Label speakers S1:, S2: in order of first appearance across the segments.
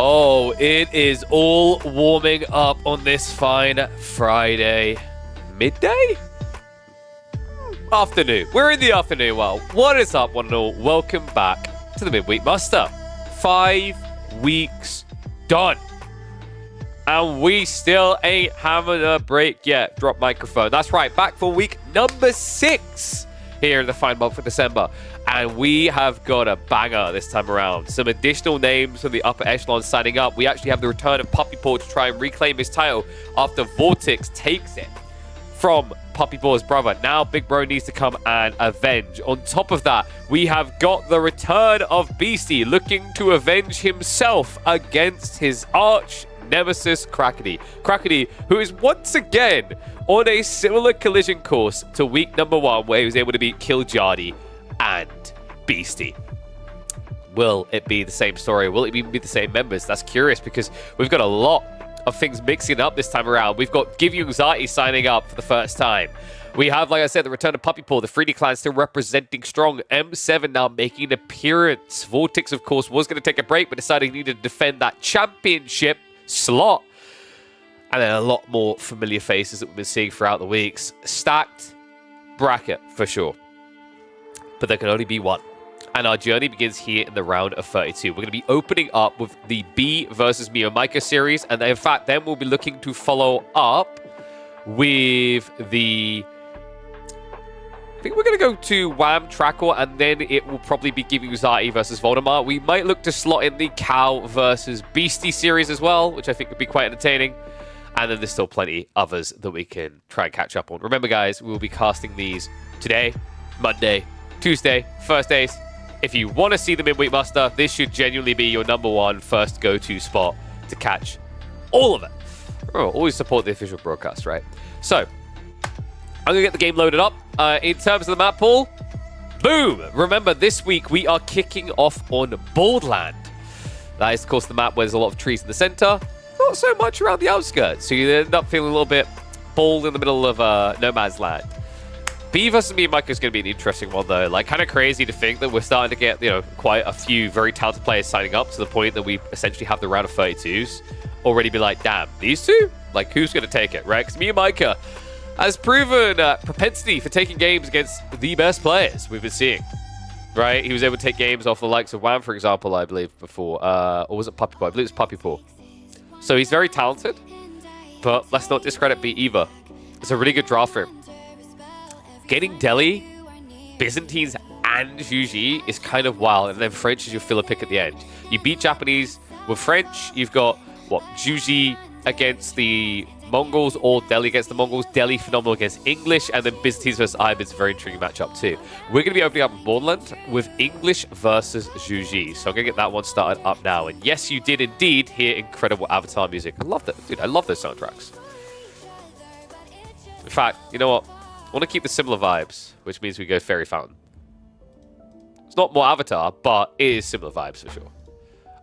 S1: Oh, it is all warming up on this fine Friday. Midday? Afternoon. We're in the afternoon. Well, what is up, one and all? Welcome back to the Midweek Muster. 5 weeks done. And we still ain't having a break yet. Drop microphone. That's right. Back for week number 6 here in the fine month of December. And we have got a banger this time around. Some additional names from the upper echelon signing up. We actually have the return of Puppy Paw to try and reclaim his title after Vortex takes it from Puppy Paw's brother. Now Big Bro needs to come and avenge. On top of that, we have got the return of Beasty looking to avenge himself against his arch nemesis Trackor. Trackor, who is once again on a similar collision course to week number 1, where he was able to beat KillerPigeon's and Beasty. Will it be the same story? Will it even be the same members? That's curious, because we've got a lot of things mixing up this time around. We've got Give You Anxiety signing up for the first time. We have, like I said, the return of Puppy Paw, the 3D clan still representing strong. M7 now making an appearance. Vortex, of course, was going to take a break, but decided he needed to defend that championship slot. And then a lot more familiar faces that we've been seeing throughout the weeks. Stacked bracket for sure, but there can only be one. And our journey begins here in the round of 32. We're going to be opening up with the B versus MeomaikA series. And in fact, then we'll be looking to follow up with the... I think we're going to go to Wham, Trackor, and then it will probably be Give You Anxiety versus Voldemar. We might look to slot in the Cow versus Beasty series as well, which I think would be quite entertaining. And then there's still plenty others that we can try and catch up on. Remember, guys, we will be casting these today, Monday, Tuesday, Thursdays. If you want to see the Midweek Muster, this should genuinely be your #1 first go-to spot to catch all of it. Remember, always support the official broadcast, right? So, I'm going to get the game loaded up. In terms of the map pool, boom! Remember, this week we are kicking off on Boldland. That is, of course, the map where there's a lot of trees in the center. Not so much around the outskirts, so you end up feeling a little bit bold in the middle of no man's land. B versus MeomaikA is going to be an interesting one, though. Like, kind of crazy to think that we're starting to get, you know, quite a few very talented players signing up to the point that we essentially have the round of 32s already be like, damn, these two? Like, who's going to take it, right? Because MeomaikA has proven propensity for taking games against the best players we've been seeing, right? He was able to take games off the likes of Wham, for example, I believe, before. Or was it Puppy Paw? I believe it was Puppy Paw. So he's very talented, but let's not discredit B either. It's a really good draft for him. Getting Delhi, Byzantines, and Juji is kind of wild, and then French is your filler pick at the end. You beat Japanese with French. You've got, what, Juji against the Mongols, or Delhi against the Mongols. Delhi phenomenal against English, and then Byzantines versus Ibe is a very intriguing matchup too. We're going to be opening up Borderland with English versus Juji, so I'm going to get that one started up now. And yes, you did indeed hear incredible Avatar music. I love that, dude. I love those soundtracks. In fact, you know what? I want to keep the similar vibes, which means we go Fairy Fountain. It's not more Avatar, but it is similar vibes for sure.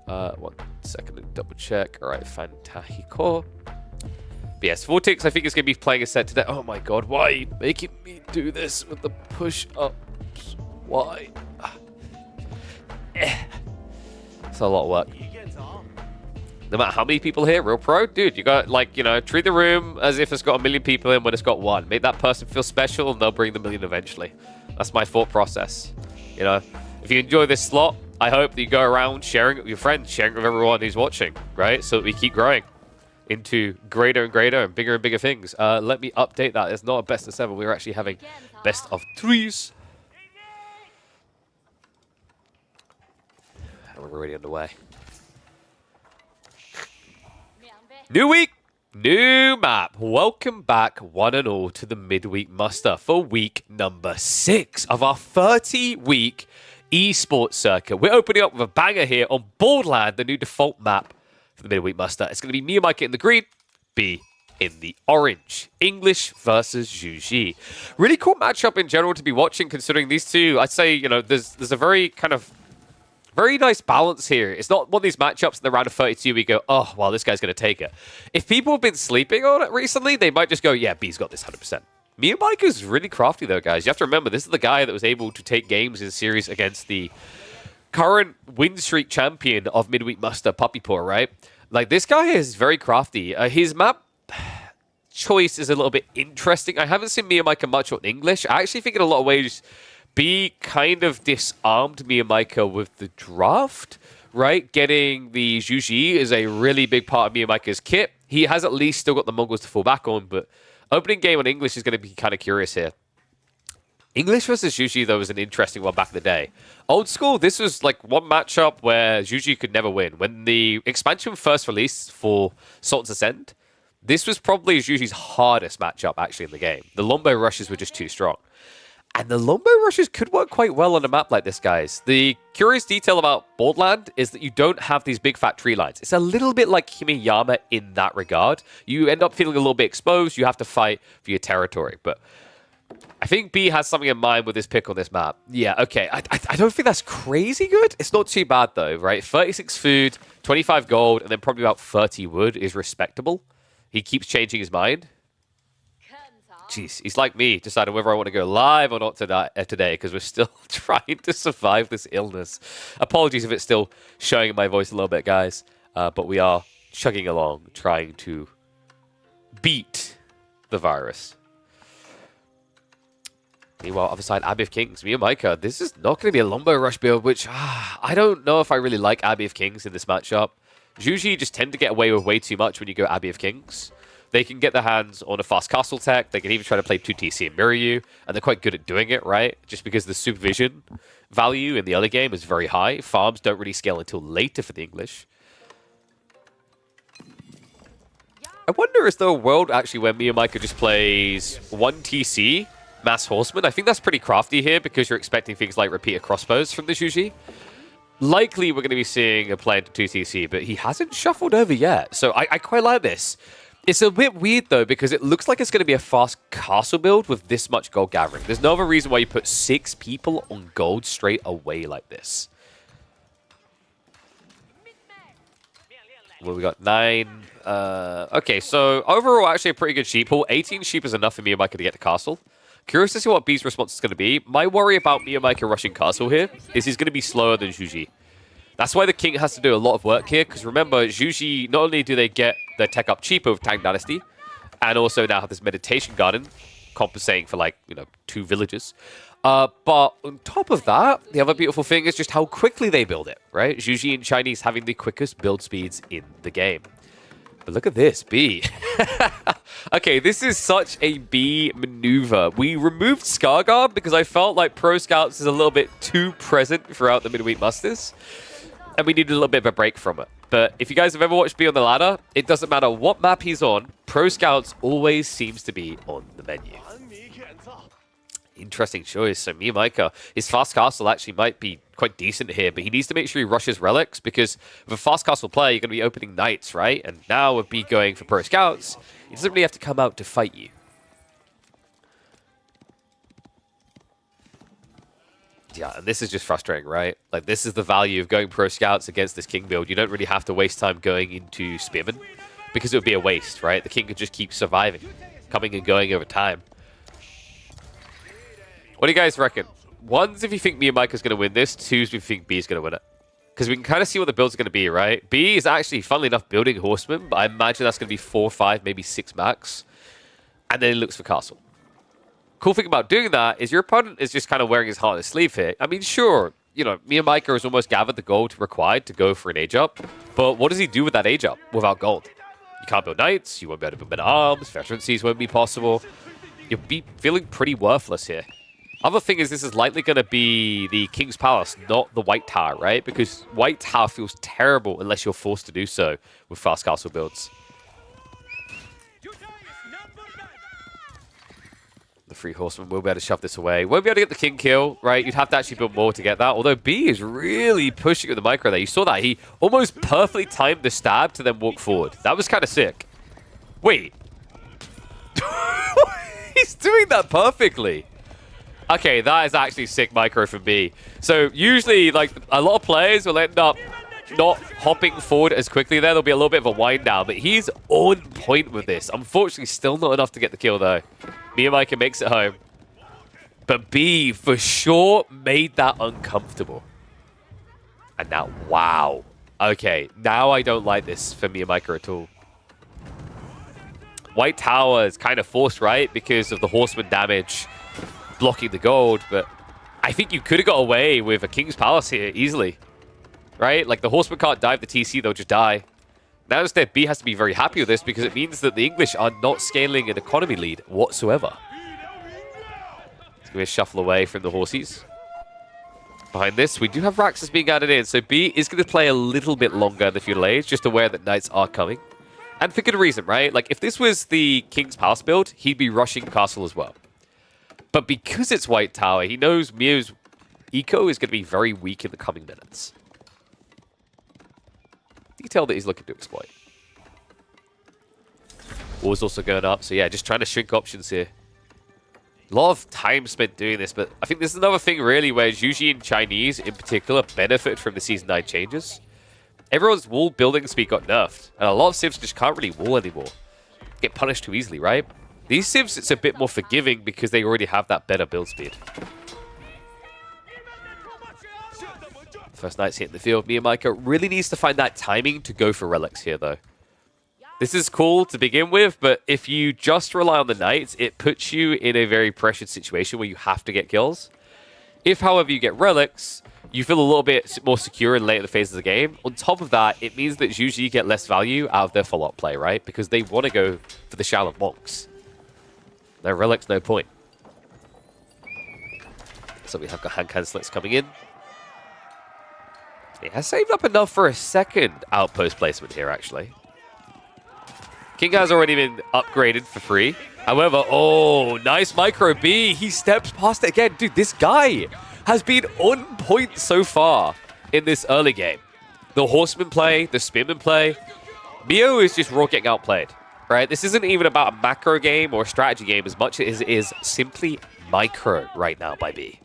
S1: 1 second to double check. All right, Fantahico. But yes, Vortex, I think, is going to be playing a set today. Oh my god, why are you making me do this with the push-ups? Why? It's a lot of work. No matter how many people here, real pro, dude, you got, like, you know, treat the room as if it's got 1 million people in when it's got 1. Make that person feel special, and they'll bring the 1 million eventually. That's my thought process. You know, if you enjoy this slot, I hope that you go around sharing it with your friends, sharing it with everyone who's watching, right? So that we keep growing into greater and greater and bigger things. Let me update that. It's not a best of 7. We're actually having best of 3s. And we're already underway. New week, new map. Welcome back, one and all, to the Midweek Muster for week number 6 of our 30-week esports circuit. We're opening up with a banger here on Boardland, the new default map for the Midweek Muster. It's going to be MeomaikA in the green, B in the orange. English versus Juji. Really cool matchup in general to be watching, considering these two, I'd say, you know, there's a very kind of very nice balance here. It's not one of these matchups in the round of 32 we go, oh, well, this guy's going to take it. If people have been sleeping on it recently, they might just go, yeah, B's got this 100%. MeomaikA's really crafty though, guys. You have to remember, this is the guy that was able to take games in series against the current win streak champion of Midweek Muster, Puppy Paw, right? Like, this guy is very crafty. His map choice is a little bit interesting. I haven't seen MeomaikA much on English. I actually think in a lot of ways, B kind of disarmed MeomaikA with the draft, right? Getting the Zhuji is a really big part of MeomaikA's kit. He has at least still got the Mongols to fall back on, but opening game on English is going to be kind of curious here. English versus Zhuji, though, was an interesting one back in the day. Old school, this was like one matchup where Zhuji could never win. When the expansion first released for Sultan's Ascent, this was probably Zhuji's hardest matchup, actually, in the game. The Lombo rushes were just too strong. And the Lombo rushes could work quite well on a map like this, guys. The curious detail about Borderland is that you don't have these big fat tree lines. It's a little bit like Himeyama in that regard. You end up feeling a little bit exposed. You have to fight for your territory. But I think B has something in mind with this pick on this map. Yeah, okay. I don't think that's crazy good. It's not too bad, though, right? 36 food, 25 gold, and then probably about 30 wood is respectable. He keeps changing his mind. Jeez, he's like me, deciding whether I want to go live or not today, because we're still trying to survive this illness. Apologies if it's still showing in my voice a little bit, guys. But we are chugging along, trying to beat the virus. Meanwhile, other side, Abbey of Kings, MeomaikA. This is not going to be a Lombo Rush build, which I don't know if I really like Abbey of Kings in this matchup. Usually, you just tend to get away with way too much when you go Abbey of Kings. They can get their hands on a fast castle tech. They can even try to play 2TC and mirror you, and they're quite good at doing it, right? Just because the supervision value in the early game is very high. Farms don't really scale until later for the English. I wonder is there a world actually where MeomaikA just plays 1TC, Mass Horseman? I think that's pretty crafty here because you're expecting things like repeater crossbows from the Zhuji. Likely we're going to be seeing a play into 2TC, but he hasn't shuffled over yet. So I quite like this. It's a bit weird, though, because it looks like it's going to be a fast castle build with this much gold gathering. There's no other reason why you put 6 people on gold straight away like this. Well, we got 9. Okay, so overall, actually a pretty good sheep pool. 18 sheep is enough for MeomaikA to get to castle. Curious to see what B's response is going to be. My worry about MeomaikA rushing castle here is he's going to be slower than Zhuji. That's why the king has to do a lot of work here, because remember, Zhuji, not only do they get their tech up cheap over Tang Dynasty, and also now have this meditation garden, compensating for, like, 2 villages. But on top of that, the other beautiful thing is just how quickly they build it, right? Zhuji in Chinese having the quickest build speeds in the game. But look at this, B. Okay, this is such a B maneuver. We removed Scarguard because I felt like Pro Scouts is a little bit too present throughout the Midweek Musters. And we needed a little bit of a break from it. But if you guys have ever watched B on the ladder, it doesn't matter what map he's on, Pro Scouts always seems to be on the menu. Interesting choice. So MeomaikA, his fast castle actually might be quite decent here, but he needs to make sure he rushes relics, because with a fast castle play, you're going to be opening knights, right? And now with B going for Pro Scouts, he doesn't really have to come out to fight you. Yeah, and this is just frustrating, right? Like, this is the value of going Pro Scouts against this King build. You don't really have to waste time going into Spearman, because it would be a waste, right? The King could just keep surviving, coming and going over time. What do you guys reckon? 1's if you think MeomaikA's going to win this. 2's if you think B's going to win it. Because we can kind of see what the builds are going to be, right? B is actually, funnily enough, building Horseman, but I imagine that's going to be 4, 5, maybe 6 max. And then he looks for Castle. Cool thing about doing that is your opponent is just kind of wearing his heart on his sleeve here. I mean, sure, MeomaikA has almost gathered the gold required to go for an age up, but what does he do with that age up without gold? You can't build knights, you won't be able to build better arms, veterancies won't be possible. You'll be feeling pretty worthless here. Other thing is, this is likely going to be the King's Palace, not the White Tower, right? Because White Tower feels terrible unless you're forced to do so with fast castle builds. The 3 horsemen will be able to shove this away. Won't be able to get the king kill, right? You'd have to actually build more to get that. Although B is really pushing with the micro there. You saw that. He almost perfectly timed the stab to then walk forward. That was kind of sick. Wait. He's doing that perfectly. Okay, that is actually sick micro from B. So usually, like, a lot of players will end up not hopping forward as quickly there. There'll be a little bit of a wind down, but he's on point with this. Unfortunately, still not enough to get the kill, though. MeomaikA makes it home. But B, for sure, made that uncomfortable. And now, wow. Okay, now I don't like this for MeomaikA at all. White Tower is kind of forced, right? Because of the Horseman damage blocking the gold, but I think you could have got away with a King's Palace here easily. Right? Like, the Horseman can't dive the TC, they'll just die. Now instead, B has to be very happy with this because it means that the English are not scaling an economy lead whatsoever. It's going to shuffle away from the horsies. Behind this, we do have Raxus being added in, so B is going to play a little bit longer in the feudal age, just aware that knights are coming. And for good reason, right? Like, if this was the King's Palace build, he'd be rushing Castle as well. But because it's White Tower, he knows Mio's eco is going to be very weak in the coming minutes. Detail that he's looking to exploit. War's also going up, so yeah, just trying to shrink options here. A lot of time spent doing this, but I think this is another thing really where Juji and Chinese in particular benefit from the Season 9 changes. Everyone's wall building speed got nerfed, and a lot of civs just can't really wall anymore. Get punished too easily, right? These civs, it's a bit more forgiving because they already have that better build speed. First knight's hitting the field. MeomaikA really needs to find that timing to go for relics here, though. This is cool to begin with, but if you just rely on the knights, it puts you in a very pressured situation where you have to get kills. If, however, you get relics, you feel a little bit more secure in later phases of the game. On top of that, it means that usually you get less value out of their follow-up play, right? Because they want to go for the Shadow Monks. No relics, no point. So we have got hand cancelers coming in. He has saved up enough for a second outpost placement here, actually. King has already been upgraded for free. However, oh, nice micro B. He steps past it again. Dude, this guy has been on point so far in this early game. The Horseman play, the Spearman play. Mio is just raw getting outplayed, right? This isn't even about a macro game or a strategy game as much as it is simply micro right now by B.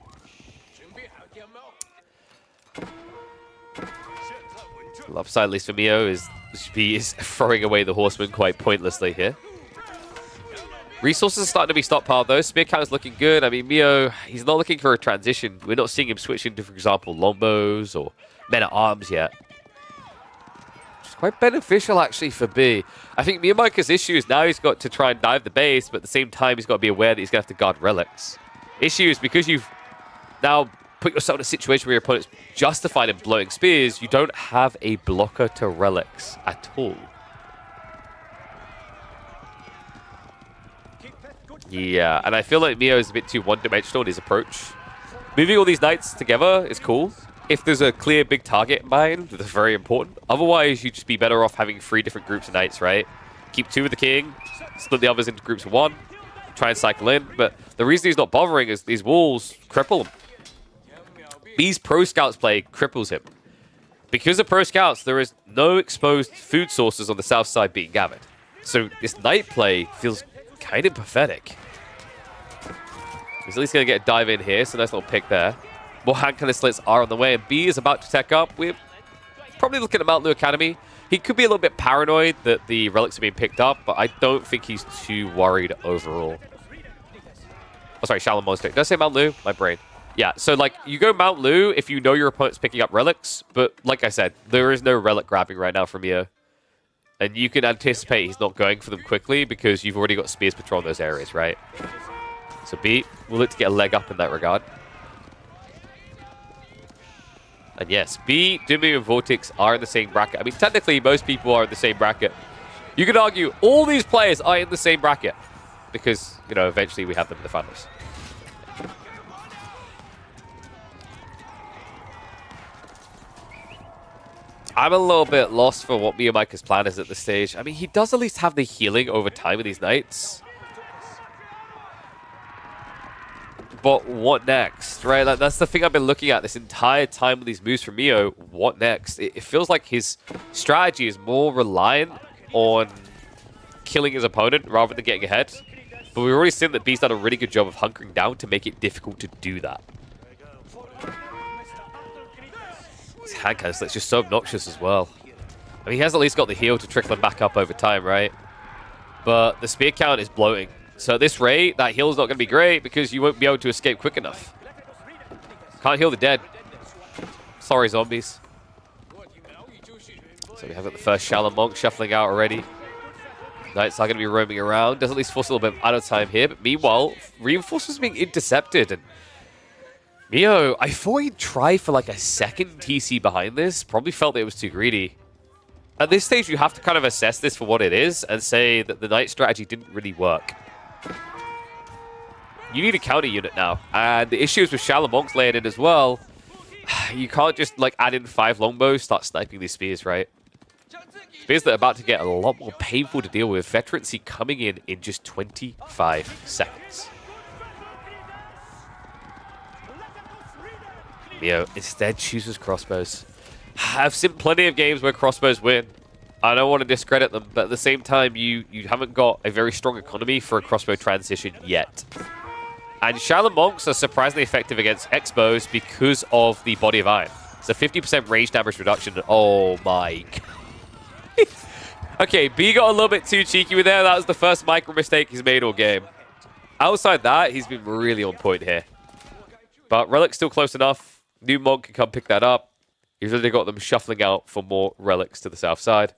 S1: The upside, at least for Mio, is he is throwing away the Horseman quite pointlessly here. Resources are starting to be stockpiled, though. Spear count is looking good. I mean, Mio, he's not looking for a transition. We're not seeing him switch into, for example, Longbows or Men-at-Arms yet. It's quite beneficial, actually, for B. I think MeomaikA's issue is now he's got to try and dive the base, but at the same time, he's got to be aware that he's going to have to guard relics. Issue is because you've now put yourself in a situation where your opponent's justified in blowing spears, you don't have a blocker to relics at all. Yeah, and I feel like Mio is a bit too one-dimensional in his approach. Moving all these knights together is cool. If there's a clear big target in mind, that's very important. Otherwise, you'd just be better off having 3 different groups of knights, right? Keep 2 with the king, split the others into groups of 1, try and cycle in. But the reason he's not bothering is these walls cripple him. B's Pro Scouts play cripples him. Because of Pro Scouts, there is no exposed food sources on the south side being gathered. So this knight play feels kind of pathetic. He's at least going to get a dive in here, so nice little pick there. More hand cannon slits are on the way, and B is about to tech up. We're probably looking at Mount Lu Academy. He could be a little bit paranoid that the relics are being picked up, but I don't think he's too worried overall. Oh, sorry, Shalom Monster. Did I say Mount Lu? My brain. Yeah, so like you go Mount Lu if you know your opponent's picking up relics, but like I said, there is no relic grabbing right now from Mio. And you can anticipate he's not going for them quickly because you've already got spears patrolling those areas, right? So B will look to get a leg up in that regard. And yes, B, Dumi, and Vortex are in the same bracket. I mean, technically, most people are in the same bracket. You could argue all these players are in the same bracket because, you know, eventually we have them in the finals. I'm a little bit lost for what MeomaikA's plan is at this stage. I mean, he does at least have the healing over time with these knights. But what next, right? Like, that's the thing I've been looking at this entire time with these moves from Mio. What next? It feels like his strategy is more reliant on killing his opponent rather than getting ahead. But we've already seen that B's done a really good job of hunkering down to make it difficult to do that. can cancel. It's just so obnoxious as well. I mean, he has at least got the heal to trickle him back up over time, right? But the spear count is bloating. So at this rate, that heal's not going to be great because you won't be able to escape quick enough. Can't heal the dead. Sorry, zombies. So we have got the first Shallow Monk shuffling out already. Knights are going to be roaming around. Does at least force a little bit of idle time here. But meanwhile, reinforcements being intercepted. And Meo, I thought he'd try for like a second TC behind this. Probably felt that it was too greedy. At this stage, you have to kind of assess this for what it is and say that the Knight strategy didn't really work. You need a counter unit now. And the issues with Shallow Monks laying in as well. You can't just like add in 5 longbows, start sniping these spears, right? Spears that are about to get a lot more painful to deal with. Veterancy coming in just 25 seconds. Meo instead chooses crossbows. I've seen plenty of games where crossbows win. I don't want to discredit them, but at the same time, you haven't got a very strong economy for a crossbow transition yet. And Shallow Monks are surprisingly effective against X-bows because of the Body of Iron. It's a 50% range damage reduction. Oh my God. Okay, B got a little bit too cheeky with there. That was the first micro mistake he's made all game. Outside that, he's been really on point here. But Relic's still close enough. New Monk can come pick that up. He's already got them shuffling out for more Relics to the south side.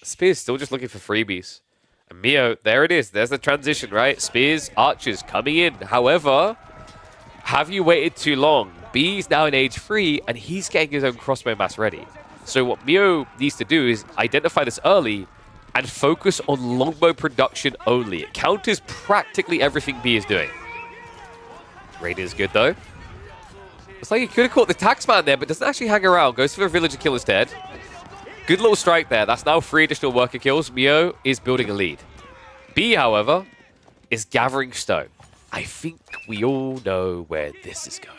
S1: Spear's still just looking for freebies. And Meo, there it is. There's the transition, right? Spears, archers coming in. However, have you waited too long? B's now in age 3, and he's getting his own crossbow mass ready. So what Meo needs to do is identify this early and focus on longbow production only. It counters practically everything B is doing. Raider's good, though. It's like he could have caught the taxman there, but doesn't actually hang around. Goes for the villager kill instead. Good little strike there. That's now 3 additional worker kills. Meo is building a lead. B, however, is gathering stone. I think we all know where this is going.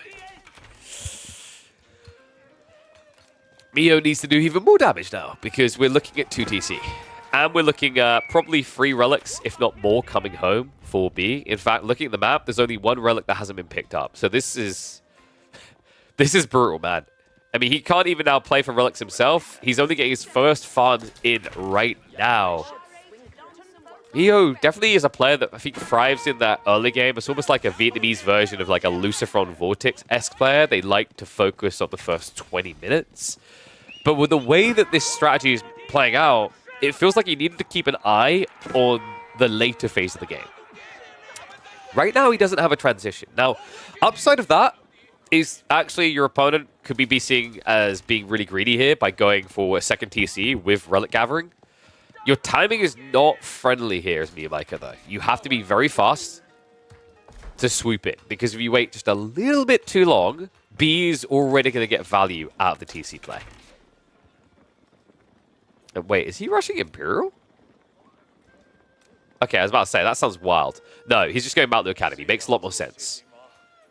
S1: Meo needs to do even more damage now because we're looking at 2 TC. And we're looking at probably 3 relics, if not more, coming home for B. In fact, looking at the map, there's only 1 relic that hasn't been picked up. So this is brutal, man. I mean, he can't even now play for relics himself. He's only getting his first farm in right now. Meo definitely is a player that I think thrives in that early game. It's almost like a Vietnamese version of like a Luciferon Vortex-esque player. They like to focus on the first 20 minutes. But with the way that this strategy is playing out, it feels like he needed to keep an eye on the later phase of the game. Right now, he doesn't have a transition. Now, upside of that is actually your opponent could be seen as being really greedy here by going for a second TC with Relic Gathering. Your timing is not friendly here as MeomaikA, though. You have to be very fast to swoop it, because if you wait just a little bit too long, B is already going to get value out of the TC play. And wait, is he rushing Imperial? Okay, I was about to say, that sounds wild. No, he's just going Mount the Academy. Makes a lot more sense.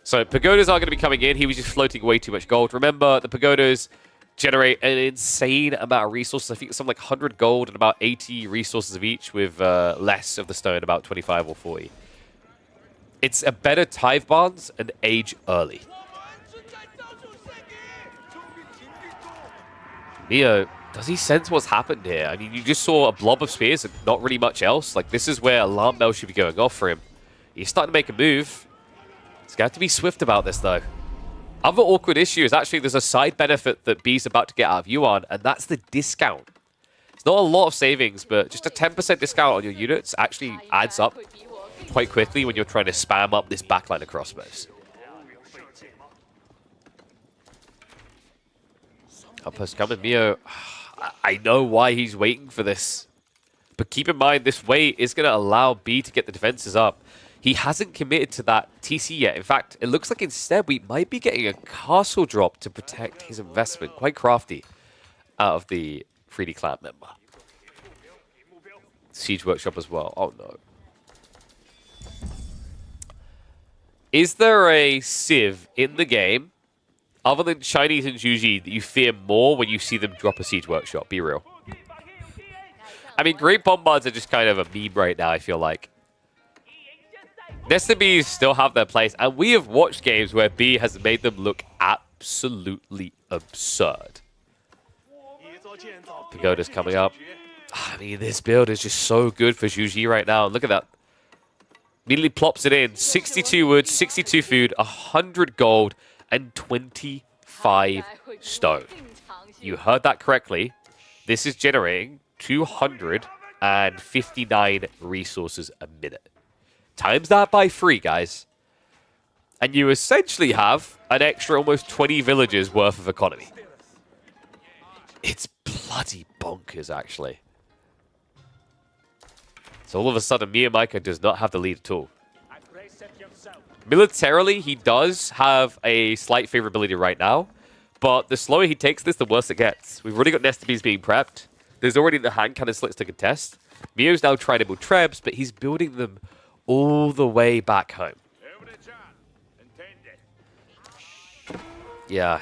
S1: So pagodas are going to be coming in. He was just floating way too much gold. Remember, the pagodas generate an insane amount of resources. I think it's something like 100 gold and about 80 resources of each, with less of the stone, about 25 or 40. It's a better tithe bonds and age early. Meo, does he sense what's happened here? I mean, you just saw a blob of spears and not really much else. Like, this is where alarm bells should be going off for him. He's starting to make a move. He's going to have to be swift about this, though. Other awkward issue is actually there's a side benefit that B's about to get out of Yuan, and that's the discount. It's not a lot of savings, but just a 10% discount on your units actually adds up quite quickly when you're trying to spam up this backline of crossbows. Outpost coming, Meo. I know why he's waiting for this. But keep in mind, this wait is going to allow B to get the defenses up. He hasn't committed to that TC yet. In fact, it looks like instead we might be getting a castle drop to protect his investment. Quite crafty out of the 3D clan member. Siege Workshop as well. Oh, no. Is there a Civ in the game, other than Chinese and Juji, that you fear more when you see them drop a Siege Workshop? Be real. I mean, Great Bombards are just kind of a meme right now, I feel like. Destiny Bs still have their place, and we have watched games where B has made them look absolutely absurd. Pagoda's coming up. I mean, this build is just so good for Zhu Ji right now. Look at that. Immediately plops it in. 62 wood, 62 food, 100 gold, and 25 stone. You heard that correctly. This is generating 259 resources a minute. Times that by 3, guys. And you essentially have an extra almost 20 villages worth of economy. It's bloody bonkers, actually. So all of a sudden, MeomaikA does not have the lead at all. Militarily, he does have a slight favorability right now. But the slower he takes this, the worse it gets. We've already got Nestabees being prepped. There's already the hand cannon slits to contest. Mio's now trying to build trebs, but he's building them all the way back home. Yeah,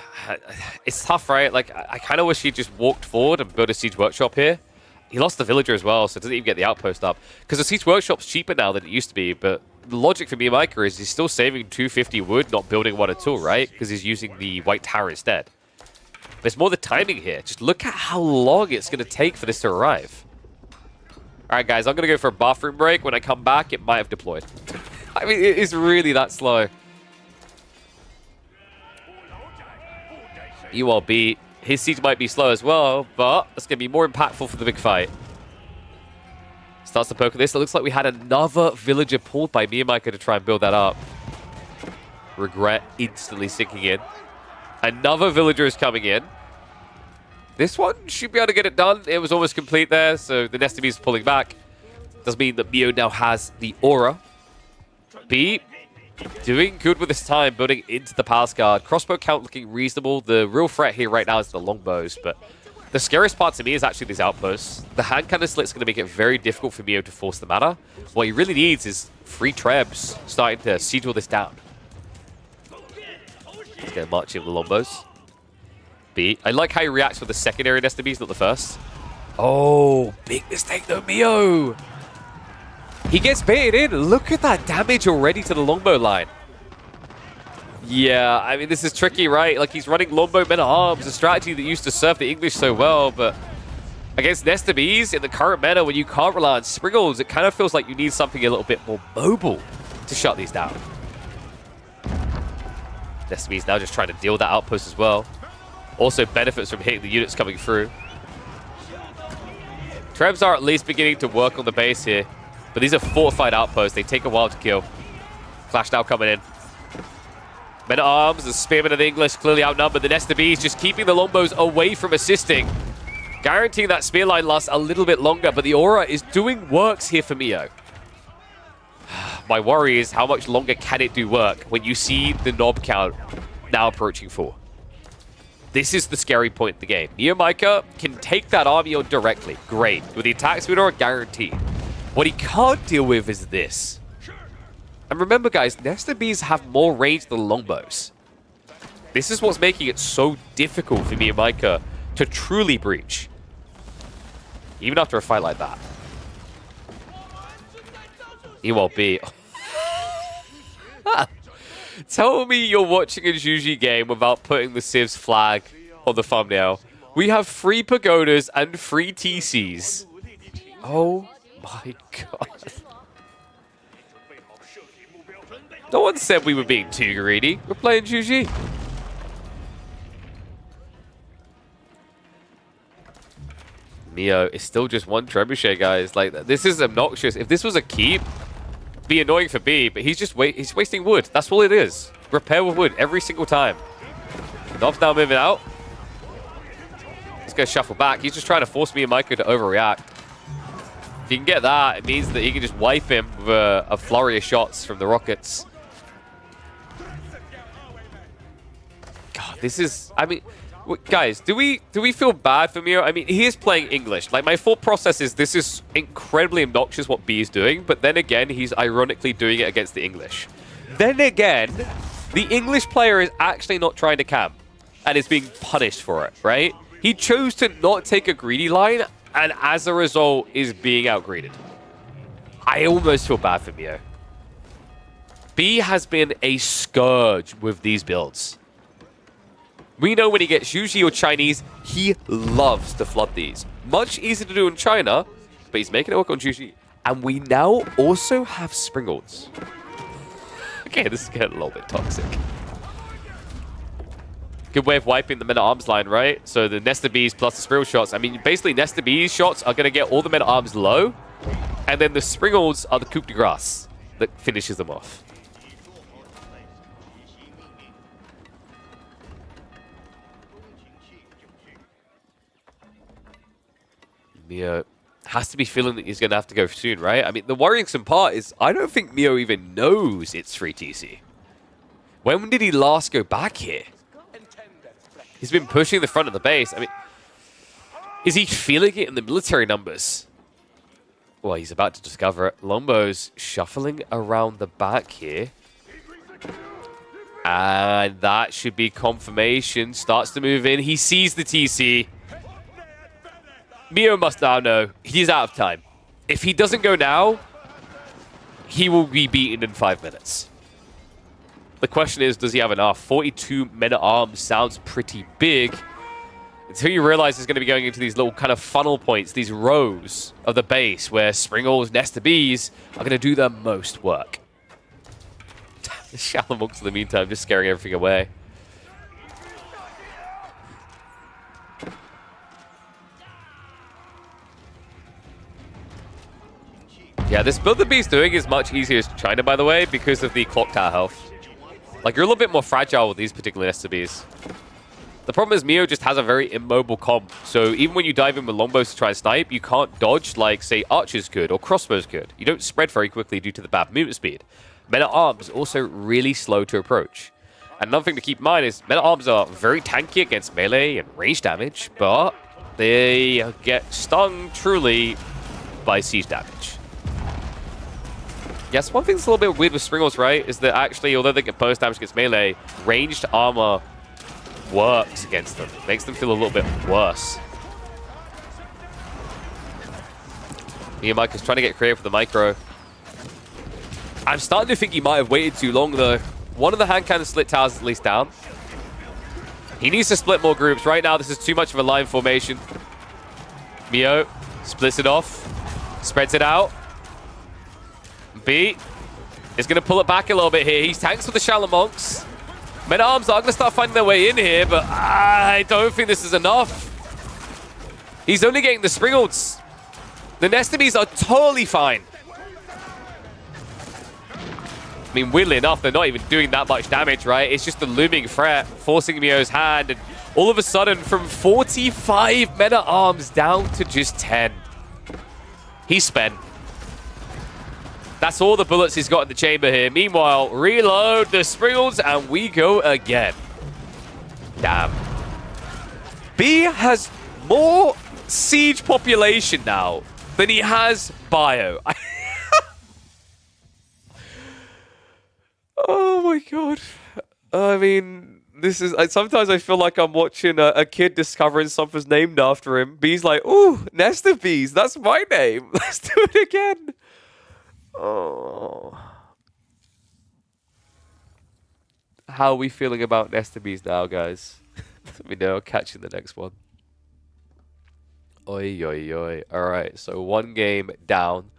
S1: it's tough, right? Like, I kind of wish he just walked forward and built a siege workshop here. He lost the villager as well, so it doesn't even get the outpost up. Because the siege workshop's cheaper now than it used to be, but the logic for MeomaikA is he's still saving 250 wood, not building one at all, right? Because he's using the white tower instead. But it's more the timing here. Just look at how long it's going to take for this to arrive. All right, guys, I'm going to go for a bathroom break. When I come back, it might have deployed. I mean, it is really that slow. ULB, his siege might be slow as well, but it's going to be more impactful for the big fight. Starts to poke at this. It looks like we had another villager pulled by MeomaikA to try and build that up. Regret instantly sinking in. Another villager is coming in. This one should be able to get it done. It was almost complete there, so the Nestabees is pulling back. Does mean that Meo now has the aura. B doing good with his time, building into the palace guard. Crossbow count looking reasonable. The real threat here right now is the longbows, but the scariest part to me is actually these outposts. The hand cannon slit's going to make it very difficult for Meo to force the matter. What he really needs is 3 trebs starting to siege all this down. He's going to march in with the longbows. B. I like how he reacts with the secondary Nestabees, not the first. Oh, big mistake though, Meo. He gets baited in. Look at that damage already to the longbow line. Yeah, I mean, this is tricky, right? Like, he's running longbow men-at-arms, a strategy that used to serve the English so well, but against Nestabees in the current meta, when you can't rely on Spriggles, it kind of feels like you need something a little bit more mobile to shut these down. Nestabees now just trying to deal with that outpost as well. Also benefits from hitting the units coming through. Trebs are at least beginning to work on the base here, but these are fortified outposts. They take a while to kill. Flash now coming in. Men-at-arms, the spearmen of the English clearly outnumbered. The Nestabees just keeping the longbows away from assisting. Guaranteeing that spear line lasts a little bit longer, but the aura is doing works here for Meo. My worry is how much longer can it do work when you see the knob count now approaching 4. This is the scary point in the game. MeomaikA can take that army on directly. Great. With the attack speed aura guaranteed. What he can't deal with is this. And remember, guys, Nestabees have more range than longbows. This is what's making it so difficult for MeomaikA to truly breach. Even after a fight like that. ULB. Tell me you're watching a Zhu Ji game without putting the Civ's flag on the thumbnail. We have 3 pagodas and 3 TCs. Oh my god. No one said we were being too greedy. We're playing Zhu Ji. Meo is still just 1 trebuchet, guys. Like, this is obnoxious. If this was a keep, it'd be annoying for B, but he's just he's wasting wood. That's all it is. Repair with wood every single time. Knob's now moving out. He's going to shuffle back. He's just trying to force MeomaikA to overreact. If he can get that, it means that he can just wipe him with a flurry of shots from the rockets. God, this is... I mean... Guys, do we feel bad for Meo? I mean, he is playing English. Like, my thought process is this is incredibly obnoxious what B is doing, but then again, he's ironically doing it against the English. Then again, the English player is actually not trying to camp and is being punished for it, right? He chose to not take a greedy line and as a result is being outgreeded. I almost feel bad for Meo. B has been a scourge with these builds. We know when he gets Juji or Chinese, he loves to flood these. Much easier to do in China, but he's making it work on Juji. And we now also have Springles. Okay, this is getting a little bit toxic. Good way of wiping the men-at-arms line, right? So the Nesta Bees plus the Springles shots. I mean, basically Nesta Bees shots are going to get all the men-at-arms low. And then the Springles are the coup de grace that finishes them off. Meo has to be feeling that he's going to have to go soon, right? I mean, the worrisome part is I don't think Meo even knows it's free TC. When did he last go back here? He's been pushing the front of the base. I mean, is he feeling it in the military numbers? Well, he's about to discover it. Lombo's shuffling around the back here. And that should be confirmation. Starts to move in. He sees the TC. Meo must now know he's out of time. If he doesn't go now, he will be beaten in 5 minutes. The question is, does he have enough? 42 men-at-arms sounds pretty big. Until you realize he's going to be going into these little kind of funnel points, these rows of the base where Springles, Nesta Bees are going to do the most work. Shallow Monks in the meantime, just scaring everything away. Yeah, this build that Bee's doing is much easier as China, by the way, because of the clock tower health. Like, you're a little bit more fragile with these particular Nesta Bees. The problem is Meo just has a very immobile comp, so even when you dive in with longbows to try and snipe, you can't dodge like, say, archers could or crossbows could. You don't spread very quickly due to the bad movement speed. Men-at-arms also really slow to approach. And another thing to keep in mind is men-at-arms are very tanky against melee and range damage, but they get stung truly by siege damage. Yes, one thing that's a little bit weird with Springles, right, is that actually, although they get burst damage against melee, ranged armor works against them. Makes them feel a little bit worse. MeomaikA's trying to get creative with the micro. I'm starting to think he might have waited too long, though. One of the hand cannon split towers is at least down. He needs to split more groups. Right now, this is too much of a line formation. Meo splits it off, spreads it out. B is going to pull it back a little bit here. He's tanks with the Shallow Monks. Men-at-arms are going to start finding their way in here, but I don't think this is enough. He's only getting the Springles. The Nesta Bees are totally fine. I mean, weirdly enough, they're not even doing that much damage, right? It's just the looming threat forcing Meo's hand, and all of a sudden, from 45 men-at-arms down to just 10. He's spent. That's all the bullets he's got in the chamber here. Meanwhile, reload the Springles, and we go again. Damn. B has more siege population now than he has bio. Oh my god. I mean, this is... sometimes I feel like I'm watching a kid discovering something's named after him. B's like, ooh, Nesta Bees, that's my name. Let's do it again. Oh. How are we feeling about Nesta Bees now, guys? Let me know. I'll catch you in the next one. Oi, oi, oi. Alright, so 1 game down.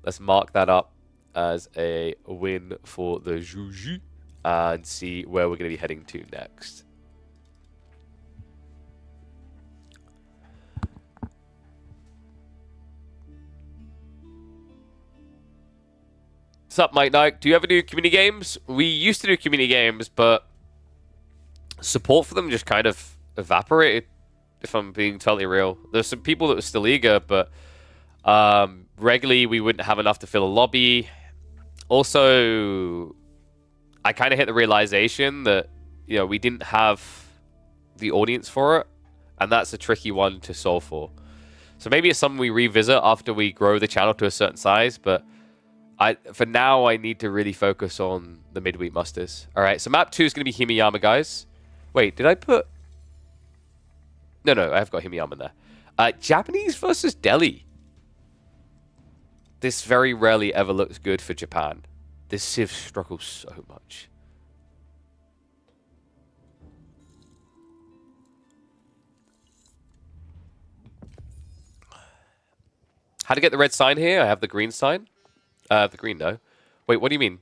S1: Let's mark that up as a win for the Juju and see where we're going to be heading to next. What's up, Mike Knight? Do you ever do community games? We used to do community games, but support for them just kind of evaporated, if I'm being totally real. There's some people that were still eager, but regularly we wouldn't have enough to fill a lobby. Also, I kind of hit the realization that, you know, we didn't have the audience for it, and that's a tricky one to solve for. So maybe it's something we revisit after we grow the channel to a certain size, but for now, I need to really focus on the midweek musters. All right, so map 2 is going to be Himiyama, guys. Wait, did I put... No, I've got Himiyama there. Japanese versus Delhi. This very rarely ever looks good for Japan. This Civ struggles so much. How to get the red sign here? I have the green sign. The green, no. Wait, what do you mean?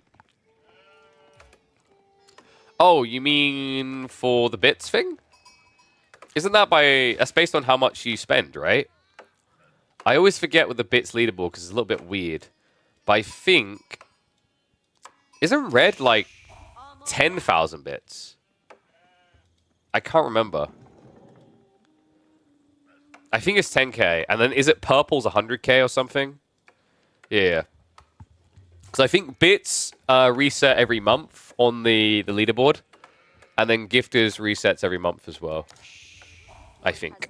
S1: Oh, you mean for the bits thing? Isn't that that's based on how much you spend, right? I always forget with the bits leaderboard because it's a little bit weird. But I think... Isn't red like 10,000 bits? I can't remember. I think it's 10k. And then is it purple's 100k or something? Yeah. Because I think bits reset every month on the leaderboard. And then gifters resets every month as well. I think.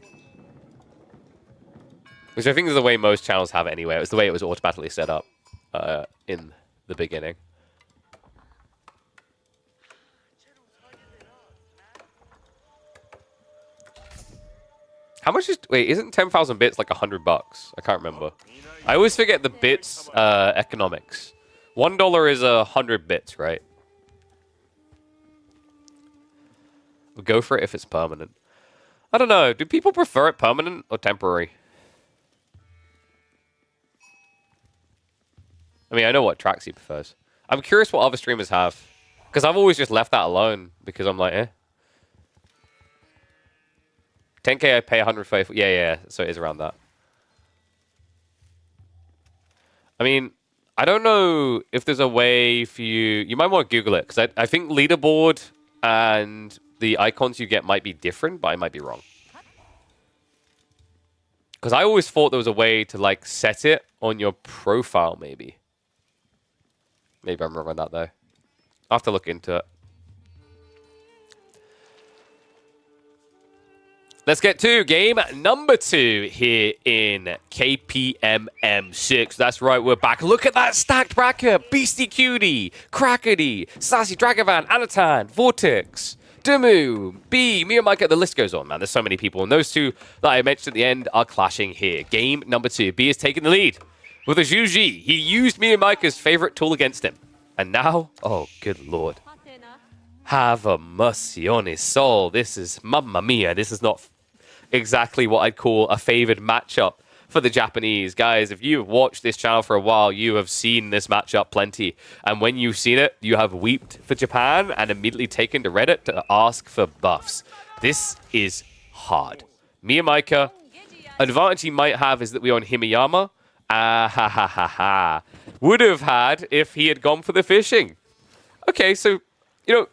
S1: Which I think is the way most channels have it anyway. It was the way it was automatically set up in the beginning. How much is... Wait, isn't 10,000 bits like $100? I can't remember. I always forget the bits economics. $1 is 100 bits, right? We'll go for it if it's permanent. I don't know. Do people prefer it permanent or temporary? I mean, I know what Traxy prefers. I'm curious what other streamers have. Because I've always just left that alone. Because I'm like, eh. 10k I pay 130. Yeah. So it is around that. I mean, I don't know if there's a way for you... You might want to Google it. Because I think leaderboard and the icons you get might be different. But I might be wrong. Because I always thought there was a way to like set it on your profile maybe. Maybe I'm wrong on that, though. I'll have to look into it. Let's get to game number 2 here in KPMM6. That's right, we're back. Look at that stacked bracket. Beasty Cutie, Crackety, Sassy Dragovan, Anatan, Vortex, Dumu, B, MeomaikA. The list goes on, man. There's so many people. And those two that I mentioned at the end are clashing here. Game number 2. B is taking the lead. With a Juji, he used MeomaikA's favorite tool against him. And now, oh, good lord. Have a mercy on his soul. This is, mamma mia, this is not exactly what I'd call a favored matchup for the Japanese. Guys, if you've watched this channel for a while, you have seen this matchup plenty. And when you've seen it, you have weeped for Japan and immediately taken to Reddit to ask for buffs. This is hard. MeomaikA, advantage he might have is that we own Himeyama. Would have had if he had gone for the fishing. Okay, so, you know,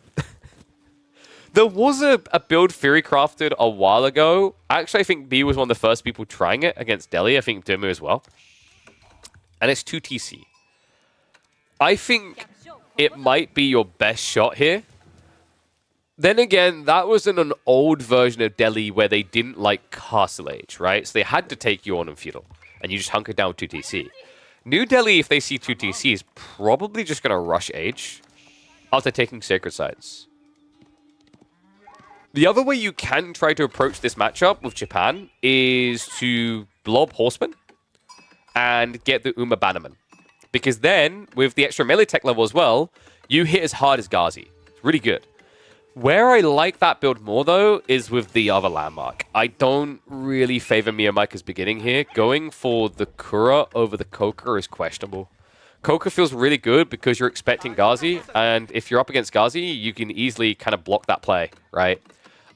S1: there was a build Fury crafted a while ago. Actually, I think B was one of the first people trying it against Delhi. I think Dumu as well. And it's 2 TC. I think it might be your best shot here. Then again, that was in an old version of Delhi where they didn't like Castle Age, right? So they had to take you on in Feudal. And you just hunker down 2 TC. New Delhi, if they see 2 TC, is probably just going to rush Age after taking Sacred Sites. The other way you can try to approach this matchup with Japan is to blob Horseman and get the Uma Bannerman. Because then, with the extra melee tech level as well, you hit as hard as Ghazi. It's really good. Where I like that build more, though, is with the other landmark. I don't really favor MeomaikA's beginning here. Going for the Kura over the Koka is questionable. Koka feels really good because you're expecting Ghazi, and if you're up against Ghazi, you can easily kind of block that play, right?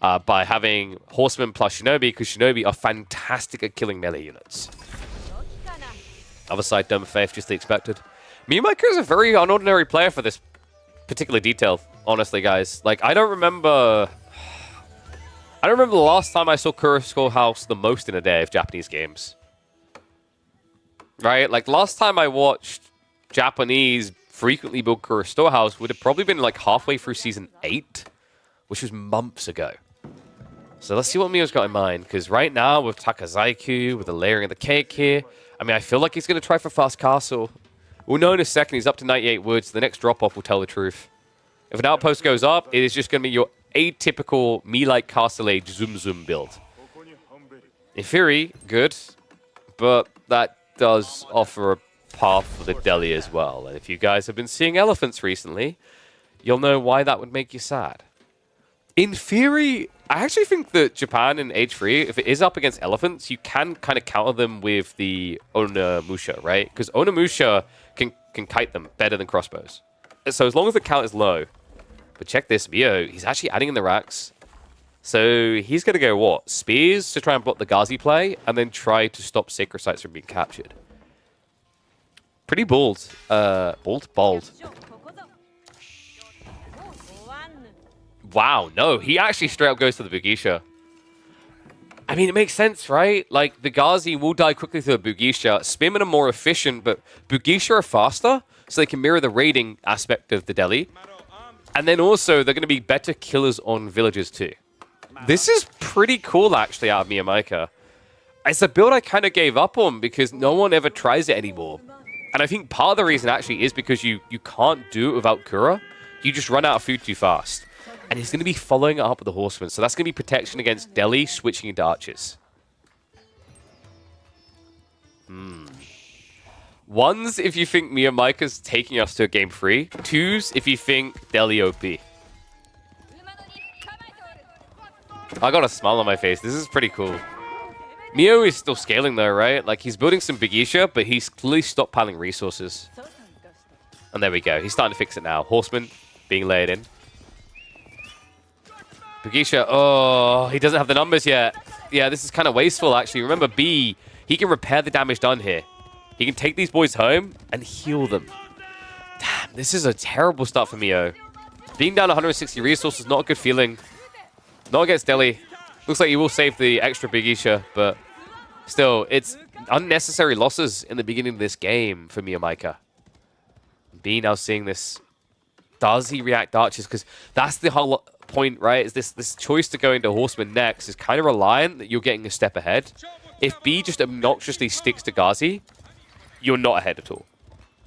S1: By having Horseman plus Shinobi, because Shinobi are fantastic at killing melee units. Other side, Dome of Faith, just the expected. MeomaikA is a very unordinary player for this particular detail. Honestly, guys, like I don't remember the last time I saw Kura Schoolhouse the most in a day of Japanese games. Right? Like last time I watched Japanese frequently build Kura Storehouse would have probably been like halfway through season 8, which was months ago. So let's see what Mio's got in mind, because right now with Takazaiku, with the layering of the cake here, I mean, I feel like he's going to try for Fast Castle. We'll know in a second. He's up to 98 woods. The next drop-off will tell the truth. If an outpost goes up, it is just going to be your atypical me-like Castle Age zoom build. In theory, good, but that does offer a path for the Delhi as well. And if you guys have been seeing elephants recently, you'll know why that would make you sad. In theory, I actually think that Japan in H3, if it is up against elephants, you can kind of counter them with the Onimusha, right? Because Onimusha can kite them better than crossbows. So as long as the count is low. But check this, Mio, he's actually adding in the racks. So he's going to go what? Spears to try and block the Ghazi play, and then try to stop Sacred Sites from being captured. Pretty bold. Bold. Wow, no, he actually straight up goes to the Bugisha. I mean, it makes sense, right? Like, the Ghazi will die quickly through the Bugisha. Spearmen are more efficient, but Bugisha are faster, so they can mirror the raiding aspect of the Delhi. And then also, they're going to be better killers on villages too. This is pretty cool, actually, out of MeomaikA. It's a build I kind of gave up on because no one ever tries it anymore. And I think part of the reason actually is because you can't do it without Kura. You just run out of food too fast. And he's going to be following it up with the Horsemen. So that's going to be protection against Delhi switching into archers. Ones, if you think MeomaikA's taking us to a game 3. Twos, if you think Delhi OP. I got a smile on my face. This is pretty cool. Mio is still scaling though, right? Like, he's building some Bugisha, but he's clearly stockpiling resources. And there we go. He's starting to fix it now. Horsemen being laid in. Bugisha, oh, he doesn't have the numbers yet. Yeah, this is kind of wasteful, actually. Remember, B, he can repair the damage done here. He can take these boys home and heal them. Damn, this is a terrible start for Mio. Being down 160 resources is not a good feeling. Not against Delhi. Looks like he will save the extra Bugisha, but still, it's unnecessary losses in the beginning of this game for MeomaikA. B now seeing this. Does he react archers? Because that's the whole point, right? Is this choice to go into Horseman next is kind of reliant that you're getting a step ahead. If B just obnoxiously sticks to Ghazi, you're not ahead at all,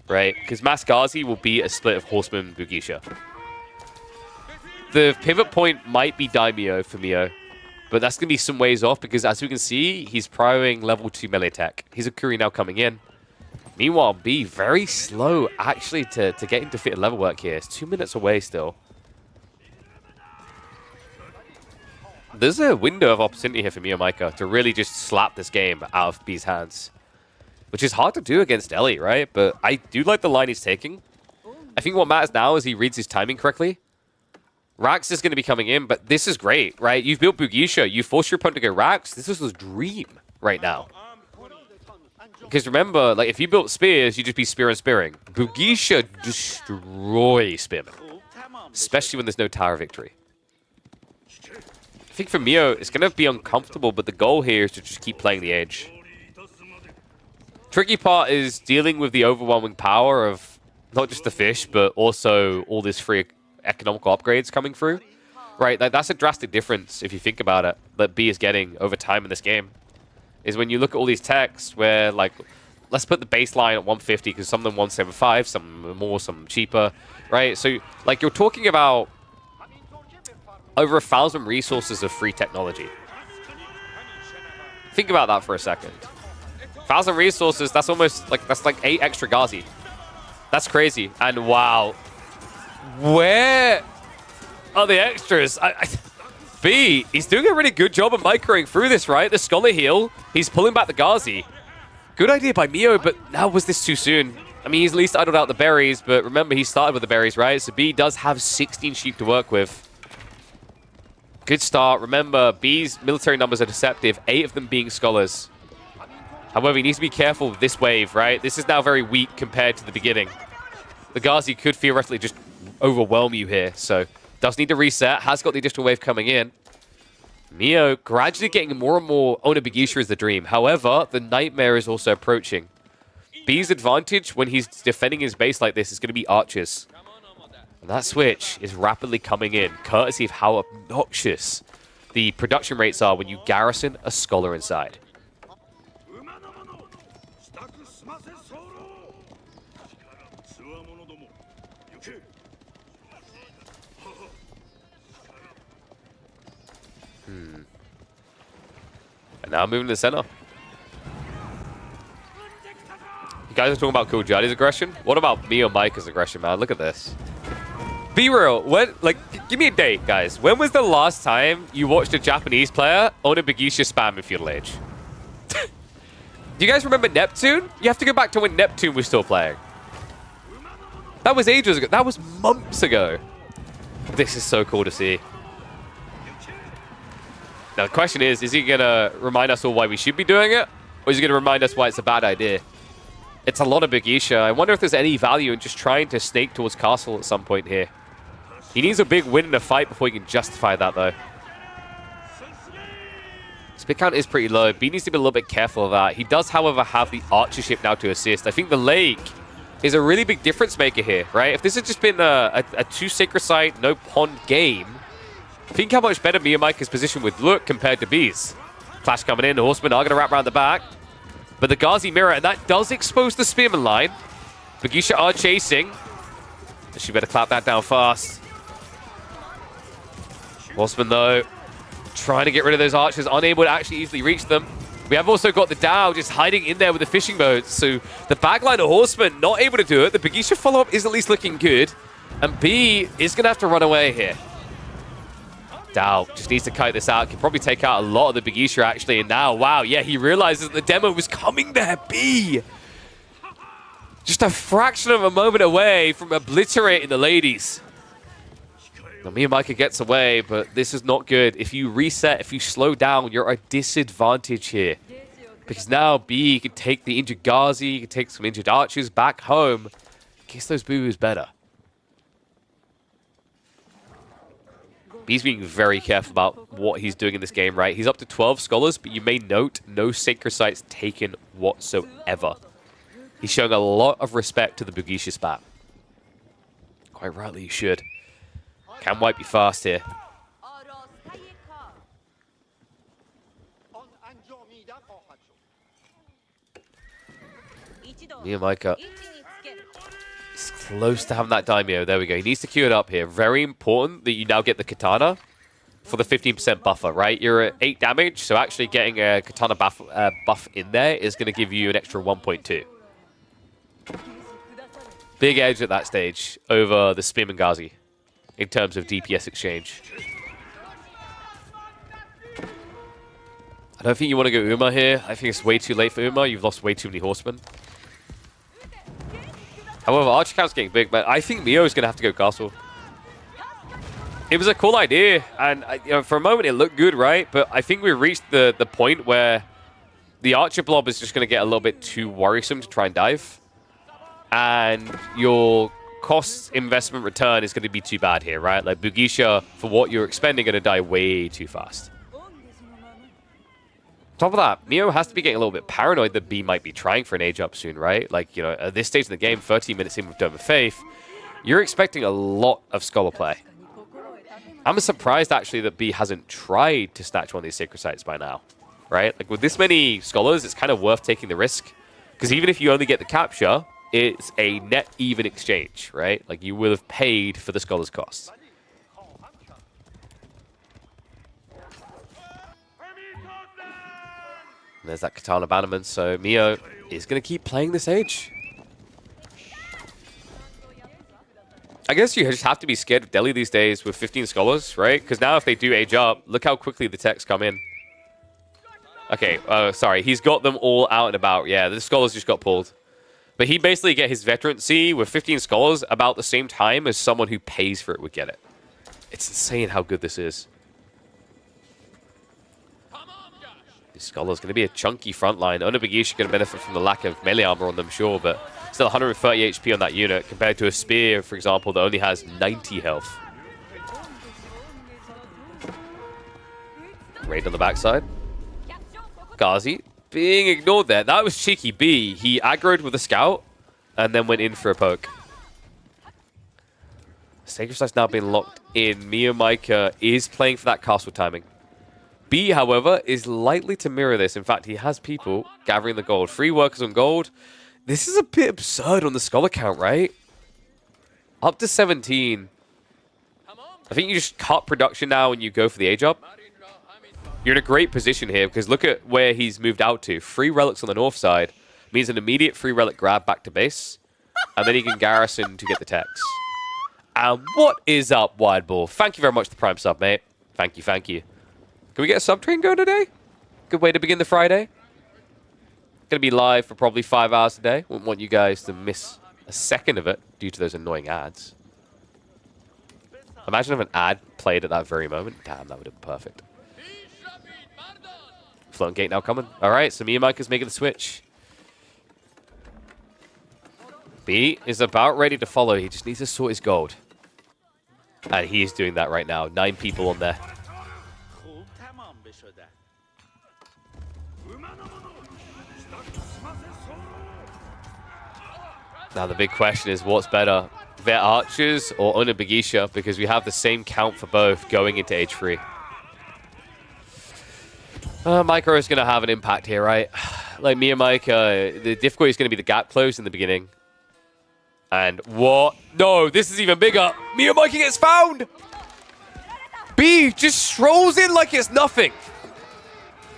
S1: right? Because Mass Ghazi will be a split of Horseman Bugisha. The pivot point might be Daimyo for Mio, but that's going to be some ways off because as we can see, he's prioring level 2 melee tech. He's a Kuri now coming in. Meanwhile, B, very slow actually to get into fit level work here. It's 2 minutes away still. There's a window of opportunity here for MeomaikA to really just slap this game out of B's hands. Which is hard to do against Ellie, right? But I do like the line he's taking. I think what matters now is he reads his timing correctly. Rax is going to be coming in, but this is great, right? You've built Bugisha. You force your opponent to go Rax. This is a dream right now. Because remember, like if you built Spears, you'd just be Spear and Spearing. Bugisha destroy Spearmen. Especially when there's no Tower Victory. I think for Mio, it's going to be uncomfortable, but the goal here is to just keep playing the edge. Tricky part is dealing with the overwhelming power of not just the fish, but also all this free economical upgrades coming through. Right, like that's a drastic difference if you think about it, that B is getting over time in this game. Is when you look at all these techs where, like, let's put the baseline at 150 because some of them 175, some more, some cheaper, right? So, like, you're talking about over 1,000 resources of free technology. Think about that for a second. 1,000 resources, that's almost, like, that's like 8 extra Ghazi. That's crazy. And wow. Where are the extras? B, he's doing a really good job of microing through this, right? The Scholar heal, he's pulling back the Ghazi. Good idea by Mio, but now was this too soon? I mean, he's at least idled out the berries, but remember, he started with the berries, right? So B does have 16 sheep to work with. Good start. Remember, B's military numbers are deceptive, 8 of them being Scholars. However, he needs to be careful with this wave, right? This is now very weak compared to the beginning. The Ghazi could theoretically just overwhelm you here, so does need to reset. Has got the additional wave coming in. Mio gradually getting more and more Ona Bugisha is the dream. However, the Nightmare is also approaching. B's advantage when he's defending his base like this is going to be archers. And that switch is rapidly coming in, courtesy of how obnoxious the production rates are when you garrison a Scholar inside. And now moving to the center. You guys are talking about Kujati's aggression? What about MeomaikA's aggression, man? Look at this. Be real. When, like, give me a date, guys. When was the last time you watched a Japanese player own a Beasty spam in Feudal Age? Do you guys remember Neptune? You have to go back to when Neptune was still playing. That was ages ago. That was months ago. This is so cool to see. Now, the question is he going to remind us all why we should be doing it? Or is he going to remind us why it's a bad idea? It's a lot of Beasty. I wonder if there's any value in just trying to snake towards castle at some point here. He needs a big win in a fight before he can justify that, though. Speed count is pretty low. B needs to be a little bit careful of that. He does, however, have the archership now to assist. I think the lake is a really big difference maker here, right? If this had just been a 2 Sacred Site, no pond game, think how much better MeomaikA's position would look compared to B's. Clash coming in. The Horsemen are going to wrap around the back. But the Ghazi mirror, and that does expose the Spearman line. Beasty are chasing. She better clap that down fast. Horsemen, though, trying to get rid of those archers, unable to actually easily reach them. We have also got the Dow just hiding in there with the fishing boats. So the backline of Horsemen not able to do it. The Beasty follow-up is at least looking good. And B is going to have to run away here. Dow just needs to kite this out. Can probably take out a lot of the Beasty actually. And now, wow, yeah, he realizes that the demo was coming there. B just a fraction of a moment away from obliterating the ladies. Now, MeomaikA gets away, but this is not good. If you reset, if you slow down, you're at a disadvantage here. Because now B can take the injured Ghazi, can take some injured archers back home. Guess those boo-boos better. B's being very careful about what he's doing in this game, right? He's up to 12 scholars, but you may note no sacred sites taken whatsoever. He's showing a lot of respect to the Beasty spam. Quite rightly, you should. Can wipe you fast here. MeomaikA is close to having that daimyo. There we go. He needs to queue it up here. Very important that you now get the katana for the 15% buffer, right? You're at 8 damage, so actually getting a katana buff in there is going to give you an extra 1.2. Big edge at that stage over the Spearman Ghazi in terms of DPS exchange. I don't think you want to go Uma here. I think it's way too late for Uma. You've lost way too many horsemen. However, archer count's getting big, but I think Mio is going to have to go castle. It was a cool idea, and you know, for a moment it looked good, right? But I think we reached the point where the archer blob is just going to get a little bit too worrisome to try and dive. And your cost investment return is going to be too bad here, right? Like Beasty, for what you're expending, going to die way too fast. Top of that, Mio has to be getting a little bit paranoid that B might be trying for an age up soon, right? Like, you know, at this stage in the game, 13 minutes in with Dome of Faith, you're expecting a lot of scholar play. I'm surprised, actually, that B hasn't tried to snatch one of these sacred sites by now, right? Like, with this many scholars, it's kind of worth taking the risk. Because even if you only get the capture, it's a net even exchange, right? Like, you will have paid for the scholar's costs. And there's that katana abandonment, so Mio is going to keep playing this age. I guess you just have to be scared of Delhi these days with 15 scholars, right? Because now if they do age up, look how quickly the techs come in. Okay, sorry, he's got them all out and about. Yeah, the scholars just got pulled. But he basically get his veterancy with 15 scholars about the same time as someone who pays for it would get it. It's insane how good this is. These scholars going to be a chunky front line. Beasty going to benefit from the lack of melee armor on them, sure, but still 130 HP on that unit compared to a spear, for example, that only has 90 health. Raid on the backside. Ghazi being ignored there. That was cheeky B. He aggroed with a scout and then went in for a poke. Sacred Site's now being locked in. MeomaikA is playing for that castle timing. B, however, is likely to mirror this. In fact, he has people gathering the gold. 3 workers on gold. This is a bit absurd on the scholar count, right? Up to 17. I think you just cut production now and you go for the age up. You're in a great position here because look at where he's moved out to. 3 relics on the north side means an immediate 3 relic grab back to base. And then he can garrison to get the techs. And what is up, Wide Ball? Thank you very much for the Prime sub, mate. Thank you, thank you. Can we get a sub train going today? Good way to begin the Friday. Gonna be live for probably 5 hours today. Wouldn't want you guys to miss a second of it due to those annoying ads. Imagine if an ad played at that very moment. Damn, that would have been perfect. Floating gate now coming. All right, so MeomaikA's making the switch. B is about ready to follow. He just needs to sort his gold. And he is doing that right now. 9 people on there. Now the big question is, what's better? Their archers or Beasty? Because we have the same count for both going into H3. Micro is going to have an impact here, right? Like MeomaikA, the difficulty is going to be the gap close in the beginning. And what? No, this is even bigger. MeomaikA gets found. B just strolls in like it's nothing.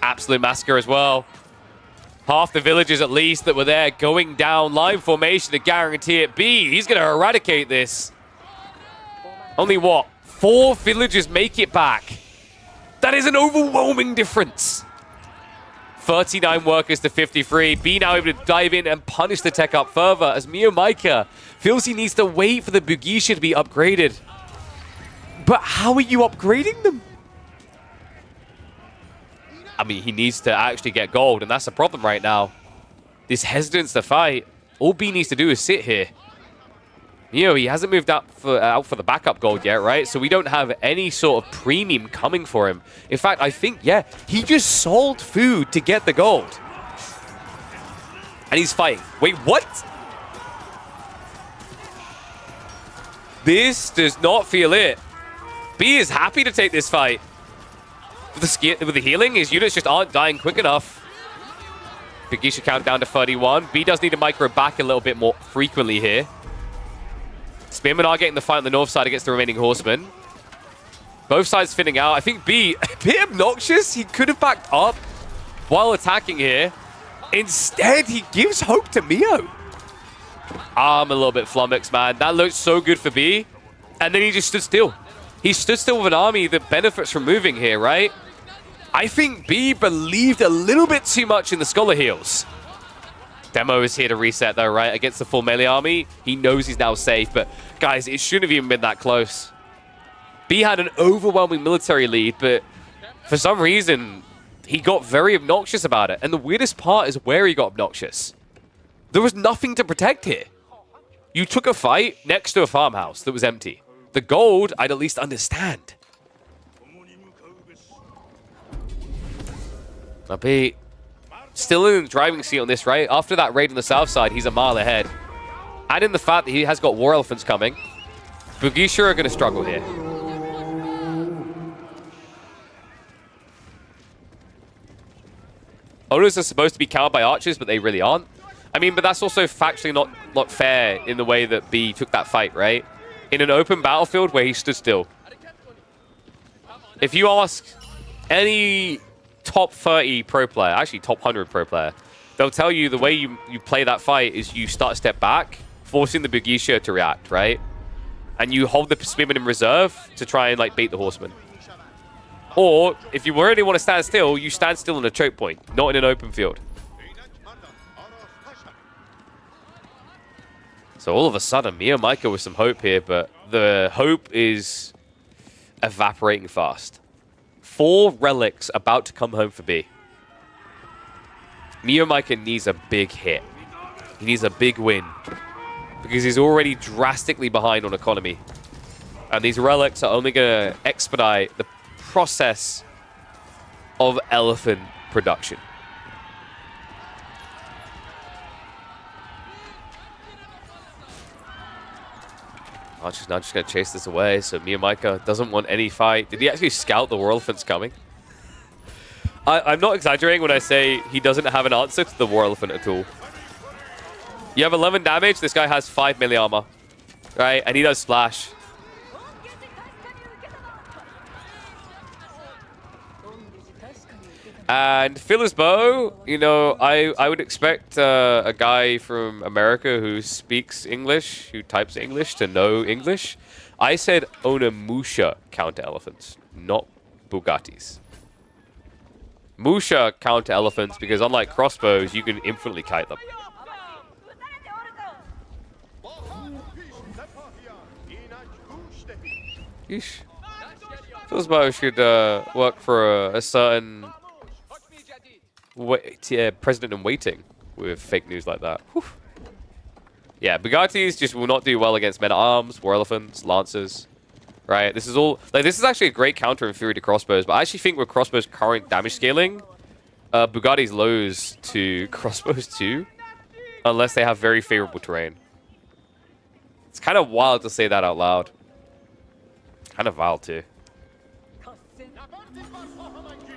S1: Absolute massacre as well. Half the villagers, at least, that were there going down line formation to guarantee it. B, he's going to eradicate this. Only what? 4 villagers make it back. That is an overwhelming difference. 39 workers to 53. B now able to dive in and punish the tech up further as MeomaikA feels he needs to wait for the Beasty to be upgraded. But how are you upgrading them? I mean, he needs to actually get gold, and that's the problem right now. This hesitance to fight. All B needs to do is sit here. He hasn't moved out for the backup gold yet, right? So we don't have any sort of premium coming for him. In fact, I think, yeah, he just sold food to get the gold. And he's fighting. Wait, what? This does not feel it. B is happy to take this fight. With the healing, his units just aren't dying quick enough. Beasty count down to 31. B does need to micro back a little bit more frequently here. Spearmen are getting the fight on the north side against the remaining horsemen. Both sides thinning out. I think B, a bit obnoxious. He could have backed up while attacking here. Instead, he gives hope to Meo. I'm a little bit flummoxed, man. That looked so good for B. And then he just stood still. He stood still with an army that benefits from moving here, right? I think B believed a little bit too much in the Scholar heals. Demo is here to reset though, right? Against the full melee army. He knows he's now safe, but guys, it shouldn't have even been that close. B had an overwhelming military lead, but for some reason, he got very obnoxious about it. And the weirdest part is where he got obnoxious. There was nothing to protect here. You took a fight next to a farmhouse that was empty. The gold, I'd at least understand. Now B, still in the driving seat on this, right? After that raid on the south side, he's a mile ahead. And in the fact that he has got war elephants coming, Beasty are going to struggle here. Owners are supposed to be countered by archers, but they really aren't. I mean, but that's also factually not fair in the way that B took that fight, right? In an open battlefield where he stood still. If you ask any top 30 pro player, actually top 100 pro player, they'll tell you the way you play that fight is you start a step back, forcing the Beasty to react, right? And you hold the spearman in reserve to try and like bait the horseman. Or if you really want to stand still, you stand still in a choke point, not in an open field. So all of a sudden, MeomaikA with some hope here, but the hope is evaporating fast. 4 relics about to come home for B. MeomaikA needs a big hit. He needs a big win. Because he's already drastically behind on economy. And these relics are only going to expedite the process of elephant production. Archer's now just going to chase this away, so MeomaikA doesn't want any fight. Did he actually scout the war elephants coming? I'm not exaggerating when I say he doesn't have an answer to the war elephant at all. You have 11 damage, this guy has 5 melee armor, right? And he does splash. And Phil's bow, you know, I would expect a guy from America who speaks English, who types English, to know English. I said Onimusha counter-elephants, not Bugattis. Musha counter-elephants because unlike crossbows, you can infinitely kite them. Yeesh. Phil's bow should work for a certain president in waiting with fake news like that. Whew. Yeah, Bugattis just will not do well against men-at-arms, war elephants, lancers. Right? This is all like this is actually a great counter in theory to crossbows, but I actually think with crossbows' current damage scaling, Bugattis lose to crossbows too, unless they have very favorable terrain. It's kind of wild to say that out loud. Kind of wild too.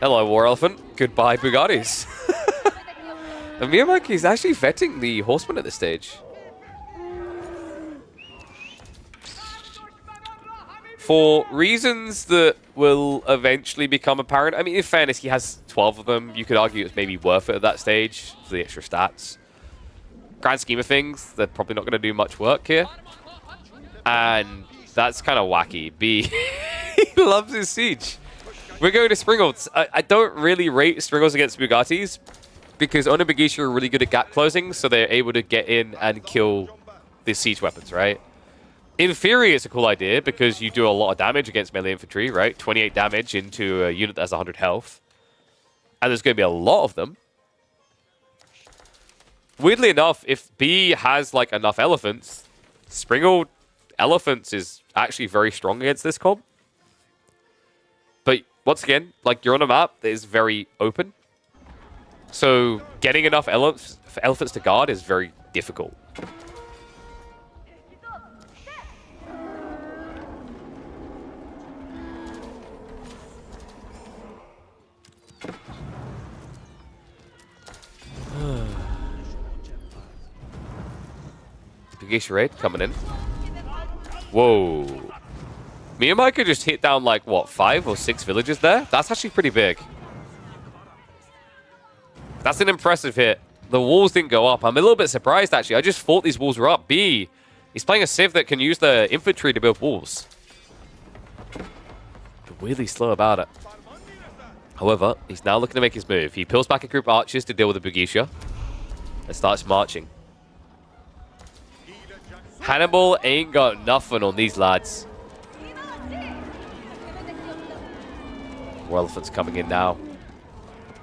S1: Hello, War Elephant. Goodbye, Bugattis. And MeomaikA is actually vetting the horseman at this stage. For reasons that will eventually become apparent. I mean, in fairness, he has 12 of them. You could argue it's maybe worth it at that stage for the extra stats. Grand scheme of things, they're probably not going to do much work here. And that's kind of wacky. B, he loves his siege. We're going to Springles. I don't really rate Springles against Bugattis because Onimusha are really good at gap closing, so they're able to get in and kill the siege weapons, right? In theory, it's a cool idea because you do a lot of damage against melee infantry, right? 28 damage into a unit that has 100 health. And there's going to be a lot of them. Weirdly enough, if B has like enough elephants, Springle elephants is actually very strong against this comp. But once again, like you're on a map that is very open. So getting enough elephants to guard is very difficult. Bugattis raid coming in. Whoa. MeomaikA just hit down like, what, 5 or 6 villages there? That's actually pretty big. That's an impressive hit. The walls didn't go up. I'm a little bit surprised, actually. I just thought these walls were up. B, he's playing a civ that can use the infantry to build walls. Weirdly slow about it. However, he's now looking to make his move. He peels back a group of archers to deal with the Bugattis and starts marching. Hannibal ain't got nothing on these lads. War elephants coming in now.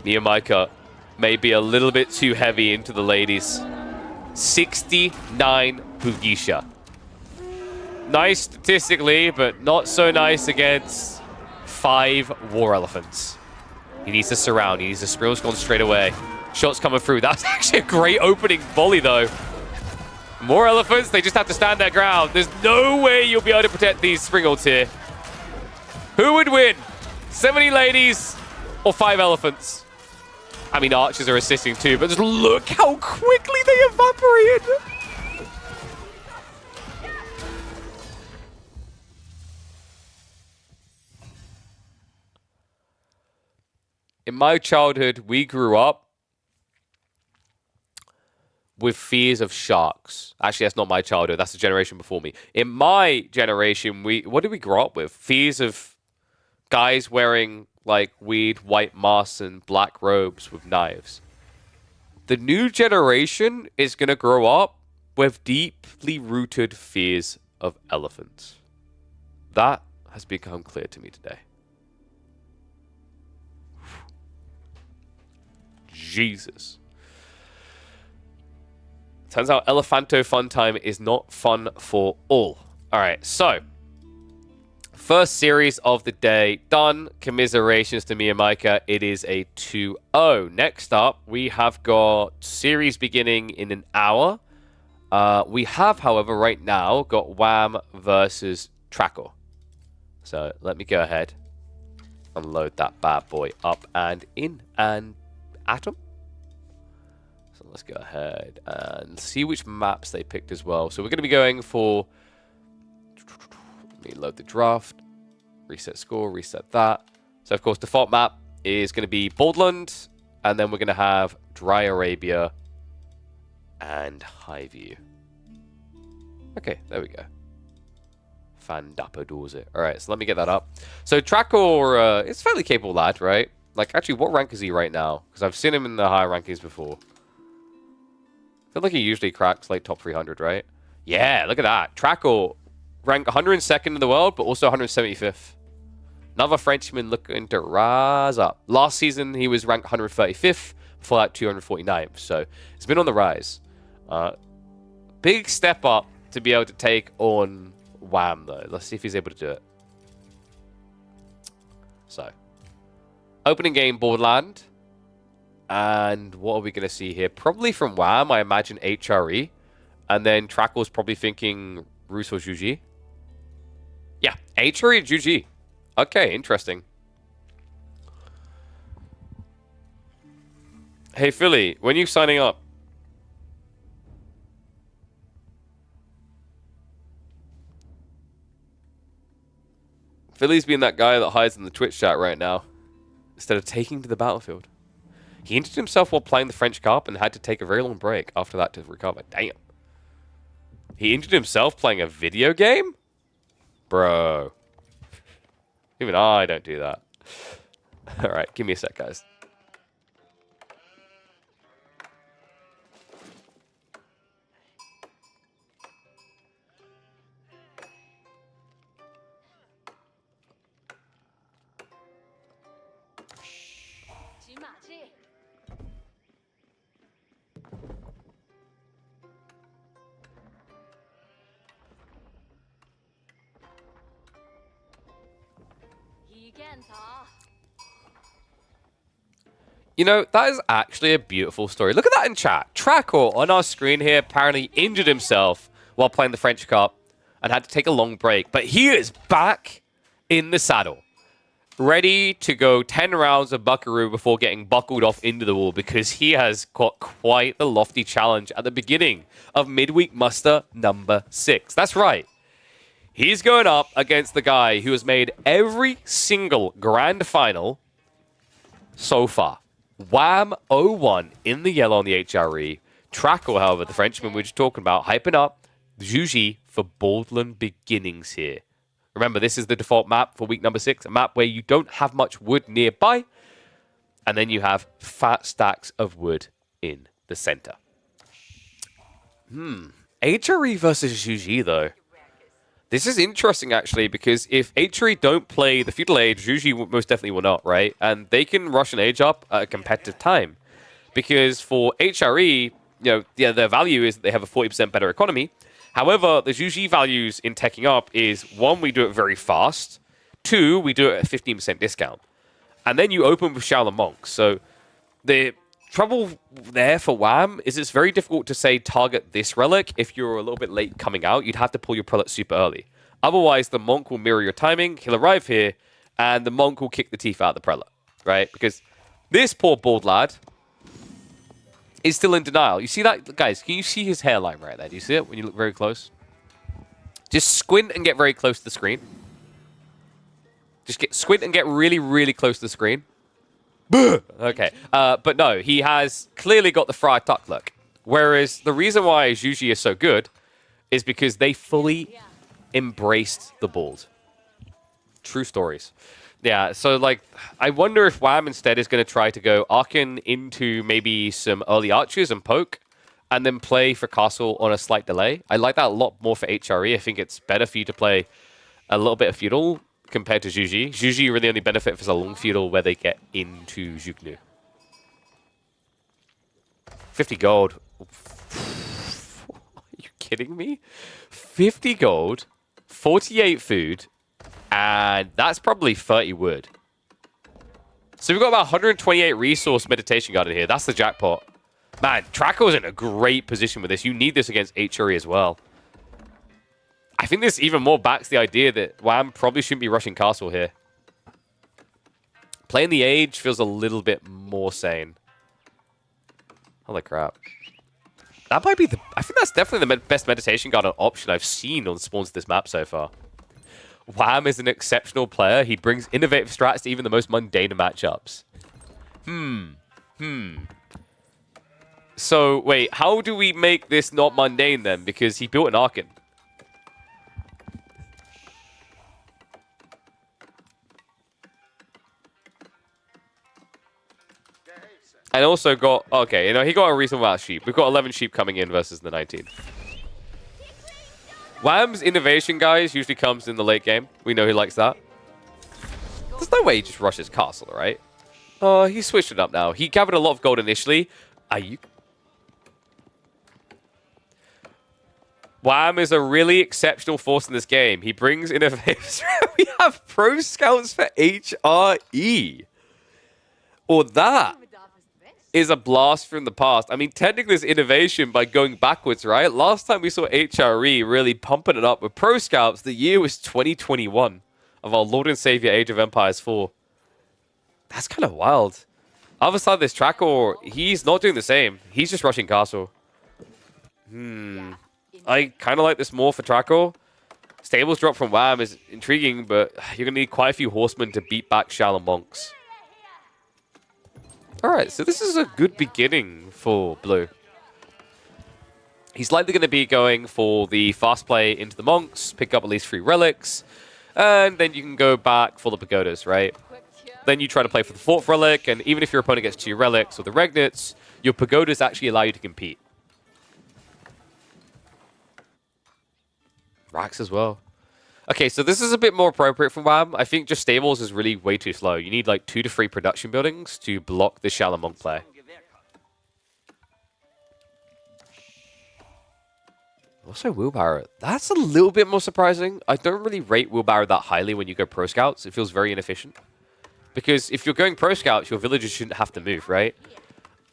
S1: MeomaikA may be a little bit too heavy into the ladies. 69 Bugattis. Nice statistically, but not so nice against 5 war elephants. He needs to surround. He needs to Springle's gone straight away. Shots coming through. That's actually a great opening volley, though. More elephants. They just have to stand their ground. There's no way you'll be able to protect these Springles here. Who would win? 70 ladies or 5 elephants? I mean, archers are assisting too, but just look how quickly they evaporated. In my childhood, we grew up with fears of sharks. Actually, that's not my childhood. That's the generation before me. In my generation, what did we grow up with? Fears of guys wearing like weird white masks and black robes with knives. The new generation is going to grow up with deeply rooted fears of elephants. That has become clear to me today. Jesus. Turns out Elephanto fun time is not fun for all. All right, so first series of the day done. Commiserations to MeomaikA. It is a 2-0. Next up, we have got series beginning in an hour. We have, however, right now got Wham versus Trackor. So let me go ahead and load that bad boy up and in and atom. So let's go ahead and see which maps they picked as well. So we're going to be going for... Let me load the draft. Reset score, reset that. So, of course, default map, is going to be Baldland, and then we're going to have Dry Arabia and Highview. Okay, there we go. Fandapper does it. Alright, so let me get that up. So Trackor, is fairly capable lad, right? Like, actually, what rank is he right now? Because I've seen him in the higher rankings before. I feel like he usually cracks, like, top 300, right? Yeah, look at that. Trackor, ranked 102nd in the world, but also 175th. Another Frenchman looking to rise up. Last season, he was ranked 135th, before that 249th. So, it's been on the rise. Big step up to be able to take on Wham, though. Let's see if he's able to do it. So, opening game, Borderland. And what are we going to see here? Probably from Wham, I imagine HRE. And then Trackor's probably thinking Rus or Juji. Yeah, HRE and Juji. Okay, interesting. Hey, Philly, when are you signing up? Philly's being that guy that hides in the Twitch chat right now, instead of taking to the battlefield. He injured himself while playing the French Cup and had to take a very long break after that to recover. Damn. He injured himself playing a video game? Bro. Even I don't do that. Alright, give me a sec, guys. You know, that is actually a beautiful story. Look at that in chat. Trackor on our screen here apparently injured himself while playing the French Cup and had to take a long break. But he is back in the saddle, ready to go 10 rounds of Buckaroo before getting buckled off into the wall, because he has got quite the lofty challenge at the beginning of midweek muster number 6. That's right. He's going up against the guy who has made every single grand final so far. Wham 0-1 in the yellow on the HRE. Trackor, however, the Frenchman we were just talking about, hyping up Juji for Baldland beginnings here. Remember, this is the default map for week number 6, a map where you don't have much wood nearby, and then you have fat stacks of wood in the center. HRE versus Juji, though. This is interesting, actually, because if HRE don't play the Feudal Age, Juji most definitely will not, right? And they can rush an age up at a competitive time. Because for HRE, their value is that they have a 40% better economy. However, the Juji values in teching up is, 1, we do it very fast. 2, we do it at a 15% discount. And then you open with Shaolin Monks. So the trouble there for Wham is it's very difficult to say target this relic if you're a little bit late coming out. You'd have to pull your prelate super early. Otherwise, the monk will mirror your timing. He'll arrive here, and the monk will kick the teeth out of the prelate, right? Because this poor bald lad is still in denial. You see that? Guys, can you see his hairline right there? Do you see it when you look very close? Just squint and get very close to the screen. Just squint and get really, really close to the screen. Okay, but no, he has clearly got the Friar Tuck look. Whereas the reason why Juji is so good is because they fully embraced the bald. True stories. Yeah, so like, I wonder if Wham instead is going to try to go Arkin into maybe some early archers and poke, and then play for castle on a slight delay. I like that a lot more for HRE. I think it's better for you to play a little bit of feudal compared to Juji. Juji really only benefit for the long feudal where they get into Juknu. 50 gold. Are you kidding me? 50 gold, 48 food, and that's probably 30 wood. So we've got about 128 resource meditation garden here. That's the jackpot. Man, Trackor's in a great position with this. You need this against HRE as well. I think this even more backs the idea that Wham probably shouldn't be rushing castle here. Playing the age feels a little bit more sane. Holy crap. That might be the... I think that's definitely the best meditation garden option I've seen on spawns of this map so far. Wham is an exceptional player. He brings innovative strats to even the most mundane of matchups. So, wait, how do we make this not mundane then? Because he built an Archon. And also got, okay, you know, he got a reasonable amount of sheep. We've got 11 sheep coming in versus the 19. Wham's innovation, guys, usually comes in the late game. We know he likes that. There's no way he just rushes castle, right? Oh, he switched it up now. He gathered a lot of gold initially. Are you... Wham is a really exceptional force in this game. He brings innovation. We have pro scouts for HRE. Or that is a blast from the past. I mean, technically it's innovation by going backwards, right? Last time we saw HRE really pumping it up with pro scouts, the year was 2021 of our Lord and Savior Age of Empires 4. That's kind of wild. Other side of this Trackor, he's not doing the same. He's just rushing castle. I kind of like this more for Trackor. Stables drop from Wham is intriguing, but you're going to need quite a few horsemen to beat back shallow monks. Alright, so this is a good beginning for Blue. He's likely going to be going for the fast play into the monks, pick up at least 3 relics, and then you can go back for the pagodas, right? Then you try to play for the 4th relic, and even if your opponent gets 2 relics or the regnets, your pagodas actually allow you to compete. Racks as well. Okay, so this is a bit more appropriate for Wham. I think just stables is really way too slow. You need like 2 to 3 production buildings to block the shallow monk play. Also, wheelbarrow. That's a little bit more surprising. I don't really rate wheelbarrow that highly when you go pro scouts. It feels very inefficient. Because if you're going pro scouts, your villagers shouldn't have to move, right?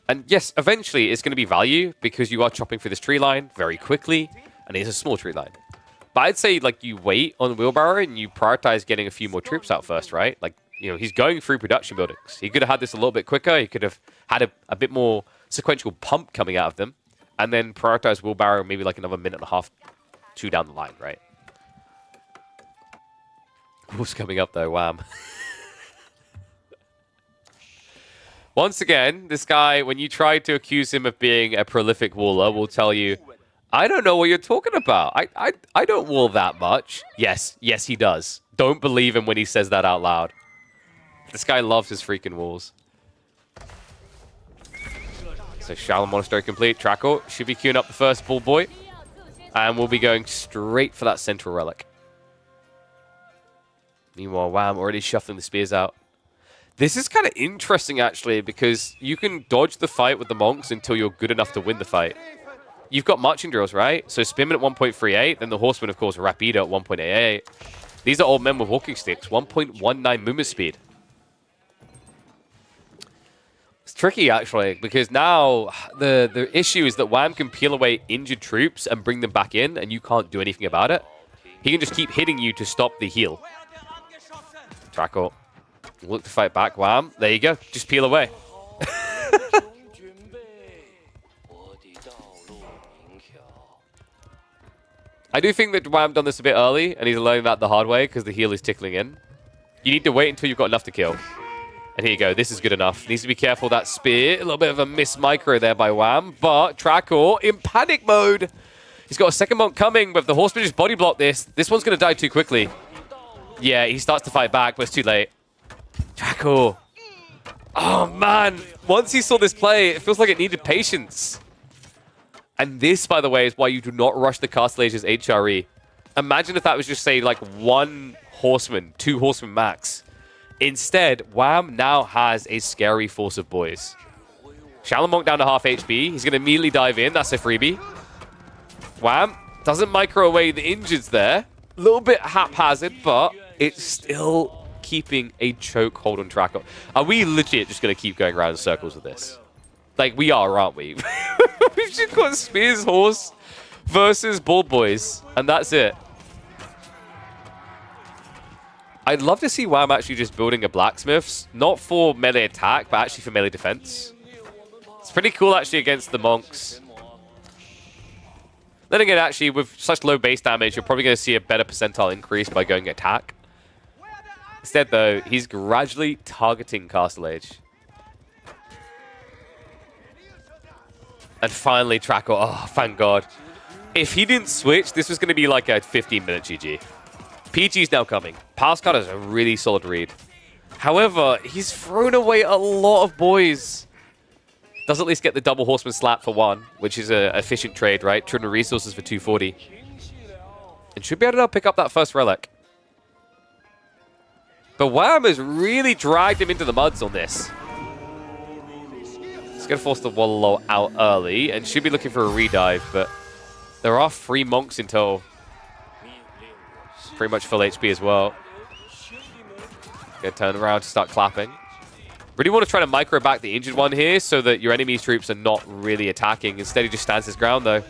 S1: And yes, eventually it's going to be value because you are chopping through this tree line very quickly. And it's a small tree line. But I'd say, like, you wait on wheelbarrow and you prioritize getting a few more troops out first, right? Like, you know, he's going through production buildings. He could have had this a little bit quicker. He could have had a bit more sequential pump coming out of them. And then prioritize wheelbarrow maybe like another minute and a half, 2 down the line, right? What's coming up, though? Wham. Once again, this guy, when you try to accuse him of being a prolific waller, will tell you, I don't know what you're talking about. I don't wall that much. Yes, he does. Don't believe him when he says that out loud. This guy loves his freaking walls. So Shallow Monastery complete. Trackor should be queuing up the first bull boy. And we'll be going straight for that central relic. Meanwhile, Wham already shuffling the spears out. This is kind of interesting, actually, because you can dodge the fight with the monks until you're good enough to win the fight. You've got marching drills, right? So Spearman at 1.38, then the horseman, of course, Rapido at 1.88. These are old men with walking sticks, 1.19 movement speed. It's tricky, actually, because now the issue is that Wham can peel away injured troops and bring them back in, and you can't do anything about it. He can just keep hitting you to stop the heal. Trackor. Look to fight back, Wham. There you go. Just peel away. I do think that Wham done this a bit early, and he's learning that the hard way because the heal is tickling in. You need to wait until you've got enough to kill. And here you go. This is good enough. Needs to be careful that spear. A little bit of a miss micro there by Wham, but Trackor in panic mode. He's got a second monk coming, but if the horseman just body block this one's going to die too quickly. Yeah, he starts to fight back, but it's too late. Trackor. Oh, man. Once he saw this play, it feels like it needed patience. And this, by the way, is why you do not rush the Castellage's HRE. Imagine if that was just, say, like 1 horseman, 2 horsemen max. Instead, Wham now has a scary force of boys. Shallow Monk down to half HP. He's going to immediately dive in. That's a freebie. Wham doesn't micro away the injuries there. A little bit haphazard, but it's still keeping a choke hold on Trackor. Are we legit just going to keep going around in circles with this? Like, we are, aren't we? We've just got Spears Horse versus Bull Boys, and that's it. I'd love to see Wham actually just building a blacksmiths, not for melee attack, but actually for melee defense. It's pretty cool, actually, against the monks. Then again, actually, with such low base damage, you're probably going to see a better percentile increase by going attack. Instead, though, he's gradually targeting Castle Age. And finally, Trackor. Oh, thank God. If he didn't switch, this was going to be like a 15-minute GG. PG's now coming. Passcard is a really solid read. However, he's thrown away a lot of boys. Does at least get the double horseman slap for 1, which is an efficient trade, right? 200 resources for 240. And should be able to pick up that first relic. But Wham has really dragged him into the muds on this. He's going to force the Wallow out early and should be looking for a redive, but there are 3 monks in tow. Pretty much full HP as well. Gonna turn around to start clapping. Really want to try to micro back the injured one here so that your enemy's troops are not really attacking. Instead, he just stands his ground, though.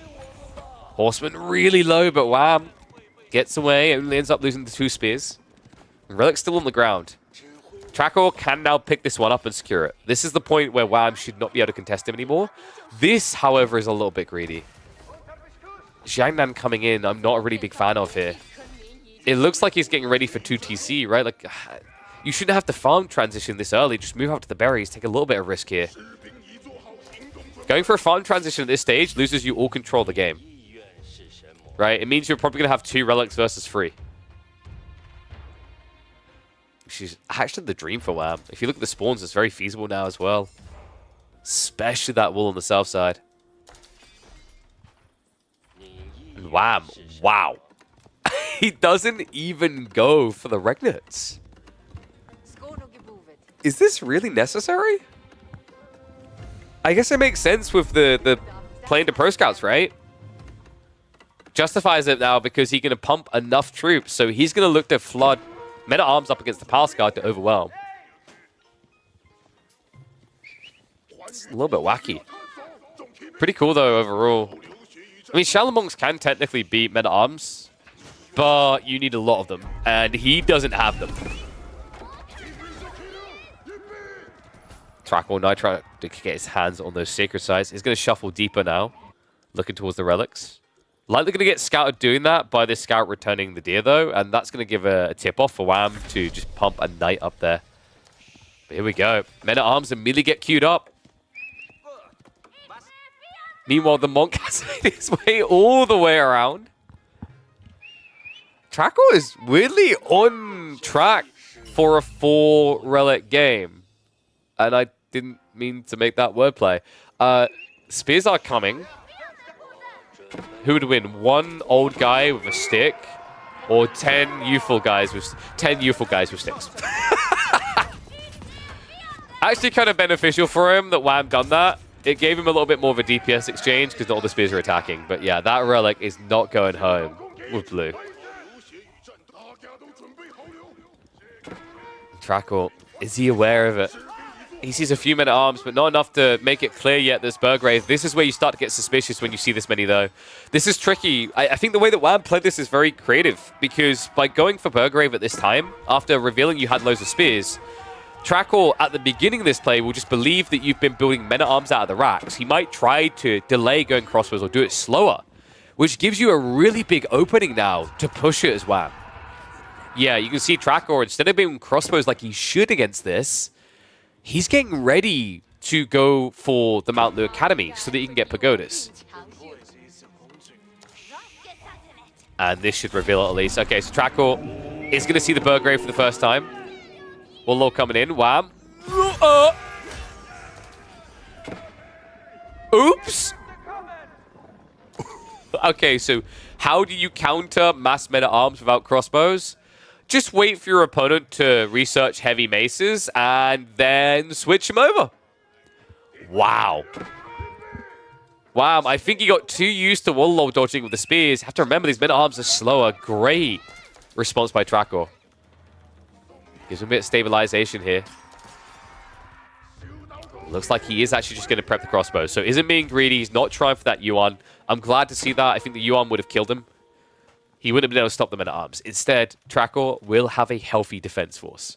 S1: Horseman really low, but Wham gets away and ends up losing the 2 spears. Relic's still on the ground. Trackor can now pick this one up and secure it. This is the point where Wham should not be able to contest him anymore. This, however, is a little bit greedy. Jiangnan coming in, I'm not a really big fan of here. It looks like he's getting ready for 2 TC, right? Like, you shouldn't have to farm transition this early. Just move out to the berries, take a little bit of risk here. Going for a farm transition at this stage loses you all control of the game. Right? It means you're probably going to have 2 relics versus 3. She's actually the dream for Wham. If you look at the spawns, it's very feasible now as well. Especially that wall on the south side. And Wham. Wow. He doesn't even go for the Regnets. Is this really necessary? I guess it makes sense with the playing to pro scouts, right? Justifies it now because he's going to pump enough troops, so he's going to look to flood Meta Arms up against the Palace Guard to overwhelm. It's a little bit wacky. Pretty cool, though, overall. I mean, Shaolin Monks can technically beat Meta Arms, but you need a lot of them, and he doesn't have them. Trackor now trying to get his hands on those sacred sites. He's going to shuffle deeper now, looking towards the relics. Likely going to get scouted doing that by this scout returning the deer, though, and that's going to give a tip-off for Wham to just pump a knight up there. But here we go. Men at Arms immediately get queued up. Meanwhile, the monk has made his way all the way around. Trackor is weirdly on track for a 4-relic game. And I didn't mean to make that wordplay. Spears are coming. Who would win? 1 old guy with a stick, or 10 youthful guys with sticks? Actually, kind of beneficial for him that Wham done that. It gave him a little bit more of a DPS exchange because all the spears are attacking. But yeah, that relic is not going home with blue. Trackor, is he aware of it? He sees a few men at arms, but not enough to make it clear yet there's Burgrave. This is where you start to get suspicious when you see this many, though. This is tricky. I think the way that Wham played this is very creative, because by going for Burgrave at this time, after revealing you had loads of spears, Trackor at the beginning of this play will just believe that you've been building men at arms out of the racks. He might try to delay going crossbows or do it slower, which gives you a really big opening now to push it as Wham. Yeah, you can see Trackor, instead of being crossbows like he should against this, he's getting ready to go for the Mount Lu Academy so that he can get pagodas. And this should reveal it at least. Okay, so Trackor is going to see the Burgrave for the first time. Wallow coming in. Wham. Oops. Okay, so how do you counter mass men-at-arms without crossbows? Just wait for your opponent to research heavy maces and then switch him over. Wow. Wow, I think he got too used to Wallow dodging with the spears. You have to remember these men-at-arms are slower. Great response by Trackor. Gives him a bit of stabilization here. Looks like he is actually just going to prep the crossbow. So isn't being greedy. He's not trying for that Yuan. I'm glad to see that. I think the Yuan would have killed him. He wouldn't have been able to stop the men-at-arms. Instead, Trackor will have a healthy defense force.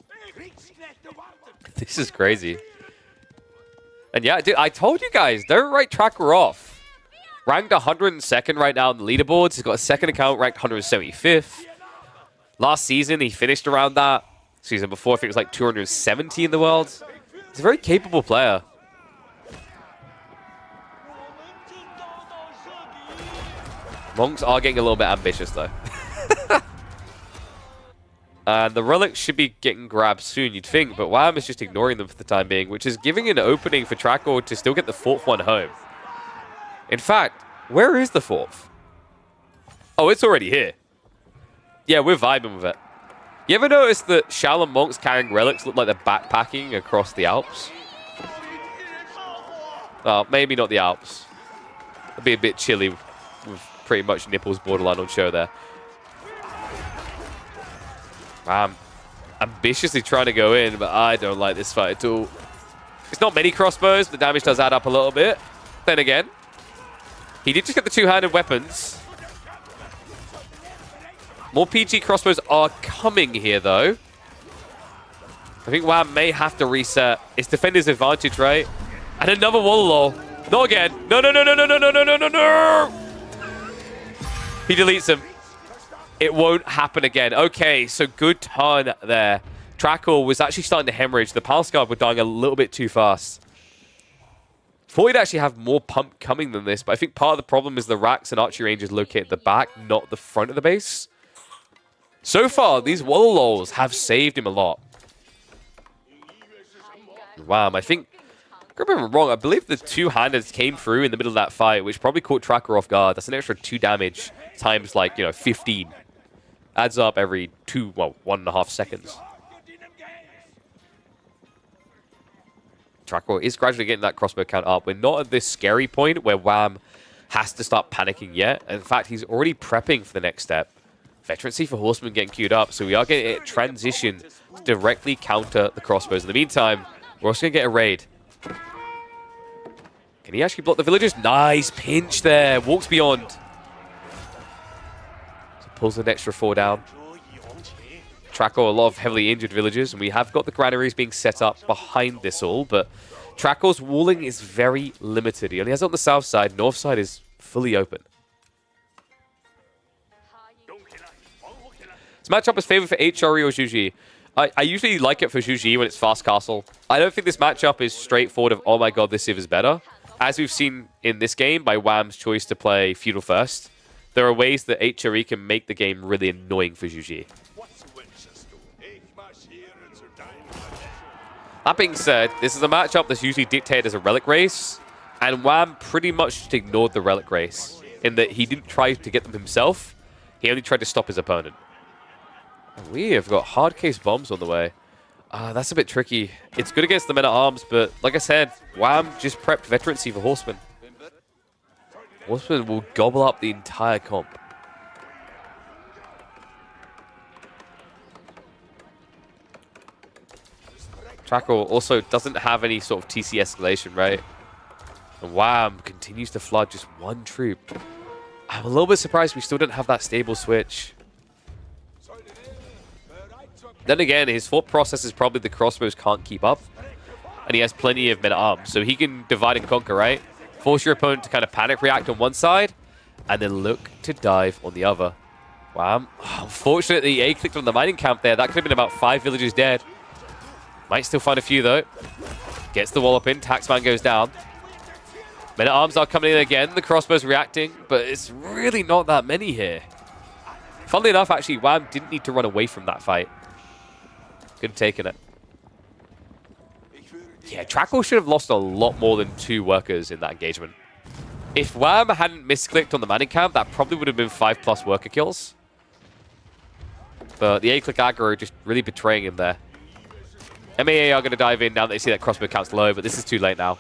S1: This is crazy. And yeah, dude, I told you guys, don't write Trackor off. Ranked 102nd right now on the leaderboards. He's got a second account ranked 175th. Last season, he finished around that. Season before, I think it was like 270 in the world. He's a very capable player. Monks are getting a little bit ambitious, though. And the relics should be getting grabbed soon, you'd think, but Wham is just ignoring them for the time being, which is giving an opening for Trackor to still get the 4th one home. In fact, where is the 4th? Oh, it's already here. Yeah, we're vibing with it. You ever notice that Shaolin monks carrying relics look like they're backpacking across the Alps? Oh, maybe not the Alps. It'd be a bit chilly with pretty much nipples borderline on show there. Ambitiously trying to go in, but I don't like this fight at all. It's not many crossbows, but the damage does add up a little bit. Then again, he did just get the 2-handed weapons. More PG crossbows are coming here, though. I think Wham may have to reset. It's defender's advantage, right? And another wall. Not again. No, no, no, no, no, no, no, no, no, no, no. He deletes him. It won't happen again. Okay, so good turn there. Trackor was actually starting to hemorrhage. The Pulse Guard were dying a little bit too fast. Thought he'd actually have more pump coming than this, but I think part of the problem is the racks and archery ranges located at the back, not the front of the base. So far, these Wallows have saved him a lot. Wow, I think, correct me if I'm wrong, I believe the 2-handed came through in the middle of that fight, which probably caught Trackor off guard. That's an extra 2 damage times, like, 15. Adds up every 1.5 seconds. Trackor is gradually getting that crossbow count up. We're not at this scary point where Wham has to start panicking yet. In fact, he's already prepping for the next step. Veterancy for Horseman getting queued up, so we are getting a transition to directly counter the crossbows. In the meantime, we're also going to get a raid. Can he actually block the villagers? Nice pinch there. Walks beyond. So pulls an extra 4 down. Trackor, a lot of heavily injured villagers, and we have got the granaries being set up behind this all, but Trackor's walling is very limited. He only has it on the south side. North side is fully open. This matchup is favored for HRE or Zhuji. I usually like it for Zhuji when it's fast castle. I don't think this matchup is straightforward of, oh my god, this Civ is better. As we've seen in this game by Wham's choice to play feudal first, there are ways that HRE can make the game really annoying for Zhuji. That being said, this is a matchup that's usually dictated as a relic race, and Wham pretty much just ignored the relic race, in that he didn't try to get them himself, he only tried to stop his opponent. We have got hard case bombs on the way. That's a bit tricky. It's good against the men-at-arms, but like I said, Wham just prepped veterancy for Horseman. Horseman will gobble up the entire comp. Trackor also doesn't have any sort of TC escalation, right? And Wham continues to flood just one troop. I'm a little bit surprised we still don't have that stable switch. Then again, his thought process is probably the crossbows can't keep up. And he has plenty of men-at-arms, so he can divide and conquer, right? Force your opponent to kind of panic react on one side, and then look to dive on the other. Wham. Unfortunately, A clicked on the mining camp there. That could have been about 5 villagers dead. Might still find a few, though. Gets the wallop in. Taxman goes down. Men-at-arms are coming in again. The crossbows reacting, but it's really not that many here. Funnily enough, actually, Wham didn't need to run away from that fight. Could have taken it. Yeah, Trackor should have lost a lot more than 2 workers in that engagement. If Wham hadn't misclicked on the mining camp, that probably would have been 5+ worker kills. But the A-click aggro just really betraying him there. MeomaikA are going to dive in now that they see that crossbow count's low, but this is too late now.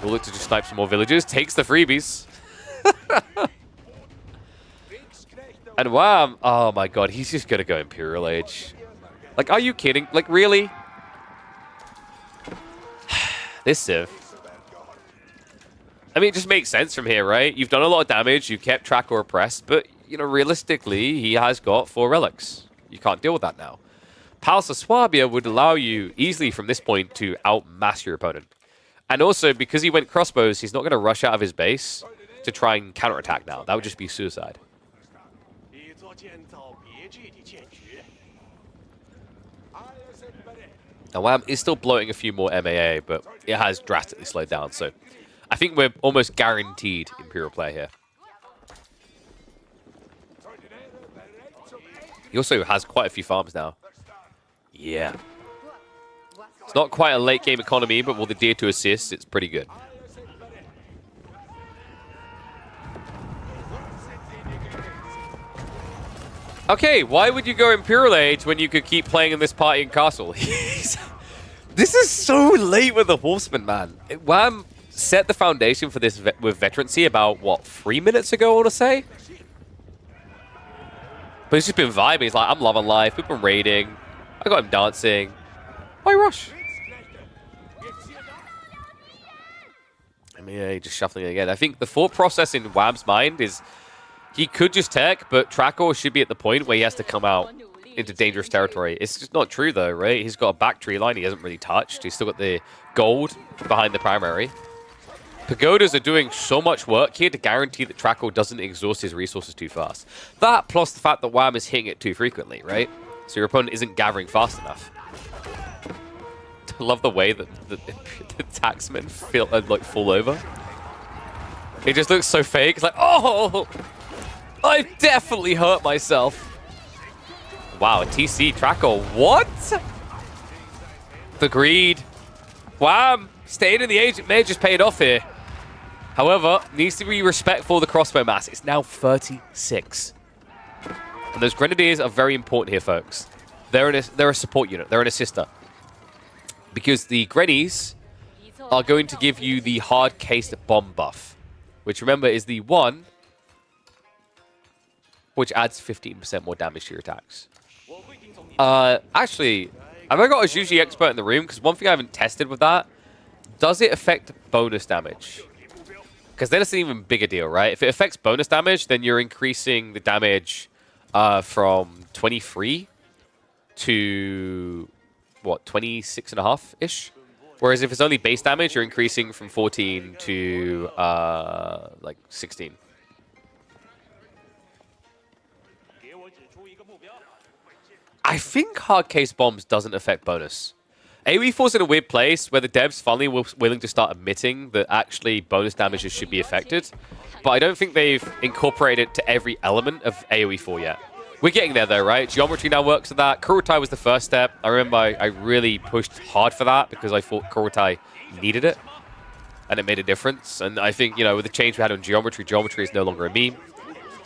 S1: We'll look to just snipe some more villagers. Takes the freebies. And Wham, oh my god, he's just going to go Imperial Age. Like, are you kidding? Like, really? This Civ. I mean, it just makes sense from here, right? You've done a lot of damage, you've kept Trackor oppressed, but, realistically, he has got 4 relics. You can't deal with that now. Palace of Swabia would allow you easily from this point to outmass your opponent. And also, because he went crossbows, he's not going to rush out of his base to try and counterattack now. That would just be suicide. Now, Wham is still bloating a few more MeomaikA, but it has drastically slowed down. So I think we're almost guaranteed Imperial play here. He also has quite a few farms now. Yeah. It's not quite a late game economy, but with the deer to assist, it's pretty good. Okay, why would you go Imperial Age when you could keep playing in this party in Castle? This is so late with the Horseman, man. Wham set the foundation for this with Veterancy about, what, 3 minutes ago, I want to say? But he's just been vibing. He's like, I'm loving life. We've been raiding. I got him dancing. Why rush? I mean, yeah, just shuffling it again. I think the thought process in Wham's mind is he could just tech, but Trackor should be at the point where he has to come out into dangerous territory. It's just not true, though, right? He's got a back tree line he hasn't really touched. He's still got the gold behind the primary. Pagodas are doing so much work here to guarantee that Trackor doesn't exhaust his resources too fast. That, plus the fact that Wham is hitting it too frequently, right? So your opponent isn't gathering fast enough. I love the way that the taxmen feel like fall over. It just looks so fake. It's like, oh, I definitely hurt myself. Wow, a TC Trackor. What? The greed. Wham! Staying in the age, it may have just paid off here. However, needs to be respectful of the crossbow mass. It's now 36. And those grenadiers are very important here, folks. They're a support unit. They're an assister. Because the grennies are going to give you the hard-cased bomb buff. Which, remember, is the one which adds 15% more damage to your attacks. Actually, have I got a Juji expert in the room? Because one thing I haven't tested with that, does it affect bonus damage? Because then it's an even bigger deal, right? If it affects bonus damage, then you're increasing the damage from 23 to, what, 26.5-ish? Whereas if it's only base damage, you're increasing from 14 to, like, 16. I think hard case bombs doesn't affect bonus. AoE falls in a weird place where the devs finally were willing to start admitting that actually bonus damages should be affected. But I don't think they've incorporated it to every element of AoE 4 yet. We're getting there though, right? Geometry now works with that. Kurotai was the first step. I remember I really pushed hard for that because I thought Kurotai needed it. And it made a difference. And I think, you know, with the change we had on geometry, geometry is no longer a meme.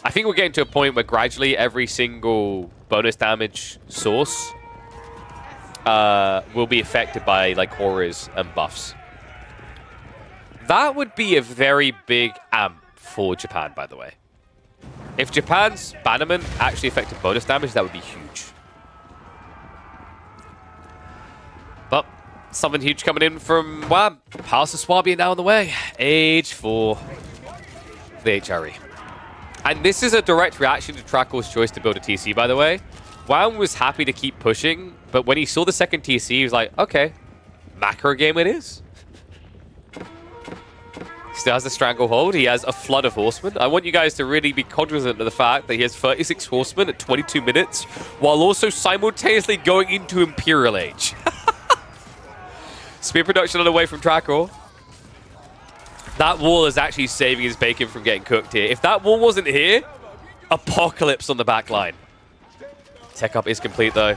S1: I think we're getting to a point where gradually every single bonus damage source will be affected by like auras and buffs. That would be a very big amp for Japan, by the way. If Japan's bannerman actually affected bonus damage, that would be huge. But something huge coming in from Wham. House of Swabia now on the way. Age 4. The HRE. And this is a direct reaction to Trackor's choice to build a TC, by the way. Wham was happy to keep pushing, but when he saw the second TC, he was like, okay, macro game it is. Still has a stranglehold. He has a flood of horsemen. I want you guys to really be cognizant of the fact that he has 36 horsemen at 22 minutes, while also simultaneously going into Imperial Age. Spear production on the way from Trackor. That wall is actually saving his bacon from getting cooked here. If that wall wasn't here, apocalypse on the back line. Tech up is complete though.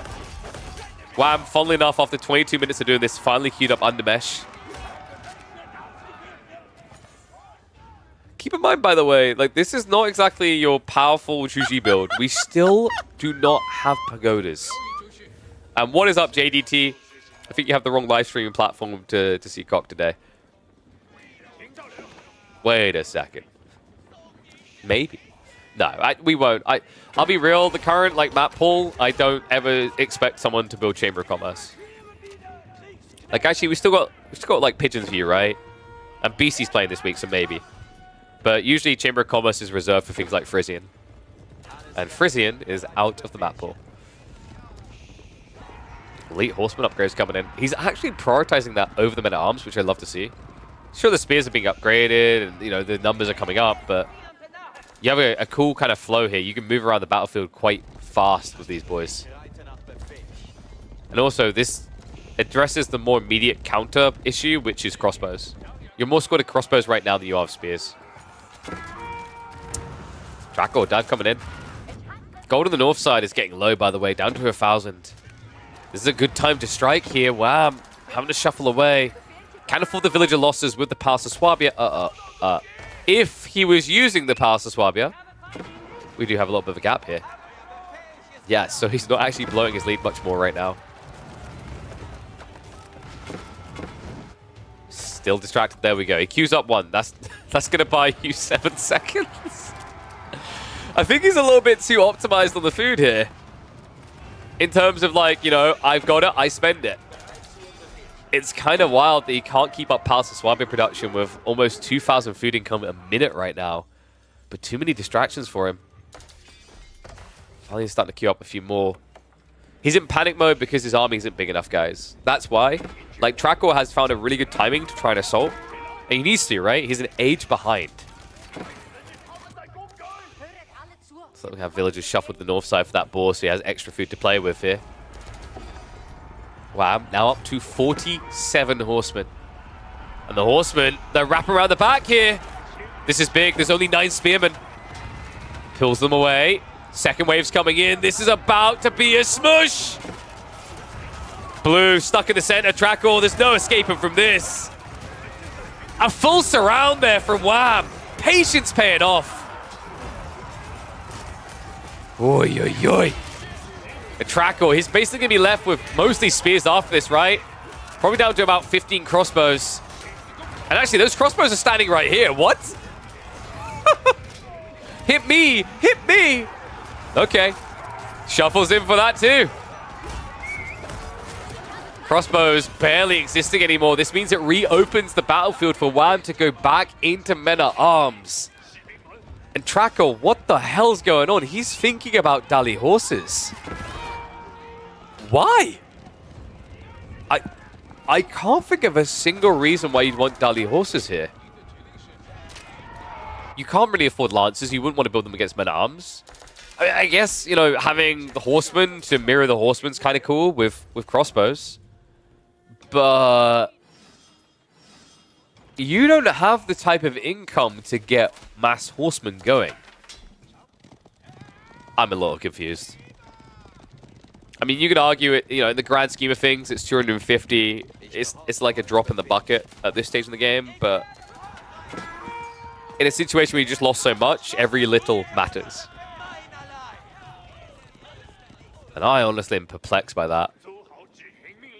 S1: Wham, funnily enough, after 22 minutes of doing this, finally queued up under mesh. Keep in mind, by the way, like this is not exactly your powerful Juji build. We still do not have pagodas. And what is up, JDT? I think you have the wrong live streaming platform to see Cock today. Wait a second. Maybe. No, we won't. I'll be real. The current like map pool, I don't ever expect someone to build Chamber of Commerce. Like actually, we still got like Pigeon's View, right? And Beasty's playing this week, so maybe. But usually Chamber of Commerce is reserved for things like Frisian. And Frisian is out of the map pool. Elite Horseman upgrades coming in. He's actually prioritizing that over the men-at-arms, which I love to see. Sure, the spears are being upgraded, and you know the numbers are coming up, but you have a cool kind of flow here. You can move around the battlefield quite fast with these boys. And also, this addresses the more immediate counter issue, which is crossbows. You're more squad of crossbows right now than you are of spears. Trackor dive coming in. Gold on the north side is getting low, by the way, down to 1,000. This is a good time to strike here. Wham, having to shuffle away. Can't afford the villager losses with the Pulse of Swabia. If he was using the Pulse of Swabia, we do have a little bit of a gap here. Yeah, so he's not actually blowing his lead much more right now. Still distracted. There we go. He queues up one. That's going to buy you 7 seconds. I think he's a little bit too optimized on the food here. In terms of like, you know, I've got it, I spend it. It's kind of wild that he can't keep up Pulse of Swabia production with almost 2,000 food income a minute right now. But too many distractions for him. Finally, he's starting to queue up a few more. He's in panic mode because his army isn't big enough, guys. That's why. Like, Trackor has found a really good timing to try and assault. And he needs to, right? He's an age behind. So we have villagers shuffled the north side for that boar, so he has extra food to play with here. Wow, now up to 47 horsemen. And the horsemen, they're wrapping around the back here. This is big. There's only 9 spearmen. Pulls them away. Second wave's coming in. This is about to be a smush. Blue stuck in the center. Trackor, there's no escaping from this. A full surround there from Wham. Patience paying off. Oi, oi, oi. The Trackor, he's basically going to be left with mostly spears after this, right? Probably down to about 15 crossbows. And actually, those crossbows are standing right here. What? Hit me! Hit me! Okay. Shuffles in for that too. Crossbows barely existing anymore. This means it reopens the battlefield for Wham to go back into Men-at-Arms. And Trackor, what the hell's going on? He's thinking about Dali horses. Why? I can't think of a single reason why you'd want Dali horses here. You can't really afford lances. You wouldn't want to build them against Men-at-Arms. I guess, you know, having the horsemen to mirror the horsemen's kind of cool with crossbows. But you don't have the type of income to get mass horsemen going. I'm a little confused. I mean, you could argue it, you know, in the grand scheme of things, it's 250. It's like a drop in the bucket at this stage in the game, but in a situation where you just lost so much, every little matters. And I honestly am perplexed by that.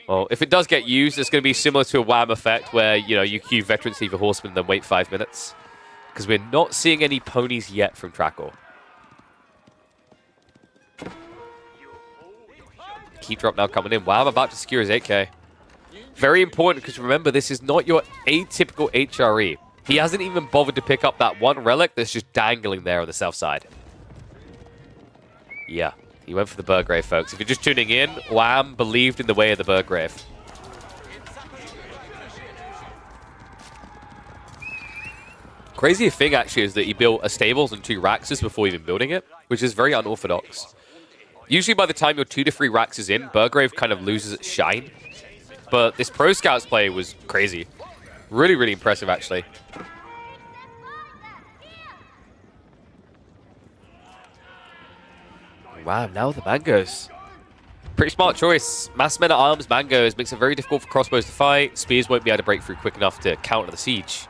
S1: Well, if it does get used, it's going to be similar to a Wham effect where, you know, you queue veterans for horsemen and then wait 5 minutes. Because we're not seeing any ponies yet from Trackor. Keep drop now coming in. Wow, I'm about to secure his 8k. Very important because remember, this is not your atypical HRE. He hasn't even bothered to pick up that one relic that's just dangling there on the south side. Yeah, he went for the Burgrave, folks. If you're just tuning in, Wham believed in the way of the Burgrave. Crazy thing, actually, is that he built a stables and 2 Raxes before even building it, which is very unorthodox. Usually by the time you're 2 to 3 Raxes in, Burgrave kind of loses its shine. But this Pro Scouts play was crazy. Really, really impressive, actually. Wow, now the mangoes. Pretty smart choice. Mass Men-at-Arms, mangoes makes it very difficult for crossbows to fight. Spears won't be able to break through quick enough to counter the siege.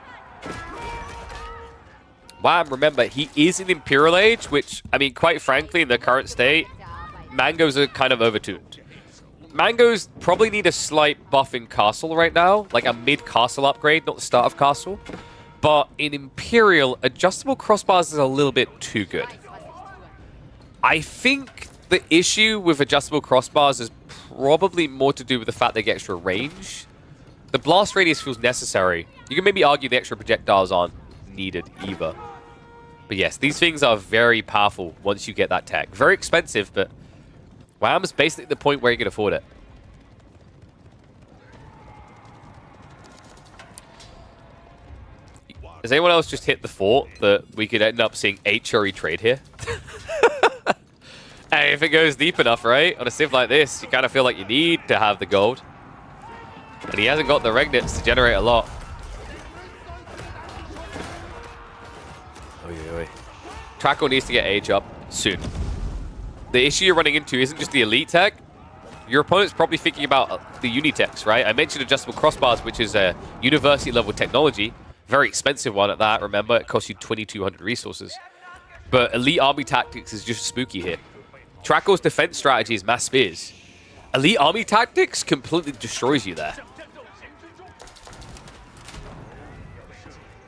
S1: Wham, remember, he is in Imperial Age, which, I mean, quite frankly, in the current state, mangoes are kind of overtuned. Mangoes probably need a slight buff in Castle right now, like a mid-Castle upgrade, not the start of Castle. But in Imperial, adjustable crossbars is a little bit too good. I think the issue with adjustable crossbars is probably more to do with the fact they get extra range. The blast radius feels necessary. You can maybe argue the extra projectiles aren't needed either. But yes, these things are very powerful once you get that tech. Very expensive, but Wham's basically at the point where you can afford it. Has anyone else just hit the thought that we could end up seeing HRE trade here? Hey, if it goes deep enough, right? On a civ like this, you kind of feel like you need to have the gold. And he hasn't got the regnets to generate a lot. Trackor needs to get age up soon. the issue you're running into isn't just the elite tech. Your opponent's probably thinking about the Unitechs, right? I mentioned adjustable crossbars, which is a university-level technology. Very expensive one at that, remember? It costs you 2,200 resources. But elite army tactics is just spooky here. Trackor's defense strategy is mass spears. Elite army tactics completely destroys you there.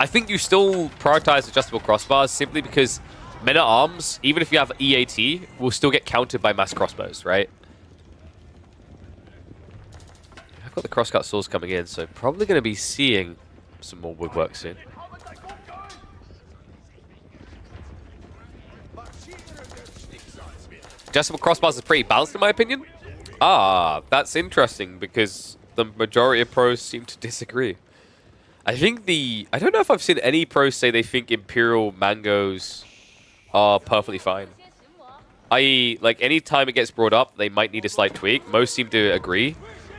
S1: I think you still prioritize adjustable crossbars simply because men-at-arms, even if you have EAT, will still get countered by mass crossbows, right? I've got the crosscut swords coming in, so probably going to be seeing some more woodwork soon. Adjustable crossbars is pretty balanced in my opinion. Ah, that's interesting because the majority of pros seem to disagree. I don't know if I've seen any pros say they think Imperial mangoes are perfectly fine. I.e., like, any time it gets brought up, they might need a slight tweak. Most seem to agree.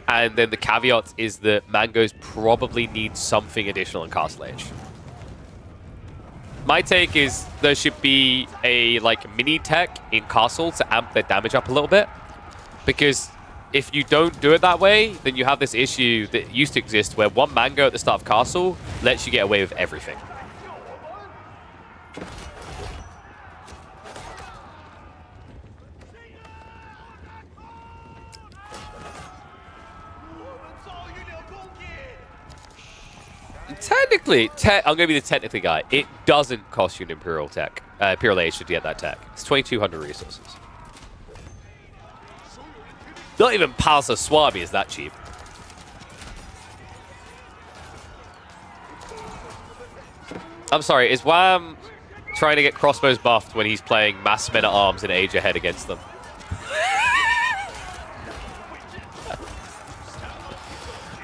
S1: And then the caveat is that mangoes probably need something additional in Castle Age. My take is there should be a, like, mini tech in Castle to amp their damage up a little bit. Because if you don't do it that way, then you have this issue that used to exist where one mango at the start of Castle lets you get away with everything. Technically, I'm going to be the technically guy. It doesn't cost you an Imperial tech, Imperial Age to get that tech. It's 2,200 resources. Not even Palace of Swabi is that cheap. I'm sorry, is Wham trying to get crossbows buffed when he's playing mass men-at-arms in Age ahead against them?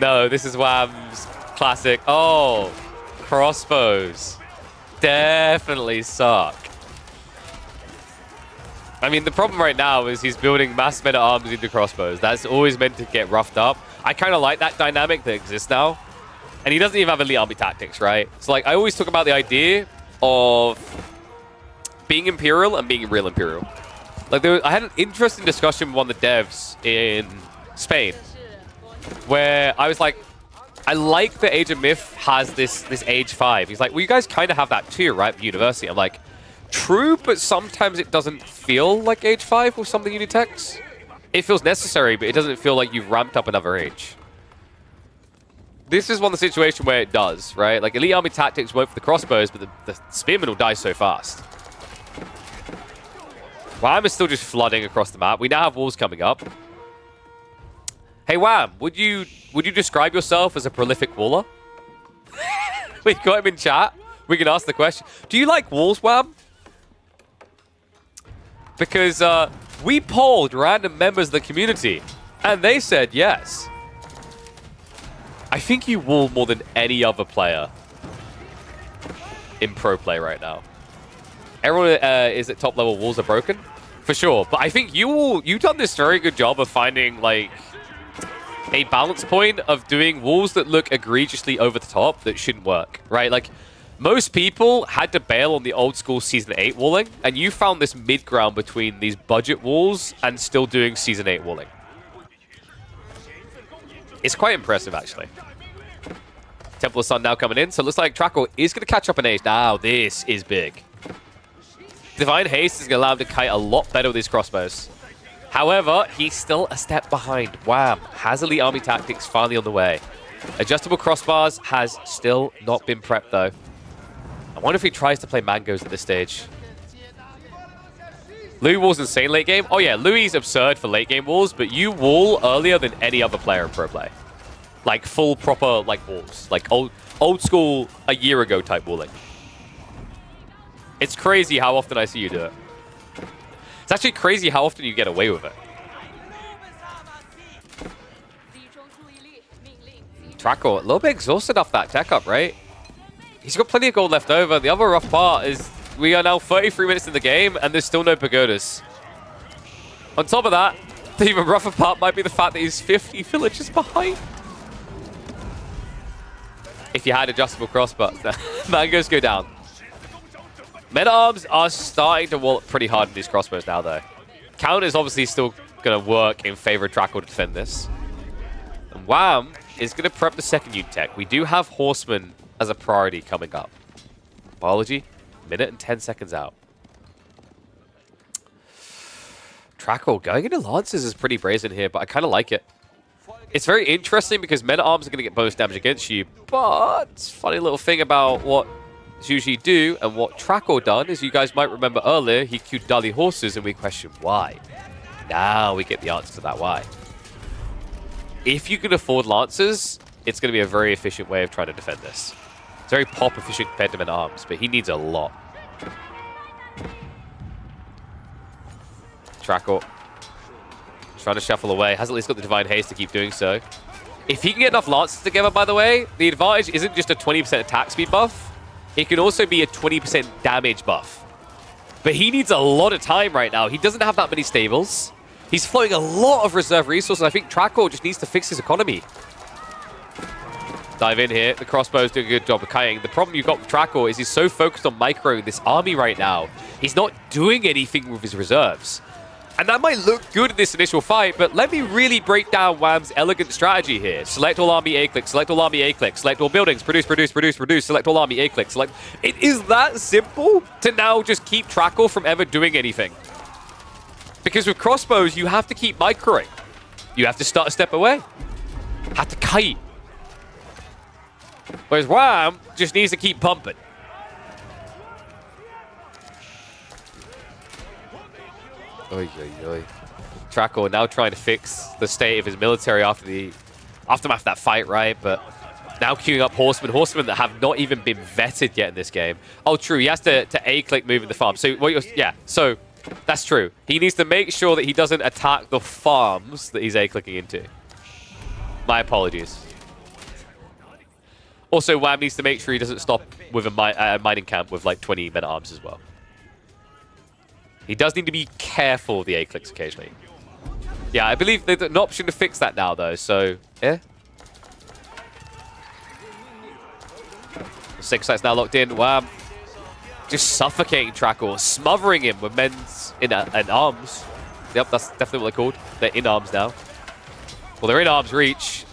S1: No, this is Wham's classic. Oh, crossbows definitely suck. I mean, the problem right now is he's building mass men-at-arms into crossbows. That's always meant to get roughed up. I kind of like that dynamic that exists now. And he doesn't even have elite army tactics, right? So, like, I always talk about the idea of being Imperial and being real Imperial. Like, I had an interesting discussion with one of the devs in Spain where I was like, I like that Age of Myth has this Age 5. He's like, well, you guys kind of have that too, right? University. I'm like, true, but sometimes it doesn't feel like Age 5 with some of the Unitechs. It feels necessary, but it doesn't feel like you've ramped up another age. This is one of the situations where it does, right? Like, elite army tactics work for the crossbows, but the spearmen will die so fast. Wham is still just flooding across the map. We now have walls coming up. Hey, Wham, would you describe yourself as a prolific waller? We got him in chat. We can ask the question. Do you like walls, Wham? Because we polled random members of the community, and they said yes. I think you wall more than any other player in pro play right now. Everyone is at top level. Walls are broken, for sure. But I think you've done this very good job of finding, like, a balance point of doing walls that look egregiously over the top that shouldn't work, right? Like, most people had to bail on the old school Season 8 walling, and you found this mid-ground between these budget walls and still doing Season 8 walling. It's quite impressive, actually. Temple of Sun now coming in, so it looks like Trackor is going to catch up an Age. Now, this is big. Divine Haste is going to allow him to kite a lot better with his crossbows. However, he's still a step behind. Wham has elite army tactics finally on the way. Adjustable crossbars has still not been prepped, though. I wonder if he tries to play mangoes at this stage. Louis walls insane late game. Oh yeah, Louis is absurd for late game walls, but you wall earlier than any other player in pro play. Like full proper like walls, like old school a year ago type walling. It's crazy how often I see you do it. It's actually crazy how often you get away with it. Trackor, a little bit exhausted off that tech up, right? He's got plenty of gold left over. The other rough part is we are now 33 minutes in the game and there's still no pagodas. On top of that, the even rougher part might be the fact that he's 50 villages behind. If you had adjustable crossbows, mangoes go down. Men-at-arms are starting to wall pretty hard in these crossbows now, though. Counter is obviously still going to work in favor of Trackor to defend this. And Wham is going to prep the second unit tech. We do have Horseman as a priority coming up. Biology, minute and 10 seconds out. Trackor going into Lancers is pretty brazen here, but I kind of like it. It's very interesting because Men-at-Arms are going to get bonus damage against you, but funny little thing about what Zhuji do and what Trackor done is you guys might remember earlier he queued Gully horses and we questioned why. Now we get the answer to that why. If you can afford Lancers, it's going to be a very efficient way of trying to defend this. It's very pop efficient compared to Men-at-Arms, but he needs a lot. Trackor trying to shuffle away. Has at least got the Divine Haste to keep doing so. If he can get enough Lancers together, by the way, the advantage isn't just a 20% attack speed buff. It can also be a 20% damage buff. But he needs a lot of time right now. He doesn't have that many stables. He's flowing a lot of reserve resources. I think Trackor just needs to fix his economy. Dive in here. The crossbow's doing a good job of kiting. The problem you've got with Trackor is he's so focused on microing this army right now. He's not doing anything with his reserves. And that might look good in this initial fight, but let me really break down Wham's elegant strategy here. Select all army A-click, select all army A-click, select all buildings, produce, select all army A-click, select... It is that simple to now just keep Trackor from ever doing anything. Because with crossbows, you have to keep microing. You have to start a step away. Have to kite. Whereas Wham just needs to keep pumping. Oy, oy, oy. Trackor now trying to fix the state of his military after the aftermath of that fight, right? But now queuing up Horsemen that have not even been vetted yet in this game. Oh, true. He has to A-click moving the farm. So, yeah. So, that's true. He needs to make sure that he doesn't attack the farms that he's A-clicking into. My apologies. Also, Wham needs to make sure he doesn't stop with a mining camp with like 20 Men-at-Arms as well. He does need to be careful of the A-clicks occasionally. Yeah, I believe there's an option to fix that now, though, so, yeah. 6 sites now locked in. Wham. Just suffocating Trackor, smothering him with men's in arms. Yep, that's definitely what they're called. They're in arms now. Well, they're in arms reach.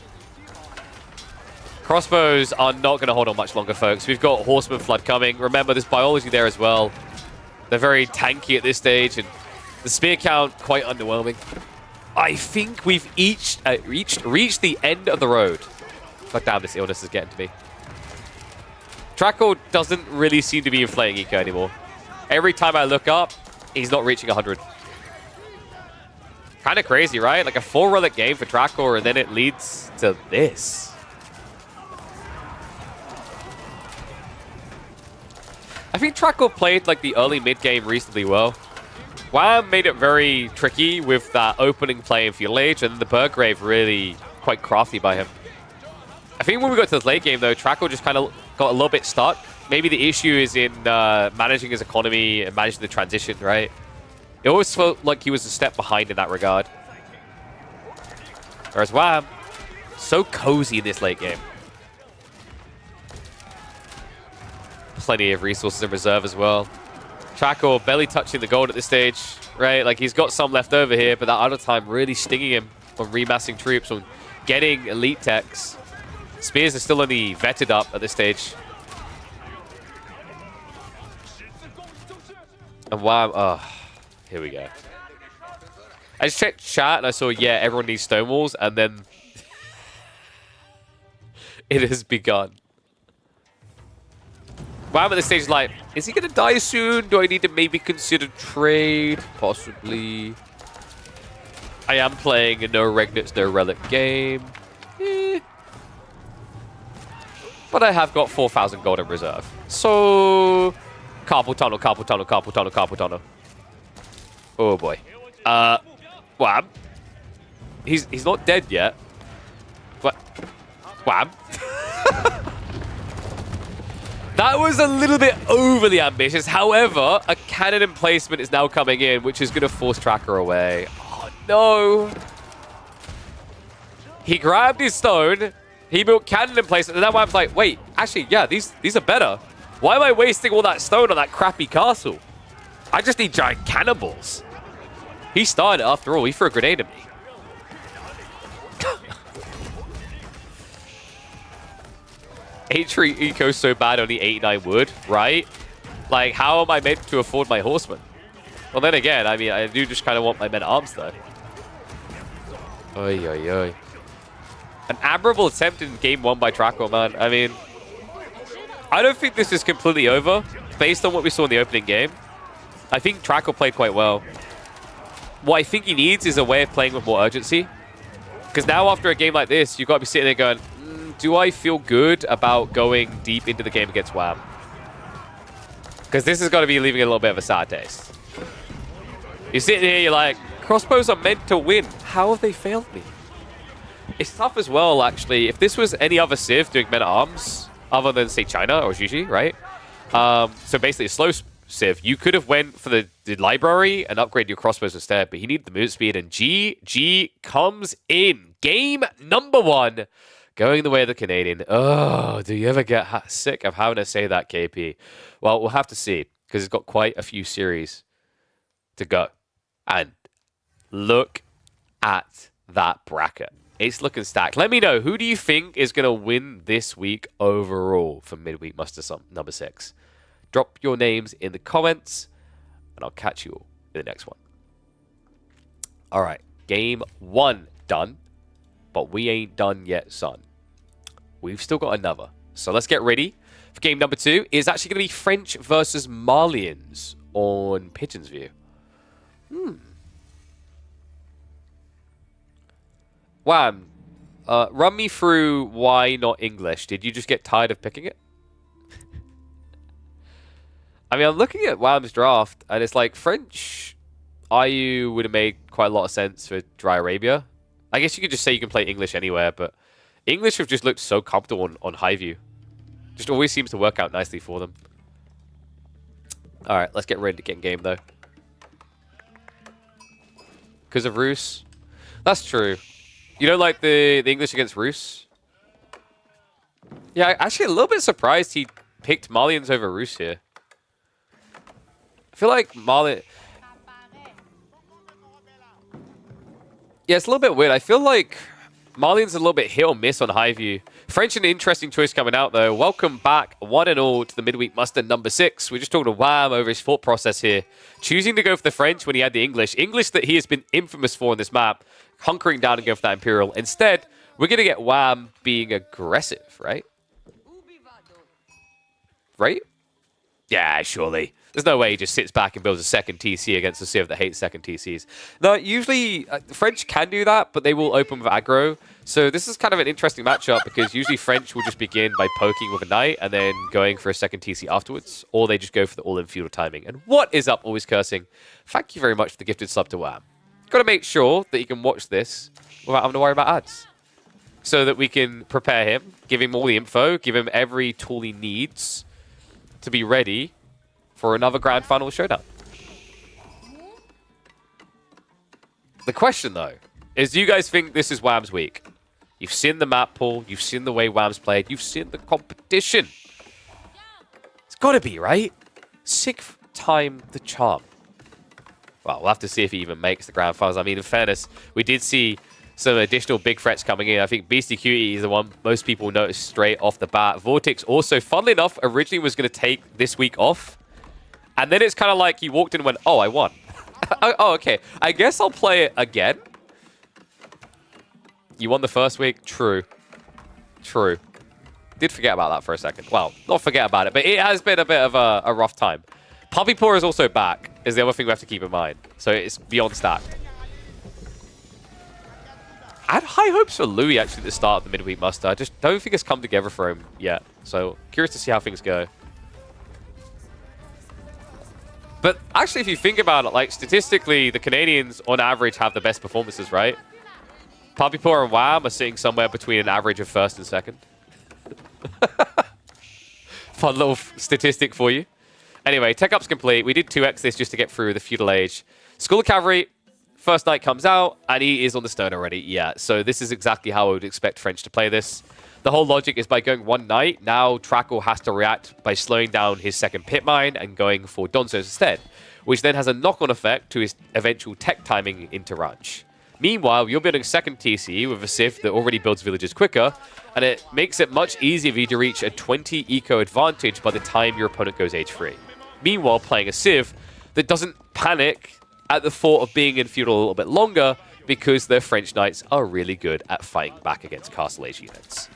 S1: Crossbows are not going to hold on much longer, folks. We've got Horseman Flood coming. Remember, there's biology there as well. They're very tanky at this stage, and the spear count quite underwhelming. I think we've reached the end of the road. God damn, this illness is getting to me. Trackor doesn't really seem to be inflating eco anymore. Every time I look up, he's not reaching 100. Kind of crazy, right? Like a 4-relic game for Trackor, and then it leads to this. I think Trackor played like the early mid game reasonably well. Wham made it very tricky with that opening play in Feudal Age, and the Burgrave really quite crafty by him. I think when we got to the late game though, Trackor just kind of got a little bit stuck. Maybe the issue is in managing his economy and managing the transition, right? It always felt like he was a step behind in that regard. Whereas Wham, so cozy in this late game. Plenty of resources in reserve as well. Trackor barely touching the gold at this stage, right? Like, he's got some left over here, but that other time really stinging him on remassing troops, on getting elite techs. Spears are still only vetted up at this stage. And wow, oh, here we go. I just checked chat and I saw, yeah, everyone needs stone walls, and then it has begun. Wham at this stage is like, is he going to die soon? Do I need to maybe consider trade? Possibly. I am playing a no Regnets, no Relic game. But I have got 4,000 gold in reserve. So, carpal tunnel, carpal tunnel, carpal tunnel, carpal tunnel. Oh boy. Wham. He's not dead yet. What? Wham. That was a little bit overly ambitious. However, a cannon emplacement is now coming in, which is going to force Trackor away. Oh, no. He grabbed his stone. He built cannon emplacement. And then Wham's like, wait, actually, yeah, these are better. Why am I wasting all that stone on that crappy castle? I just need giant cannonballs. He started after all. He threw a grenade at me. H3 eco so bad, only 89 wood, right? Like, how am I meant to afford my horsemen? Well, then again, I mean, I do just kind of want my men-at-arms, though. Oy, oy, oy. An admirable attempt in game 1 by Trackor, man. I mean, I don't think this is completely over, based on what we saw in the opening game. I think Trackor played quite well. What I think he needs is a way of playing with more urgency. Because now, after a game like this, you've got to be sitting there going, do I feel good about going deep into the game against Wham? Because this is going to be leaving a little bit of a sad taste. You're sitting here, you're like, crossbows are meant to win. How have they failed me? It's tough as well, actually. If this was any other Civ doing men-at-arms, other than, say, China or Gigi, right? So basically a slow Civ, you could have went for the library and upgraded your crossbows instead, but he needed the move speed, and GG comes in. Game number 1. Going the way of the Canadian. Oh, do you ever get sick of having to say that, KP? Well, we'll have to see, because it's got quite a few series to go. And look at that bracket. It's looking stacked. Let me know, who do you think is going to win this week overall for Midweek Muster number 6? Drop your names in the comments, and I'll catch you all in the next one. All right, game 1 done. But we ain't done yet, son. We've still got another. So let's get ready for game number 2. It's actually going to be French versus Malians on Pigeon's View. Wham. Run me through why not English. Did you just get tired of picking it? I mean, I'm looking at Wham's draft, and it's like French IU would have made quite a lot of sense for Dry Arabia. I guess you could just say you can play English anywhere, but English have just looked so comfortable on high view. Just always seems to work out nicely for them. All right, let's get ready to get in game, though. Because of Rus? That's true. You don't like the English against Rus? Yeah, actually a little bit surprised he picked Malians over Rus here. I feel like Mali... Yeah, it's a little bit weird. I feel like Malian's a little bit hit or miss on high view. French, an interesting choice coming out, though. Welcome back, one and all, to the Midweek Muster number 6. We're just talking to Wham over his thought process here. Choosing to go for the French when he had the English. English that he has been infamous for in this map. Hunkering down and going for that Imperial. Instead, we're going to get Wham being aggressive, right? Right? Yeah, surely. There's no way he just sits back and builds a second TC against a Civ that hates second TCs. No, usually French can do that, but they will open with aggro. So this is kind of an interesting matchup because usually French will just begin by poking with a knight and then going for a second TC afterwards, or they just go for the all-in feudal timing. And what is up, Always Cursing? Thank you very much for the gifted sub to Wham. Got to make sure that you can watch this without having to worry about ads, so that we can prepare him, give him all the info, give him every tool he needs to be ready for another grand final showdown. The question, though, is do you guys think this is Wham's week? You've seen the map pool, you've seen the way Wham's played, you've seen the competition. It's got to be, right? Sixth time the charm. Well, we'll have to see if he even makes the grand finals. I mean, in fairness, we did see some additional big threats coming in. I think Beasty Cutie is the one most people noticed straight off the bat. Vortex also, funnily enough, originally was going to take this week off. And then it's kind of like he walked in and went, oh, I won. Oh, okay. I guess I'll play it again. You won the first week? True. True. Did forget about that for a second. Well, not forget about it, but it has been a bit of a rough time. Puppy Paw is also back, is the other thing we have to keep in mind. So it's beyond stacked. I had high hopes for Louis, actually, at the start of the Midweek Muster. I just don't think it's come together for him yet. So curious to see how things go. But actually, if you think about it, like, statistically, the Canadians, on average, have the best performances, right? Puppy Paw and Wham are sitting somewhere between an average of first and second. Fun little statistic for you. Anyway, tech up's complete. We did 2x this just to get through the feudal age. School of Cavalry, first knight comes out, and he is on the stone already. Yeah, so this is exactly how I would expect French to play this. The whole logic is by going one knight, now Trackor has to react by slowing down his second pit mine and going for Donzos instead. which then has a knock-on effect to his eventual tech timing into ranch. Meanwhile, you're building second TC with a Civ that already builds villages quicker, and it makes it much easier for you to reach a 20 eco advantage by the time your opponent goes age-free. Meanwhile, playing a Civ that doesn't panic at the thought of being in feudal a little bit longer because their French Knights are really good at fighting back against Castle Age units.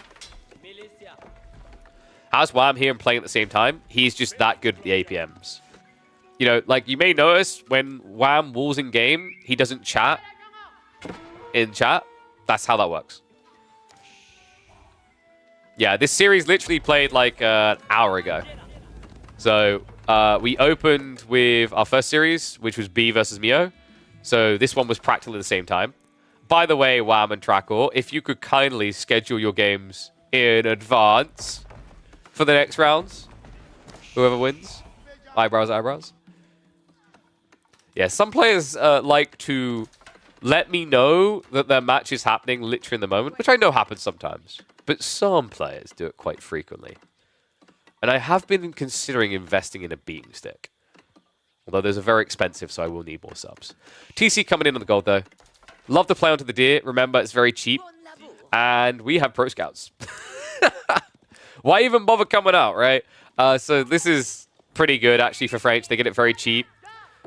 S1: How's Wham here and playing at the same time? He's just that good at the APMs. You know, like you may notice when Wham walls in game, he doesn't chat in chat. That's how that works. Yeah, this series literally played like an hour ago. So we opened with our first series, which was B versus Meo. So this one was practically the same time. By the way, Wham and Trackor, if you could kindly schedule your games in advance for the next rounds, whoever wins. Eyebrows, eyebrows. Yeah, some players like to let me know that their match is happening literally in the moment, which I know happens sometimes. But some players do it quite frequently. And I have been considering investing in a beating stick. Although those are very expensive, so I will need more subs. TC coming in on the gold, though. Love to play onto the deer. Remember, it's very cheap. And we have pro scouts. Why even bother coming out, right? So this is pretty good, actually, for French. They get it very cheap.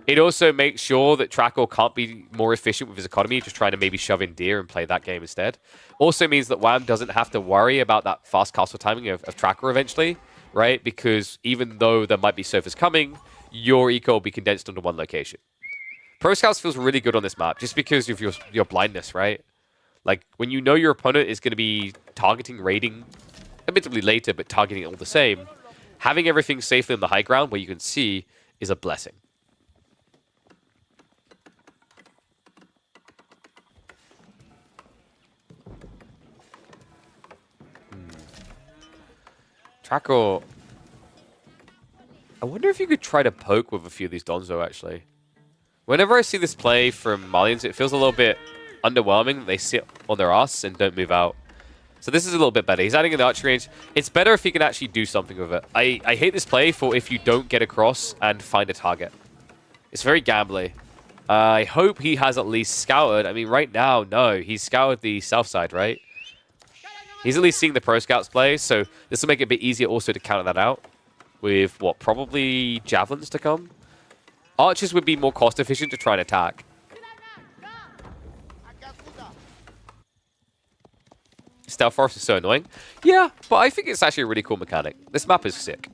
S1: It also makes sure that Trackor can't be more efficient with his economy, just trying to maybe shove in deer and play that game instead. Also means that Wham doesn't have to worry about that fast castle timing of Trackor eventually, right? Because even though there might be surfers coming, your eco will be condensed into one location. Pro Scouts feels really good on this map, just because of your blindness, right? Like, when you know your opponent is going to be targeting, raiding, admittedly later, but targeting it all the same, having everything safely on the high ground where you can see is a blessing. Trackor. I wonder if you could try to poke with a few of these Donzo, actually. Whenever I see this play from Malians, it feels a little bit underwhelming. They sit on their ass and don't move out. So this is a little bit better. He's adding an archery range. It's better if he can actually do something with it. I hate this play for if you don't get across and find a target. It's very gambly. I hope he has at least scouted. I mean, right now, no. He's scouted the south side, right? He's at least seeing the pro scouts play, so this will make it a bit easier also to counter that out with, what, probably javelins to come? Archers would be more cost efficient to try and attack. Stealth Forest is so annoying. Yeah, but I think it's actually a really cool mechanic. This map is sick.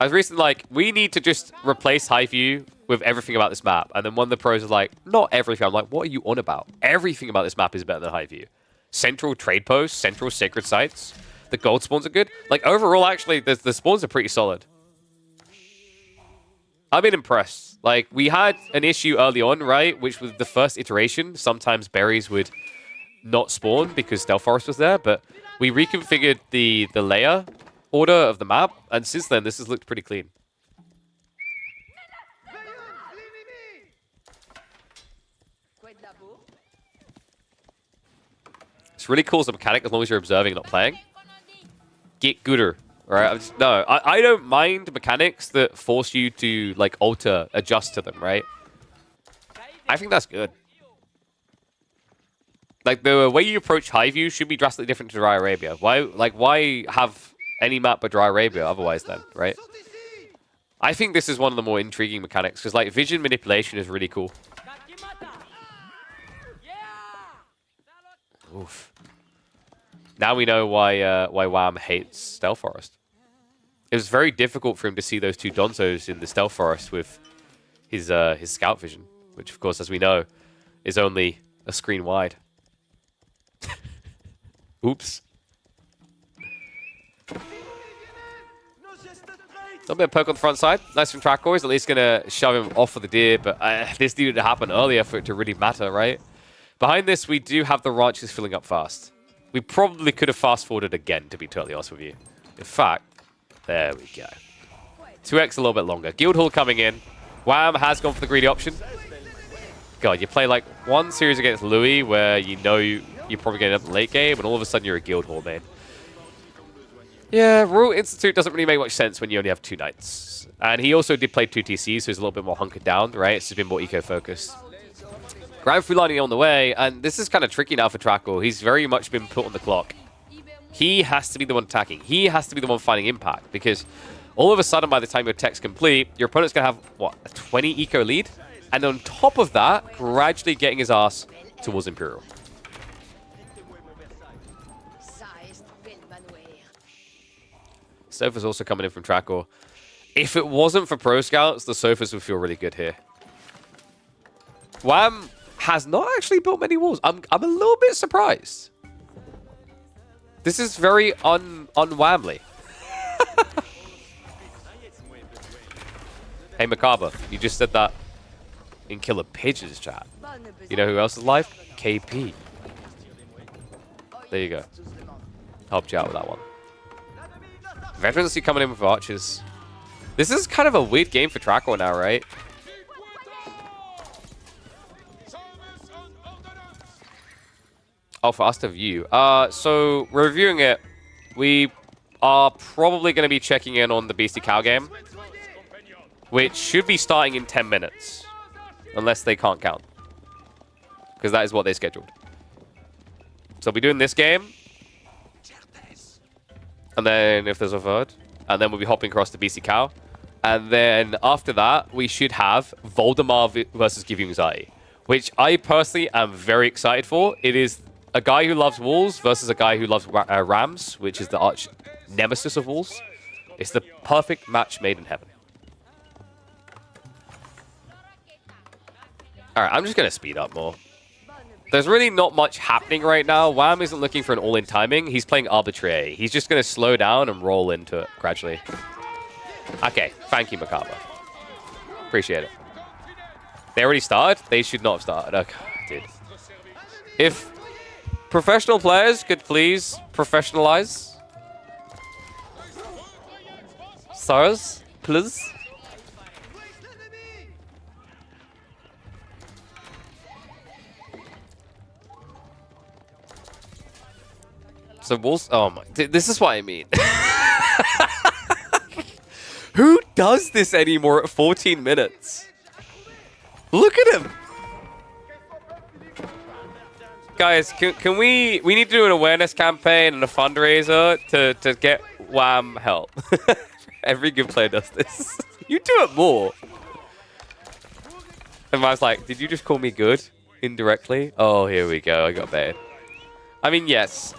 S1: I was recently like, we need to just replace high view with everything about this map. And then one of the pros is like, not everything. I'm like, what are you on about? Everything about this map is better than high view. Central trade posts, central sacred sites. The gold spawns are good. Like, overall, actually, the spawns are pretty solid. I've been impressed. Like, we had an issue early on, right? Which was the first iteration. Sometimes berries would not spawn because Stealth Forest was there. But we reconfigured the layer order of the map. And since then, this has looked pretty clean. It's really cool as a mechanic as long as you're observing and not playing. Get gooder. Right? No, I don't mind mechanics that force you to, like, alter, adjust to them, right? I think that's good. Like, the way you approach high view should be drastically different to Dry Arabia. Why have any map but Dry Arabia otherwise then, right? I think this is one of the more intriguing mechanics, because, like, vision manipulation is really cool. Oof. Now we know why Wham hates Stealth Forest. It was very difficult for him to see those two Donzos in the Stealth Forest with his scout vision, which, of course, as we know, is only a screen wide. Oops. A little bit of poke on the front side. Nice from Trackor. He's at least going to shove him off of the deer, but this needed to happen earlier for it to really matter, right? Behind this, we do have the ranches filling up fast. We probably could have fast-forwarded again, to be totally honest with you. In fact, there we go. 2x a little bit longer. Guildhall coming in. Wham has gone for the greedy option. God, you play like one series against Louis where you know you're probably going to end up late game, and all of a sudden you're a Guildhall main. Yeah, Royal Institute doesn't really make much sense when you only have 2 knights. And he also did play 2 TCs, so he's a little bit more hunkered down, right? It's just been more eco-focused. Grand Fulani on the way, and this is kind of tricky now for Trackor. He's very much been put on the clock. He has to be the one attacking. He has to be the one finding impact, because all of a sudden, by the time your tech's complete, your opponent's going to have, what, a 20 eco lead? And on top of that, gradually getting his ass towards Imperial. Sofas also coming in from Trackor. If it wasn't for Pro Scouts, the Sofas would feel really good here. Wham has not actually built many walls. I'm a little bit surprised. This is very un-Whamly. Hey, Macabre, you just said that in KillerPigeon's chat. You know who else is live? KP. There you go. Helped you out with that one. Veterancy coming in with archers. This is kind of a weird game for Trackor now, right? Oh, for us to view. So, reviewing it, we are probably going to be checking in on the Beasty Cow game, which should be starting in 10 minutes, unless they can't count, because that is what they scheduled. So, we'll be doing this game, and then if there's a third, and then we'll be hopping across to Beasty Cow, and then after that, we should have Voldemar versus Give You Anxiety, which I personally am very excited for. It is a guy who loves walls versus a guy who loves rams, which is the arch nemesis of walls. It's the perfect match made in heaven. Alright, I'm just going to speed up more. There's really not much happening right now. Wham isn't looking for an all-in timing. He's playing arbitrary. He's just going to slow down and roll into it gradually. Okay, thank you, Macabre. Appreciate it. They already started? They should not have started. Okay, dude. If professional players could please professionalize. Sirs, please. So walls. Oh my! This is what I mean. Who does this anymore at 14 minutes? Look at him. Guys, can we need to do an awareness campaign and a fundraiser to get Wham help. Every good player does this. You do it more. And I was like, did you just call me good indirectly? Oh, here we go. I got baited. I mean, yes.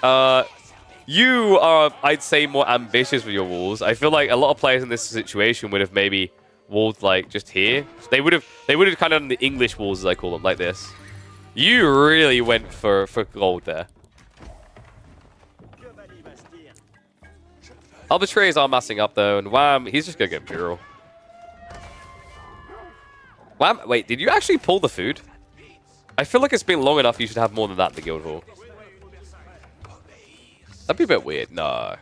S1: You are, I'd say, more ambitious with your walls. I feel like a lot of players in this situation would have maybe walled like just here. They would have kind of done the English walls, as I call them, like this. You really went for gold there. Arbitraries are massing up though, and Wham, he's just gonna get Imperial. Wham, wait, did you actually pull the food? I feel like it's been long enough you should have more than that in the guild hall. That'd be a bit weird. No.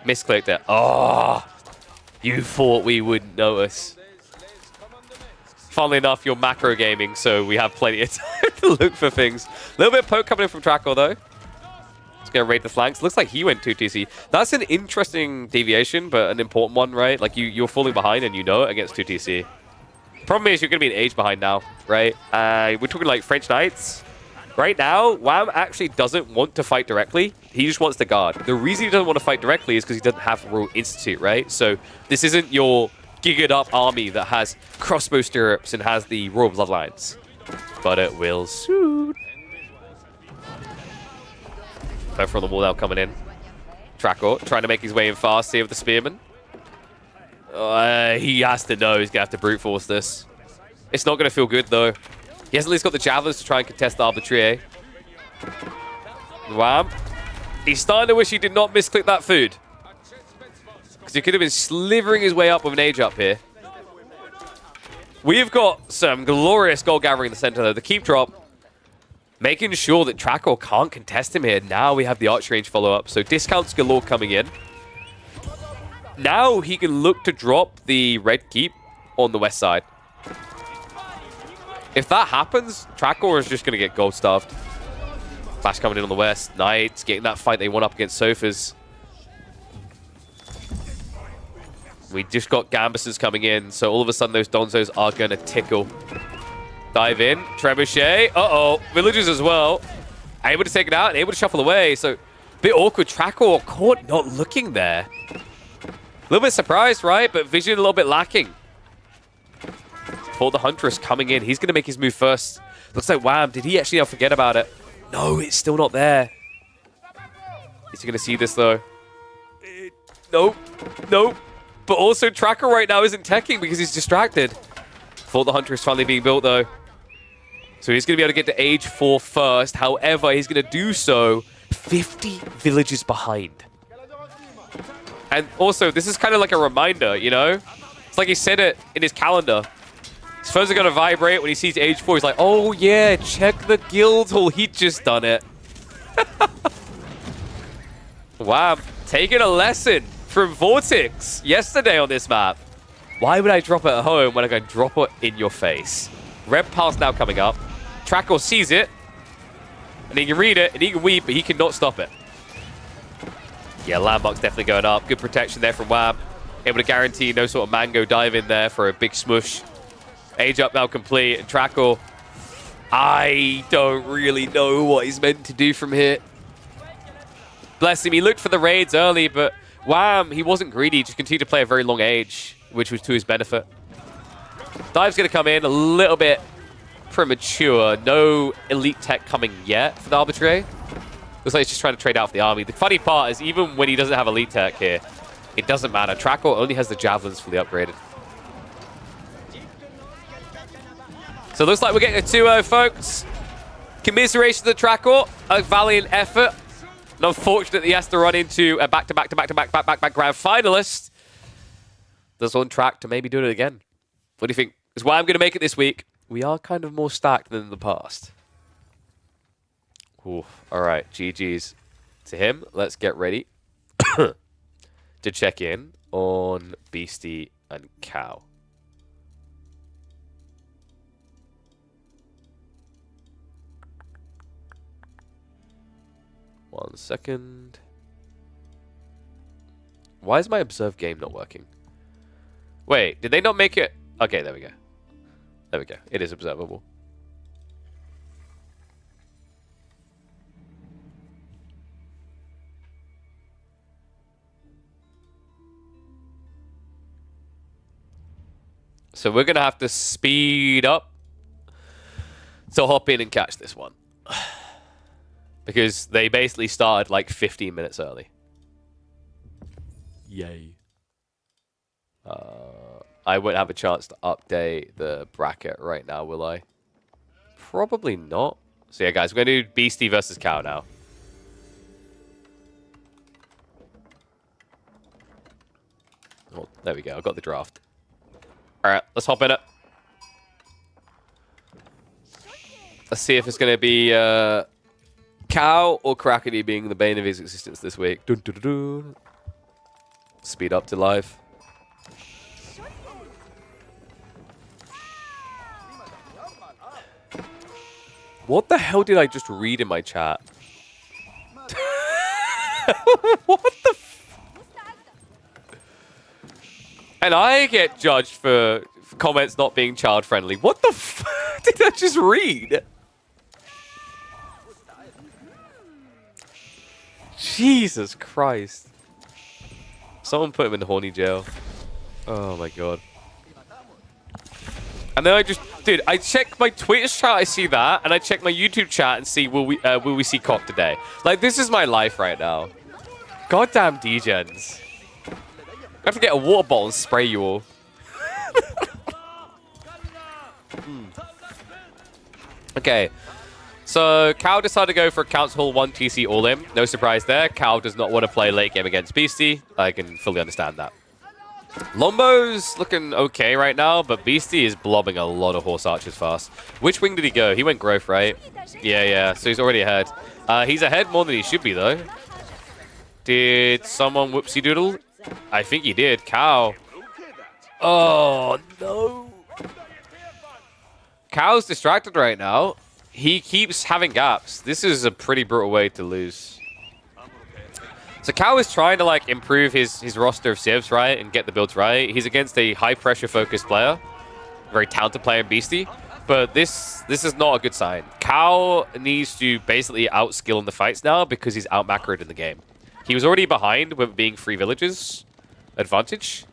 S1: Misclicked it. Oh, you thought we would notice. Funnily enough, you're macro gaming, so we have plenty of time to look for things. A little bit of poke coming in from Trackor, though. Just going to raid the flanks. Looks like he went 2 TC. That's an interesting deviation, but an important one, right? Like, you're falling behind, and you know it against 2 TC. Problem is, you're going to be an age behind now, right? We're talking like French Knights. Right now, Wham actually doesn't want to fight directly. He just wants to guard. The reason he doesn't want to fight directly is because he doesn't have Royal Institute, right? So this isn't your gigaed up army that has crossbow stirrups and has the Royal Bloodlines. But it will soon. Both from the wall now coming in. Trackor trying to make his way in fast here with the Spearman. He has to know he's going to have to brute force this. It's not going to feel good, though. He has at least got the Javelins to try and contest the Arbitrier. Wham. He's starting to wish he did not misclick that food. Because he could have been slivering his way up with an age up here. We've got some glorious gold gathering in the center, though. The keep drop, making sure that Trackor can't contest him here. Now we have the arch range follow-up, so discounts galore coming in. Now he can look to drop the red keep on the west side. If that happens, Trackor is just going to get gold stuffed. LaSh coming in on the west. Knights getting that fight they won up against Sofas. We just got Gambuses coming in, so all of a sudden those Donzos are going to tickle. Dive in. Trebuchet. Uh-oh. Villagers as well. Able to take it out and able to shuffle away. So, a bit awkward. Trackor caught not looking there. A little bit surprised, right? But vision a little bit lacking. For the Huntress coming in. He's going to make his move first. Looks like Wham. Did he actually forget about it? No, it's still not there. Is he going to see this, though? Nope. Nope. But also, Trackor right now isn't teching because he's distracted. For the Huntress finally being built, though. So he's going to be able to get to age 4 first. However, he's going to do so 50 villages behind. And also, this is kind of like a reminder, you know? It's like he said it in his calendar. His phones are going to vibrate when he sees age 4. He's like, oh yeah, check the guild hall. He just done it. Wow, taking a lesson from Vortex yesterday on this map. Why would I drop it at home when I can drop it in your face? Red pass now coming up. Trackor sees it, and he can read it, and he can weep, but he cannot stop it. Yeah, landmark's definitely going up. Good protection there from Wham. Able to guarantee no sort of mango dive in there for a big smush. Age up now complete, and Trackor, I don't really know what he's meant to do from here. Bless him, he looked for the raids early, but Wham, he wasn't greedy, just continued to play a very long age, which was to his benefit. Dive's going to come in a little bit premature. No elite tech coming yet for the Arbitrary. Looks like he's just trying to trade out for the army. The funny part is even when he doesn't have elite tech here, it doesn't matter. Trackor only has the javelins fully upgraded. So it looks like we're getting a 2-0, folks. Commiserations to the Trackor. A valiant effort. And unfortunately, he has to run into a back-to-back grand finalist. That's on track to maybe do it again. What do you think? Is why I'm going to make it this week. We are kind of more stacked than in the past. Ooh, all right, GG's to him. Let's get ready to check in on Beasty and Cow. One second. Why is my observe game not working? Wait, did they not make it? Okay, there we go. There we go. It is observable. So we're going to have to speed up to hop in and catch this one. Because they basically started like 15 minutes early. Yay. I won't have a chance to update the bracket right now, will I? Probably not. So yeah, guys, we're going to do Beasty versus Cow now. Oh, there we go. I got the draft. All right, let's hop in it. Let's see if it's going to be Cow or Crackety being the bane of his existence this week. Dun, dun, dun, dun. Speed up to live. What the hell did I just read in my chat? What the f... And I get judged for comments not being child-friendly. What the f... did I just read? Jesus Christ. Someone put him in the horny jail. Oh my god. And then I just... Dude, I check my Twitch chat, I see that, and I check my YouTube chat and see will we see cock today. Like, this is my life right now. Goddamn degens. I have to get a water bottle and spray you all. Okay. So, Cow decided to go for a Council Hall 1 TC all-in. No surprise there. Cow does not want to play late game against Beasty. I can fully understand that. Lombo's looking okay right now, but Beasty is blobbing a lot of horse archers fast. Which wing did he go? He went growth, right? Yeah. So he's already ahead. He's ahead more than he should be, though. Did someone whoopsie doodle? I think he did. Cow. Oh, no. Cow's distracted right now. he keeps having gaps. This is a pretty brutal way to lose. So Cow is trying to like improve his roster of civs, right, and get the builds right. He's against a high pressure focused player, very talented player in Beasty, but this is not a good sign. Cow needs to basically outskill in the fights now because he's out macroed in the game. He was already behind with being 3 villages advantage.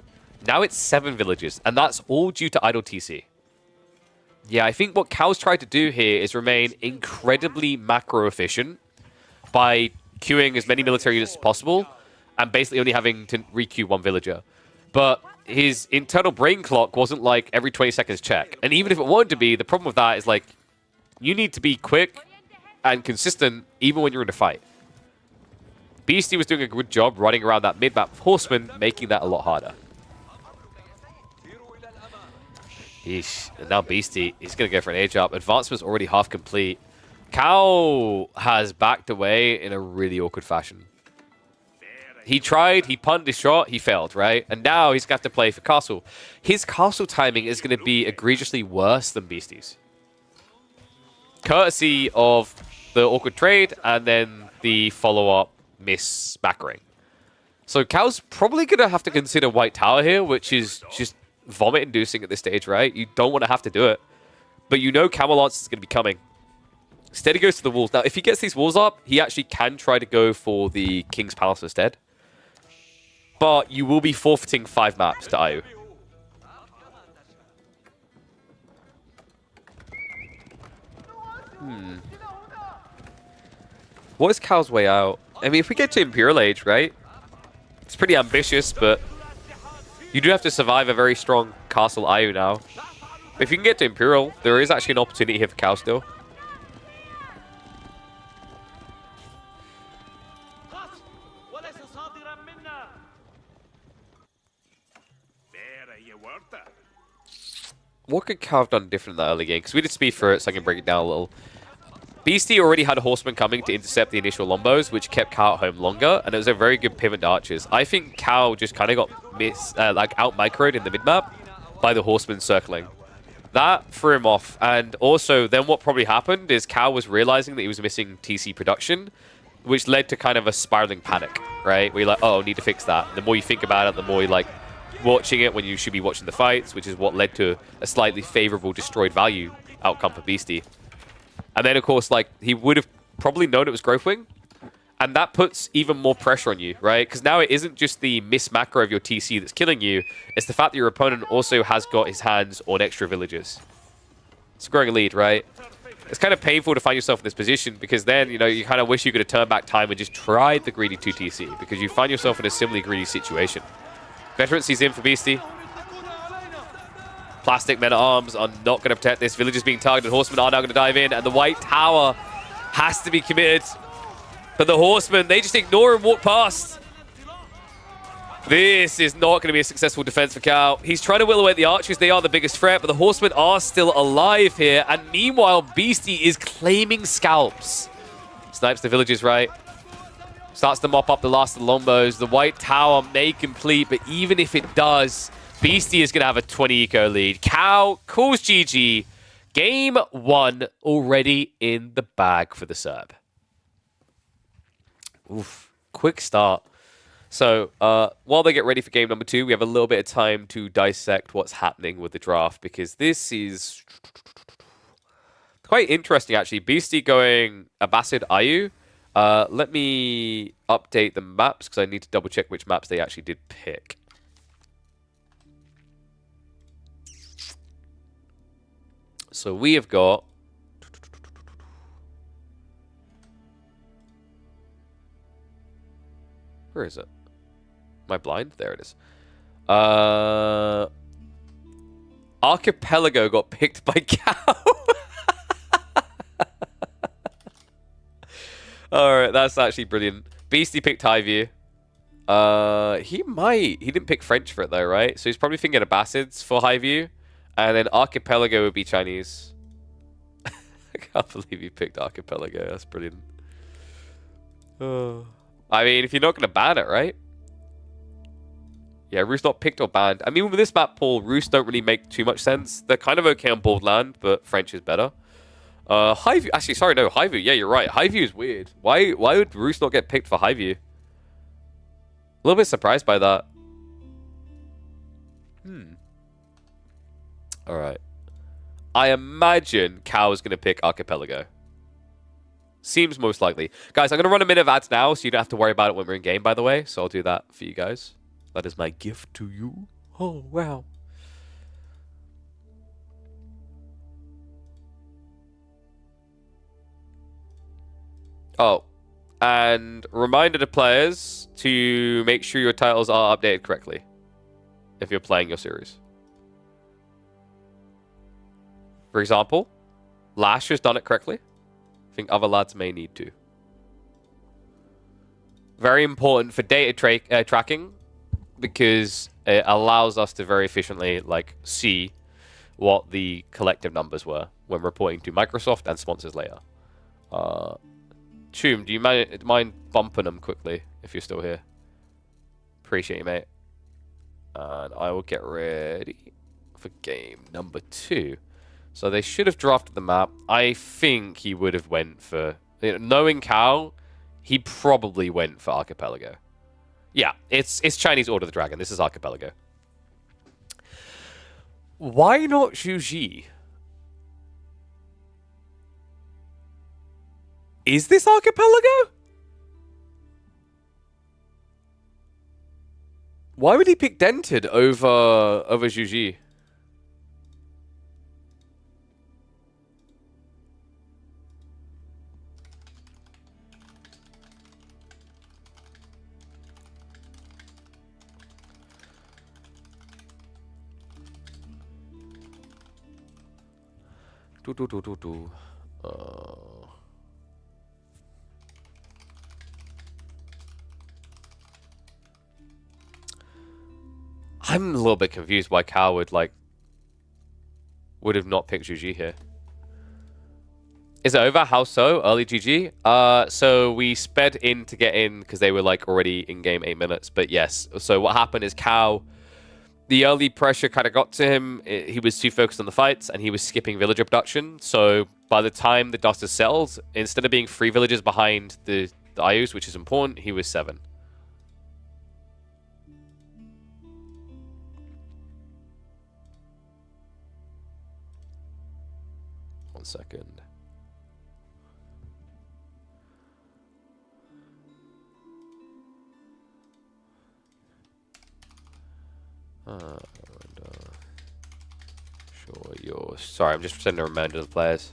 S1: Now it's 7 villages, and that's all due to idle TC. Yeah, I think what Cow's tried to do here is remain incredibly macro efficient by queuing as many military units as possible and basically only having to re-queue 1 villager. But his internal brain clock wasn't like every 20 seconds check. And even if it wanted to be, the problem with that is like you need to be quick and consistent even when you're in a fight. Beasty was doing a good job running around that mid-map horseman, making that a lot harder. Yeesh. And now Beasty, he's going to go for an age up. Advancement's already half complete. Cow has backed away in a really awkward fashion. He tried, he punted his shot, he failed, right? And now he's got to play for castle. His castle timing is going to be egregiously worse than Beasty's. Courtesy of the awkward trade and then the follow-up miss backering. So Cow's probably going to have to consider White Tower here, which is just vomit-inducing at this stage, right? You don't want to have to do it. But you know Camelot's is going to be coming. Instead, he goes to the walls. Now, if he gets these walls up, he actually can try to go for the King's Palace instead. But you will be forfeiting 5 maps to Ayu. What is Cow's way out? I mean, if we get to Imperial Age, right? It's pretty ambitious, but you do have to survive a very strong Castle Ayu now. If you can get to Imperial, there is actually an opportunity here for Cow still. What could Cow have done different in that early game? Because we did speed through it, so I can break it down a little. Beasty already had a horseman coming to intercept the initial lombos, which kept Cow at home longer, and it was a very good pivot to archers. I think Cow just kind of got out-microed in the mid-map by the horseman circling. That threw him off, and also then what probably happened is Cow was realizing that he was missing TC production, which led to kind of a spiraling panic, right? Where you're like, oh, need to fix that. The more you think about it, the more you like watching it when you should be watching the fights, which is what led to a slightly favorable destroyed value outcome for Beasty. And then, of course, like, he would have probably known it was Growth Wing. And that puts even more pressure on you, right? Because now it isn't just the miss macro of your TC that's killing you. It's the fact that your opponent also has got his hands on extra villages. It's a growing lead, right? It's kind of painful to find yourself in this position because then, you know, you kind of wish you could have turned back time and just tried the greedy 2 TC because you find yourself in a similarly greedy situation. Veterancy's in for Beasty. Plastic men-at-arms are not going to protect this. Villagers being targeted. Horsemen are now going to dive in. And the White Tower has to be committed. But the Horsemen, they just ignore and walk past. This is not going to be a successful defense for Cow. He's trying to whittle away the archers. They are the biggest threat. But the Horsemen are still alive here. And meanwhile, Beasty is claiming scalps. Snipes the villagers, right? Starts to mop up the last of the Lombos. The White Tower may complete. But even if it does, Beasty is going to have a 20 eco lead. Cow calls GG. Game 1 already in the bag for the Serb. Oof, quick start. So while they get ready for game number 2, we have a little bit of time to dissect what's happening with the draft because this is quite interesting, actually. Beasty going Abbasid Ayu. Let me update the maps because I need to double check which maps they actually did pick. So we have got where is it? Am I blind? There it is. Archipelago got picked by Cow. Alright, that's actually brilliant. Beasty picked Highview. He didn't pick French for it though, right? So he's probably thinking Abbasids for Highview. And then Archipelago would be Chinese. I can't believe he picked Archipelago. That's brilliant. Oh. I mean, if you're not going to ban it, right? Yeah, Roost not picked or banned. I mean, with this map pool, Roost don't really make too much sense. They're kind of okay on board land, but French is better. Highview. Actually, sorry, no, Highview. Yeah, you're right. Highview is weird. Why would Roost not get picked for Highview? A little bit surprised by that. All right. I imagine Cow is going to pick Archipelago. Seems most likely. Guys, I'm going to run a minute of ads now, so you don't have to worry about it when we're in game, by the way. So I'll do that for you guys. That is my gift to you. Oh, wow. Oh, and reminder to players to make sure your titles are updated correctly if you're playing your series. For example, LaSh has done it correctly. I think other lads may need to. Very important for data tracking because it allows us to very efficiently see what the collective numbers were when reporting to Microsoft and sponsors later. Choom, do you mind bumping them quickly if you're still here? Appreciate you, mate. And I will get ready for game number 2. So they should have drafted the map. I think he would have went for... knowing Cal, he probably went for Archipelago. Yeah, it's Chinese Order of the Dragon. This is Archipelago. Why not Zhuji? Is this Archipelago? Why would he pick Dented over Zhuji? I'm a little bit confused why Cal would have not picked Zhuji here. Is it over? How so? Early GG? So we sped in to get in because they were already in game 8 minutes. But yes, so what happened is Cal, the early pressure kind of got to him. He was too focused on the fights and he was skipping villager production. So by the time the dust has settled, instead of being 3 villagers behind the IOs, which is important, he was 7. One second. Sure, you're... Sorry, I'm just sending a reminder to the players.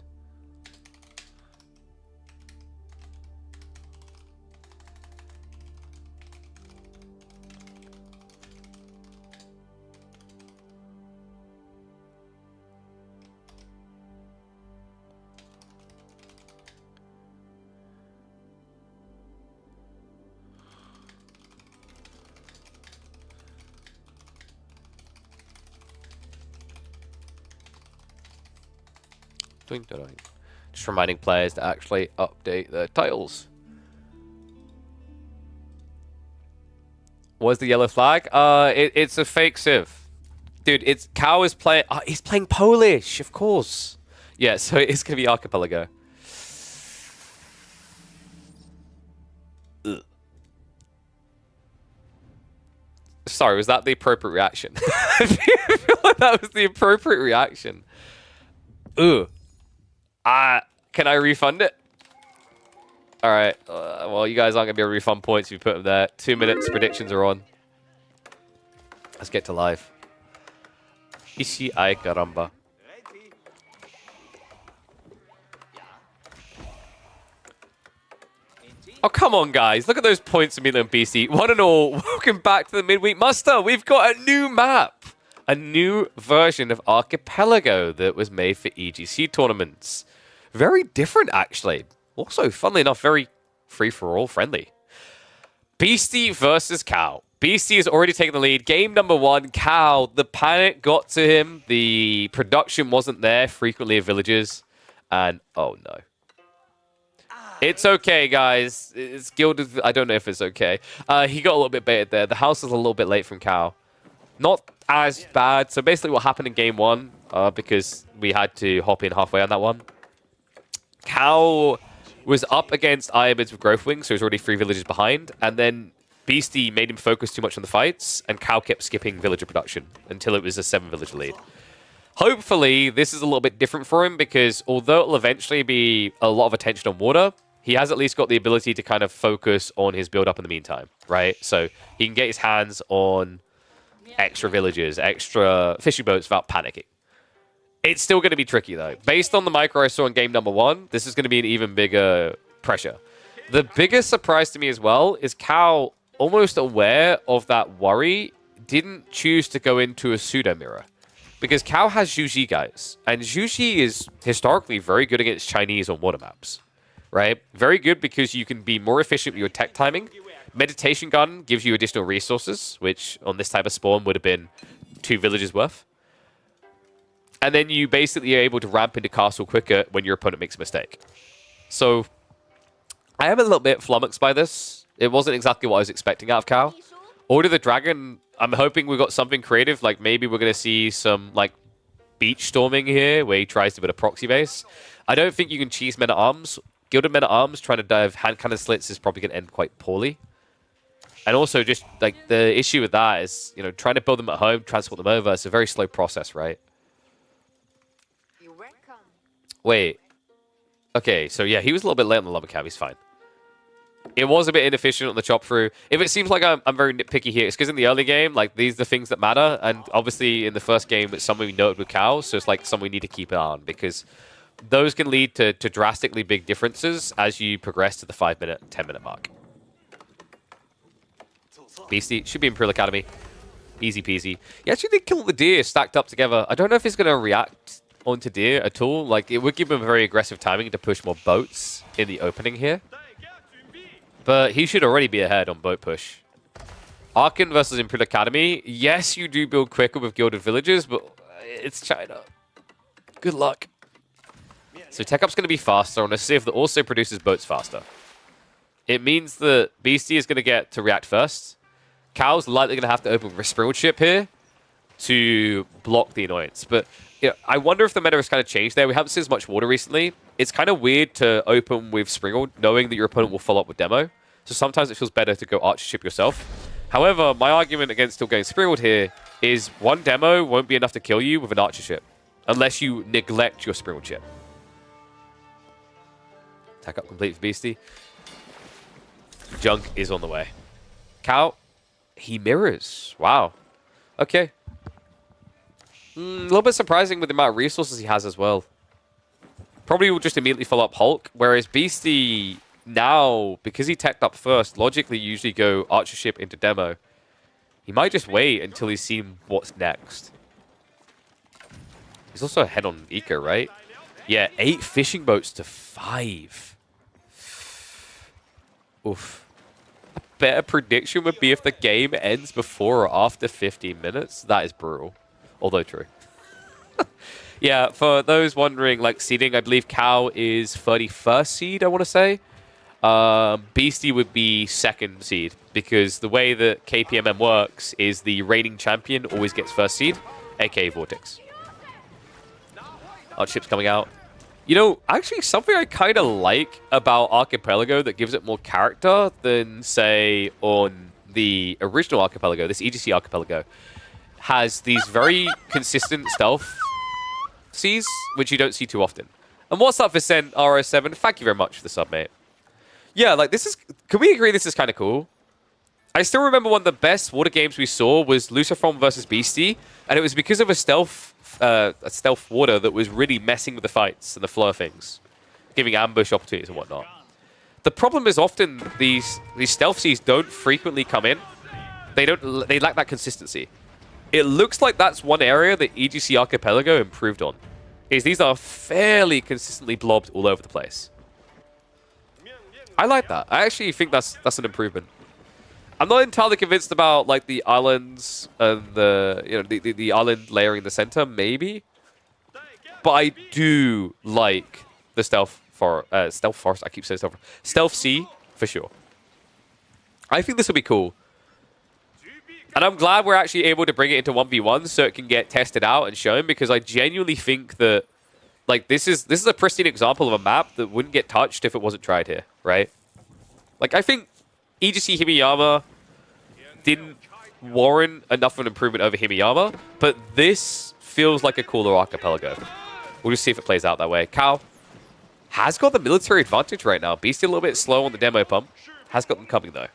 S1: Just reminding players to actually update their titles. What's the yellow flag? It's a fake civ. Dude, it's Cow is playing... he's playing Polish, of course. Yeah, so it's going to be Archipelago. Ugh. Sorry, was that the appropriate reaction? I feel like that was the appropriate reaction. Ugh. Can I refund it? All right. Well, you guys aren't going to be able to refund points if you put them there. 2 minutes. Predictions are on. Let's get to live. Ishi ai caramba. Oh, come on, guys. Look at those points, Emilio and Beasty. One and all, welcome back to the Midweek Muster. We've got a new map. A new version of Archipelago that was made for EGC tournaments. Very different, actually. Also, funnily enough, very free-for-all friendly. Beasty versus Cow. Beasty has already taken the lead. Game number 1, Cow. The panic got to him. The production wasn't there frequently of villagers. And, oh no. It's okay, guys. It's gilded. I don't know if it's okay. He got a little bit baited there. The house is a little bit late from Cow. Not as bad. So basically what happened in game 1, because we had to hop in halfway on that one. Cow was up against Iamids with Growth Wing, so he was already 3 villages behind, and then Beasty made him focus too much on the fights, and Cow kept skipping villager production until it was a 7-villager lead. Hopefully, this is a little bit different for him, because although it'll eventually be a lot of attention on water, he has at least got the ability to kind of focus on his build-up in the meantime, right? So he can get his hands on extra villages, extra fishing boats without panicking. It's still going to be tricky, though. Based on the micro I saw in game number 1, this is going to be an even bigger pressure. The biggest surprise to me as well is Cow, almost aware of that worry, didn't choose to go into a pseudo-mirror. Because Cow has Zhu Ji, guys. And Zhu Ji is historically very good against Chinese on water maps. Right? Very good because you can be more efficient with your tech timing. Meditation Gun gives you additional resources, which on this type of spawn would have been 2 villages worth. And then you basically are able to ramp into castle quicker when your opponent makes a mistake. So, I am a little bit flummoxed by this. It wasn't exactly what I was expecting out of Cow. Order the Dragon, I'm hoping we got something creative. Like, maybe we're going to see some, like, beach storming here, where he tries to build a proxy base. I don't think you can cheese Men-at-Arms. Gilded Men-at-Arms trying to dive hand cannon slits is probably going to end quite poorly. And also, just, like, the issue with that is, you know, trying to build them at home, transport them over, it's a very slow process, right? Wait. Okay, so yeah, he was a little bit late on the lumber cab. He's fine. It was a bit inefficient on the chop through. If it seems like I'm very nitpicky here, it's because in the early game, like, these are the things that matter. And obviously, in the first game, it's something we noted with cows, so it's like something we need to keep an eye on, because those can lead to drastically big differences as you progress to the 5-minute, 10-minute mark. Beasty should be Imperial Academy. Easy peasy. He actually did kill the deer stacked up together. I don't know if he's going to react onto deer at all. Like, it would give him very aggressive timing to push more boats in the opening here. But he should already be ahead on boat push. Arkan versus Imperial Academy. Yes, you do build quicker with Gilded Villages, but it's China. Good luck. So Tech Up's going to be faster on a Civ that also produces boats faster. It means that Beasty is going to get to react first. Cow's likely going to have to open with Springald Ship here to block the annoyance. But you know, I wonder if the meta has kind of changed there. We haven't seen as much water recently. It's kind of weird to open with Springald, knowing that your opponent will follow up with Demo. So sometimes it feels better to go Archer Ship yourself. However, my argument against still going Springald here is one Demo won't be enough to kill you with an Archer Ship, unless you neglect your Springald Ship. Attack up complete for Beasty. Junk is on the way. Cow, he mirrors. Wow. Okay. A little bit surprising with the amount of resources he has as well. Probably will just immediately follow up Hulk, whereas Beasty now, because he teched up first, logically usually go Archer Ship into Demo. He might just wait until he's seen what's next. He's also ahead on Eco, right? Yeah, 8 fishing boats to 5. Oof. A better prediction would be if the game ends before or after 15 minutes. That is brutal. Although true. Yeah, for those wondering, like, seeding, I believe Cow is 31st seed, I want to say. Beasty would be 2nd seed, because the way that KPMM works is the reigning champion always gets 1st seed, aka Vortex. Archship's coming out. You know, actually, something I kind of like about Archipelago that gives it more character than, say, on the original Archipelago, this EGC Archipelago, has these very consistent stealth Cs, which you don't see too often. And what's up, Vicent RO7? Thank you very much for the sub, mate. Yeah, like, this is... Can we agree this is kind of cool? I still remember one of the best water games we saw was Luciform versus Beasty, and it was because of a stealth water that was really messing with the fights and the flow of things, giving ambush opportunities and whatnot. The problem is often these stealth Cs don't frequently come in. They lack that consistency. It looks like that's one area that EGC Archipelago improved on. Is these are fairly consistently blobbed all over the place. I like that. I actually think that's an improvement. I'm not entirely convinced about like the islands and the island layering in the center, maybe. But I do like the stealth forest. I keep saying stealth sea for sure. I think this will be cool. And I'm glad we're actually able to bring it into 1v1 so it can get tested out and shown, because I genuinely think that Like, this is a pristine example of a map that wouldn't get touched if it wasn't tried here, right? Like, I think EGC Himiyama didn't warrant enough of an improvement over Himiyama, but this feels like a cooler archipelago. We'll just see if it plays out that way. Cal has got the military advantage right now. Beasty a little bit slow on the demo pump. Has got them coming, though.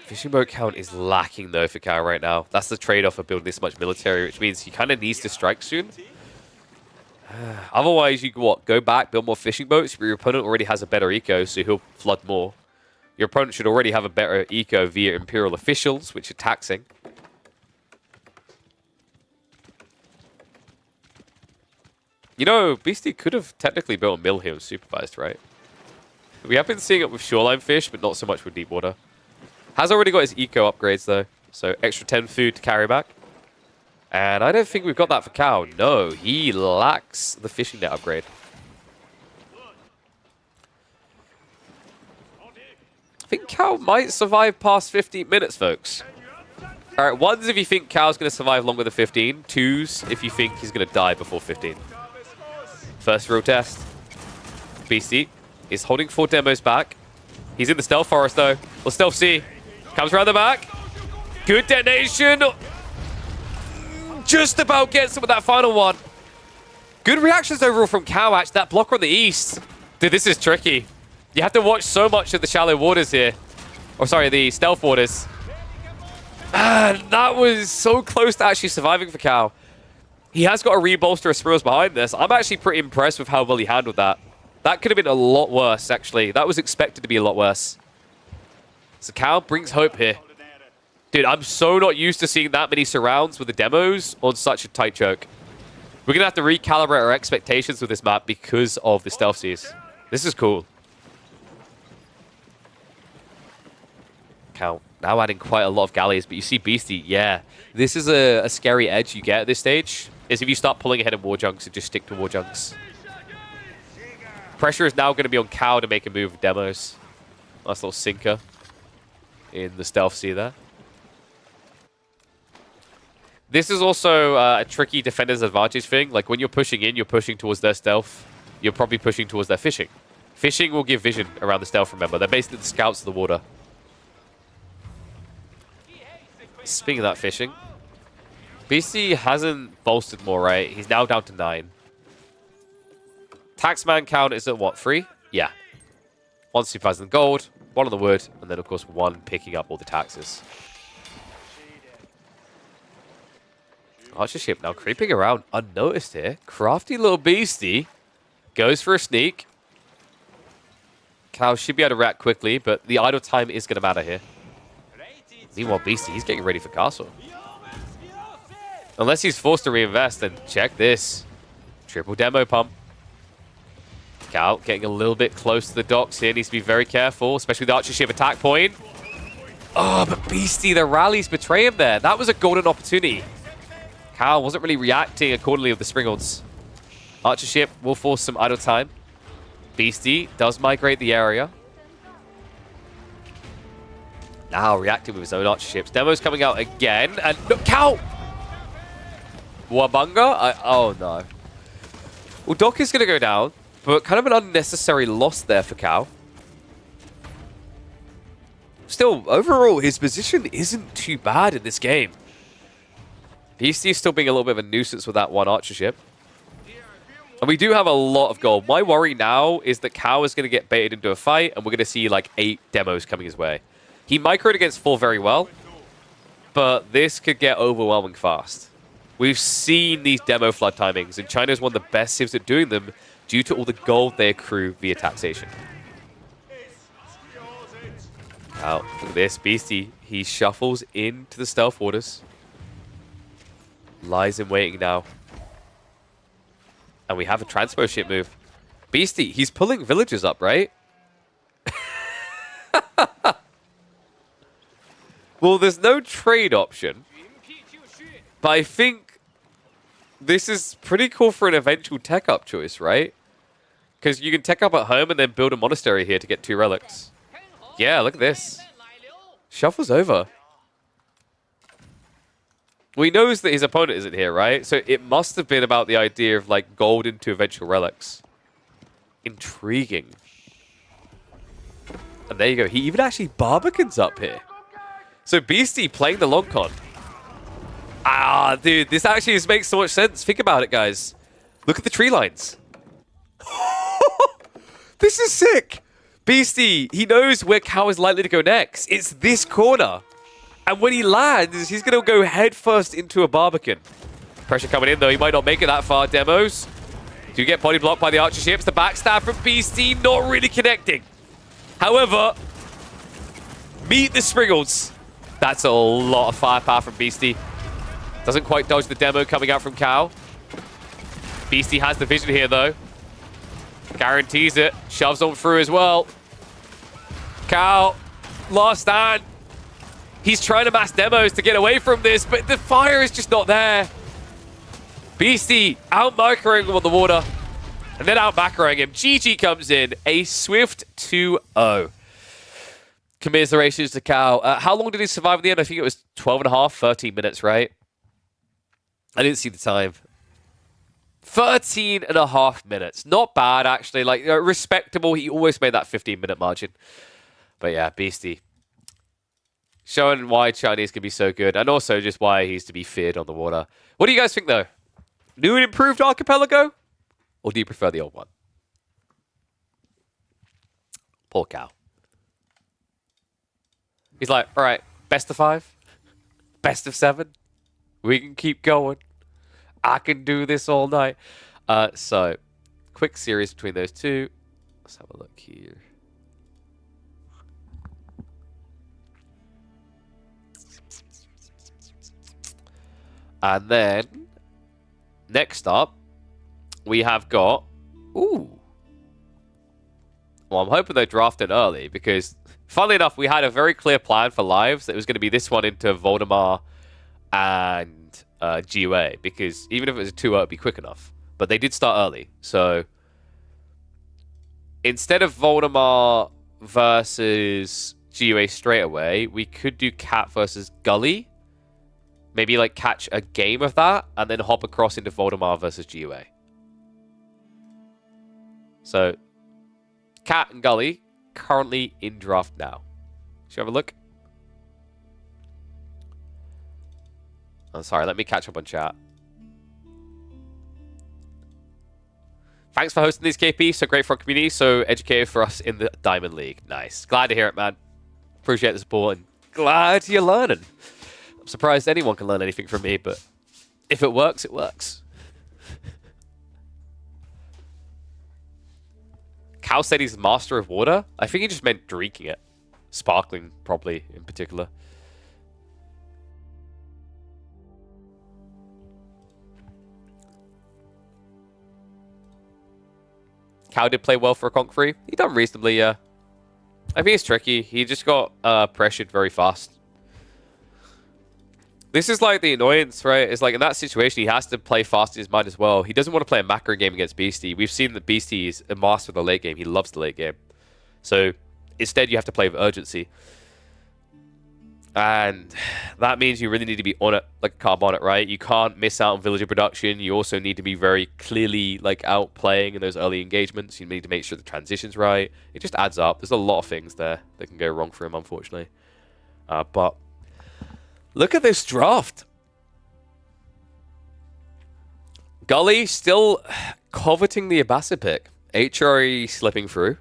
S1: Fishing boat count is lacking, though, for Cal right now. That's the trade-off of building this much military, which means he kind of needs to strike soon. Otherwise, you what? Go back, build more fishing boats, but your opponent already has a better eco, so he'll flood more. Your opponent should already have a better eco via Imperial officials, which are taxing. You know, Beasty could have technically built a mill here and supervised, right? We have been seeing it with shoreline fish, but not so much with deep water. Has already got his eco upgrades, though. So extra 10 food to carry back. And I don't think we've got that for Cow. No, he lacks the fishing net upgrade. I think Cow might survive past 15 minutes, folks. All right, ones if you think Cow's going to survive longer than 15. Twos if you think he's going to die before 15. First real test. Beasty is holding 4 demos back. He's in the stealth forest, though. Or stealth C. Comes around the back. Good detonation. Just about gets him with that final one. Good reactions overall from Cowax. That blocker on the east. Dude, this is tricky. You have to watch so much of the shallow waters here. Or sorry, the stealth waters. Man, that was so close to actually surviving for Cow. He has got a rebolster of Spirals behind this. I'm actually pretty impressed with how well he handled that. That could have been a lot worse, actually. That was expected to be a lot worse. So Cal brings hope here. Dude, I'm so not used to seeing that many surrounds with the demos on such a tight choke. We're going to have to recalibrate our expectations with this map because of the stealth Cs. This is cool. Cal now adding quite a lot of galleys, but you see Beasty, yeah. This is a scary edge you get at this stage, is if you start pulling ahead of war junks and just stick to war junks. Pressure is now going to be on Cow to make a move with demos. Nice little sinker in the stealth C there. This is also a tricky defender's advantage thing. Like when you're pushing in, you're pushing towards their stealth. You're probably pushing towards their fishing. Fishing will give vision around the stealth, remember. They're basically the scouts of the water. Speaking of that fishing, Beasty hasn't bolstered more, right? He's now down to 9. Taxman count is at what, 3? Yeah. 1 supervising the gold, 1 on the wood, and then of course 1 picking up all the taxes. Archer ship now creeping around unnoticed here. Crafty little Beasty goes for a sneak. Cow should be able to react quickly, but the idle time is going to matter here. Meanwhile, Beasty, he's getting ready for castle. Unless he's forced to reinvest, then check this. Triple demo pump. Cow getting a little bit close to the docks here. Needs to be very careful, especially with the archer ship attack point. Oh, but Beasty, the rallies betray him there. That was a golden opportunity. Cow wasn't really reacting accordingly with the Springolds. Archer ship will force some idle time. Beasty does migrate the area. Now reacting with his own archer ships. Demo's coming out again. And look, Cow! Wabunga? Oh no. Well, Doc is going to go down, but kind of an unnecessary loss there for Cow. Still, overall, his position isn't too bad in this game. Beasty still being a little bit of a nuisance with that 1 archer ship. And we do have a lot of gold. My worry now is that Cow is going to get baited into a fight, and we're going to see like 8 demos coming his way. He microed against 4 very well, but this could get overwhelming fast. We've seen these demo flood timings, and China's one of the best civs at doing them due to all the gold they accrue via taxation. Now, look at this. Beasty, he shuffles into the stealth waters. Lies in waiting now. And we have a transpo ship move. Beasty, he's pulling villagers up, right? Well, there's no trade option. But I think this is pretty cool for an eventual tech up choice, right? Because you can tech up at home and then build a monastery here to get 2 relics. Yeah, look at this. Shuffle's over. Well, he knows that his opponent isn't here, right? So it must have been about the idea of, like, gold into eventual relics. Intriguing. And there you go. He even actually Barbicans up here. So Beasty playing the long con. Ah, dude, this actually just makes so much sense. Think about it, guys. Look at the tree lines. This is sick. Beasty, he knows where Cow is likely to go next. It's this corner. And when he lands, he's going to go head first into a Barbican. Pressure coming in, though. He might not make it that far. Demos. Do get body blocked by the archer ships. The backstab from Beasty, not really connecting. However, meet the Spriggles. That's a lot of firepower from Beasty. Doesn't quite dodge the demo coming out from Cow. Beasty has the vision here, though. Guarantees it. Shoves on through as well. Cow, last stand. He's trying to mass demos to get away from this, but the fire is just not there. Beasty out-microing him on the water, and then out-macroing him. GG comes in, a swift 2-0. Commiserations to Cow. How long did he survive in the end? I think it was 12 and a half, 13 minutes, right? I didn't see the time. 13 and a half minutes. Not bad, actually. Like, respectable. He always made that 15-minute margin. But yeah, Beasty. Showing why Chinese can be so good, and also just why he's to be feared on the water. What do you guys think, though? New and improved Archipelago? Or do you prefer the old one? Poor Cow. He's like, all right, best of 5? Best of 7? We can keep going. I can do this all night. So, quick series between those two. Let's have a look here. And then, next up, we have got... Ooh. Well, I'm hoping they drafted early, because, funnily enough, we had a very clear plan for lives. It was going to be this one into Voldemar and Gua, because even if it was a 2-0, it'd be quick enough. But they did start early, so... Instead of Voldemar versus Gua straight away, we could do Cat versus Gully. Maybe, like, catch a game of that, and then hop across into Voldemar versus Gua. So, Cat and Gully, currently in draft now. Should we have a look? Oh, sorry, let me catch up on chat. Thanks for hosting these, KP. So great for our community, so educated for us in the Diamond League. Nice. Glad to hear it, man. Appreciate the support, and glad you're learning. I'm surprised anyone can learn anything from me, but if it works, it works. Cal said he's master of water. I think he just meant drinking it. Sparkling, probably, in particular. Cal did play well for a conk free. He done reasonably, yeah. I think it's tricky. He just got pressured very fast. This is like the annoyance, right? It's like in that situation, he has to play fast in his mind as well. He doesn't want to play a macro game against Beasty. We've seen that Beasty is a master of the late game. He loves the late game. So instead, you have to play with urgency. And that means you really need to be on it, like a carb on it, right? You can't miss out on villager production. You also need to be very clearly like out playing in those early engagements. You need to make sure the transition's right. It just adds up. There's a lot of things there that can go wrong for him, unfortunately. But look at this draft. Gully still coveting the Abasa pick. HRE slipping through.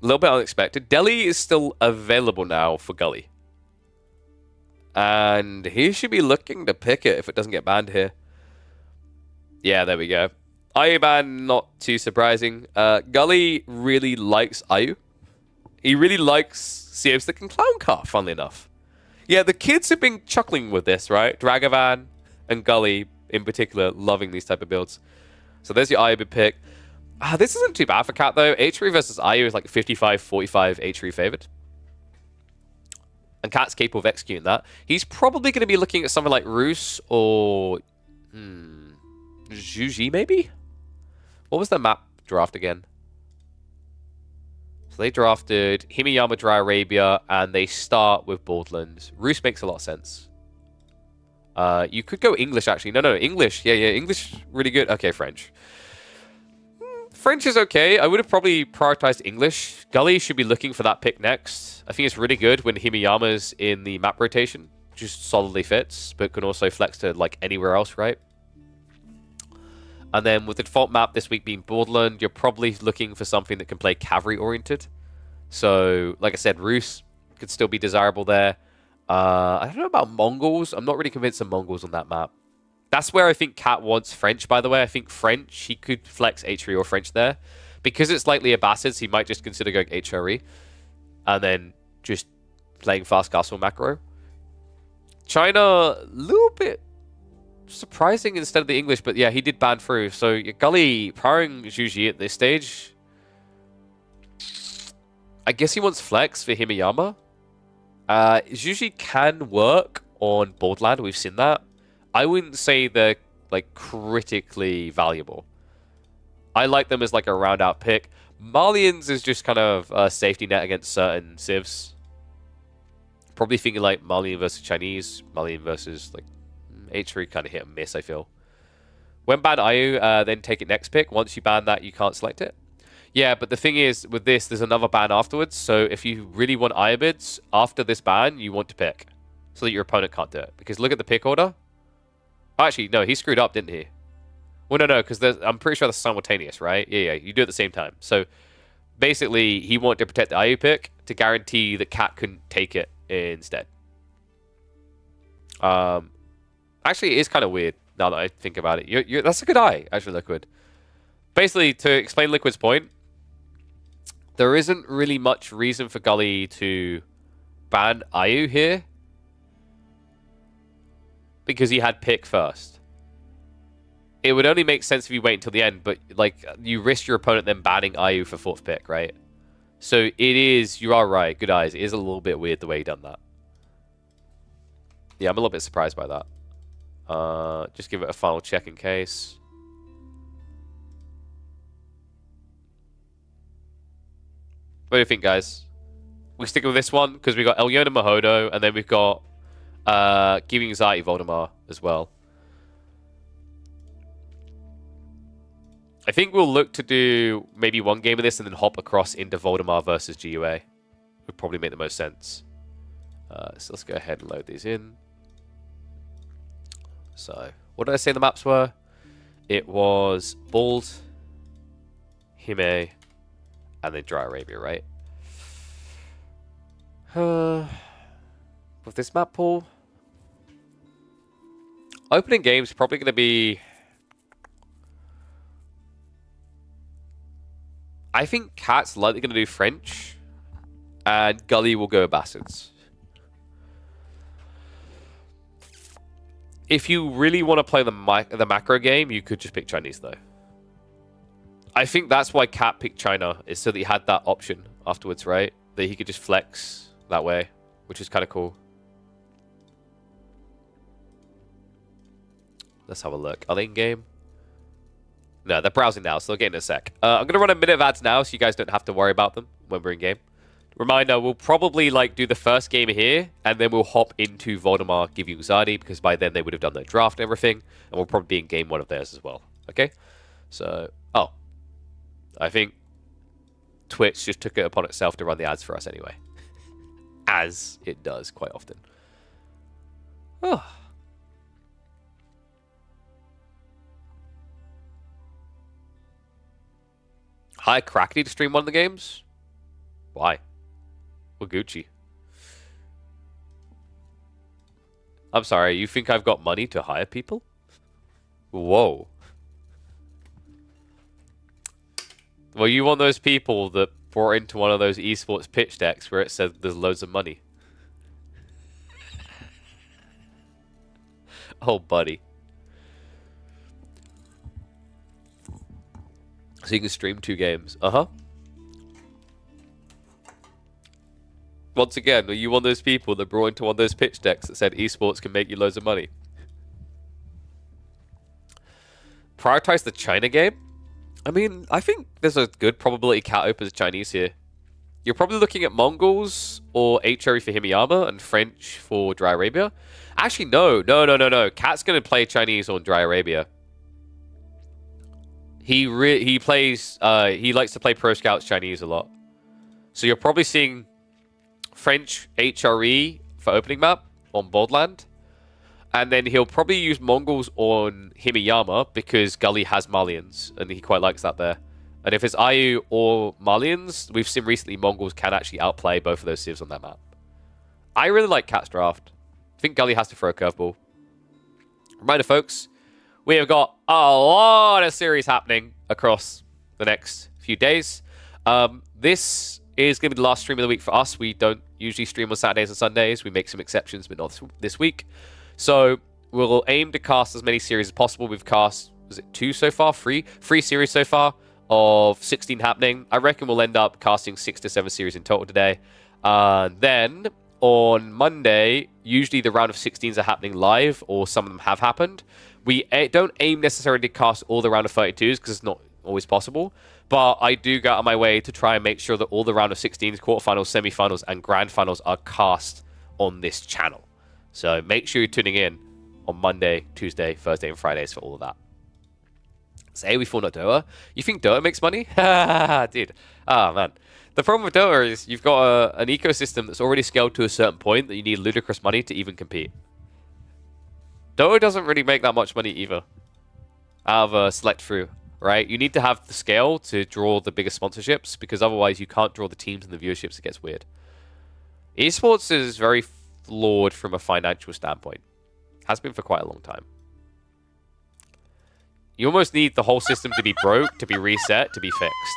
S1: A little bit unexpected. Delhi is still available now for Gully. And he should be looking to pick it if it doesn't get banned here. Yeah, there we go. Ayu ban, not too surprising. Gully really likes Ayu. He really likes Sea Stick and Clown Car, funnily enough. Yeah, the kids have been chuckling with this, right? Dragavan and Gully, in particular, loving these type of builds. So there's your Ayu pick. This isn't too bad for Cat, though. H3 versus Ayu is like 55-45 H3 favored. And Cat's capable of executing that. He's probably going to be looking at something like Roos or... Juji, maybe? What was the map draft again? So they drafted Himiyama Dry Arabia, and they start with Borderlands. Roost makes a lot of sense. You could go English, actually. No, English. Yeah, English, really good. Okay, French. French is okay. I would have probably prioritized English. Gully should be looking for that pick next. I think it's really good when Himiyama's in the map rotation. Just solidly fits, but can also flex to like anywhere else, right? And then with the default map this week being Borderland, you're probably looking for something that can play cavalry-oriented. So, like I said, Rus could still be desirable there. I don't know about Mongols. I'm not really convinced of Mongols on that map. That's where I think Cat wants French, by the way. I think French, he could flex HRE or French there. Because it's likely Abbasids, he might just consider going HRE. And then just playing fast castle macro. China, a little bit surprising instead of the English, but yeah, he did ban through. So Gully powering Zhuji at this stage. I guess he wants flex for Himiyama. Zhuji can work on Borderland. We've seen that. I wouldn't say they're like critically valuable. I like them as like a round out pick. Malians is just kind of a safety net against certain civs. Probably thinking like Malian versus Chinese, Malian versus like H3 kind of hit and miss, I feel. When ban Ayu, then take it next pick. Once you ban that, you can't select it. Yeah, but the thing is, with this, there's another ban afterwards. So if you really want Ayabids, after this ban, you want to pick. So that your opponent can't do it. Because look at the pick order. Actually, no, he screwed up, didn't he? Well, no, because I'm pretty sure that's simultaneous, right? Yeah, you do it at the same time. So basically, he wanted to protect the Ayu pick to guarantee that Cat couldn't take it instead. Actually, it is kind of weird now that I think about it. That's a good eye, actually, Liquid. Basically, to explain Liquid's point, there isn't really much reason for Gully to ban Ayu here because he had pick first. It would only make sense if you wait until the end, but like you risk your opponent then banning Ayu for 4th pick, right? So it is, you are right, good eyes. It is a little bit weird the way he done that. Yeah, I'm a little bit surprised by that. Just give it a final check in case. What do you think, guys? We stick with this one because we got Elyona Mahodo, and then we've got Giving Anxiety Voldemar as well. I think we'll look to do maybe one game of this and then hop across into Voldemar versus GUA. Would probably make the most sense. So let's go ahead and load these in. So, what did I say the maps were? It was Bald, Hime, and then Dry Arabia, right? With this map pool, opening game's probably going to be... I think Cat's likely going to do French, and Gully will go Bastards. If you really want to play the macro game, you could just pick Chinese, though. I think that's why Cat picked China, is so that he had that option afterwards, right? That he could just flex that way, which is kind of cool. Let's have a look. Are they in game? No, they're browsing now, so they'll get in a sec. I'm going to run a minute of ads now, so you guys don't have to worry about them when we're in game. Reminder, we'll probably like do the first game here, and then we'll hop into Voldemar, give you anxiety, because by then they would have done their draft and everything, and we'll probably be in game one of theirs as well. Okay? So, oh. I think Twitch just took it upon itself to run the ads for us anyway. As it does quite often. Oh. Hi, Crackety to stream one of the games? Why? We're Gucci. I'm sorry, you think I've got money to hire people? Whoa. Well, you want those people that brought into one of those esports pitch decks where it said there's loads of money. Oh, buddy. So you can stream 2 games. Uh-huh. Once again, are you one of those people that brought into one of those pitch decks that said esports can make you loads of money? Prioritize the China game? I mean, I think there's a good probability Cat opens Chinese here. you're probably looking at Mongols or HRE for Himiyama and French for Dry Arabia. Actually, no. Cat's going to play Chinese on Dry Arabia. He plays, he likes to play Pro Scouts Chinese a lot. So you're probably seeing French HRE for opening map on Boldland. And then he'll probably use Mongols on Himiyama because Gully has Malians, and he quite likes that there. And if it's IU or Malians, we've seen recently Mongols can actually outplay both of those civs on that map. I really like Cat's draft. I think Gully has to throw a curveball. Reminder, folks, we have got a lot of series happening across the next few days. This is going to be the last stream of the week for us. We don't usually stream on Saturdays and Sundays. We make some exceptions, but not this week. So we'll aim to cast as many series as possible. We've cast, was it 2 so far? 3 series so far of 16 happening. I reckon we'll end up casting 6 to 7 series in total today. Then on Monday, usually the round of 16s are happening live, or some of them have happened. We don't aim necessarily to cast all the round of 32s because it's not always possible. But I do go out of my way to try and make sure that all the round of 16s, quarterfinals, semifinals, and grand finals are cast on this channel. So make sure you're tuning in on Monday, Tuesday, Thursday, and Fridays for all of that. Say we fall not Dota. You think Dota makes money? Dude. Ah, man. The problem with Dota is you've got an ecosystem that's already scaled to a certain point that you need ludicrous money to even compete. Dota doesn't really make that much money either out of a select through, right? You need to have the scale to draw the biggest sponsorships because otherwise you can't draw the teams and the viewerships. It gets weird. Esports is very flawed from a financial standpoint. Has been for quite a long time. You almost need the whole system to be broke, to be reset, to be fixed.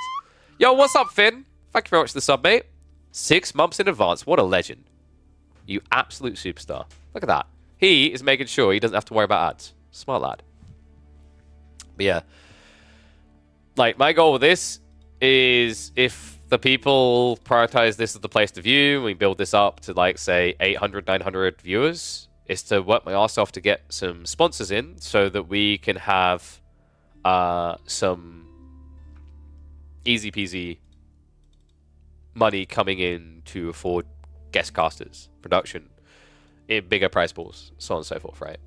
S1: Yo, what's up, Finn? Thank you very much for the sub, mate. 6 months in advance. What a legend. You absolute superstar. Look at that. He is making sure he doesn't have to worry about ads. Smart lad. But yeah. Like, my goal with this is if the people prioritize this as the place to view, and we build this up to, like, say, 800, 900 viewers, is to work my arse off to get some sponsors in so that we can have some easy peasy money coming in to afford guest casters, production, in bigger price pools, so on and so forth, right?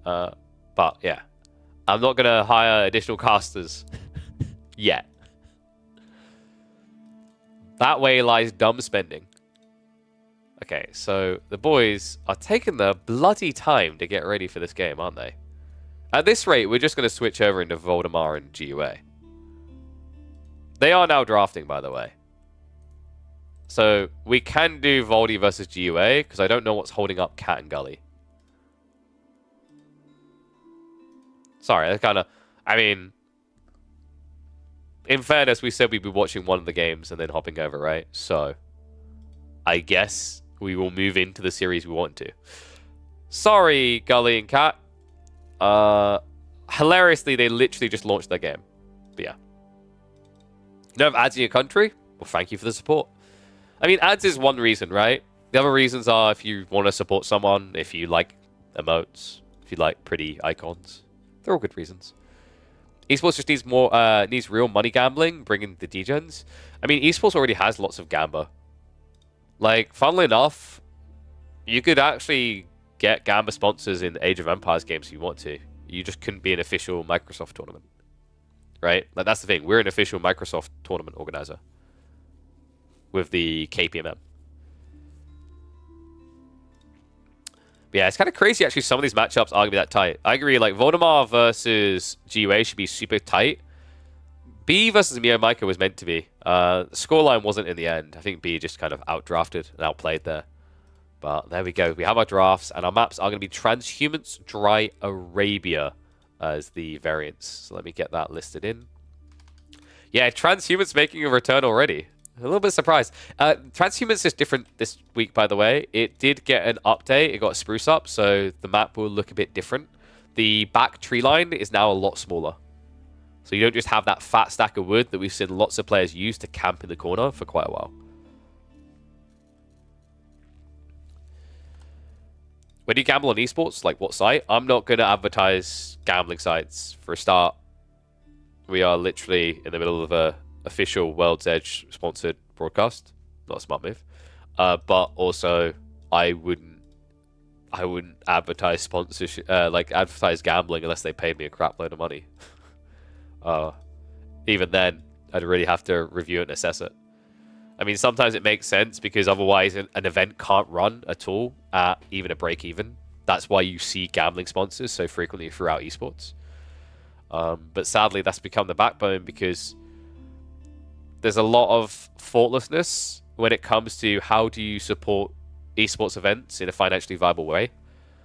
S1: But yeah, I'm not gonna hire additional casters yet. That way lies dumb spending. Okay, so the boys are taking the bloody time to get ready for this game, aren't they? At this rate, we're just going to switch over into Voldemar and GUA. They are now drafting, by the way. So we can do Voldy versus GUA, because I don't know what's holding up Cat and Gully. Sorry, that's kind of... I mean... In fairness, we said we'd be watching one of the games and then hopping over, right? So, I guess we will move into the series we want to. Sorry, Gully and Cat. Hilariously, they literally just launched their game. But yeah. You don't have ads in your country? Well, thank you for the support. I mean, ads is one reason, right? The other reasons are if you want to support someone, if you like emotes, if you like pretty icons. They're all good reasons. Esports just needs more, needs real money gambling, bringing the degens. I mean, Esports already has lots of gamba. Like, funnily enough, you could actually get gamba sponsors in Age of Empires games if you want to. You just couldn't be an official Microsoft tournament. Right? Like, that's the thing. We're an official Microsoft tournament organizer. With the KPMM. But yeah, it's kind of crazy, actually, some of these matchups are going to be that tight. I agree, like, Voldemar versus GUA should be super tight. B versus MeomaikA was meant to be. The scoreline wasn't in the end. I think B just kind of outdrafted and outplayed there. But there we go. We have our drafts, and our maps are going to be Transhumance, Dry Arabia as the variants. So let me get that listed in. Yeah, Transhumance making a return already. A little bit surprised. Transhumance is different this week, by the way. It did get an update. It got a spruce up, so the map will look a bit different. The back tree line is now a lot smaller. So you don't just have that fat stack of wood that we've seen lots of players use to camp in the corner for quite a while. When you gamble on esports, like what site? I'm not going to advertise gambling sites for a start. We are literally in the middle of a official World's Edge sponsored broadcast. not a smart move. But also, I wouldn't advertise sponsorship, like advertise gambling unless they paid me a crap load of money. Even then, I'd really have to review it and assess it. I mean, sometimes it makes sense because otherwise an event can't run at all at even a break even. That's why you see gambling sponsors so frequently throughout esports. But sadly, that's become the backbone because there's a lot of thoughtlessness when it comes to how do you support esports events in a financially viable way.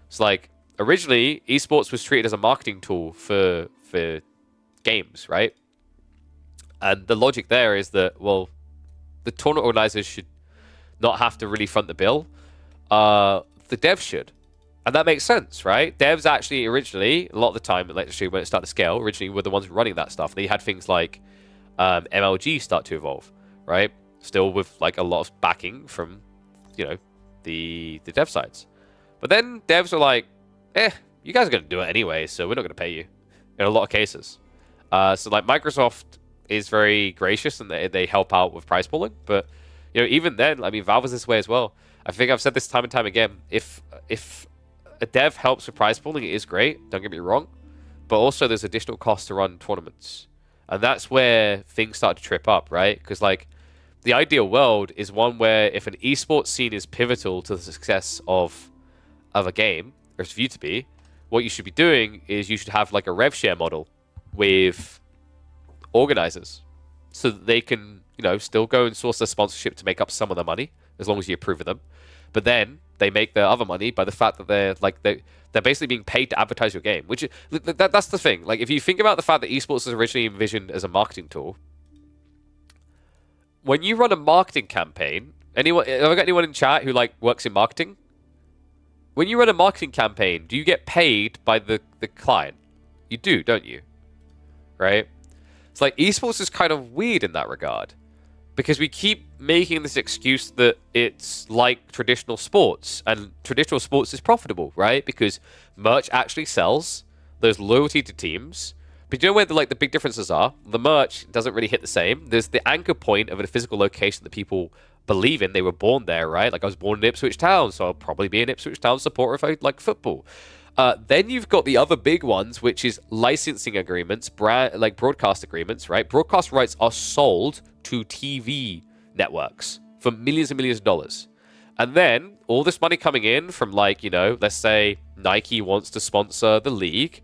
S1: It's like, originally, esports was treated as a marketing tool for games, right? And the logic there is that, well, the tournament organizers should not have to really front the bill. The devs should. And that makes sense, right? Devs actually originally, a lot of the time, actually when it started to scale, originally were the ones running that stuff. They had things like MLG start to evolve, right? Still with like a lot of backing from, you know, the dev sides. But then devs are like, you guys are going to do it anyway, so we're not going to pay you in a lot of cases. So like Microsoft is very gracious and they help out with prize pooling. But, you know, even then, I mean, Valve is this way as well. I think I've said this time and time again. If a dev helps with prize pooling, it is great. Don't get me wrong. But also there's additional costs to run tournaments. And that's where things start to trip up, right? Because, like, the ideal world is one where if an esports scene is pivotal to the success of a game, or it's viewed to be, what you should be doing is you should have, like, a rev share model with organizers so that they can, you know, still go and source their sponsorship to make up some of the money as long as you approve of them. But then they make their other money by the fact that they're basically being paid to advertise your game, which that's the thing. Like, if you think about the fact that esports was originally envisioned as a marketing tool, when you run a marketing campaign, have I got anyone in chat who like works in marketing? When you run a marketing campaign, do you get paid by the client? You do, don't you? Right? It's like esports is kind of weird in that regard because we keep making this excuse that it's like traditional sports, and traditional sports is profitable, right? Because merch actually sells, there's loyalty to teams. But you know where the big differences are? The merch doesn't really hit the same. There's the anchor point of a physical location that people believe in. They were born there, right? Like, I was born in Ipswich Town, so I'll probably be an Ipswich Town supporter if I like football. Then you've got the other big ones, which is licensing agreements, like broadcast agreements, right? Broadcast rights are sold to TV networks for millions and millions of dollars. And then all this money coming in from, like, you know, let's say Nike wants to sponsor the league.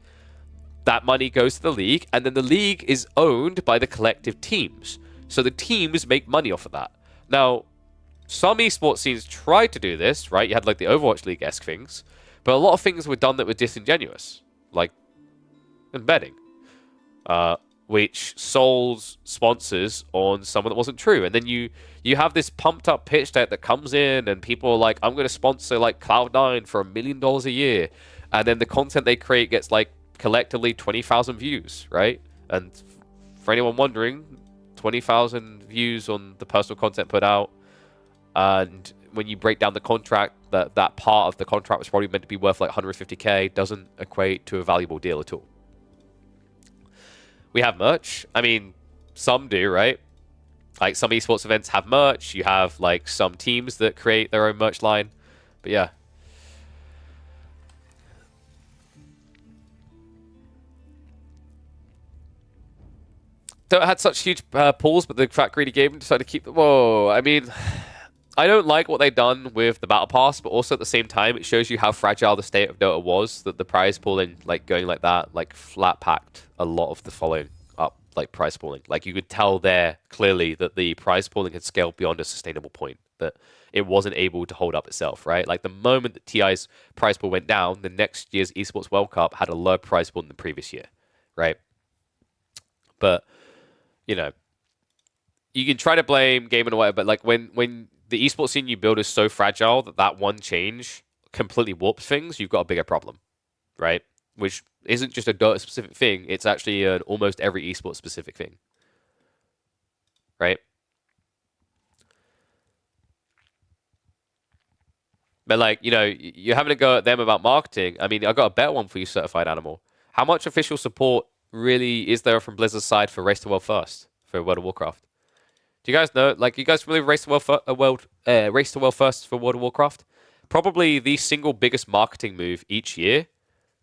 S1: That money goes to the league, and then the league is owned by the collective teams. So the teams make money off of that. Now, some esports scenes tried to do this, right? You had, like, the Overwatch League-esque things. But a lot of things were done that were disingenuous, like embedding, which sold sponsors on someone that wasn't true. And then you have this pumped up pitch deck that comes in and people are like, I'm going to sponsor like Cloud9 for $1 million a year. And then the content they create gets like collectively 20,000 views, right? And for anyone wondering, 20,000 views on the personal content put out. And when you break down the contract, that part of the contract was probably meant to be worth like 150k, doesn't equate to a valuable deal at all. We have merch. I mean, some do, right? Like, some esports events have merch. You have like some teams that create their own merch line. But yeah. Don't had such huge pools, but the fat greedy game decided to keep them. Whoa, I mean, I don't like what they've done with the Battle Pass, but also at the same time, it shows you how fragile the state of Dota was, that the prize pooling, like, going like that, like, flat-packed a lot of the following up, like, prize pooling. Like, you could tell there clearly that the prize pooling had scaled beyond a sustainable point, that it wasn't able to hold up itself, right? Like, the moment that TI's prize pool went down, the next year's Esports World Cup had a lower prize pool than the previous year, right? But, you know, you can try to blame gaming or whatever, but, like, when the esports scene you build is so fragile that one change completely warps things, you've got a bigger problem, right? Which isn't just a Dota specific thing, it's actually an almost every esports specific thing, right? But, like, you know, you're having to go at them about marketing. I mean, I got a better one for you, Certified Animal. How much official support really is there from Blizzard's side for Race to World First for World of Warcraft? Do you guys know? Like, you guys familiar with Race to World First for World of Warcraft? Probably the single biggest marketing move each year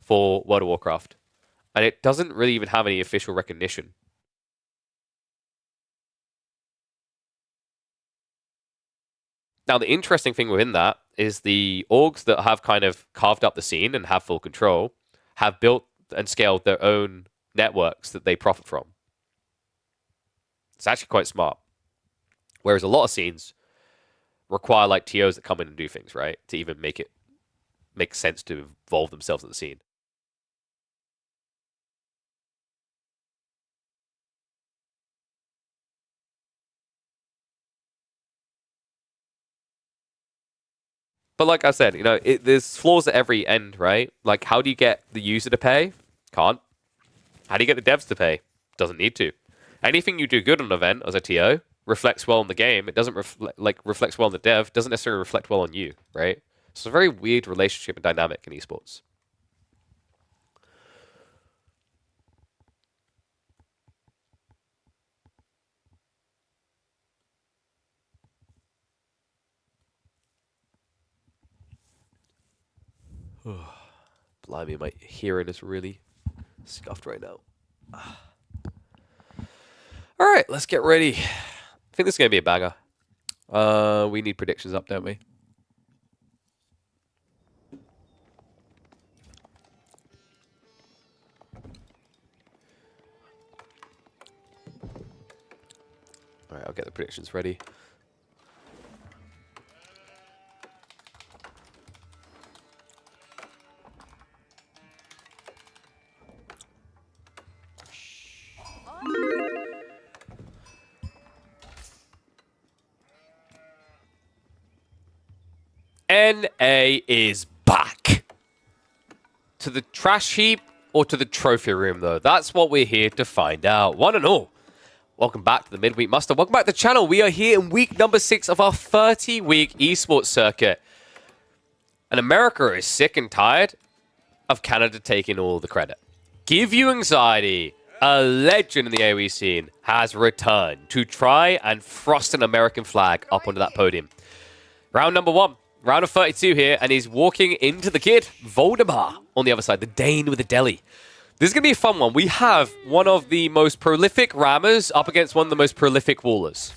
S1: for World of Warcraft, and it doesn't really even have any official recognition. Now, the interesting thing within that is the orgs that have kind of carved up the scene and have full control have built and scaled their own networks that they profit from. It's actually quite smart. Whereas a lot of scenes require like TOs that come in and do things, right? To even make sense to involve themselves in the scene. But like I said, you know, there's flaws at every end, right? Like, how do you get the user to pay? Can't. How do you get the devs to pay? Doesn't need to. Anything you do good on an event as a TO reflects well on the game. It doesn't reflects well on the dev. Doesn't necessarily reflect well on you, right? It's a very weird relationship and dynamic in esports. Blimey, my hearing is really scuffed right now. All right, let's get ready. I think this is going to be a banger. We need predictions up, don't we? All right, I'll get the predictions ready. NA is back. To the trash heap or to the trophy room, though? That's what we're here to find out. One and all. Welcome back to the Midweek Muster. Welcome back to the channel. We are here in week number 6 of our 30-week esports circuit. And America is sick and tired of Canada taking all the credit. Give you anxiety. A legend in the AoE scene has returned to try and thrust an American flag up onto that podium. Round number 1. Round of 32 here, and he's walking into the kid, Voldemar, on the other side, the Dane with the deli. This is going to be a fun one. We have one of the most prolific rammers up against one of the most prolific wallers.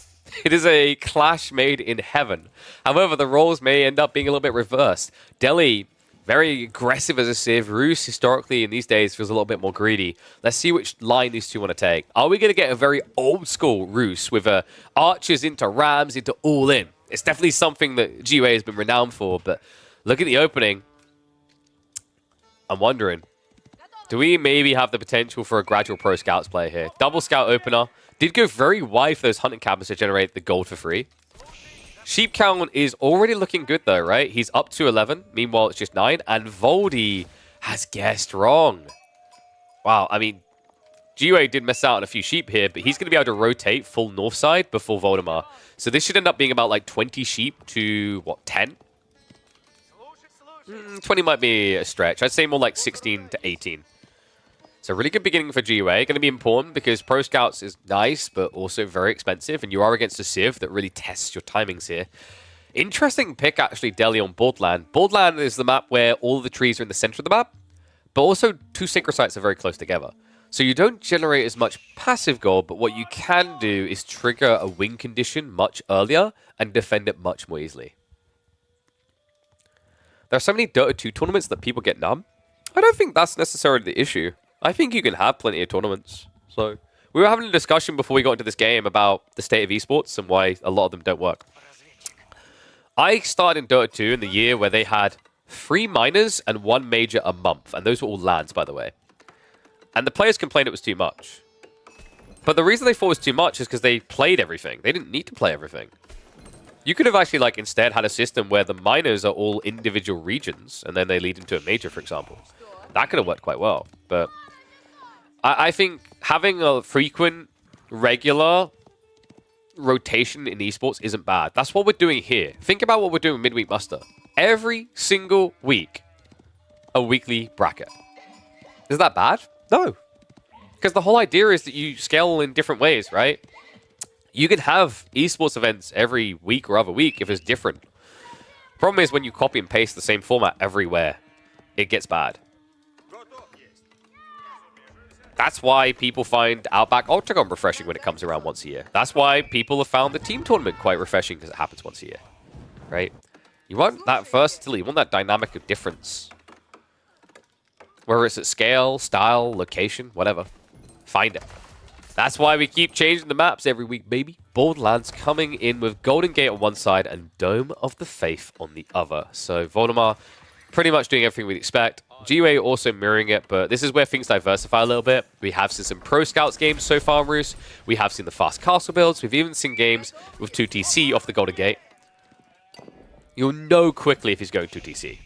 S1: It is a clash made in heaven. However, the roles may end up being a little bit reversed. Deli, very aggressive as a Civ. Roos, historically, in these days, feels a little bit more greedy. Let's see which line these two want to take. Are we going to get a very old-school Roos with archers into rams, into all-in? It's definitely something that GUA has been renowned for, but look at the opening. I'm wondering, do we maybe have the potential for a gradual pro scouts player here? Double scout opener. Did go very wide for those hunting cabins to generate the gold for free. Sheep count is already looking good, though, right? He's up to 11. Meanwhile, it's just 9. And Voldy has guessed wrong. Wow, I mean, GUA did miss out on a few sheep here, but he's going to be able to rotate full north side before Voldemar. So this should end up being about like 20 sheep to, what, 10? 20 might be a stretch. I'd say more like 16 to 18. So really good beginning for GUA. Going to be important because Pro Scouts is nice, but also very expensive. And you are against a Civ that really tests your timings here. Interesting pick, actually, Deli on Borderland. Borderland is the map where all of the trees are in the center of the map, but also 2 synchro sites are very close together. So you don't generate as much passive gold, but what you can do is trigger a win condition much earlier and defend it much more easily. There are so many Dota 2 tournaments that people get numb. I don't think that's necessarily the issue. I think you can have plenty of tournaments. So we were having a discussion before we got into this game about the state of esports and why a lot of them don't work. I started in Dota 2 in the year where they had 3 minors and 1 major a month. And those were all LANs, by the way. And the players complained it was too much. But the reason they thought it was too much is because they played everything. They didn't need to play everything. You could have actually, like, instead had a system where the minors are all individual regions, and then they lead into a major, for example. That could have worked quite well. But I think having a frequent, regular rotation in esports isn't bad. That's what we're doing here. Think about what we're doing with Midweek Muster. Every single week, a weekly bracket. Is that bad? No. Because the whole idea is that you scale in different ways, right? You can have esports events every week or other week if it's different. Problem is when you copy and paste the same format everywhere, it gets bad. That's why people find Outback Octagon refreshing when it comes around once a year. That's why people have found the team tournament quite refreshing because it happens once a year, right? You want that versatility, you want that dynamic of difference. Whether it's at scale, style, location, whatever. Find it. That's why we keep changing the maps every week, baby. Borderlands coming in with Golden Gate on one side and Dome of the Faith on the other. So Voldemar pretty much doing everything we'd expect. GUA also mirroring it, but this is where things diversify a little bit. We have seen some Pro Scouts games so far on Roos. We have seen the fast castle builds. We've even seen games with 2TC off the Golden Gate. You'll know quickly if he's going 2TC.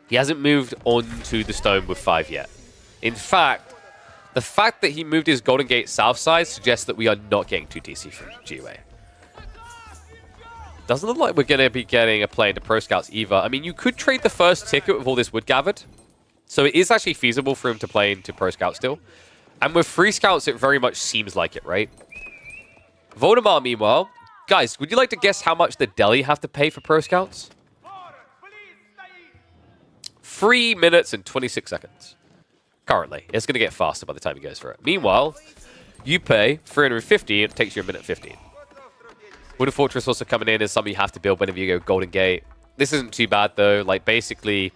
S1: He hasn't moved on to the stone with 5 yet. In fact, the fact that he moved his Golden Gate south side suggests that we are not getting 2TC from GUA. Doesn't look like we're going to be getting a play into Pro Scouts either. I mean, you could trade the first ticket with all this wood gathered. So it is actually feasible for him to play into Pro Scout still. And with Free Scouts, it very much seems like it, right? Voldemar, meanwhile. Guys, would you like to guess how much the Deli have to pay for Pro Scouts? 3 minutes and 26 seconds. Currently. It's going to get faster by the time he goes for it. Meanwhile, you pay 350 and it takes you a minute 15. Wooden Fortress also coming in as something you have to build whenever you go Golden Gate. This isn't too bad though. Like basically,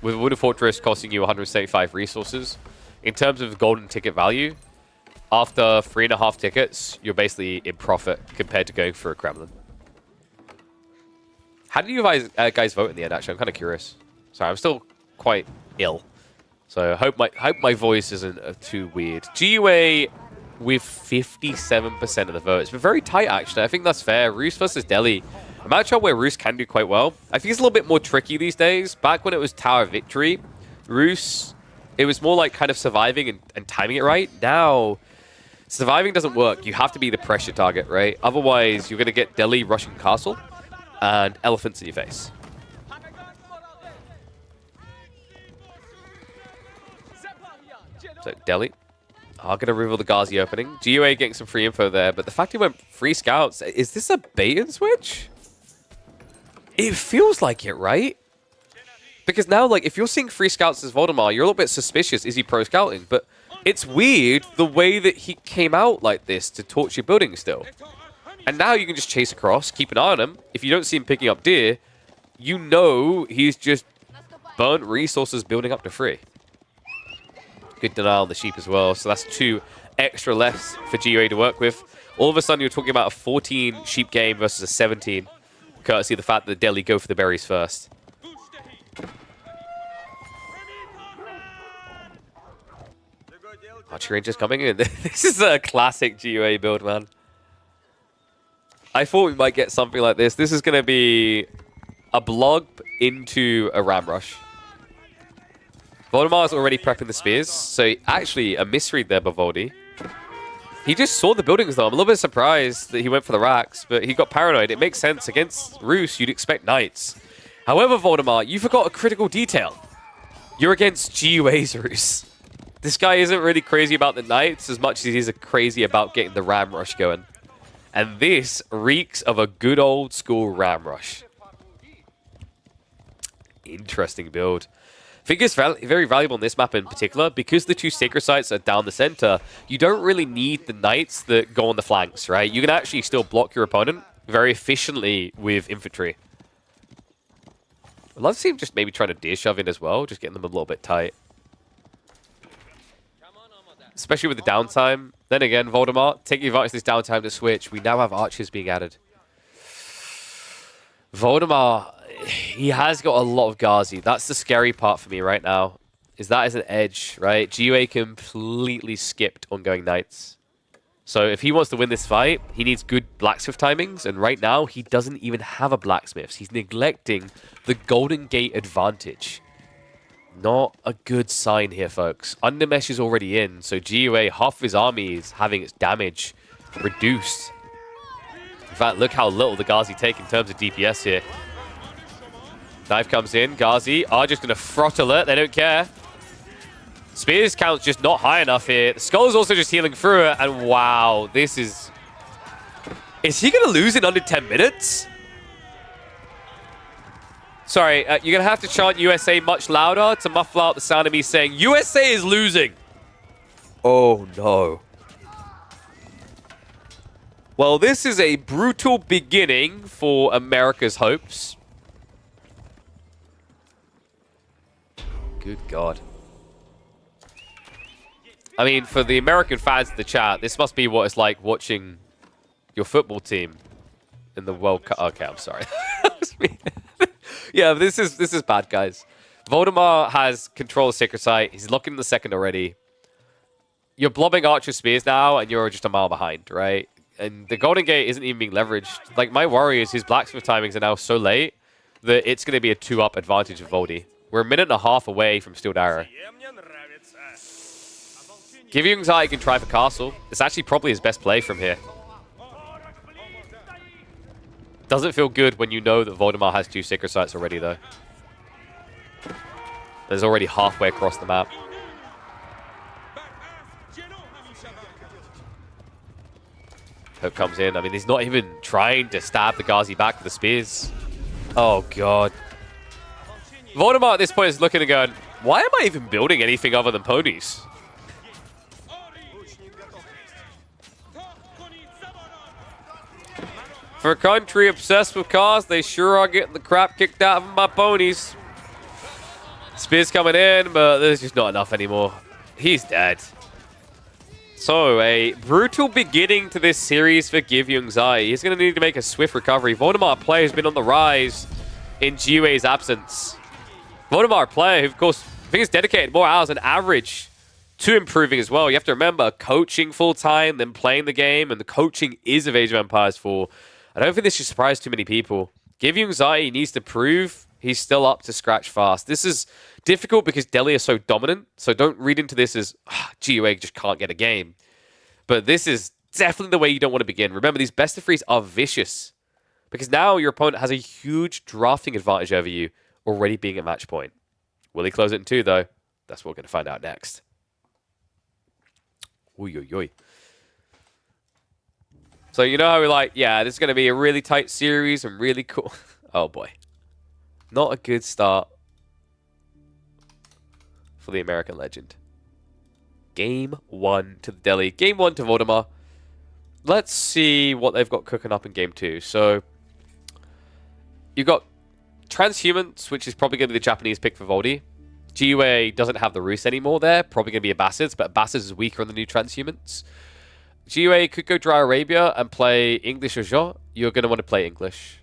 S1: with Wooden Fortress costing you 175 resources, in terms of golden ticket value, after 3.5 tickets, you're basically in profit compared to going for a Kremlin. How did you guys vote in the end? Actually, I'm kind of curious. Sorry, I'm still quite ill, so I hope my voice isn't too weird. GUA with 57% of the vote. It's been very tight, actually. I think that's fair. Roos versus Deli. A matchup where Roos can do quite well. I think it's a little bit more tricky these days. Back when it was Tower Victory, Roos, it was more like kind of surviving and timing it right. Now, surviving doesn't work. You have to be the pressure target, right? Otherwise, you're going to get Deli rushing castle and elephants in your face. So, Deli are going to reveal the Ghazi opening. GUA getting some free info there, but the fact he went free scouts, is this a bait and switch? It feels like it, right? Because now, like, if you're seeing free scouts as Voldemar, you're a little bit suspicious. Is he pro scouting? But it's weird the way that he came out like this to torch your building still. And now you can just chase across, keep an eye on him. If you don't see him picking up deer, you know he's just burnt resources building up to free. Good denial on the sheep as well. So that's 2 extra less for GUA to work with. All of a sudden, you're talking about a 14 sheep game versus a 17, courtesy of the fact that the Deli go for the berries first. Archery Rangers coming in. This is a classic GUA build, man. I thought we might get something like this. This is going to be a blog into a ram rush. Voldemar's already prepping the spears, so actually a misread there by Voldy. He just saw the buildings though. I'm a little bit surprised that he went for the racks, but he got paranoid. It makes sense. Against Roos, you'd expect knights. However, Voldemar, you forgot a critical detail. You're against GUA's Roos. This guy isn't really crazy about the knights as much as he is crazy about getting the ram rush going. And this reeks of a good old school ram rush. Interesting build. I think it's very valuable in this map in particular because the 2 sacred sites are down the center. You don't really need the knights that go on the flanks, right? You can actually still block your opponent very efficiently with infantry. I'd love to see him just maybe trying to deer shove in as well, just getting them a little bit tight. Especially with the downtime. Then again, Voldemar, taking advantage of this downtime to switch. We now have archers being added. Voldemar, he has got a lot of Ghazi. That's the scary part for me right now. Is that is an edge, right? GUA completely skipped on going knights. So if he wants to win this fight, he needs good blacksmith timings. And right now, he doesn't even have a blacksmith. He's neglecting the Golden Gate advantage. Not a good sign here, folks. Undermesh is already in, so GUA, half of his army is having its damage reduced. In fact, look how little the Ghazi take in terms of DPS here. Knife comes in. Ghazi are just going to throttle it. They don't care. Spears count's just not high enough here. The Skull's also just healing through it. And wow, this is Is he going to lose in under 10 minutes? Sorry, you're going to have to chant USA much louder to muffle out the sound of me saying, USA is losing. Oh, no. Well, this is a brutal beginning for America's hopes. Good God. I mean, for the American fans in the chat, this must be what it's like watching your football team in the World Cup. Okay, I'm sorry. That was me. Yeah, this is bad, guys. Voldemar has control of Sacred Sight. He's looking in the second already. You're blobbing Archer Spears now, and you're just a mile behind, right? And the Golden Gate isn't even being leveraged. Like, my worry is his Blacksmith timings are now so late that it's going to be a 2-up advantage of Voldy. We're a minute and a half away from Steeled Arrow. Give you Anxiety can try for Castle. It's actually probably his best play from here. Doesn't feel good when you know that Voldemar has 2 Sacred Sights already, though. There's already halfway across the map. Hope comes in. I mean, he's not even trying to stab the Ghazi back with the spears. Oh, God. Voldemar at this point is looking and going, why am I even building anything other than ponies? For a country obsessed with cars, they sure are getting the crap kicked out of them by ponies. Spears coming in, but there's just not enough anymore. He's dead. So, a brutal beginning to this series for Give You Anxiety. He's going to need to make a swift recovery. Voldemar player has been on the rise in GUA's absence. Voldemar player who, of course, I think is dedicated more hours than average to improving as well. You have to remember, coaching full-time, then playing the game, and the coaching is of Age of Empires 4. I don't think this should surprise too many people. Give You Anxiety needs to prove he's still up to scratch fast. This is difficult because Delhi is so dominant, so don't read into this as GUA just can't get a game. But this is definitely the way you don't want to begin. Remember, these best of threes are vicious because now your opponent has a huge drafting advantage over you, already being at match point. Will he close it in 2, though? That's what we're going to find out next. Oy, oy, oy. So you know how we're like, yeah, this is going to be a really tight series and really cool. Oh, boy. Not a good start for the American legend. Game 1 to the Delhi. Game 1 to Voldemar. Let's see what they've got cooking up in Game 2. So, you've got Transhumans, which is probably going to be the Japanese pick for Voldy. GUA doesn't have the Roost anymore there. Probably going to be a Bastards, but Bastards is weaker on the new Transhumans. GUA could go Dry Arabia and play English or Jean. You're going to want to play English.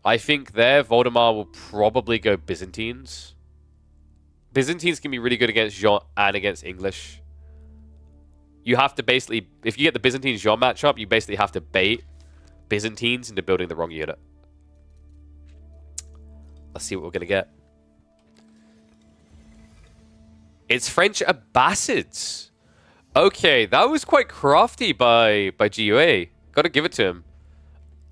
S1: I think there, Voldemar will probably go Byzantines. Byzantines can be really good against Jean and against English. You have to basically, if you get the Byzantines-Jean matchup, you basically have to bait Byzantines into building the wrong unit. Let's see what we're going to get. It's French Abbasids. Okay, that was quite crafty by GUA. Got to give it to him.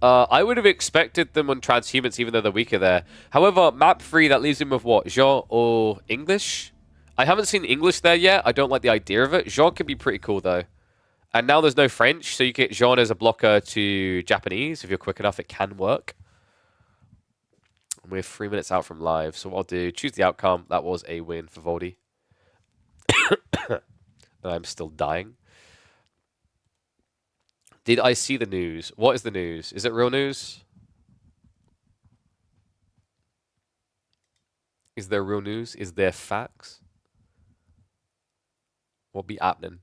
S1: I would have expected them on Transhumans, even though they're weaker there. However, map 3, that leaves him with what? Jean or English? I haven't seen English there yet. I don't like the idea of it. Jean could be pretty cool, though. And now there's no French, so you get Jean as a blocker to Japanese. If you're quick enough, it can work. We're 3 minutes out from live, so what I'll do, choose the outcome. That was a win for Voldy. And I'm still dying. Did I see the news? What is the news? Is it real news? Is there real news? Is there facts? What be happening?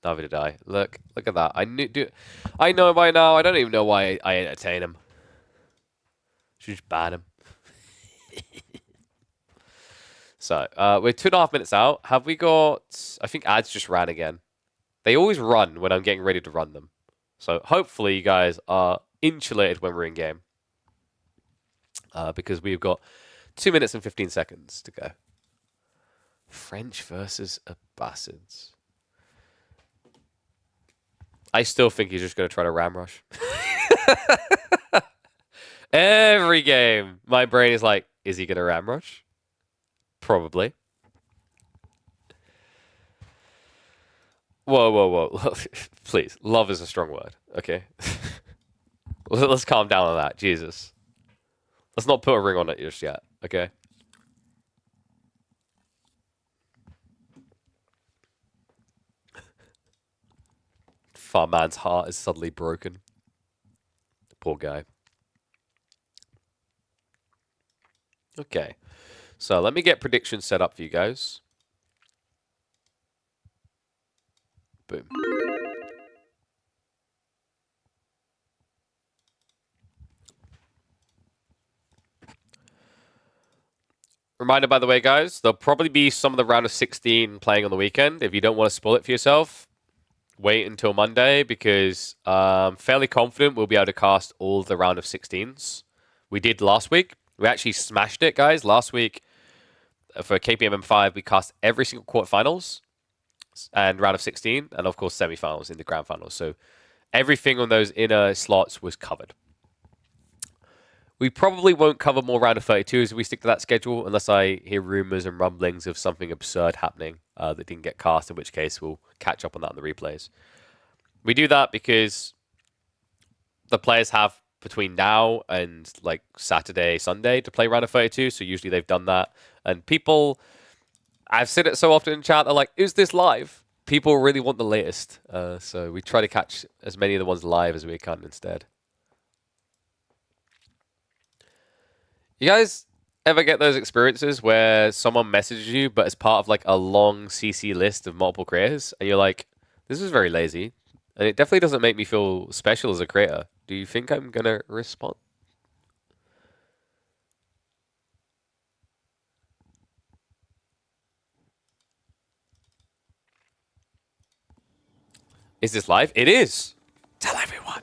S1: Neither did I. Look at that. I know by now. I don't even know why I entertain him. Should just ban him. So, we're 2.5 minutes out. Have we got... I think ads just ran again. They always run when I'm getting ready to run them. So, hopefully you guys are insulated when we're in game. Because we've got 2 minutes and 15 seconds to go. French versus Abbasids. I still think he's just going to try to ram rush. Every game, my brain is like, is he going to ram rush? Probably. Whoa, whoa, whoa. Please. Love is a strong word. Okay. Let's calm down on that. Jesus. Let's not put a ring on it just yet. Okay. Far man's heart is suddenly broken. Poor guy. Okay. So let me get predictions set up for you guys. Boom. Reminder, by the way, guys, there'll probably be some of the round of 16 playing on the weekend. If you don't want to spoil it for yourself, wait until Monday because I'm fairly confident we'll be able to cast all the round of 16s. We did last week. We actually smashed it, guys. Last week for KPMM5, we cast every single quarterfinals and round of 16, and of course semifinals in the grand finals. So everything on those inner slots was covered. We probably won't cover more round of 32 as we stick to that schedule, unless I hear rumors and rumblings of something absurd happening that didn't get cast, in which case we'll catch up on that in the replays. We do that because the players have between now and like Saturday, Sunday to play round of 32, so usually they've done that. And people, I've said it so often in chat, they're like, is this live? People really want the latest, so we try to catch as many of the ones live as we can instead. You guys ever get those experiences where someone messages you, but it's part of like a long CC list of multiple creators, and you're like, this is very lazy, and it definitely doesn't make me feel special as a creator. Do you think I'm gonna respond? Is this live? It is! Tell everyone!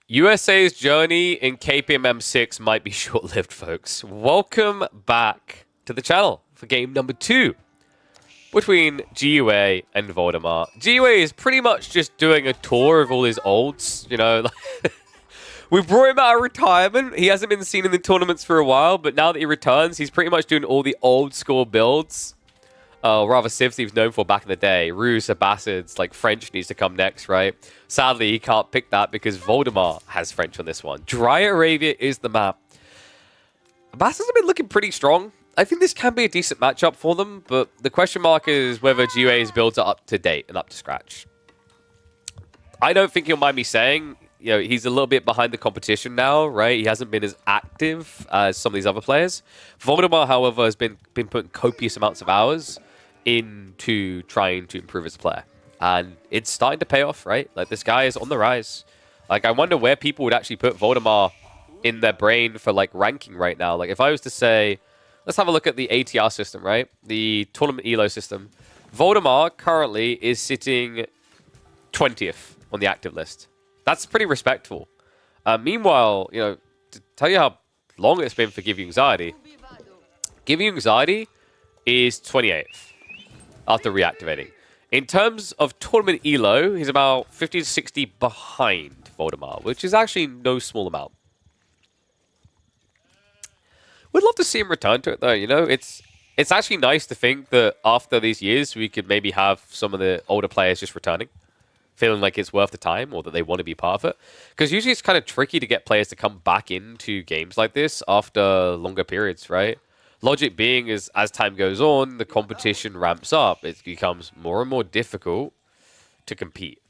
S1: USA's journey in KPMM6 might be short-lived, folks. Welcome back to the channel for game number 2 between GUA and Voldemar. GUA is pretty much just doing a tour of all his olds, you know. We brought him out of retirement. He hasn't been seen in the tournaments for a while, but now that he returns, he's pretty much doing all the old school builds. Rather civs he was known for back in the day. Ruse, Abbasids, like French needs to come next, right? Sadly, he can't pick that because Voldemar has French on this one. Dry Arabia is the map. Abbasids have been looking pretty strong. I think this can be a decent matchup for them, but the question mark is whether GUA's builds are up to date and up to scratch. I don't think you'll mind me saying, you know, he's a little bit behind the competition now, right? He hasn't been as active as some of these other players. Voldemar, however, has been putting copious amounts of hours into trying to improve as a player. And it's starting to pay off, right? Like, this guy is on the rise. Like, I wonder where people would actually put Voldemar in their brain for, like, ranking right now. Like, if I was to say, let's have a look at the ATR system, right? The tournament ELO system. Voldemar currently is sitting 20th on the active list. That's pretty respectful. Meanwhile, you know, to tell you how long it's been for Give You Anxiety, Give You Anxiety is 28th after reactivating. In terms of tournament ELO, he's about 50 to 60 behind Voldemar, which is actually no small amount. We'd love to see him return to it, though, you know? It's actually nice to think that after these years, we could maybe have some of the older players just returning, feeling like it's worth the time or that they want to be part of it. Because usually it's kind of tricky to get players to come back into games like this after longer periods, right? Logic being is, as time goes on, the competition ramps up. It becomes more and more difficult to compete.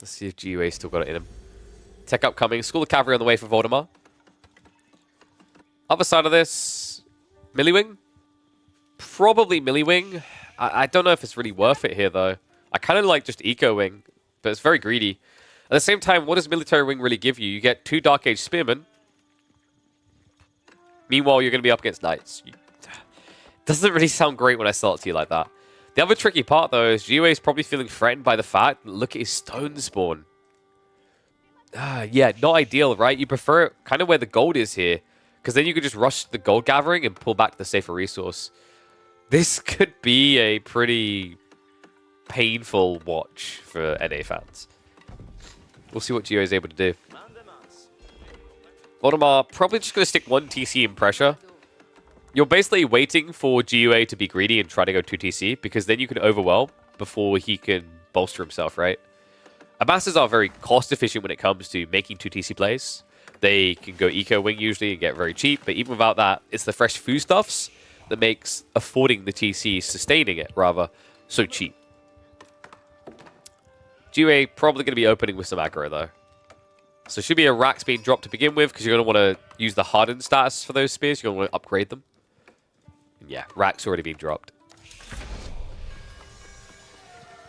S1: Let's see if GUA still got it in him. Tech upcoming. School of Cavalry on the way for Voldemar. Other side of this, Milliwing? Probably Milliwing. I don't know if it's really worth it here, though. I kind of like just Eco Wing, but it's very greedy. At the same time, what does Military Wing really give you? You get 2 Dark Age Spearmen. Meanwhile, you're going to be up against Knights. Doesn't really sound great when I sell it to you like that. The other tricky part, though, is GUA is probably feeling threatened by the fact that look at his Stone Spawn. Yeah, not ideal, right? You prefer it kind of where the gold is here, because then you could just rush the gold gathering and pull back to the safer resource. This could be a pretty painful watch for NA fans. We'll see what GUA is able to do. Voldemar probably just going to stick 1 TC in pressure. You're basically waiting for GUA to be greedy and try to go 2 TC, because then you can overwhelm before he can bolster himself, right? Ambassadors are very cost efficient when it comes to making 2 TC plays. They can go eco wing usually and get very cheap, but even without that, it's the fresh foodstuffs that makes affording the TC, sustaining it rather, so cheap. GUA probably going to be opening with some aggro though. So should be a Rax being dropped to begin with, because you're going to want to use the hardened status for those spears. You're going to want to upgrade them. And yeah, Rax already being dropped.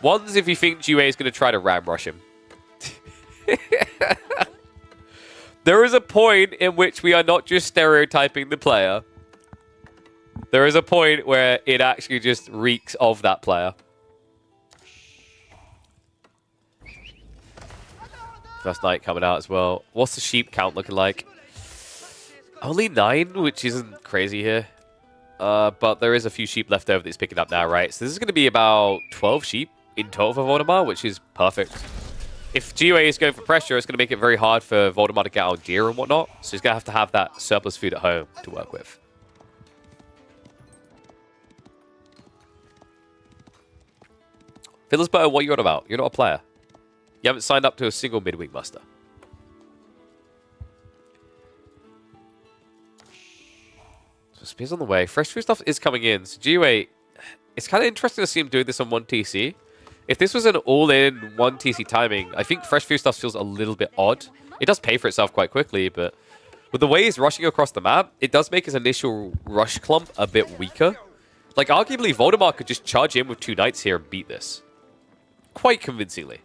S1: One's if you think GUA is going to try to ram rush him. There is a point in which we are not just stereotyping the player. There is a point where it actually just reeks of that player. First night coming out as well. What's the sheep count looking like? Only 9, which isn't crazy here. But there is a few sheep left over that he's picking up now, right? So this is going to be about 12 sheep in total for Voldemar, which is perfect. If GUA is going for pressure, it's going to make it very hard for Voldemar to get out gear and whatnot. So he's going to have that surplus food at home to work with. Fiddlesbutter, what are you on about? You're not a player. You haven't signed up to a single midweek muster. So spears on the way. Fresh food stuff is coming in. So GUA, it's kind of interesting to see him doing this on 1 TC. If this was an all-in 1 TC timing, I think fresh food stuff feels a little bit odd. It does pay for itself quite quickly, but with the way he's rushing across the map, it does make his initial rush clump a bit weaker. Like, arguably, Voldemar could just charge in with 2 knights here and beat this. Quite convincingly.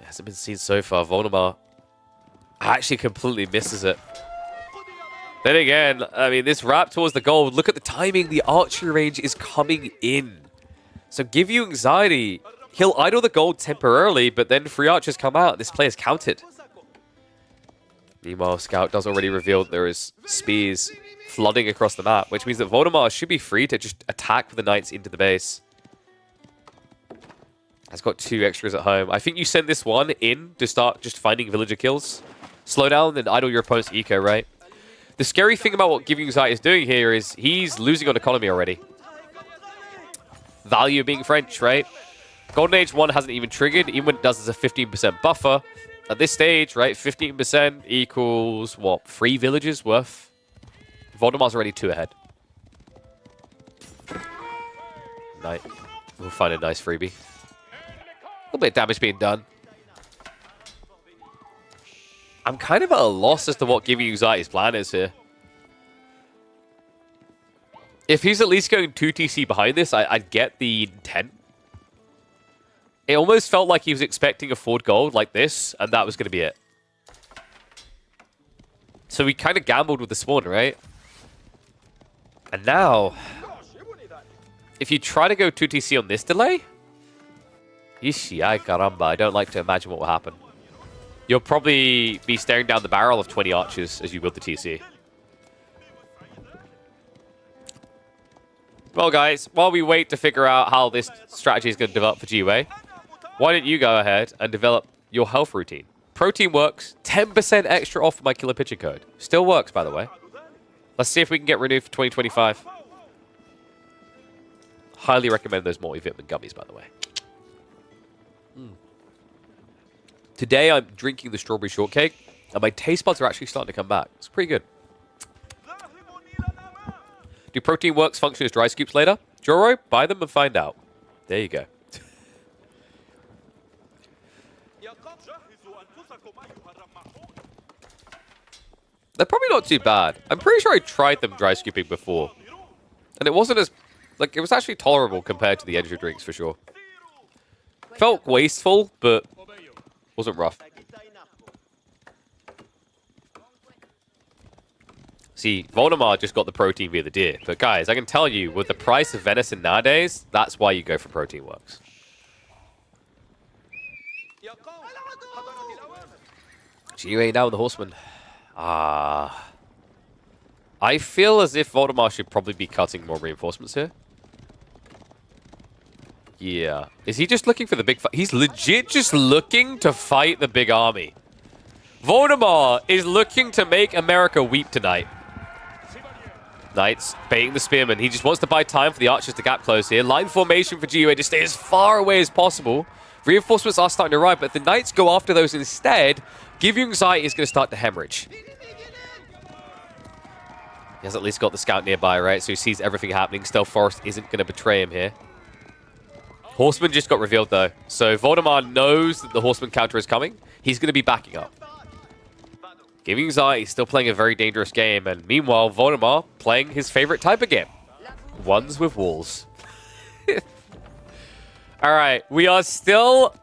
S1: It hasn't been seen so far. Voldemar actually completely misses it. Then again, I mean, this wrap towards the goal, look at the timing. The archery range is coming in. So give you anxiety. He'll idle the gold temporarily, but then free archers come out. This play is counted. Meanwhile, Scout does already reveal that there is spears flooding across the map, which means that Voldemar should be free to just attack with the knights into the base. Has got 2 extras at home. I think you send this one in to start just finding villager kills. Slow down and idle your opponent's eco, right? The scary thing about what Giving Anxiety is doing here is he's losing on economy already. Value of being French, right? Golden Age 1 hasn't even triggered, even when it does as a 15% buffer. At this stage, right, 15% equals, what, 3 villages worth? Voldemar's already 2 ahead. Knight. We'll find a nice freebie. A little bit of damage being done. I'm kind of at a loss as to what Giving Anxiety's plan is here. If he's at least going 2 TC behind this, I'd get the intent. It almost felt like he was expecting a Ford Gold like this, and that was going to be it. So he kind of gambled with the spawn, right? And now, if you try to go 2 TC on this delay, Ishi, ay caramba, I don't like to imagine what will happen. You'll probably be staring down the barrel of 20 archers as you build the TC. Well, guys, while we wait to figure out how this strategy is going to develop for GUA, why don't you go ahead and develop your health routine? Protein works. 10% extra off my Killer Pigeon code. Still works, by the way. Let's see if we can get renewed for 2025. Highly recommend those multivitamin gummies, by the way. Today, I'm drinking the strawberry shortcake, and my taste buds are actually starting to come back. It's pretty good. Do protein works function as dry scoops later? Joro, buy them and find out. There you go. They're probably not too bad. I'm pretty sure I tried them dry scooping before. And it wasn't as... Like, it was actually tolerable compared to the energy drinks, for sure. Felt wasteful, but... wasn't rough. See, Voldemar just got the protein via the deer. But guys, I can tell you, with the price of venison nowadays, that's why you go for Protein Works. GUA now with the Horseman. I feel as if Voldemar should probably be cutting more reinforcements here. Yeah. Is he just looking for the big fight? He's legit just looking to fight the big army. Voldemar is looking to make America weep tonight. Knights baiting the spearman. He just wants to buy time for the archers to gap close here. Line formation for GUA to stay as far away as possible. Reinforcements are starting to arrive, but if the Knights go after those instead, Give You Anxiety is going to start to hemorrhage. He has at least got the scout nearby, right? So he sees everything happening. Stealth Forest isn't going to betray him here. Horseman just got revealed, though. So Voldemar knows that the Horseman counter is coming. He's going to be backing up. Give You Anxiety still playing a very dangerous game. And meanwhile, Voldemar playing his favorite type of game. Ones with walls. All right, we are still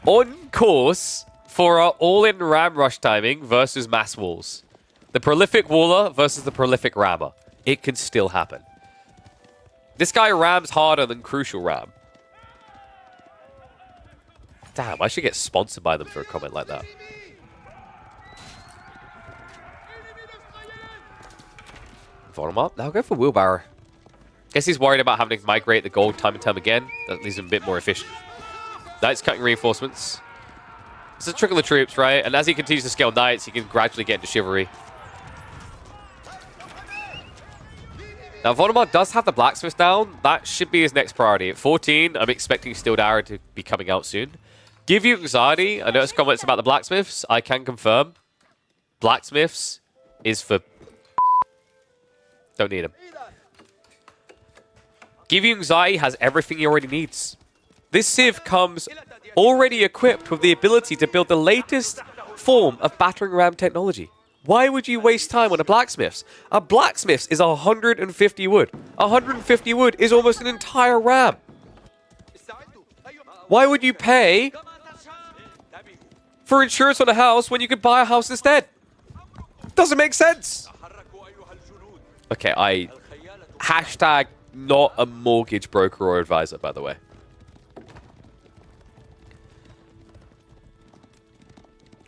S1: on course for our all-in ram rush timing versus mass walls. The prolific waller versus the prolific rammer. It can still happen. This guy rams harder than Crucial Ram. Damn, I should get sponsored by them for a comment like that. Voldemar, now go for Wheelbarrow. Guess he's worried about having to migrate the gold time and time again. That leaves him a bit more efficient. Knights cutting reinforcements. It's a trickle of troops, right? And as he continues to scale Knights, he can gradually get into Chivalry. Now, Voldemar does have the Blacksmiths down. That should be his next priority. At 14, I'm expecting Steeled Arrow to be coming out soon. Give You Anxiety. I noticed comments about the Blacksmiths. I can confirm. Blacksmiths is for... Don't need him. Give You Anxiety has everything he already needs. This Civ comes already equipped with the ability to build the latest form of battering ram technology. Why would you waste time on a Blacksmiths? A Blacksmiths is 150 wood. 150 wood is almost an entire ram. Why would you pay for insurance on a house when you could buy a house instead? Doesn't make sense. Okay, I... Hashtag not a mortgage broker or advisor, by the way.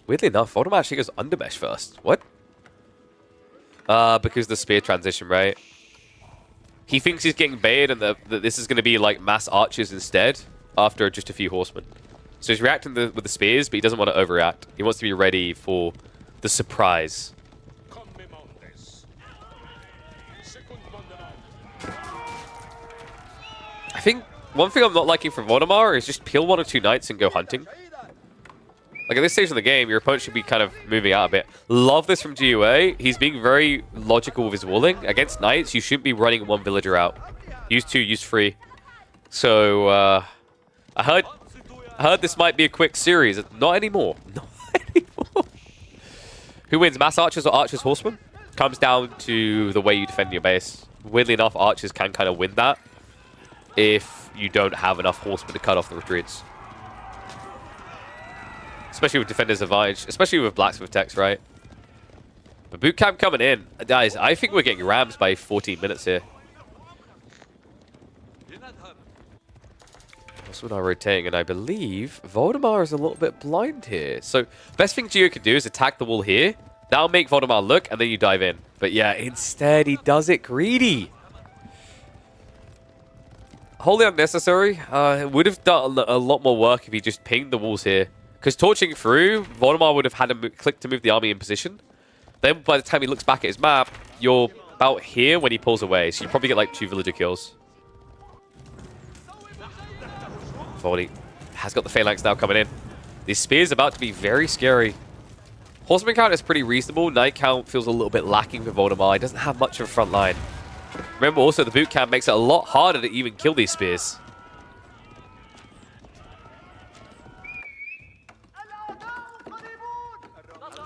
S1: Weirdly enough, Voldemar actually goes Undermesh first. What? Because the spear transition, right? He thinks he's getting baited and that this is going to be like mass archers instead after just a few horsemen. So he's reacting with the spears, but he doesn't want to overreact. He wants to be ready for the surprise. I think one thing I'm not liking from Voldemar is just peel 1 or 2 knights and go hunting. Like, at this stage of the game, your opponent should be kind of moving out a bit. Love this from GUA. He's being very logical with his walling. Against knights, you shouldn't be running 1 villager out. Use 2, use 3. So, I heard this might be a quick series. Not anymore. Not anymore. Who wins, mass archers or archers horsemen? Comes down to the way you defend your base. Weirdly enough, archers can kind of win that if you don't have enough horsemen to cut off the retreats. Especially with Defender's Advantage. Especially with Blacksmith techs, right? But boot camp coming in. Guys, I think we're getting rams by 14 minutes here. That's what I'm rotating, and I believe Voldemar is a little bit blind here. So, best thing Gio could do is attack the wall here. That'll make Voldemar look, and then you dive in. But yeah, instead, he does it greedy. Wholly unnecessary. It would have done a lot more work if he just pinged the walls here. Because torching through, Voldemar would have had to click to move the army in position. Then by the time he looks back at his map, you're about here when he pulls away. So you probably get like 2 villager kills. Voldy has got the phalanx now coming in. This spear is about to be very scary. Horseman count is pretty reasonable. Knight count feels a little bit lacking for Voldemar. He doesn't have much of a front line. Remember also the boot camp makes it a lot harder to even kill these spears.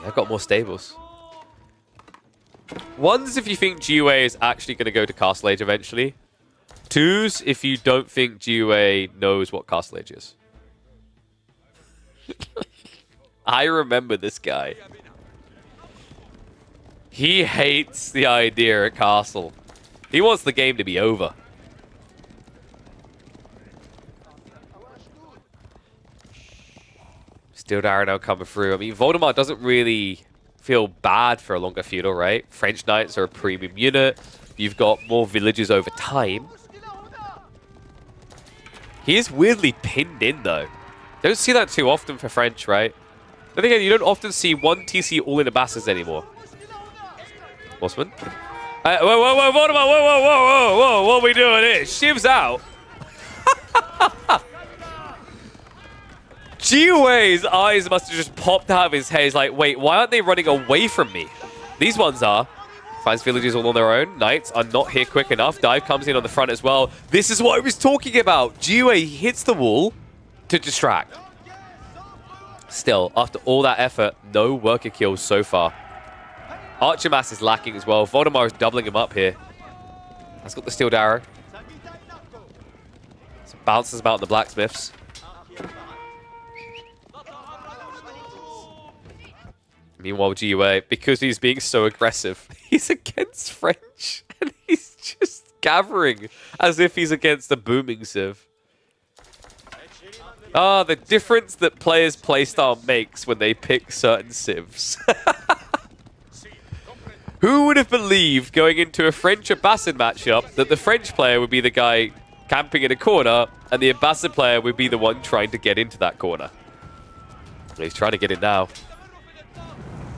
S1: I've got more stables. 1s if you think GUA is actually going to go to Castle Age eventually. 2s if you don't think GUA knows what Castle Age is. I remember this guy. He hates the idea at Castle. He wants the game to be over. Steeled Arrow now coming through. I mean, Voldemar doesn't really feel bad for a longer feudal, right? French Knights are a premium unit. You've got more villages over time. He is weirdly pinned in, though. Don't see that too often for French, right? Then again, you don't often see one TC all in the bastards anymore. Horseman. Whoa, Voldemar, whoa, what are we doing here? Shiv's out. Gua's eyes must have just popped out of his head. He's like, wait, why aren't they running away from me? These ones are. Finds villagers all on their own. Knights are not here quick enough. Dive comes in on the front as well. This is what I was talking about. Gua hits the wall to distract. Still, after all that effort, no worker kills so far. Archer Mass is lacking as well. Voldemar is doubling him up here. Has got the steel arrow. Some bounces about the blacksmiths. Meanwhile, Gua, because he's being so aggressive, he's against French. And he's just gathering as if he's against a booming civ. Ah, the difference that players' playstyle makes when they pick certain civs. Who would have believed going into a French Abbasid matchup that the French player would be the guy camping in a corner and the Abbasid player would be the one trying to get into that corner? He's trying to get in now.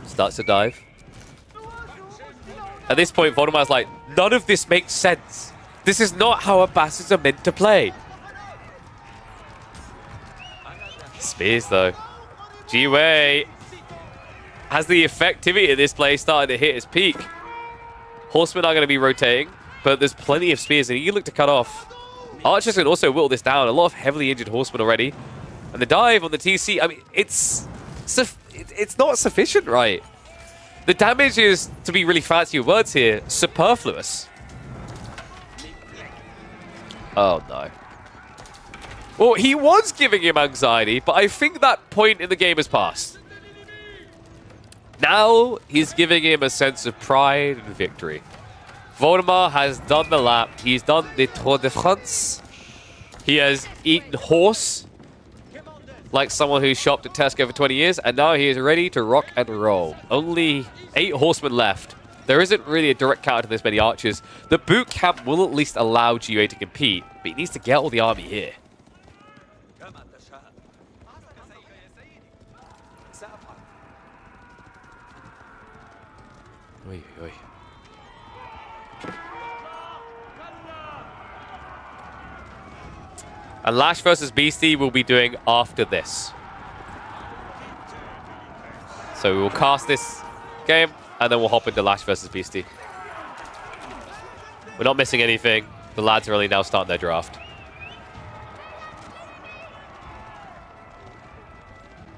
S1: Starts to dive. At this point, Voldemar's like, none of this makes sense. This is not how Abbasids are meant to play. Spears, though. Gua has the effectivity of this play starting to hit its peak. Horsemen are going to be rotating, but there's plenty of spears, and you look to cut off. Archers can also whittle this down. A lot of heavily injured horsemen already. And the dive on the TC, I mean, it's not sufficient, right? The damage is, to be really fancy with words here, superfluous. Oh, no. Well, he was giving him anxiety, but I think that point in the game has passed. Now, he's giving him a sense of pride and victory. Voldemar has done the lap. He's done the Tour de France. He has eaten horse like someone who shopped at Tesco for 20 years, and now he is ready to rock and roll. Only 8 horsemen left. There isn't really a direct counter to this many archers. The boot camp will at least allow Gua to compete, but he needs to get all the army here. Oy, oy. And LaSh versus Beasty will be doing after this. So we will cast this game, and then we'll hop into LaSh versus Beasty. We're not missing anything. The lads are really now starting their draft.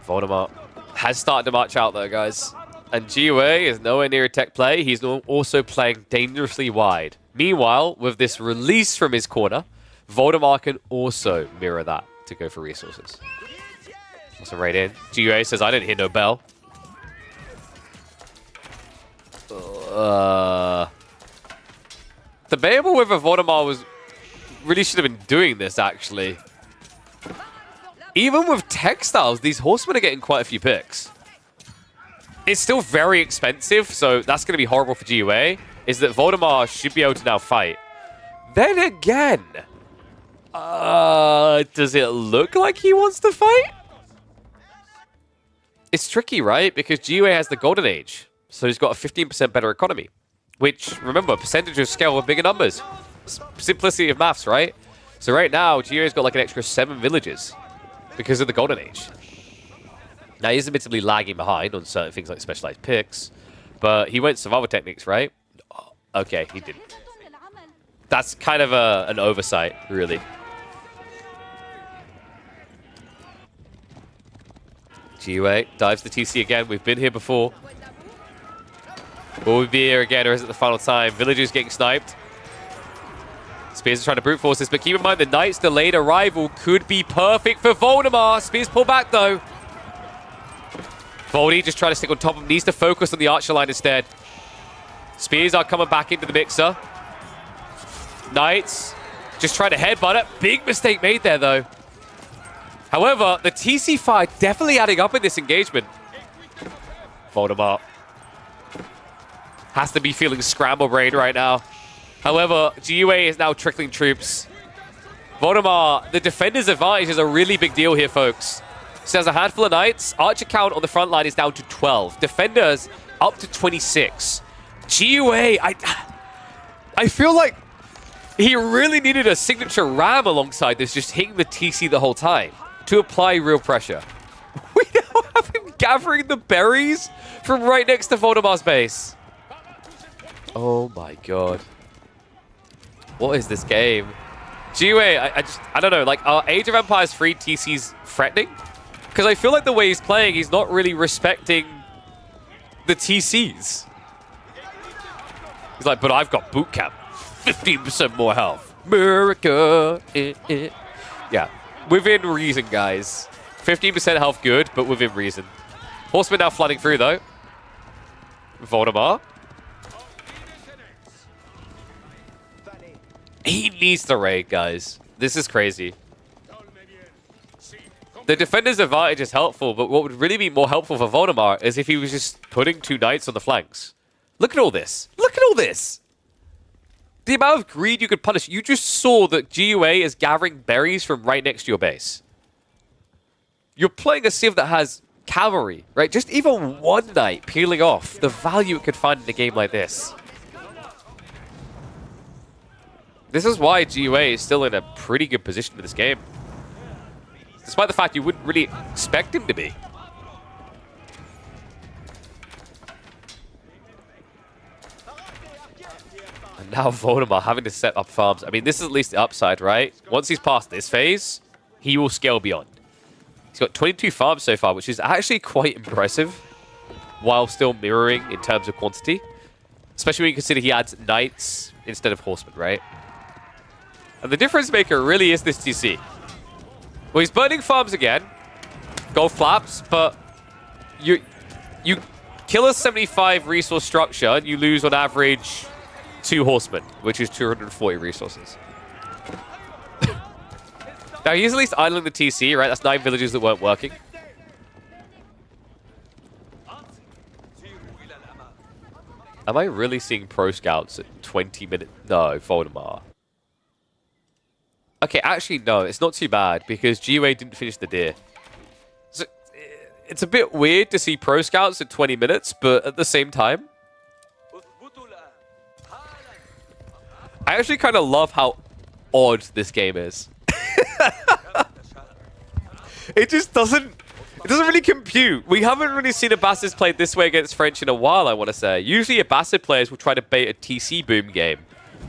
S1: Voldemar has started to march out though, guys. And Gua is nowhere near a tech play. He's also playing dangerously wide. Meanwhile, with this release from his corner, Voldemar can also mirror that to go for resources. Also right in. Gua says, I didn't hear no bell. Debatable whether Voldemar was really should have been doing this, actually. Even with textiles, these horsemen are getting quite a few picks. It's still very expensive, so that's going to be horrible for Gua, is that Voldemar should be able to now fight. Then again, does it look like he wants to fight? It's tricky, right? Because Gua has the Golden Age, so he's got a 15% better economy. Which, remember, percentages scale with bigger numbers. Simplicity of maths, right? So right now, Gua's got like an extra 7 villages because of the Golden Age. Now, he's admittedly lagging behind on certain things like specialized picks, but he went survival techniques, right? Oh, okay, he didn't. That's kind of an oversight, really. Gua dives the TC again. We've been here before. Will we be here again, or is it the final time? Villagers getting sniped. Spears are trying to brute force this, but keep in mind the Knight's delayed arrival could be perfect for Voldemar. Spears pull back, though. Voldy just trying to stick on top of him. Needs to focus on the archer line instead. Spears are coming back into the mixer. Knights just trying to headbutt it. Big mistake made there, though. However, the TC fire definitely adding up in this engagement. Voldemar has to be feeling scramble brain right now. However, Gua is now trickling troops. Voldemar, the defender's advantage is a really big deal here, folks. So there's a handful of knights. Archer count on the front line is down to 12. Defenders up to 26. Gua, I feel like he really needed a signature ram alongside this, just hitting the TC the whole time to apply real pressure. We now have him gathering the berries from right next to Voldemar's base. Oh my god. What is this game? Gua, I don't know, like, are Age of Empires 3 TCs threatening? Because I feel like the way he's playing, he's not really respecting the TCs. He's like, but I've got boot camp. 15% more health. MeomaikA. Yeah, within reason, guys. 15% health good, but within reason. Horseman now flooding through, though. Voldemar. He needs to raid, guys. This is crazy. The defender's advantage is helpful, but what would really be more helpful for Voldemar is if he was just putting 2 knights on the flanks. Look at all this. Look at all this. The amount of greed you could punish. You just saw that Gua is gathering berries from right next to your base. You're playing a civ that has cavalry, right? Just even 1 knight peeling off the value it could find in a game like this. This is why Gua is still in a pretty good position for this game. Despite the fact you wouldn't really expect him to be. And now Voldemar having to set up farms. I mean, this is at least the upside, right? Once he's past this phase, he will scale beyond. He's got 22 farms so far, which is actually quite impressive, while still mirroring in terms of quantity. Especially when you consider he adds knights instead of horsemen, right? And the difference maker really is this TC. Well, he's burning farms again. Gold flaps, but you kill a 75 resource structure and you lose on average 2 horsemen, which is 240 resources. Now, he's at least idling the TC, right? That's 9 villages that weren't working. Am I really seeing pro scouts at 20 minutes? No, Voldemar. Okay, actually, no, it's not too bad because Gua didn't finish the deer. So, it's a bit weird to see pro scouts at 20 minutes, but at the same time, I actually kind of love how odd this game is. It just doesn't really compute. We haven't really seen Abbasid played this way against French in a while, I want to say. Usually Abbasid players will try to bait a TC boom game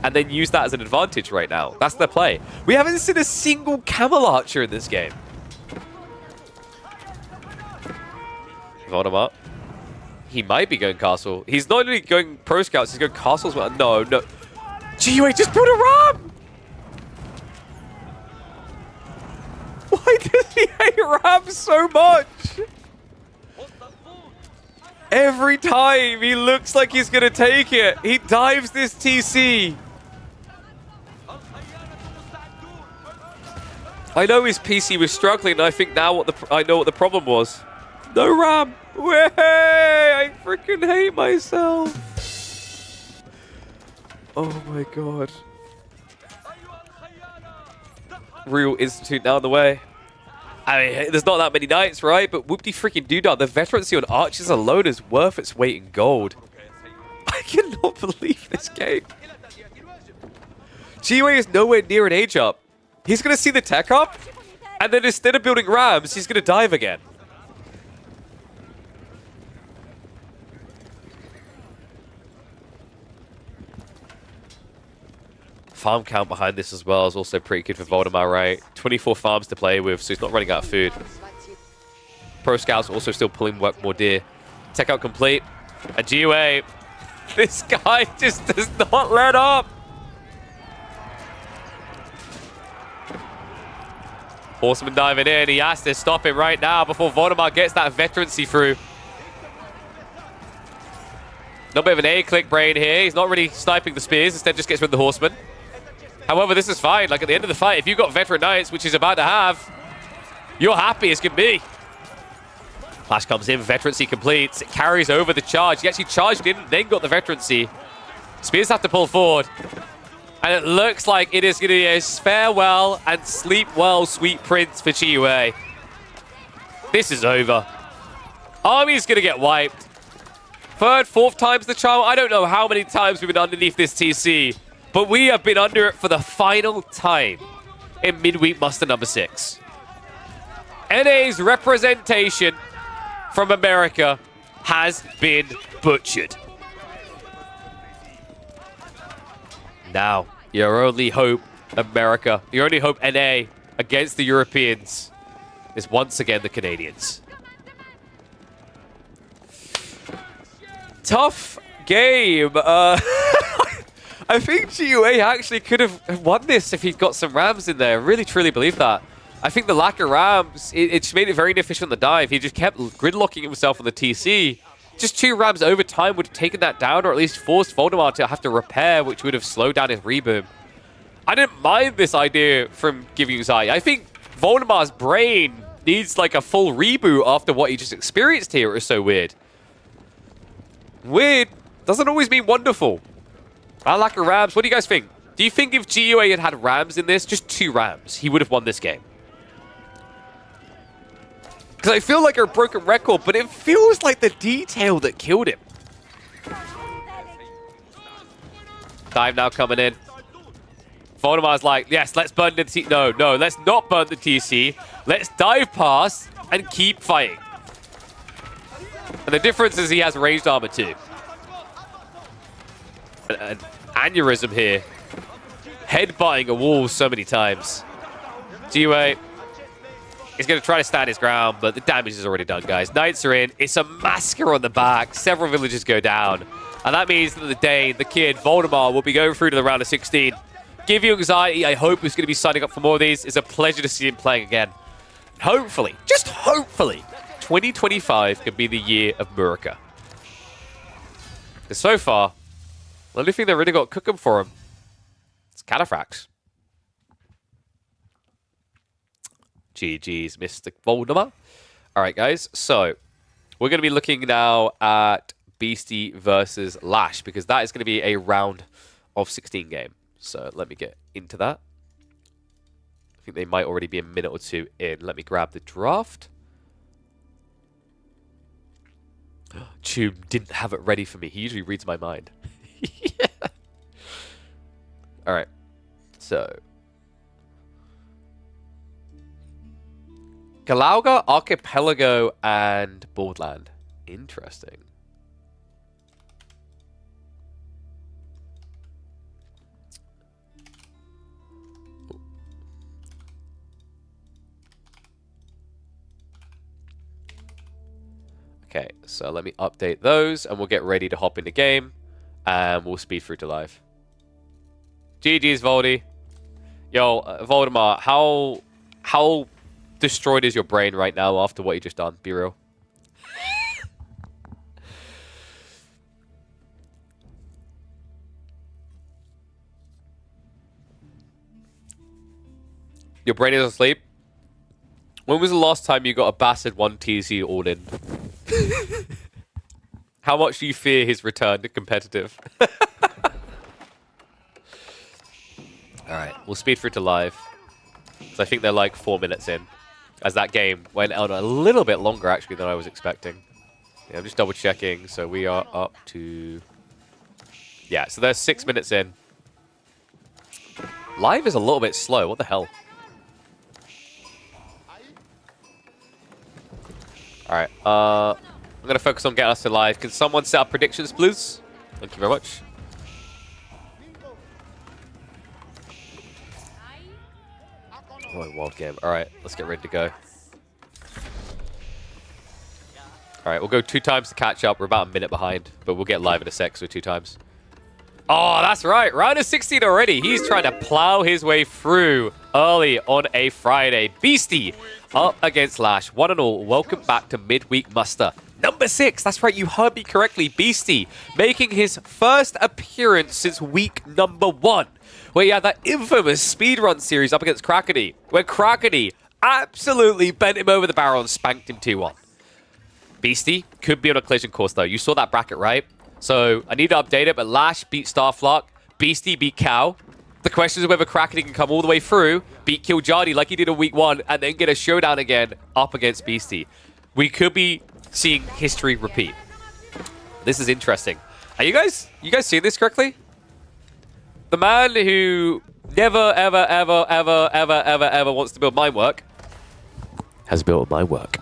S1: and then use that as an advantage right now. That's their play. We haven't seen a single camel archer in this game. Voldemar. He might be going castle. He's not only going pro scouts, he's going castles. No, no. Gua just built a ram! Why does he hate Ram so much? Every time he looks like he's gonna take it, he dives this TC. I know his PC was struggling, and I think now I know what the problem was. No Ram! Way! I freaking hate myself. Oh my god. Real Institute now on the way. I mean, there's not that many knights, right? But whoopty freaking doodah, the veterancy on archers alone is worth its weight in gold. I cannot believe this game. Gua is nowhere near an age up. He's going to see the tech up, and then instead of building rams, he's going to dive again. Farm count behind this as well is also pretty good for Voldemar, right? 24 farms to play with, so he's not running out of food. Pro Scouts also still pulling more deer. Tech out complete. And Gua, this guy just does not let up. Horseman diving in. He has to stop him right now before Voldemar gets that veterancy through. A little bit of an A-click brain here. He's not really sniping the spears. Instead, just gets rid of the horseman. However, this is fine. Like, at the end of the fight, if you've got veteran knights, which he's about to have, you're happy as can be. LaSh comes in, veterancy completes. It carries over the charge. He actually charged in, then got the veterancy. Spears have to pull forward. And it looks like it is going to be a farewell and sleep well, sweet prince for GUA. This is over. Army's going to get wiped. Third, fourth time's the charm. I don't know how many times we've been underneath this TC, but we have been under it for the final time in midweek muster number 6. NA's representation from America has been butchered. Now, your only hope, America, your only hope, NA, against the Europeans is once again the Canadians. Tough game. I think GUA actually could have won this if he'd got some Rams in there. I really, truly believe that. I think the lack of Rams, it just made it very inefficient on the dive. He just kept gridlocking himself on the TC. Just 2 Rams over time would have taken that down, or at least forced Voldemar to have to repair, which would have slowed down his reboom. I didn't mind this idea from giving Zai. I think Voldemar's brain needs like a full reboot after what he just experienced here. It was so weird. Weird doesn't always mean wonderful. I lack of Rams. What do you guys think? Do you think if GUA had had Rams in this, just 2 Rams, he would have won this game? Because I feel like a broken record, but it feels like the detail that killed him. Dive now coming in. Voldemar's like, yes, let's burn the TC. No, no, let's not burn the TC. Let's dive past and keep fighting. And the difference is he has ranged armor too. An aneurysm here. Headbutting a wall so many times. GUA is going to try to stand his ground, but the damage is already done, guys. Knights are in. It's a massacre on the back. Several villages go down. And that means that the Dane, the kid, Voldemar, will be going through to the round of 16. Give you anxiety. I hope he's going to be signing up for more of these. It's a pleasure to see him playing again. Hopefully, just hopefully, 2025 could be the year of MeomaikA. Because so far, the only thing they really got cooking for him is Cataphracts. GG's, Mr. Voldemar. All right, guys. So we're going to be looking now at Beasty versus LaSh, because that is going to be a round of 16 game. So let me get into that. I think they might already be a minute or 2 in. Let me grab the draft. Tube didn't have it ready for me. He usually reads my mind. Yeah. All right. So Galauga, Archipelago, and Boardland. Interesting. Okay, so let me update those, and we'll get ready to hop in the game, and we'll speed through to live. GG's, Voldy. Yo, Voldemar, how destroyed is your brain right now after what you just done? Be real. Your brain is asleep? When was the last time you got a bastard 1 TC all in? How much do you fear his return to competitive? Alright, we'll speed through to live. So I think they're like 4 minutes in. As that game went on a little bit longer actually than I was expecting. Yeah, I'm just double checking. So we are up to... Yeah, so they're 6 minutes in. Live is a little bit slow. What the hell? Alright, I'm going to focus on getting us to live. Can someone set up predictions, please? Thank you very much. Oh, wild game. Alright, let's get ready to go. Alright, we'll go 2 times to catch up. We're about a minute behind, but we'll get live in a sec, so 2 times. Oh, that's right. Round of 16 already. He's trying to plow his way through early on a Friday. Beasty up against LaSh. One and all, welcome back to Midweek Muster. Number 6. That's right, you heard me correctly. Beasty making his first appearance since week number 1. Where he had that infamous speedrun series up against Crackety, where Crackety absolutely bent him over the barrel and spanked him 2-1. Beasty could be on a collision course, though. You saw that bracket, right? So I need to update it, but LaSh beat Starflock, Beasty beat Cow, The question is whether Kraken can come all the way through, beat Killjani like he did in week 1, and then get a showdown again up against Beasty. We could be seeing history repeat. This is interesting. Are you guys seeing this correctly? The man who never, ever, ever, ever, ever, ever, ever wants to build mine work has built my work.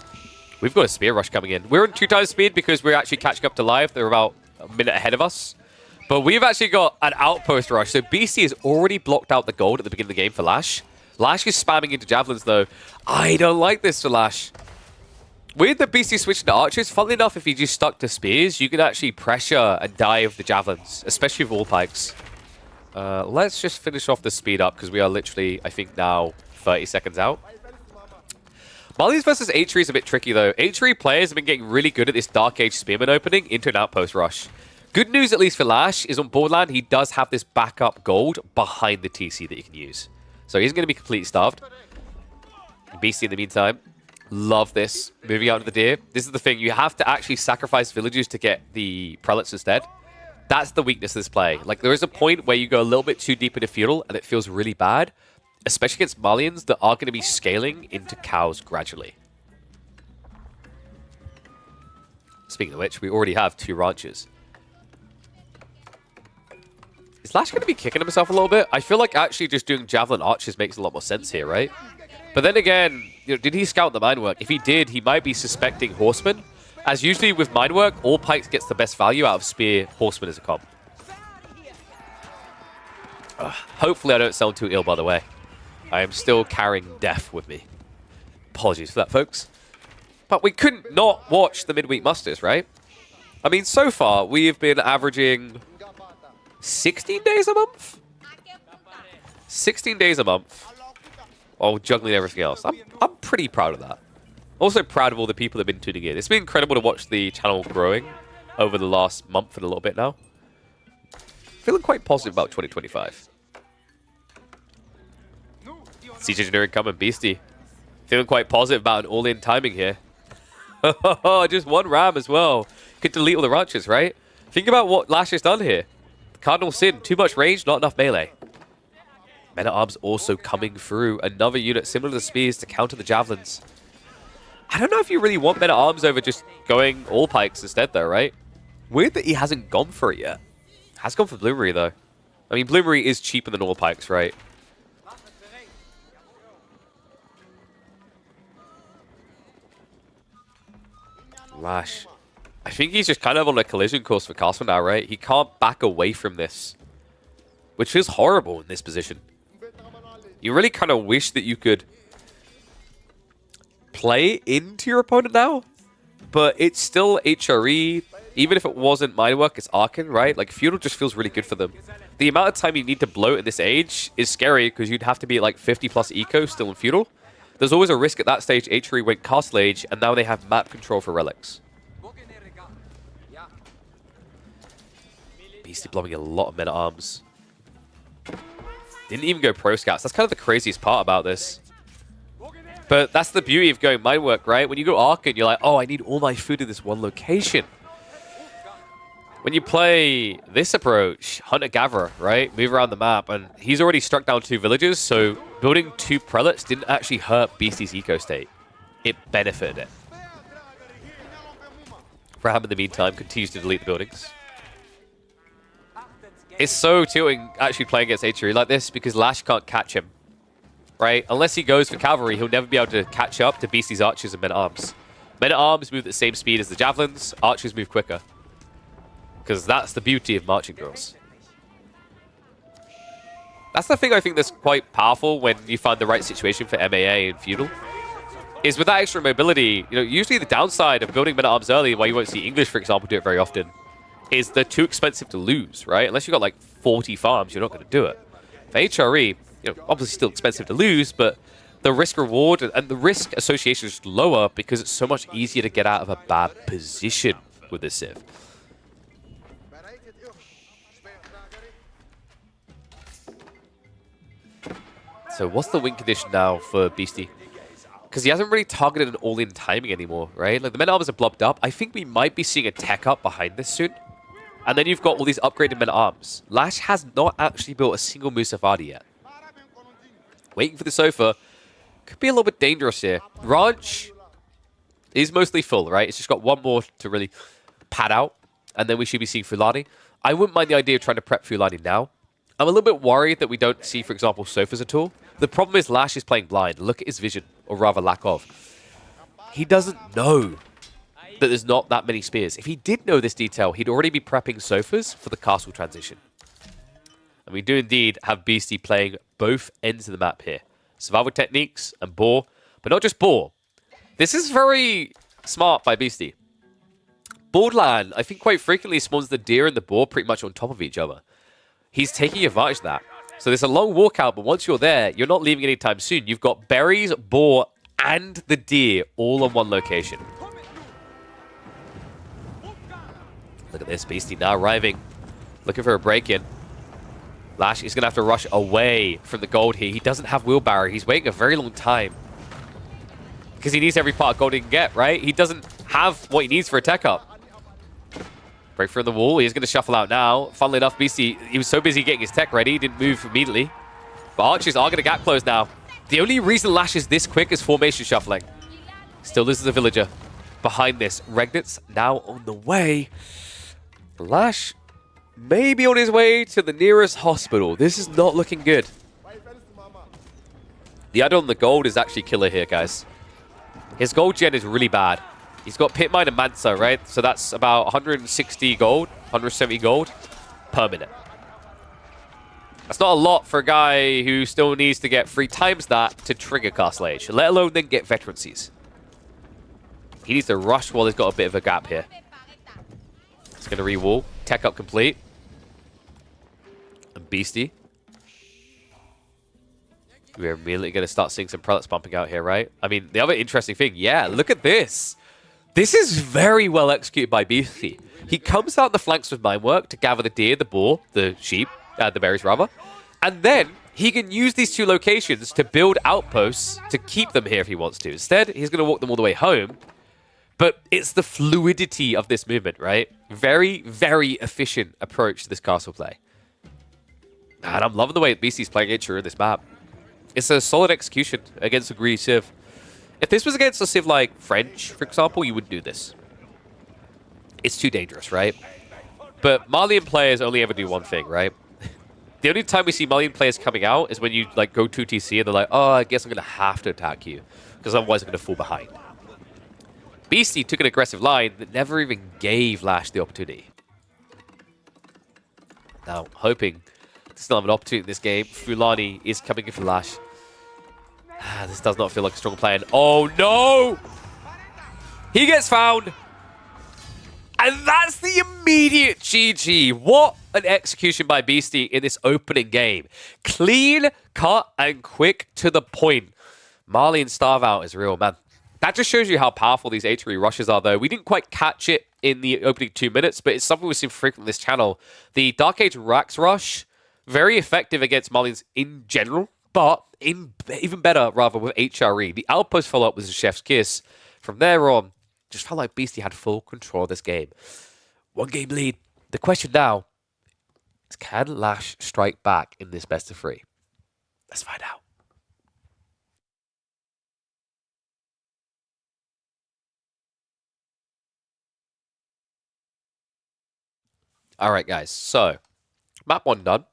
S1: We've got a spear rush coming in. We're in 2 times speed because we're actually catching up to live. They're about a minute ahead of us. But we've actually got an outpost rush. So Beasty has already blocked out the gold at the beginning of the game for LaSh. LaSh is spamming into javelins though. I don't like this for LaSh. With the Beasty switching to archers, funnily enough, if you just stuck to spears, you can actually pressure and dive the javelins, especially with all pikes. Let's just finish off the speed up because we are literally, I think now, 30 seconds out. Marlies versus H3 is a bit tricky though. H3 players have been getting really good at this Dark Age Spearman opening into an outpost rush. Good news, at least for LaSh, is on Borderland, he does have this backup gold behind the TC that you can use. So he's going to be completely starved. Beasty in the meantime. Love this. Moving out to the deer. This is the thing. You have to actually sacrifice villagers to get the prelates instead. That's the weakness of this play. Like, there is a point where you go a little bit too deep into feudal, and it feels really bad. Especially against Malians that are going to be scaling into cows gradually. Speaking of which, we already have 2 ranches. Is LaSh going to be kicking himself a little bit? I feel like actually just doing javelin archers makes a lot more sense here, right? But then again, you know, did he scout the mine work? If he did, he might be suspecting horsemen. As usually with mine work, all pikes gets the best value out of spear horseman as a comp. Hopefully I don't sound too ill, by the way. I am still carrying death with me. Apologies for that, folks. But we couldn't not watch the midweek musters, right? I mean, so far, we've been averaging 16 days a month? 16 days a month. While juggling everything else. I'm pretty proud of that. Also proud of all the people that have been tuning in. It's been incredible to watch the channel growing over the last month and a little bit now. Feeling quite positive about 2025. CJ Engineering coming, Beasty. Feeling quite positive about an all-in timing here. Just 1 ram as well. Could delete all the ranches, right? Think about what LaSh has done here. Cardinal Sin, too much range, not enough melee. Men-at-Arms also coming through. Another unit similar to the spears to counter the javelins. I don't know if you really want Men-at-Arms over just going all pikes instead though, right? Weird that he hasn't gone for it yet. Has gone for Bloomery though. I mean, Bloomery is cheaper than all pikes, right? LaSh. I think he's just kind of on a collision course for Castle now, right? He can't back away from this. Which feels horrible in this position. You really kind of wish that you could play into your opponent now. But it's still HRE. Even if it wasn't mine work, it's Arcan, right? Like, feudal just feels really good for them. The amount of time you need to bloat in this age is scary because you'd have to be at like 50 plus eco still in feudal. There's always a risk at that stage HRE went Castle Age and now they have map control for relics. Beasty blowing a lot of men-at-arms. Didn't even go pro scouts. That's kind of the craziest part about this. But that's the beauty of going mine work, right? When you go Arcan, you're like, oh, I need all my food in this one location. When you play this approach, Hunter-Gatherer, right? Move around the map, and he's already struck down 2 villages, so building 2 prelates didn't actually hurt Beasty's eco state. It benefited it. Wham, in the meantime, continues to delete the buildings. It's so tilting actually playing against HRE like this because LaSh can't catch him, right? Unless he goes for cavalry, he'll never be able to catch up to Beasty's archers and men-at-arms. Men-at-arms move at the same speed as the javelins, archers move quicker. Because that's the beauty of marching drills. That's the thing I think that's quite powerful when you find the right situation for MAA and feudal. Is with that extra mobility, you know, usually the downside of building men-at-arms early, why you won't see English, for example, do it very often, is they're too expensive to lose, right? Unless you've got like 40 farms, you're not going to do it. For HRE, you know, obviously still expensive to lose, but the risk reward and the risk association is lower because it's so much easier to get out of a bad position with this Civ. So what's the win condition now for Beasty? Because he hasn't really targeted an all-in timing anymore, right? Like the men-at-arms are blobbed up. I think we might be seeing a tech up behind this soon. And then you've got all these upgraded men-at-arms. LaSh has not actually built a single Musafadi yet. Waiting for the sofa could be a little bit dangerous here. Ranch is mostly full, right? It's just got one more to really pad out, and then we should be seeing Fulani. I wouldn't mind the idea of trying to prep Fulani now. I'm a little bit worried that we don't see, for example, sofas at all. The problem is LaSh is playing blind. Look at his vision, or rather lack of. He doesn't know that there's not that many spears. If he did know this detail, he'd already be prepping sofas for the castle transition. And we do indeed have Beasty playing both ends of the map here. Survival techniques and boar, but not just boar. This is very smart by Beasty. Boardland, I think quite frequently spawns the deer and the boar pretty much on top of each other. He's taking advantage of that. So there's a long walkout, but once you're there, you're not leaving anytime soon. You've got berries, boar, and the deer all in one location. Look at this, Beasty now arriving. Looking for a break-in. LaSh is going to have to rush away from the gold here. He doesn't have wheelbarrow. He's waiting a very long time. Because he needs every part of gold he can get, right? He doesn't have what he needs for a tech up. Break through the wall. He's going to shuffle out now. Funnily enough, Beasty, he was so busy getting his tech ready, he didn't move immediately. But archers are going to gap close now. The only reason LaSh is this quick is formation shuffling. Still loses a villager. Behind this, Regnit's now on the way. LaSh may be on his way to the nearest hospital. This is not looking good. The add on the gold is actually killer here, guys. His gold gen is really bad. He's got Pit Mine and Mansa, right? So that's about 160 gold, 170 gold per minute. That's not a lot for a guy who still needs to get 3 times that to trigger Castle Age, let alone then get veterancies. He needs to rush while he's got a bit of a gap here. He's going to re-wall. Tech up complete. And Beasty. We're immediately going to start seeing some prelates bumping out here, right? I mean, the other interesting thing, yeah, look at this. This is very well executed by Beasty. He comes out the flanks with mine work to gather the deer, the boar, the sheep, the berries rather. And then he can use these 2 locations to build outposts to keep them here if he wants to. Instead, he's going to walk them all the way home. But it's the fluidity of this movement, right? Very, very efficient approach to this castle play. And I'm loving the way Beasty's playing Itcher in this map. It's a solid execution against a greedy Civ. If this was against a Civ like French, for example, you wouldn't do this. It's too dangerous, right? But Malian players only ever do one thing, right? The only time we see Malian players coming out is when you like go 2TC and they're like, oh, I guess I'm going to have to attack you because otherwise I'm going to fall behind. Beasty took an aggressive line that never even gave LaSh the opportunity. Now, hoping to still have an opportunity in this game. Fulani is coming in for LaSh. This does not feel like a strong plan. Oh, no! He gets found. And that's the immediate GG. What an execution by Beasty in this opening game. Clean, cut, and quick to the point. Marley and Starve Out is real, man. That just shows you how powerful these HRE rushes are, though. We didn't quite catch it in the opening 2 minutes, but it's something we've seen frequently on this channel. The Dark Age Rax rush, very effective against Marlins in general, but even better, rather, with HRE. The outpost follow-up was a chef's kiss. From there on, just felt like Beasty had full control of this game. 1 game lead. The question now is, can LaSh strike back in this best of 3? Let's find out. Alright guys, so map 1 done.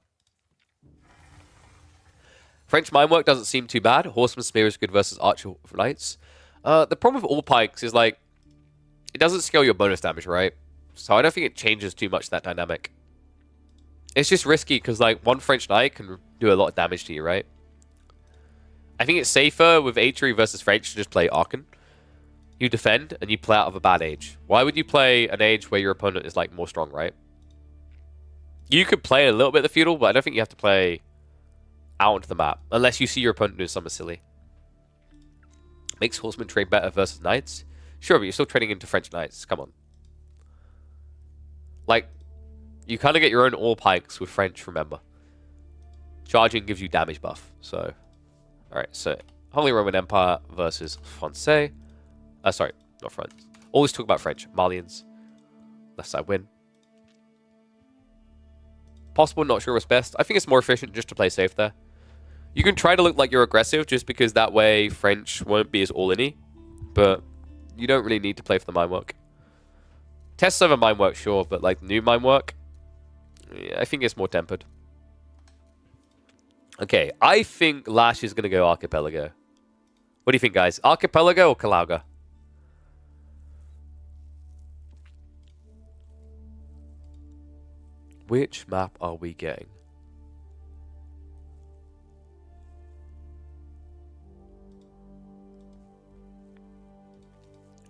S1: French minework doesn't seem too bad. Horseman Spear is good versus Archer Knights. The problem with all pikes is like, it doesn't scale your bonus damage, right? So I don't think it changes too much that dynamic. It's just risky because like 1 French Knight can do a lot of damage to you, right? I think it's safer with HRE versus French to just play Archon. You defend and you play out of a bad age. Why would you play an age where your opponent is like more strong, right? You could play a little bit of the feudal, but I don't think you have to play out onto the map unless you see your opponent doing something silly. Makes Horseman trade better versus Knights? Sure, but you're still trading into French Knights. Come on. Like, you kind of get your own all pikes with French, remember. Charging gives you damage buff. So, alright, so Holy Roman Empire versus Francais. Sorry, not France. Always talk about French. Malians. Left side win. Possible, not sure what's best. I think it's more efficient just to play safe there. You can try to look like you're aggressive just because that way French won't be as all-in-y. But you don't really need to play for the mine work. Test server mine work, sure, but like new mine work, yeah, I think it's more tempered. Okay, I think LaSh is going to go Archipelago. What do you think, guys? Archipelago or Kalauga? Which map are we getting?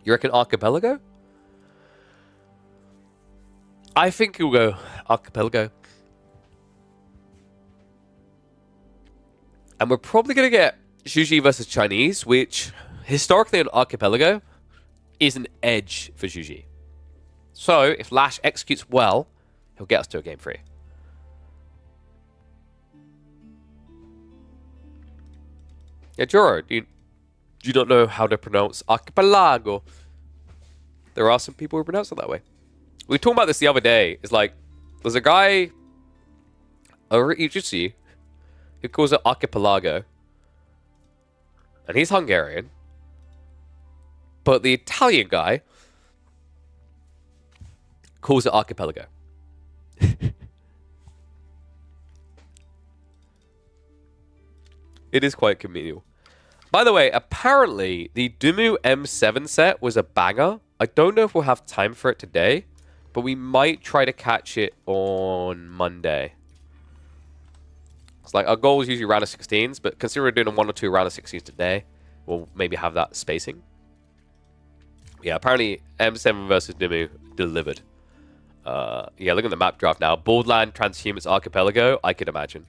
S1: You reckon Archipelago? I think you'll go Archipelago. And we're probably going to get Zhuji versus Chinese, which historically on Archipelago is an edge for Zhuji. So if LaSh executes well, he'll get us to a game 3. Yeah, Joro, do you not know how to pronounce Archipelago? There are some people who pronounce it that way. We were talking about this the other day. It's like, there's a guy over at Ujutsu who calls it Archipelago. And he's Hungarian. But the Italian guy calls it Archipelago. It is quite communal. By the way, apparently the Dumu M7 set was a banger. I don't know if we'll have time for it today, but we might try to catch it on Monday. It's like our goal is usually round of 16s, but considering we're doing 1 or 2 round of 16s today, we'll maybe have that spacing. Yeah, apparently M7 versus Dumu delivered. Yeah, look at the map draft now. Boardland, Transhumans, Archipelago. I could imagine.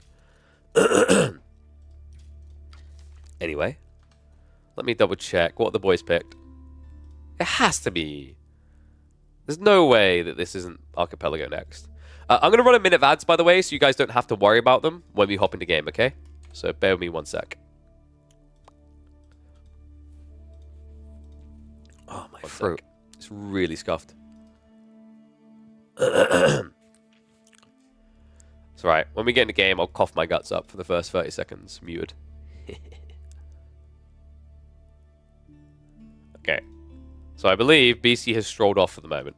S1: Anyway, let me double check what the boys picked. It has to be. There's no way that this isn't Archipelago next. I'm going to run a minute of ads, by the way, so you guys don't have to worry about them when we hop into game, okay? So bear with me 1 sec. Oh, my throat. It's really scuffed. It's alright. When we get into game, I'll cough my guts up for the first 30 seconds. Muted. Okay. So I believe Beasty has strolled off for the moment.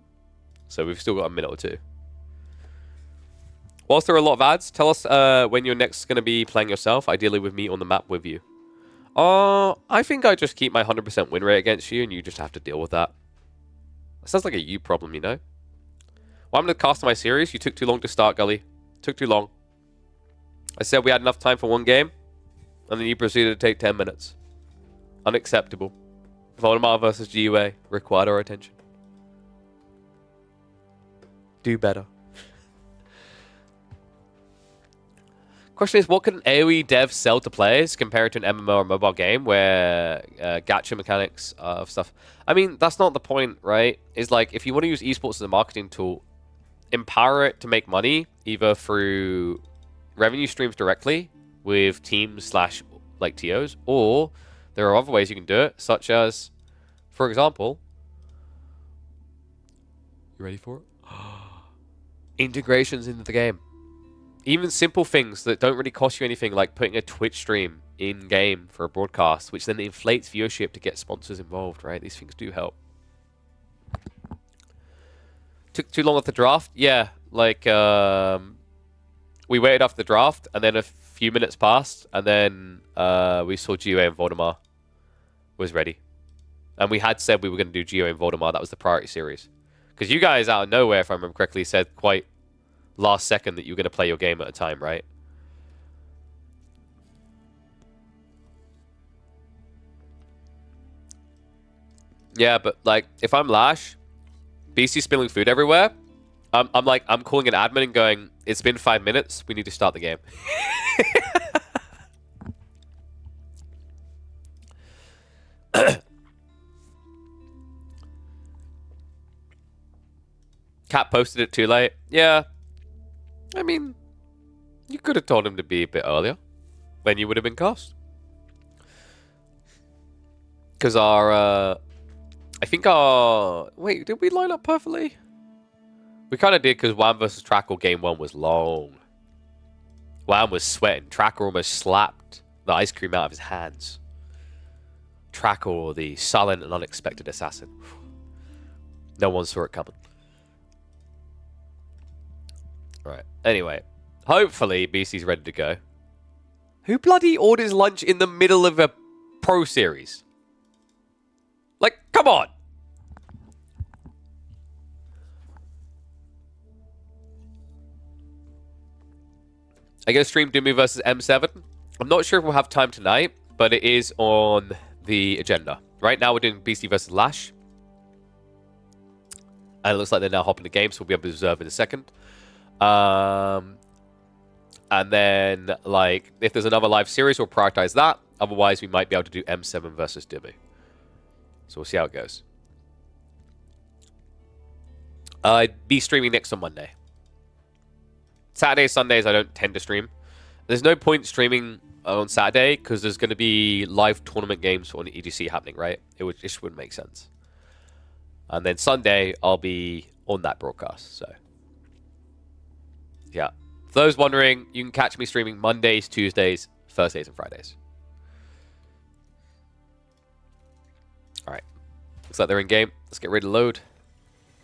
S1: So we've still got a minute or 2. Whilst there are a lot of ads, tell us when you're next going to be playing yourself, ideally with me on the map with you. I think I just keep my 100% win rate against you, and you just have to deal with that. That sounds like a you problem, you know? Well, I'm going to cast my series. You took too long to start, Gully. Took too long. I said we had enough time for 1 game, and then you proceeded to take 10 minutes. Unacceptable. Voldemar versus GUA required our attention. Do better. Question is, what can an AoE dev sell to players compared to an MMO or mobile game where gacha mechanics of stuff? I mean, that's not the point, right? It's like, if you want to use esports as a marketing tool, empower it to make money, either through revenue streams directly with teams / like TOs, or there are other ways you can do it, such as, for example, you ready for it? Integrations into the game. Even simple things that don't really cost you anything, like putting a Twitch stream in-game for a broadcast, which then inflates viewership to get sponsors involved, right? These things do help. Took too long off the draft? Yeah, like, we waited after the draft, and then a few minutes passed, and then we saw GOA and Voldemar was ready. And we had said we were going to do GOA and Voldemar. That was the priority series. Because you guys, out of nowhere, if I remember correctly, said quite last second that you were going to play your game at a time, right? Yeah, but, like, if I'm LaSh, Beasty spilling food everywhere, I'm calling an admin and going, it's been 5 minutes, we need to start the game. Cat posted it too late. Yeah. I mean, you could have told him to be a bit earlier. Then you would have been cast. Because our... I think our... Wait, did we line up perfectly? We kind of did, because Wham versus Trackor game 1 was long. Wham was sweating. Trackor almost slapped the ice cream out of his hands. Trackor, the silent and unexpected assassin. No one saw it coming. Right. Anyway, hopefully Beasty's ready to go. Who bloody orders lunch in the middle of a pro series? Like, come on! I go stream Doomy versus M7. I'm not sure if we'll have time tonight, but it is on the agenda. Right now we're doing Beasty versus LaSh. And it looks like they're now hopping the game, so we'll be able to observe in a second. And then, like, if there's another live series, we'll prioritize that. Otherwise, we might be able to do M7 versus Doomy. So we'll see how it goes. I'd be streaming next on Monday. Saturdays, Sundays, I don't tend to stream. There's no point streaming on Saturday because there's going to be live tournament games on EGC happening, right? It just wouldn't make sense. And then Sunday, I'll be on that broadcast. So, yeah. For those wondering, you can catch me streaming Mondays, Tuesdays, Thursdays, and Fridays. All right. Looks like they're in game. Let's get ready to load.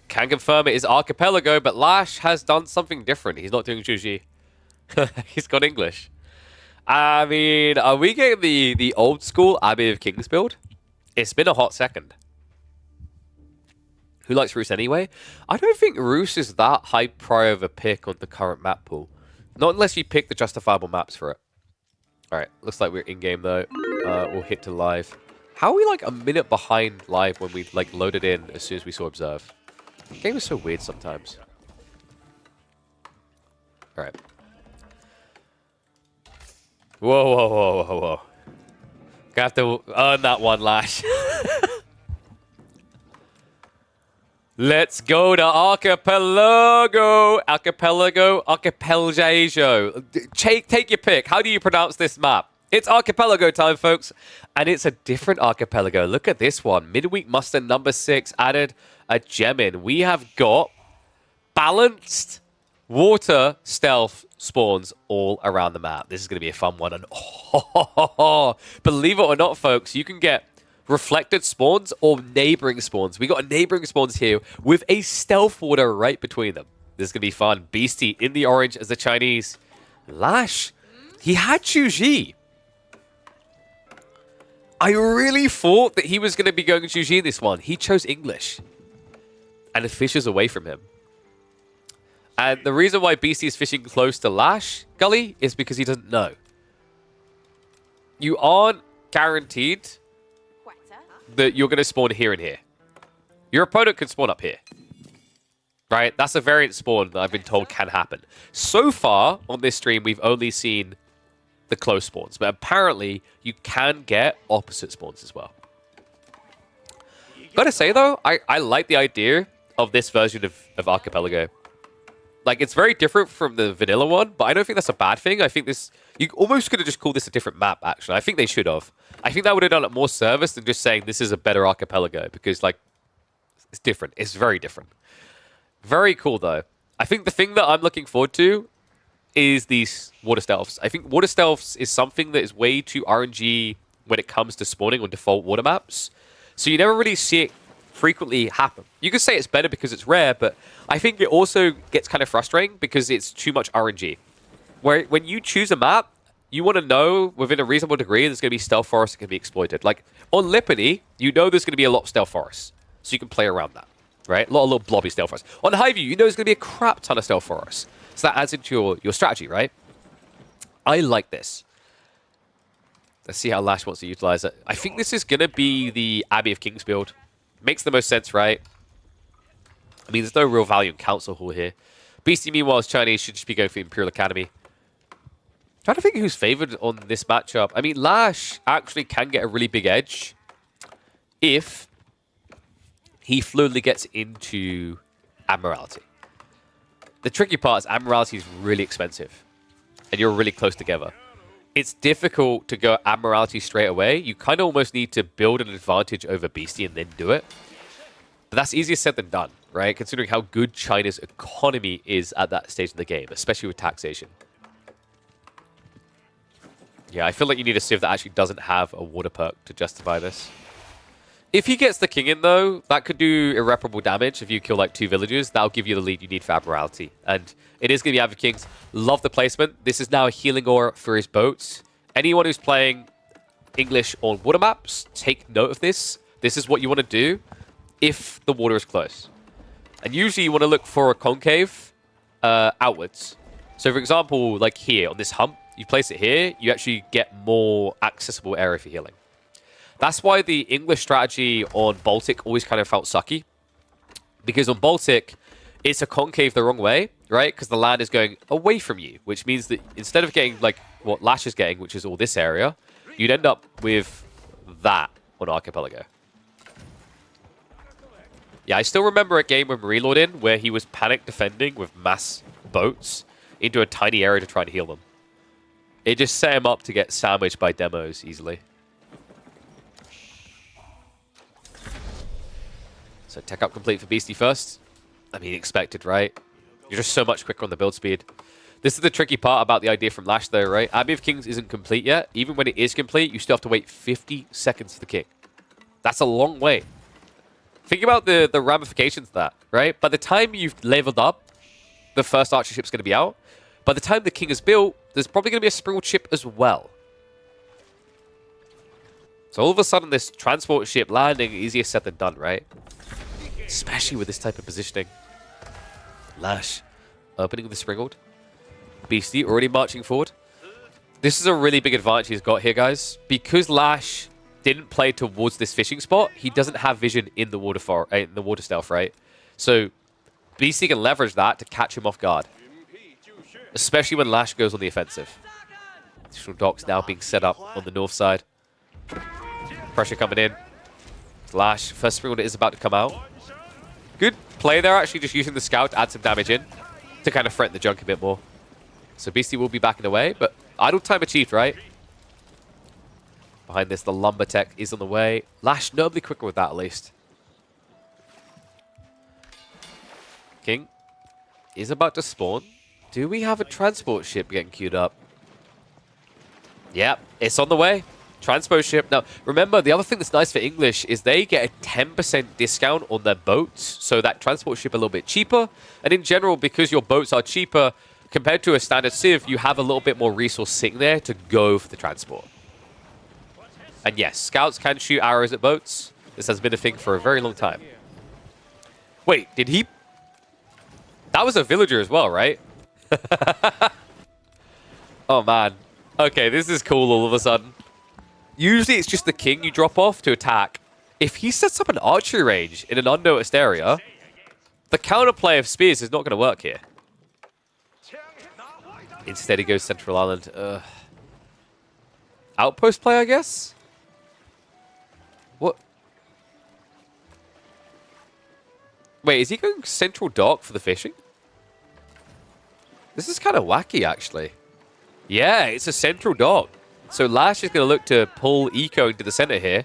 S1: Can confirm it is Archipelago, but LaSh has done something different. He's not doing Juji. He's got English. I mean, are we getting the old school Abbey of Kings build? It's been a hot second. Who likes Roos anyway? I don't think Roos is that high prior of a pick on the current map pool. Not unless you pick the justifiable maps for it. Alright, looks like we're in-game though. We'll hit to live. How are we like a minute behind live when we like loaded in as soon as we saw observe? The game is so weird sometimes. Alright. Whoa, whoa, whoa, whoa, whoa. Gonna have to earn that one, LaSh. Let's go to Archipelago. Archipelago. Take your pick. How do you pronounce this map? It's Archipelago time, folks. And it's a different Archipelago. Look at this one. Midweek muster number 6 added a gem in. We have got balanced water stealth spawns all around the map. This is going to be a fun one. And believe it or not, folks, you can get reflected spawns or neighboring spawns. We got a neighboring spawns here with a stealth water right between them. This is going to be fun. Beasty in the orange as the Chinese. LaSh, he had Chuji. I really thought that he was going to be going Chuji in this one. He chose English. And it fishes away from him. And the reason why Beasty is fishing close to LaSh, Gully, is because he doesn't know. You aren't guaranteed that you're going to spawn here and here. Your opponent could spawn up here. Right? That's a variant spawn that I've been told can happen. So far, on this stream, we've only seen the close spawns. But apparently, you can get opposite spawns as well. Gotta say, though, I like the idea of this version of Archipelago. Like, it's very different from the vanilla one, but I don't think that's a bad thing. I think this... You almost could have just called this a different map, actually. I think they should have. I think that would have done it more service than just saying this is a better Archipelago, because, like, it's different. It's very different. Very cool, though. I think the thing that I'm looking forward to is these water stealths. I think water stealths is something that is way too RNG when it comes to spawning on default water maps. So you never really see it frequently happen. You could say it's better because it's rare, but I think it also gets kind of frustrating because it's too much RNG. Where when you choose a map, you want to know within a reasonable degree there's going to be stealth forests that can be exploited. Like on Lipany, you know there's going to be a lot of stealth forests, so you can play around that, right? A lot of little blobby stealth forests. On Highview, you know there's going to be a crap ton of stealth forests, so that adds into your strategy, right? I like this. Let's see how LaSh wants to utilize it. I think this is going to be the Abbey of Kings build. Makes the most sense, right? I mean, there's no real value in Council Hall here. Beasty, meanwhile, is Chinese, should just be going for Imperial Academy. Trying to think who's favored on this matchup. I mean, LaSh actually can get a really big edge if he fluidly gets into Admiralty. The tricky part is Admiralty is really expensive, and you're really close together. It's difficult to go Admiralty straight away. You kind of almost need to build an advantage over Beasty and then do it. But that's easier said than done, right? Considering how good China's economy is at that stage of the game, especially with taxation. Yeah, I feel like you need a Civ that actually doesn't have a water perk to justify this. If he gets the king in, though, that could do irreparable damage. If you kill, like, 2 villagers, that'll give you the lead you need for Admiralty. And it is going to be Avid Kings. Love the placement. This is now a healing aura for his boats. Anyone who's playing English on water maps, take note of this. This is what you want to do if the water is close. And usually you want to look for a concave outwards. So, for example, like here on this hump, you place it here, you actually get more accessible area for healing. That's why the English strategy on Baltic always kind of felt sucky. Because on Baltic, it's a concave the wrong way, right? Because the land is going away from you, which means that instead of getting like what LaSh is getting, which is all this area, you'd end up with that on Archipelago. Yeah, I still remember a game with Reload in where he was panic defending with mass boats into a tiny area to try and heal them. It just set him up to get sandwiched by demos easily. So tech up complete for Beasty first. I mean, expected, right? You're just so much quicker on the build speed. This is the tricky part about the idea from LaSh, though, right? Abbey of Kings isn't complete yet. Even when it is complete, you still have to wait 50 seconds for the king. That's a long wait. Think about the ramifications of that, right? By the time you've leveled up, the first archer ship's going to be out. By the time the king is built, there's probably going to be a sprinkled ship as well. So all of a sudden, this transport ship landing, easier said than done, right? Especially with this type of positioning. LaSh opening the sprinkled. Beasty already marching forward. This is a really big advantage he's got here, guys. Because LaSh didn't play towards this fishing spot, he doesn't have vision in the water stealth, right? So Beasty can leverage that to catch him off guard. Especially when LaSh goes on the offensive. Additional docks now being set up on the north side. Pressure coming in. LaSh, first sprinkled is about to come out. Good play there, actually, just using the scout to add some damage in to kind of threaten the junk a bit more. So Beasty will be backing away, but idle time achieved, right? Behind this, the lumber tech is on the way. LaSh notably quicker with that, at least. King is about to spawn. Do we have a transport ship getting queued up? Yep, it's on the way. Transport ship. Now, remember, the other thing that's nice for English is they get a 10% discount on their boats, so that transport ship a little bit cheaper. And in general, because your boats are cheaper compared to a standard Civ, you have a little bit more resource sitting there to go for the transport. And yes, scouts can shoot arrows at boats. This has been a thing for a very long time. Wait, did he... That was a villager as well, right? Oh, man. Okay, this is cool all of a sudden. Usually it's just the king you drop off to attack. If he sets up an archery range in an unnoticed area, the counterplay of spears is not going to work here. Instead he goes Central Island. Outpost play, I guess? What? Wait, is he going Central Dock for the fishing? This is kind of wacky, actually. Yeah, it's a Central Dock. So LaSh is going to look to pull Eco into the center here.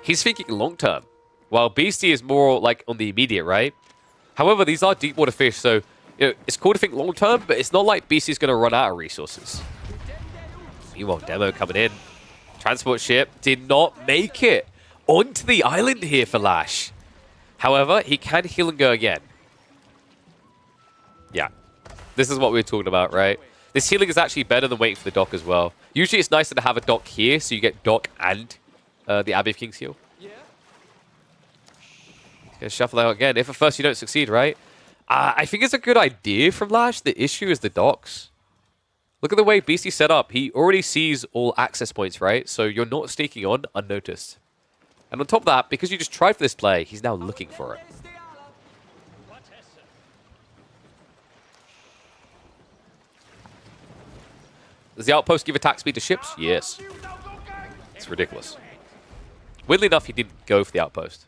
S1: He's thinking long term, while Beasty is more like on the immediate, right? However, these are deep water fish, so you know, it's cool to think long term, but it's not like Beasty's going to run out of resources. Meanwhile, demo coming in. Transport ship did not make it onto the island here for LaSh. However, he can heal and go again. Yeah, this is what we were talking about, right? This healing is actually better than waiting for the dock as well. Usually it's nicer to have a dock here, so you get dock and the Abbey of Kings heal. Gonna shuffle out again. If at first you don't succeed, right? I think it's a good idea from LaSh. The issue is the docks. Look at the way Beasty set up. He already sees all access points, right? So you're not sneaking on unnoticed. And on top of that, because you just tried for this play, he's now looking for it. Does the outpost give attack speed to ships? Yes. It's ridiculous. Weirdly enough, he didn't go for the outpost.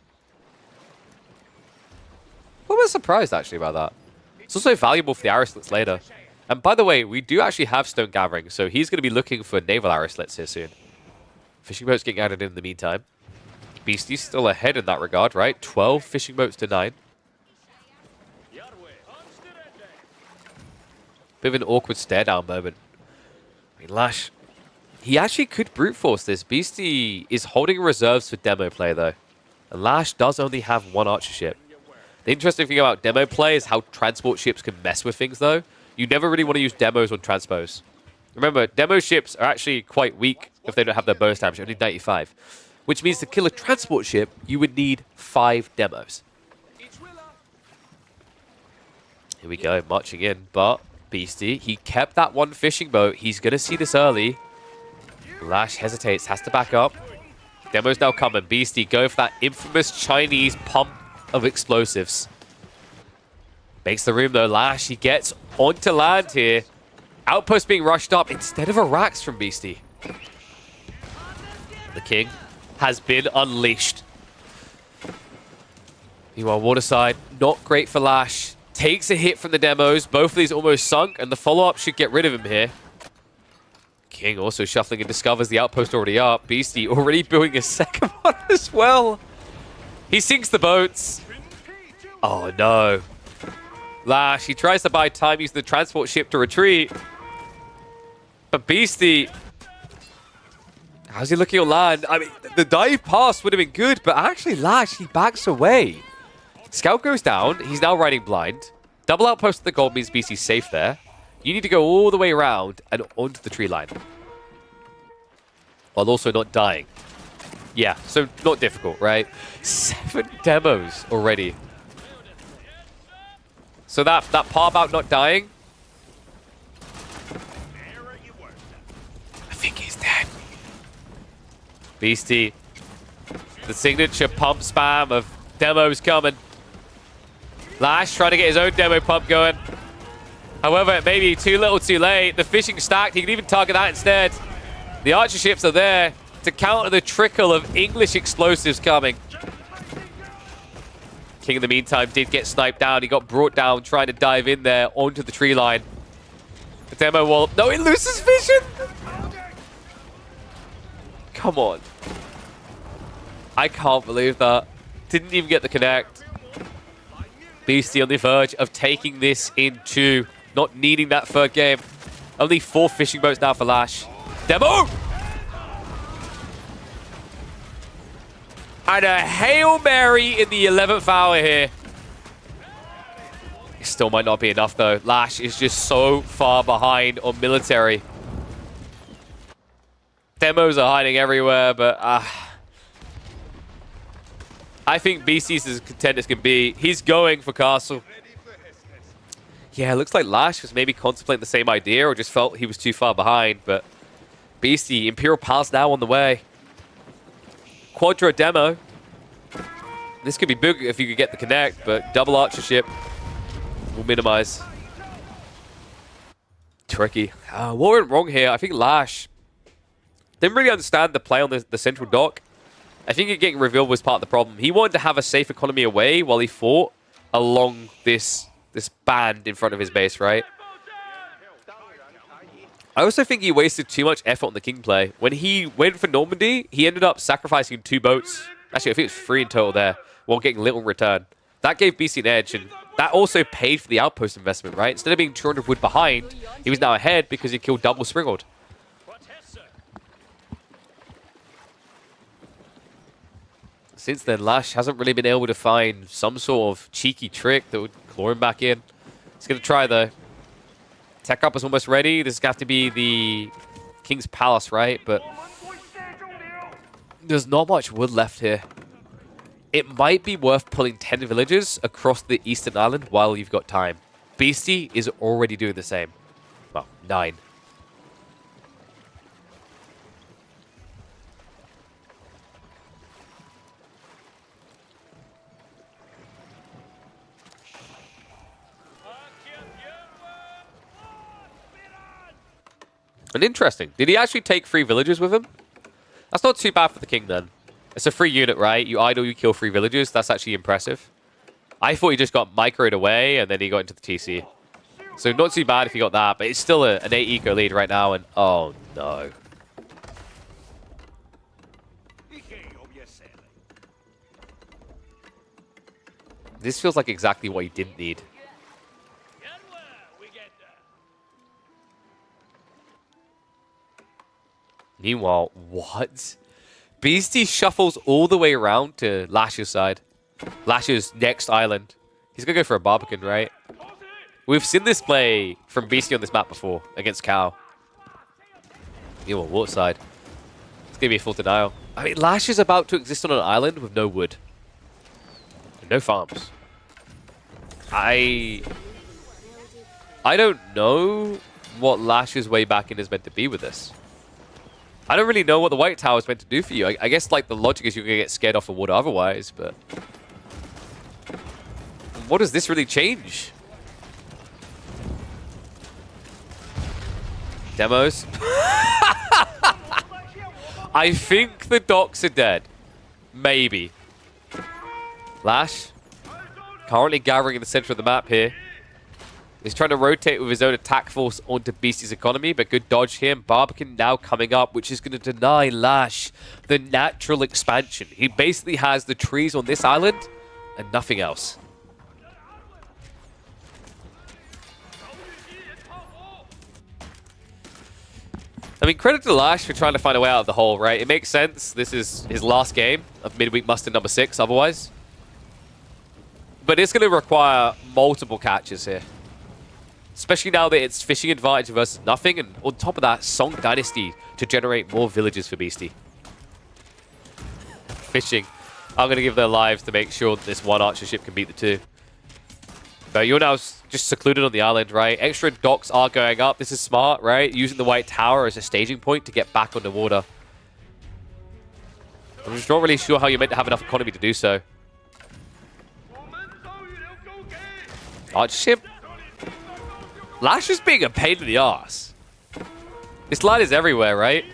S1: I was surprised, actually, about that. It's also valuable for the arrow slits later. And by the way, we do actually have stone gathering, so he's going to be looking for naval arrow slits here soon. Fishing boats getting added in the meantime. Beasty's still ahead in that regard, right? 12 fishing boats to 9. Bit of an awkward stare down moment. I mean, LaSh He actually could brute force this. Beasty is holding reserves for demo play, though. And LaSh does only have one archer ship. The interesting thing about demo play is how transport ships can mess with things, though. You never really want to use demos on transpos. Remember, demo ships are actually quite weak if they don't have their bonus damage, only 95. Which means to kill a transport ship, you would need 5 demos. Here we go, marching in, but Beasty, he kept that one fishing boat. He's going to see this early. LaSh hesitates, has to back up. Demo's now coming. Beasty go for that infamous Chinese pump of explosives. Makes the room though. LaSh, he gets onto land here. Outpost being rushed up instead of a Rax from Beasty. The king has been unleashed. Meanwhile, Waterside, not great for LaSh. Takes a hit from the demos. Both of these almost sunk, and the follow-up should get rid of him here. King also shuffling and discovers the outpost already up. Beasty already building a second one as well. He sinks the boats. Oh no. LaSh, he tries to buy time using the transport ship to retreat. But Beasty, how's he looking on land? I mean, the dive pass would have been good, but actually LaSh, he backs away. Scout goes down. He's now riding blind. Double outpost to the gold means Beasty's safe there. You need to go all the way around and onto the tree line. While also not dying. Yeah, so not difficult, right? 7 demos already. So that part about not dying, I think he's dead. Beasty, the signature pump spam of demos coming. LaSh trying to get his own demo pump going. However, it may be too little too late. The fishing stacked. He can even target that instead. The archer ships are there to counter the trickle of English explosives coming. King, in the meantime, did get sniped down. He got brought down trying to dive in there onto the tree line. The demo wall. No, it loses vision. Come on. I can't believe that. Didn't even get the connect. Beasty on the verge of taking this into not needing that third game. Only 4 fishing boats now for LaSh. Demo! And a Hail Mary in the 11th hour here. It still might not be enough though. LaSh is just so far behind on military. Demos are hiding everywhere, but I think Beasty's as content as can be. He's going for castle. Yeah, it looks like LaSh was maybe contemplating the same idea or just felt he was too far behind, but Beasty, Imperial Palace now on the way. Quadra demo. This could be big if you could get the connect, but double archer ship will minimize. Tricky. What went wrong here? I think LaSh didn't really understand the play on the central dock. I think it getting revealed was part of the problem. He wanted to have a safe economy away while he fought along this band in front of his base, right? I also think he wasted too much effort on the king play. When he went for Normandy, he ended up sacrificing 2 boats. Actually, I think it was 3 in total there, while getting little return. That gave Beasty an edge, and that also paid for the outpost investment, right? Instead of being 200 wood behind, he was now ahead because he killed double Springald. Since then, LaSh hasn't really been able to find some sort of cheeky trick that would claw him back in. He's going to try, though. Tech up is almost ready. This is going to have to be the King's Palace, right? But there's not much wood left here. It might be worth pulling 10 villagers across the eastern island while you've got time. Beasty is already doing the same. Well, 9. And interesting. Did he actually take 3 villagers with him? That's not too bad for the king then. It's a free unit, right? You idle, you kill 3 villagers. That's actually impressive. I thought he just got microed away and then he got into the TC. So not too bad if he got that, but it's still an 8 eco lead right now. And oh no. This feels like exactly what he didn't need. Meanwhile, what? Beasty shuffles all the way around to LaSh's side. LaSh's next island. He's going to go for a Barbican, right? We've seen this play from Beasty on this map before against Cow. Meanwhile, water side. It's going to be a full denial. I mean, LaSh is about to exist on an island with no wood. And no farms. I don't know what LaSh's way back in is meant to be with this. I don't really know what the white tower is meant to do for you. I guess like the logic is you're going to get scared off the water otherwise, but what does this really change? Demos? I think the docks are dead. Maybe. LaSh, currently gathering in the center of the map here. He's trying to rotate with his own attack force onto Beasty's economy, but good dodge here. And Barbican now coming up, which is going to deny LaSh the natural expansion. He basically has the trees on this island and nothing else. I mean, credit to LaSh for trying to find a way out of the hole, right? It makes sense. This is his last game of Midweek Muster number 6 otherwise. But it's going to require multiple catches here. Especially now that it's fishing advantage versus nothing. And on top of that, Song Dynasty to generate more villages for Beasty. Fishing. I'm going to give their lives to make sure that this one archer ship can beat the two. But you're now just secluded on the island, right? Extra docks are going up. This is smart, right? Using the white tower as a staging point to get back on the water. I'm just not really sure how you're meant to have enough economy to do so. Archer ship. LaSh is being a pain in the ass. This lad is everywhere, right?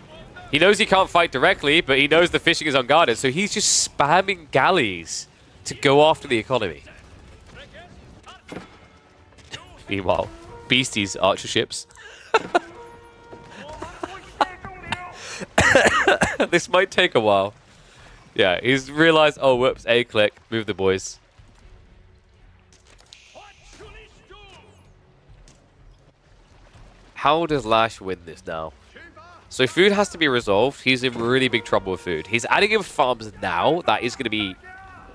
S1: He knows he can't fight directly, but he knows the fishing is unguarded, so he's just spamming galleys to go after the economy. Meanwhile, Beastie's archer ships. This might take a while. Yeah, he's realized, oh, whoops, A-click, move the boys. How does LaSh win this now? So food has to be resolved. He's in really big trouble with food. He's adding in farms now. That is going to be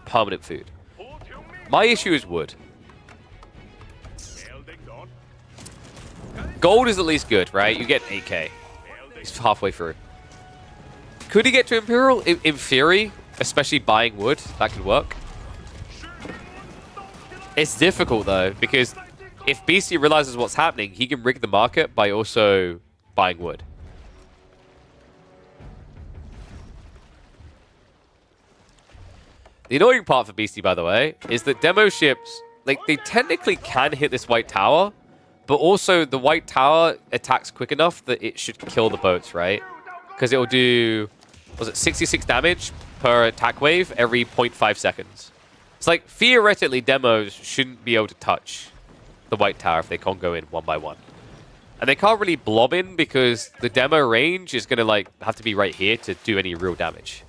S1: permanent food. My issue is wood. Gold is at least good, right? You get 8k. He's halfway through. Could he get to Imperial? In theory, especially buying wood, that could work. It's difficult though, because if Beasty realizes what's happening, he can rig the market by also buying wood. The annoying part for Beasty, by the way, is that demo ships, like, they technically can hit this white tower, but also the white tower attacks quick enough that it should kill the boats, right? Because it will do, was it 66 damage per attack wave every 0.5 seconds. It's like, theoretically, demos shouldn't be able to touch the white tower if they can't go in one by one. And they can't really blob in because the demo range is going to like have to be right here to do any real damage.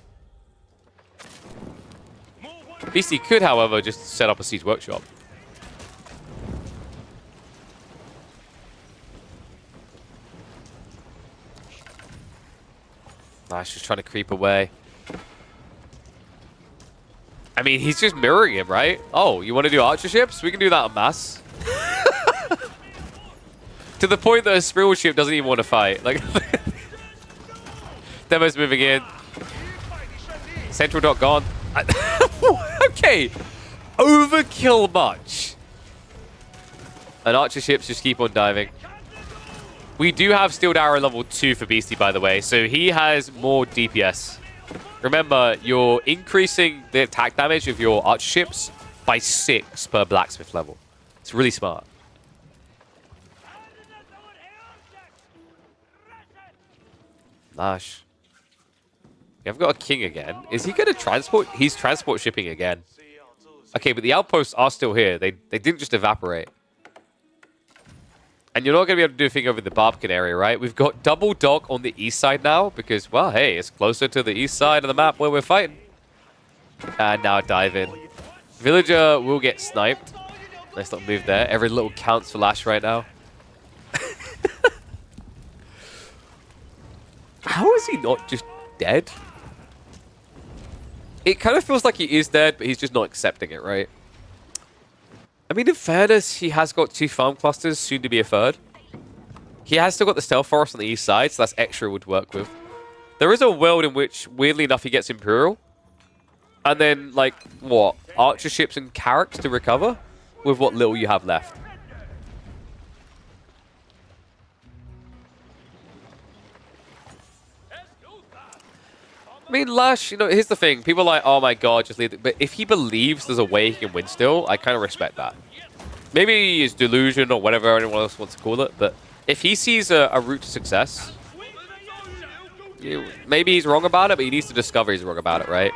S1: Beasty could, however, just set up a siege workshop. LaSh just trying to creep away. I mean, he's just mirroring him, right? Oh, you want to do archer ships? We can do that en masse. To the point that a Spreel ship doesn't even want to fight. Like, Demo's moving in. Central dot gone. Okay. Overkill much. And archer ships just keep on diving. We do have Steeled Arrow level 2 for Beasty, by the way, so he has more DPS. Remember, you're increasing the attack damage of your archer ships by 6 per blacksmith level. It's really smart. LaSh. I've got a king again. Is he going to transport? He's transport shipping again. Okay, but the outposts are still here. They didn't just evaporate. And you're not going to be able to do a thing over the Barbican area, right? We've got double dock on the east side now because, well, hey, it's closer to the east side of the map where we're fighting. And now dive in. Villager will get sniped. Nice little move there. Every little counts for LaSh right now. How is he not just dead? It kind of feels like he is dead, but he's just not accepting it, right? I mean, in fairness, he has got 2 farm clusters, soon to be a 3rd. He has still got the stealth forest on the east side, so that's extra would work with. There is a world in which, weirdly enough, he gets Imperial. And then, like, what? Archer ships and Carracks to recover with what little you have left. I mean, LaSh, you know, here's the thing. People are like, oh my god, just leave it. But if he believes there's a way he can win still, I kind of respect that. Maybe it's delusion or whatever anyone else wants to call it, but if he sees a route to success, maybe he's wrong about it, but he needs to discover he's wrong about it, right?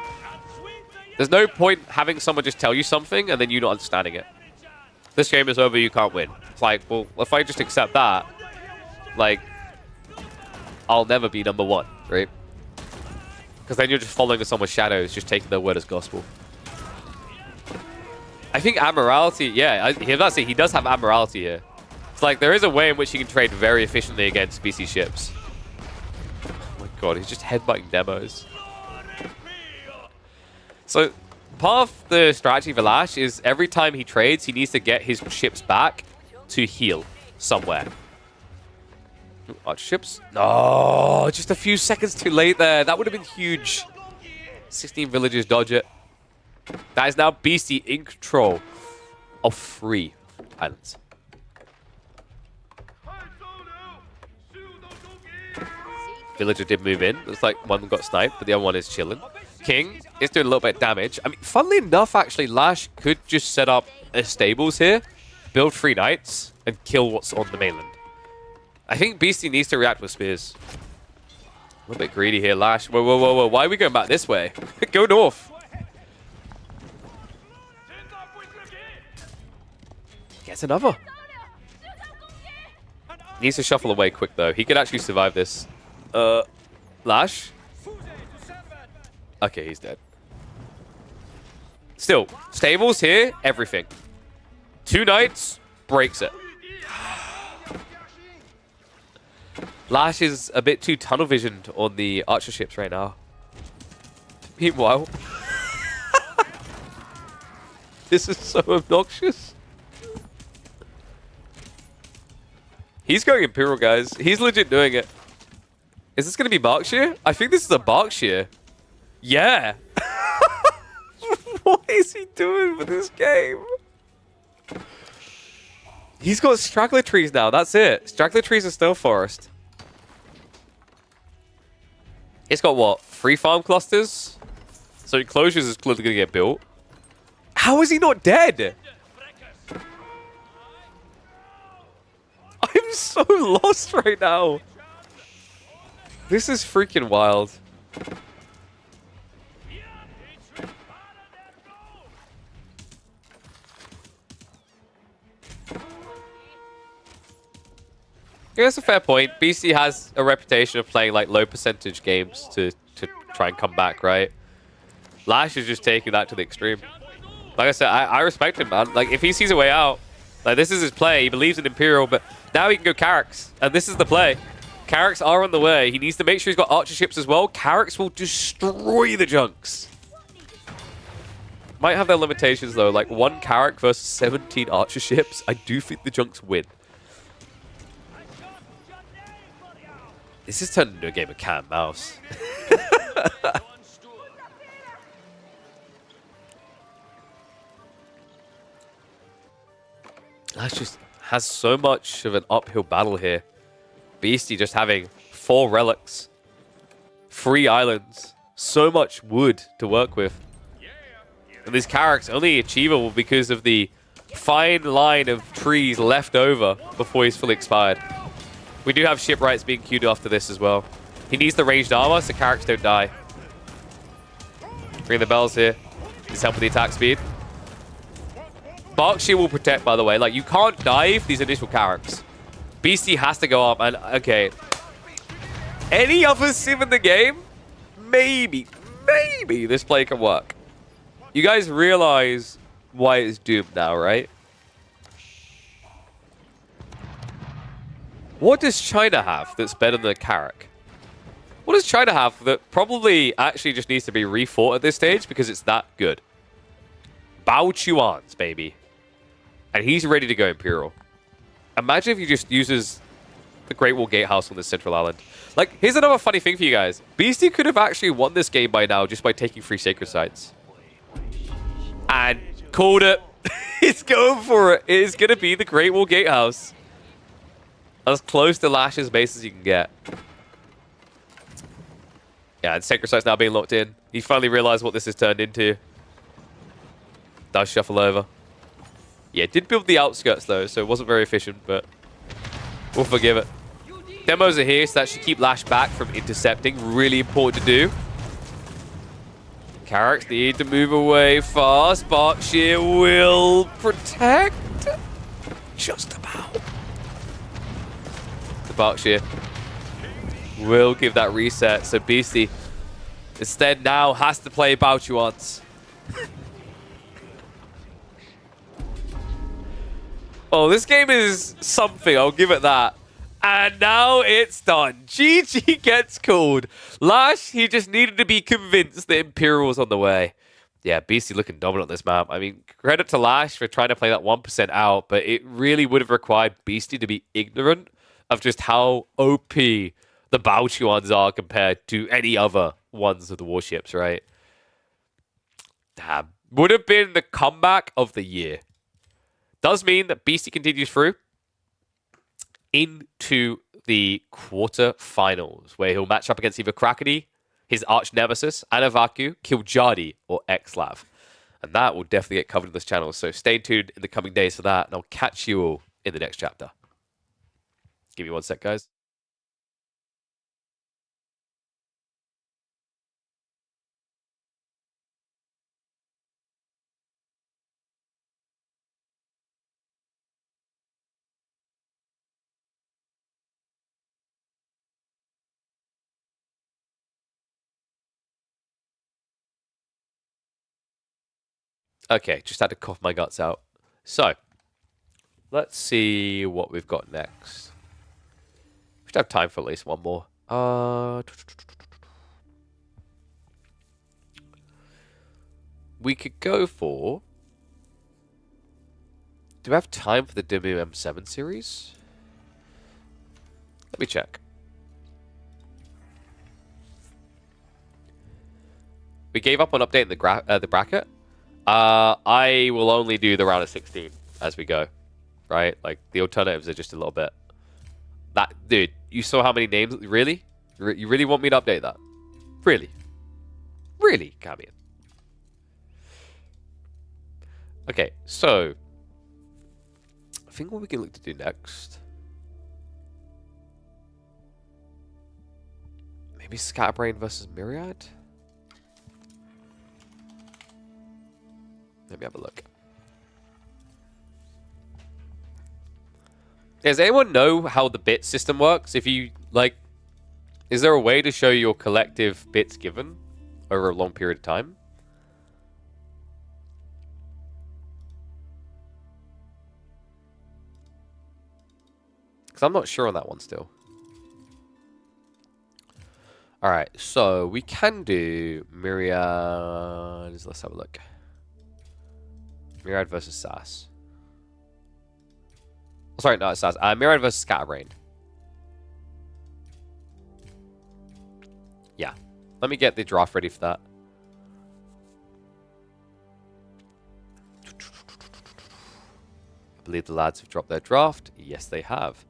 S1: There's no point having someone just tell you something and then you not understanding it. This game is over, you can't win. It's like, well, if I just accept that, like, I'll never be #1, right? Because then you're just following someone's shadows, just taking their word as gospel. I think Admiralty, yeah, he does have Admiralty here. It's like, there is a way in which he can trade very efficiently against BC ships. Oh my god, he's just headbutting demos. So, part of the strategy for LaSh is every time he trades, he needs to get his ships back to heal somewhere. Archer ships? No, just a few seconds too late there. That would have been huge. 16 villagers dodge it. That is now Beasty in control of 3 islands. Villager did move in. Looks like one got sniped, but the other one is chilling. King is doing a little bit of damage. I mean, funnily enough, actually, LaSh could just set up a stables here, build 3 knights, and kill what's on the mainland. I think Beasty needs to react with spears. A little bit greedy here, LaSh. Whoa, whoa, whoa, whoa. Why are we going back this way? Go north. Gets another. Needs to shuffle away quick, though. He could actually survive this. LaSh? Okay, he's dead. Still, stables here, everything. 2 knights, breaks it. LaSh is a bit too tunnel visioned on the archer ships right now. Meanwhile, this is so obnoxious. He's going Imperial, guys. He's legit doing it. Is this going to be Berkshire? I think this is a Berkshire. Yeah. What is he doing with this game? He's got straggler trees now. That's it. Straggler trees are still forest. It's got what? 3 farm clusters? So enclosures is clearly going to get built. How is he not dead? I'm so lost right now. This is freaking wild. Yeah, that's a fair point. Beasty has a reputation of playing like low percentage games to try and come back, right? LaSh is just taking that to the extreme. Like I said, I respect him, man. Like, if he sees a way out, like, this is his play. He believes in Imperial, but now he can go Carracks. And this is the play. Carracks are on the way. He needs to make sure he's got archer ships as well. Carracks will destroy the junks. Might have their limitations, though. Like, 1 Carrack versus 17 archer ships. I do think the junks win. This is turned into a game of cat and mouse. LaSh just has so much of an uphill battle here. Beasty just having 4 relics, 3 islands, so much wood to work with. And these Carracks only achievable because of the fine line of trees left over before he's fully expired. We do have shipwrights being queued after this as well. He needs the ranged armor so Carracks don't die. Ring the bells here. Just help with the attack speed. Berkshire will protect, by the way. Like, you can't dive these initial Carracks. Beasty has to go up, and okay. Any other sim in the game? Maybe this play can work. You guys realize why it's doomed now, right? What does China have that's better than a Carrack? What does China have that probably actually just needs to be refought at this stage because it's that good? Bao Chuan's, baby. And he's ready to go Imperial. Imagine if he just uses the Great Wall Gatehouse on this central island. Like, here's another funny thing for you guys. Beasty could have actually won this game by now just by taking 3 Sacred Sites. And called it. He's going for it. It is going to be the Great Wall Gatehouse. As close to LaSh's base as you can get. Yeah, and Sacred Site's now being locked in. He finally realized what this has turned into. Does shuffle over. Yeah, did build the outskirts though, so it wasn't very efficient, but we'll forgive it. Demos are here, so that should keep LaSh back from intercepting. Really important to do. Carracks need to move away fast. Berkshire will protect. Just about. The Berkshire will give that reset, so Beasty instead now has to play Bao Chuan's. Oh, this game is something, I'll give it that. And now it's done. GG gets called. LaSh, he just needed to be convinced that Imperial was on the way. Yeah, Beasty looking dominant on this map. I mean, credit to LaSh for trying to play that 1% out, but it really would have required Beasty to be ignorant of just how OP the Bao Chuans are compared to any other ones of the warships, right? Damn. Would have been the comeback of the year. Does mean that Beasty continues through into the quarterfinals, where he'll match up against either Krakeny, his arch nemesis, Anavaku, Kiljadi, or Xlav. And that will definitely get covered in this channel, so stay tuned in the coming days for that, and I'll catch you all in the next chapter. Give me one sec, guys. Okay, just had to cough my guts out. So, let's see what we've got next. We should have time for at least one more. We could go for... Do we have time for the Demu M7 series? Let me check. We gave up on updating the bracket. I will only do the round of 16 as we go, right? Like, the alternatives are just a little bit... That, dude, you saw how many names... Really? You really want me to update that? Really? Really, Camion? Okay, so... I think what we can look to do next... Maybe Scatterbrain versus Myriad? Let me have a look. Does anyone know how the bit system works? If you, like... Is there a way to show your collective bits given over a long period of time? Because I'm not sure on that one still. Alright, so we can do Myriad... Let's have a look. Myriad versus SAS. Oh, sorry, not SAS. Myriad versus Scatterbrain. Yeah. Let me get the draft ready for that. I believe the lads have dropped their draft. Yes, they have.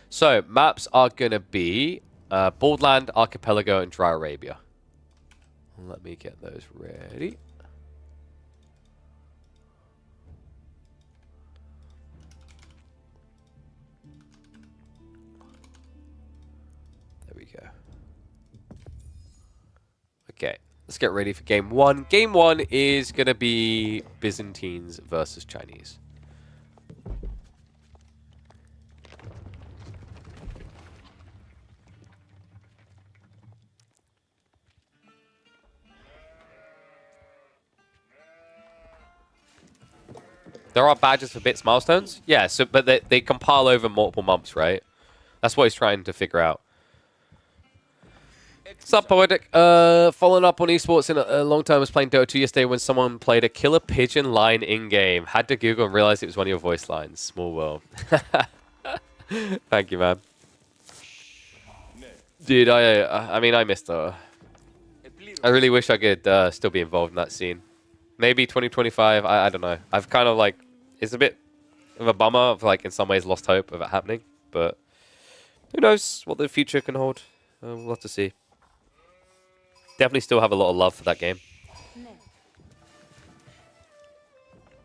S1: So, maps are going to be Baldland, Archipelago, and Dry Arabia. Let me get those ready. Okay, let's get ready for game one. Game one is going to be Byzantines versus Chinese. There are badges for bits milestones? Yeah, so, but they compile over multiple months, right? That's what he's trying to figure out. What's up, Poetic? Following up on esports in a long time. I was playing Dota 2 yesterday when someone played a killer pigeon line in-game. Had to Google and realized it was one of your voice lines. Small world. Thank you, man. Dude, I mean, I missed Dota. I really wish I could still be involved in that scene. Maybe 2025, I don't know. I've kind of like, it's a bit of a bummer. I've like in some ways lost hope of it happening. But who knows what the future can hold. We'll have to see. Definitely still have a lot of love for that game.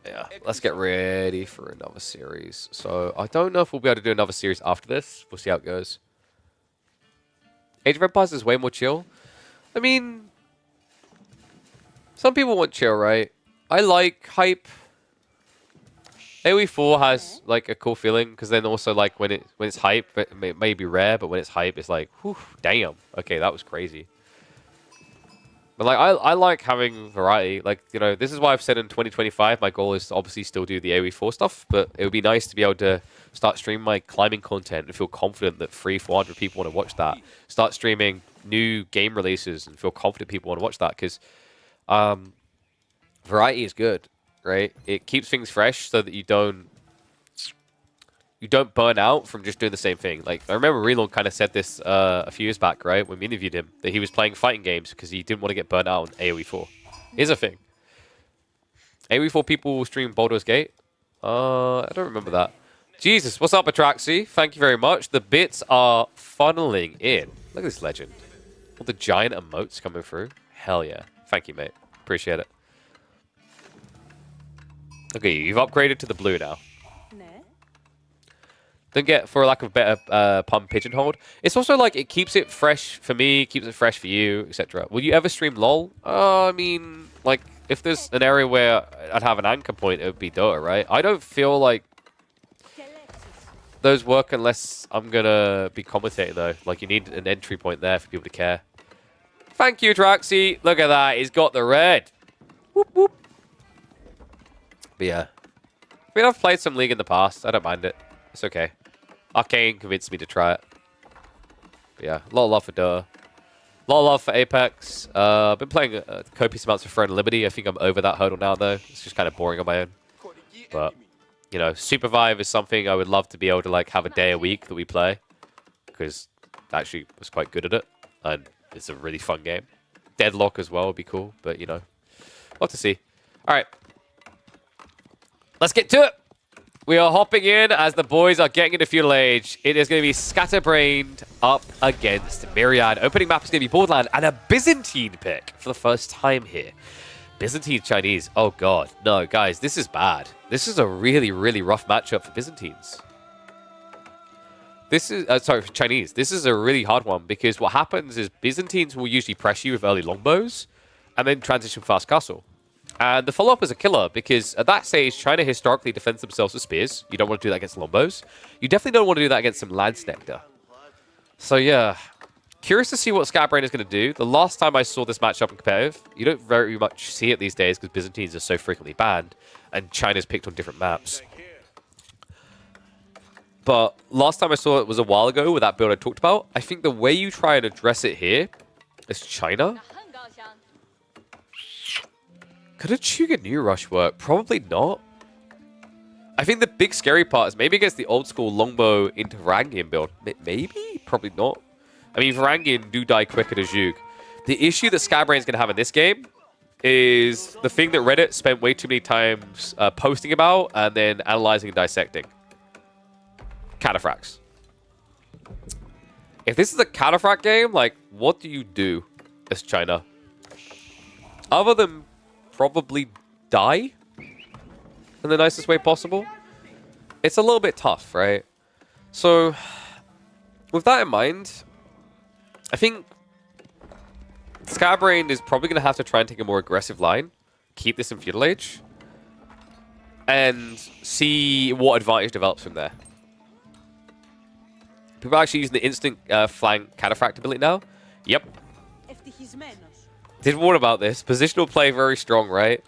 S1: Yeah, let's get ready for another series. So I don't know if we'll be able to do another series after this. We'll see how it goes. Age of Empires is way more chill. I mean, some people want chill, right? I like hype. AoE4 has like a cool feeling because then also like when it's hype, it may be rare, but when it's hype, it's like, whew, damn. Okay, that was crazy. But like I like having variety. Like, you know, this is why I've said in 2025 my goal is to obviously still do the AoE4 stuff, but it would be nice to be able to start streaming my climbing content and feel confident that 300-400 people want to watch that. Start streaming new game releases and feel confident people want to watch that because variety is good, right? It keeps things fresh so that you don't burn out from just doing the same thing. Like, I remember Relon kind of said this a few years back, right? When we interviewed him, that he was playing fighting games because he didn't want to get burnt out on AoE4. Here's a thing. AoE4 people stream Baldur's Gate? I don't remember that. Jesus, what's up, Atraxi? Thank you very much. The bits are funneling in. Look at this legend. All the giant emotes coming through. Hell yeah. Thank you, mate. Appreciate it. Okay, you've upgraded to the blue now. Don't get, for lack of better pun, pigeonholed. It's also like it keeps it fresh for me, keeps it fresh for you, etc. Will you ever stream LOL? I mean, like, if there's an area where I'd have an anchor point, it would be Dota, right? I don't feel like those work unless I'm gonna be commentating, though. Like, you need an entry point there for people to care. Thank you, Traxy. Look at that. He's got the red. Whoop, whoop. But yeah. I mean, I've played some League in the past. I don't mind it. It's okay. Arcane convinced me to try it. But yeah, a lot of love for Dota. A lot of love for Apex. I've been playing copious amounts of Throne and Liberty. I think I'm over that hurdle now, though. It's just kind of boring on my own. But, you know, Supervive is something I would love to be able to, like, have a day a week that we play. Because I actually was quite good at it. And it's a really fun game. Deadlock as well would be cool. But, you know, we'll have to see. All right. Let's get to it. We are hopping in as the boys are getting into feudal age. It is going to be Scatterbrained up against Myriad. Opening map is going to be Borderland and a Byzantine pick for the first time here. Byzantine Chinese. Oh, God. No, guys, this is bad. This is a really, really rough matchup for Byzantines. This is, sorry, for Chinese. This is a really hard one because what happens is Byzantines will usually press you with early longbows and then transition fast castle. And the follow-up is a killer, because at that stage, China historically defends themselves with spears. You don't want to do that against longbows. You definitely don't want to do that against some Lance Nectar. So yeah, curious to see what Scatterbrain is going to do. The last time I saw this matchup in competitive, you don't very much see it these days because Byzantines are so frequently banned, and China's picked on different maps. But last time I saw it was a while ago with that build I talked about. I think the way you try and address it here is China. Could a Chuga New Rush work? Probably not. I think the big scary part is maybe against the old school longbow into Varangian build. Maybe? Probably not. I mean, Varangian do die quicker to Zhug. The issue that Scatterbrain is going to have in this game is the thing that Reddit spent way too many times posting about and then analyzing and dissecting. Cataphracts. If this is a Cataphract game, like, what do you do as China? Other than probably die in the nicest way possible. It's a little bit tough, right? So, with that in mind, I think Scatterbrain is probably going to have to try and take a more aggressive line, keep this in feudal age, and see what advantage develops from there. People are actually using the instant flank Cataphract ability now. Yep. Did warn about this. Positional play very strong, right?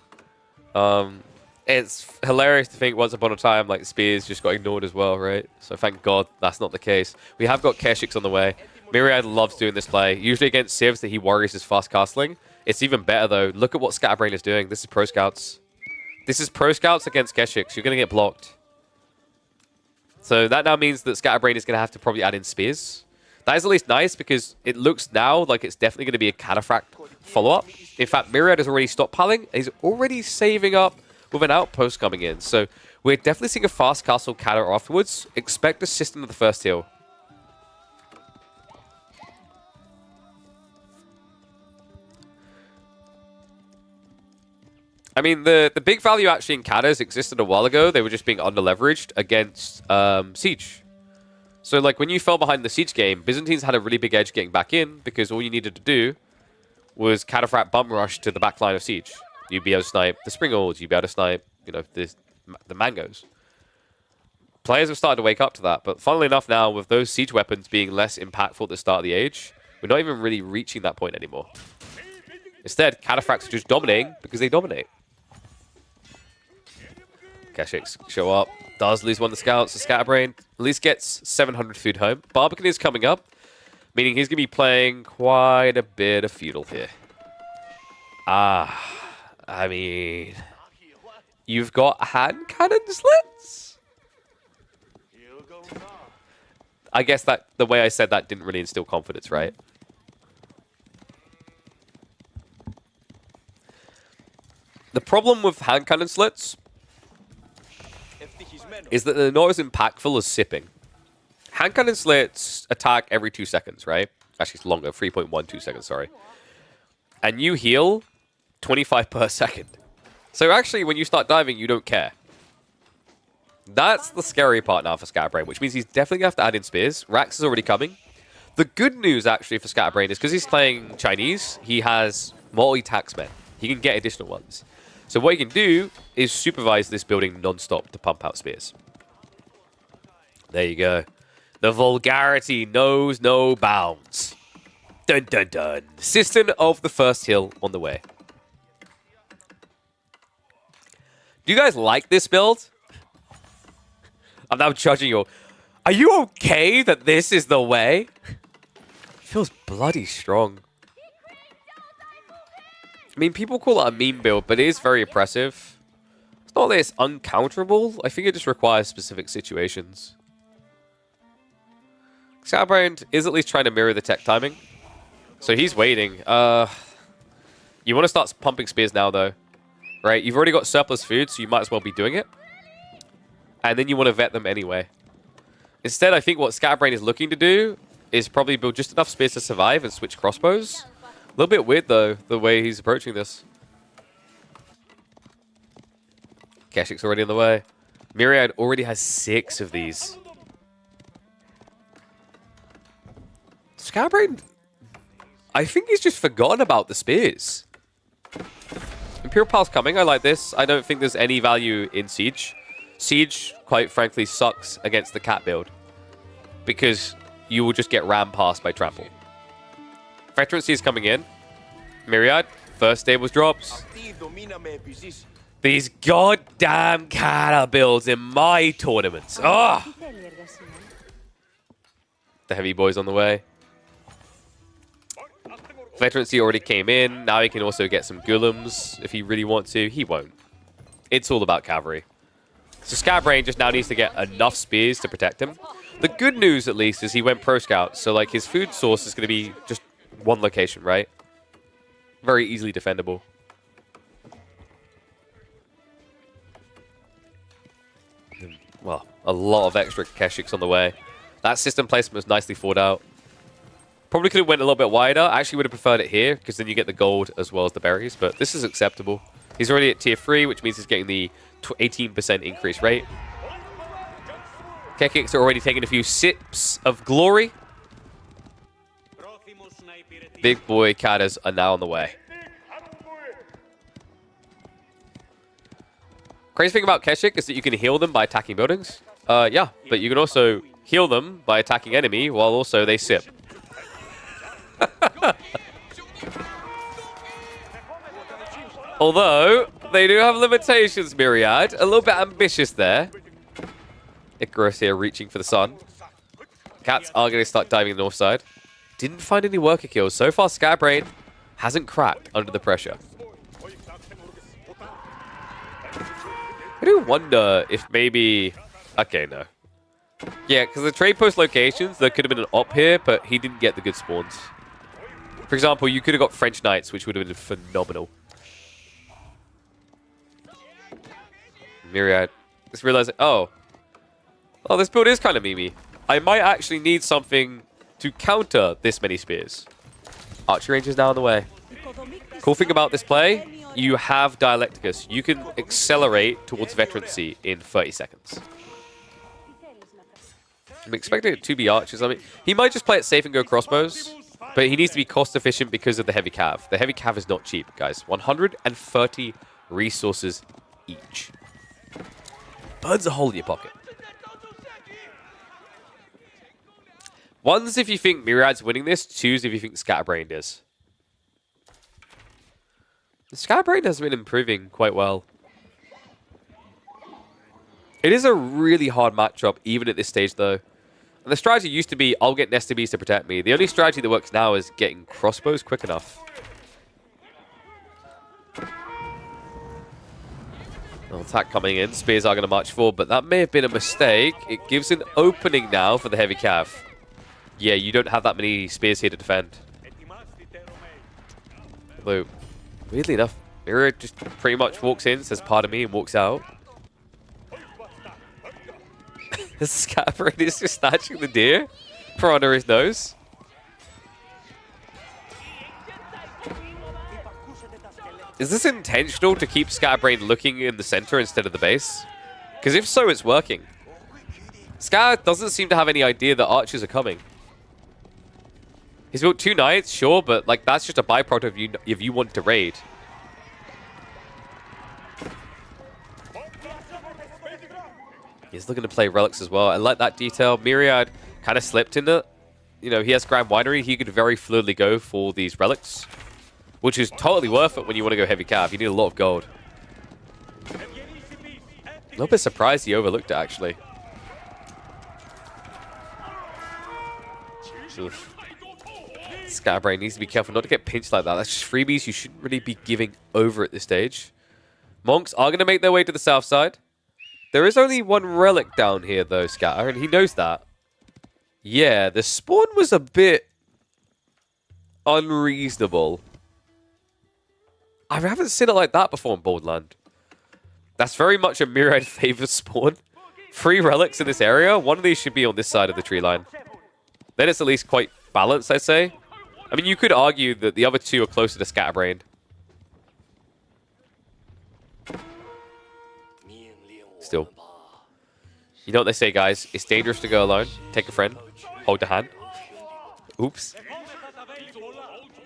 S1: It's hilarious to think once upon a time, like, spears just got ignored as well, right? So thank God that's not the case. We have got Keshix on the way. Myriad loves doing this play. Usually against civs that he worries is fast castling. It's even better though. Look at what Scatterbrain is doing. This is Pro Scouts. This is Pro Scouts against Keshik. You're going to get blocked. So that now means that Scatterbrain is going to have to probably add in spears. That is at least nice because it looks now like it's definitely going to be a Cataphract follow-up. In fact, Myriad is already stockpiling. He's already saving up with an outpost coming in. So we're definitely seeing a fast castle Cata afterwards. Expect the system of the first heal. I mean, the big value actually in Catas existed a while ago. They were just being under-leveraged against Siege. So, like, when you fell behind the Siege game, Byzantines had a really big edge getting back in because all you needed to do was Cataphract bum rush to the back line of Siege. You'd be able to snipe the Springolds, you'd be able to snipe, you know, the Mangoes. Players have started to wake up to that, but funnily enough now, with those Siege weapons being less impactful at the start of the age, we're not even really reaching that point anymore. Instead, Cataphracts are just dominating because they dominate. Keshiks show up. Does lose one of the scouts. The Scatterbrain at least gets 700 food home. Barbican is coming up, meaning he's going to be playing quite a bit of feudal here. I mean, you've got hand cannon slits? I guess that the way I said that didn't really instill confidence, right? The problem with hand cannon slits is that they're not as impactful as sipping. Hand cannon slits attack every 2 seconds, right? Actually, it's longer, 3.12 seconds, sorry. And you heal 25 per second. So actually, when you start diving, you don't care. That's the scary part now for Scatterbrain, which means he's definitely going to have to add in spears. Rax is already coming. The good news, actually, for Scatterbrain is because he's playing Chinese, he has multi-tax men. He can get additional ones. So what he can do is supervise this building non-stop to pump out spears. There you go. The vulgarity knows no bounds. Dun dun dun. System of the first hill on the way. Do you guys like this build? I'm now judging you. Are you okay that this is the way? It feels bloody strong. I mean, people call it a meme build, but it is very oppressive. It's not that it's uncounterable. I think it just requires specific situations. Scatterbrain is at least trying to mirror the tech timing. So he's waiting. You want to start pumping spears now, though. Right? You've already got surplus food, so you might as well be doing it. And then you want to vet them anyway. Instead, I think what Scatterbrain is looking to do is probably build just enough spears to survive and switch crossbows. A little bit weird, though, the way he's approaching this. Keshik's already on the way. Myriad already has 6 of these. Scatterbrain, I think he's just forgotten about the spears. Imperial Pulse coming, I like this. I don't think there's any value in Siege. Siege, quite frankly, sucks against the cat build. Because you will just get ram passed by Trample. Veterancy is coming in. Myriad, first stables drops. These goddamn Kata builds in my tournaments. Oh! The heavy boys on the way. Veterancy already came in. Now he can also get some Golems if he really wants to. He won't. It's all about cavalry. So Scatterbrain just now needs to get enough spears to protect him. The good news, at least, is he went Pro Scout. So, like, his food source is going to be just one location, right? Very easily defendable. Well, a lot of extra Keshiks on the way. That system placement was nicely thought out. Probably could have went a little bit wider. I actually would have preferred it here, because then you get the gold as well as the berries. But this is acceptable. He's already at tier 3, which means he's getting the 18% increase rate. Kekic's are already taking a few sips of glory. Big boy Katas are now on the way. Crazy thing about Keshik is that you can heal them by attacking buildings. Yeah, but you can also heal them by attacking enemy while also they sip. Although, they do have limitations, Myriad. A little bit ambitious there. Icarus here reaching for the sun. Cats are going to start diving the north side. Didn't find any worker kills. So far, Scatterbrain hasn't cracked under the pressure. I do wonder if maybe... Okay, no. Yeah, because the trade post locations, there could have been an op here, but he didn't get the good spawns. For example, you could have got French Knights, which would have been phenomenal. Myriad. Just realizing, oh, this build is kind of memey. I might actually need something to counter this many spears. Archery range is now on the way. Cool thing about this play, you have Dialecticus. You can accelerate towards veterancy in 30 seconds. I'm expecting it to be archers. I mean, he might just play it safe and go crossbows, but he needs to be cost efficient because of the heavy cav. The heavy cav is not cheap, guys. 130 resources each. Burns a hole in your pocket. One's if you think Myriad's winning this. Two's if you think Scatterbrain is. The Scatterbrain has been improving quite well. It is a really hard matchup, even at this stage, though. And the strategy used to be, I'll get Nested Bees to protect me. The only strategy that works now is getting crossbows quick enough. No attack coming in. Spears are going to march forward, but that may have been a mistake. It gives an opening now for the heavy cav. Yeah, you don't have that many spears here to defend. Although, weirdly enough, Myriad just pretty much walks in, says pardon me, and walks out. The Scatterbrain is just snatching the deer from under his nose. Is this intentional to keep Scatterbrain looking in the center instead of the base? Because if so, it's working. Scat doesn't seem to have any idea that archers are coming. He's built 2 knights, sure, but like that's just a byproduct of you if you want to raid. He's looking to play relics as well. I like that detail. Myriad kind of slipped in it. You know, he has Grand Winery. He could very fluidly go for these relics, which is totally worth it when you want to go heavy cav. You need a lot of gold. A little bit surprised he overlooked it, actually. Oof. Scatterbrain needs to be careful not to get pinched like that. That's just freebies you shouldn't really be giving over at this stage. Monks are going to make their way to the south side. There is only one relic down here, though, Scatter, and he knows that. Yeah, the spawn was a bit unreasonable. I haven't seen it like that before in Borderland. That's very much a Myriad favor spawn. 3 relics in this area. One of these should be on this side of the tree line. Then it's at least quite balanced, I'd say. I mean, you could argue that the other 2 are closer to Scatterbrain. Still. You know what they say, guys. It's dangerous to go alone. Take a friend. Hold a hand. Oops.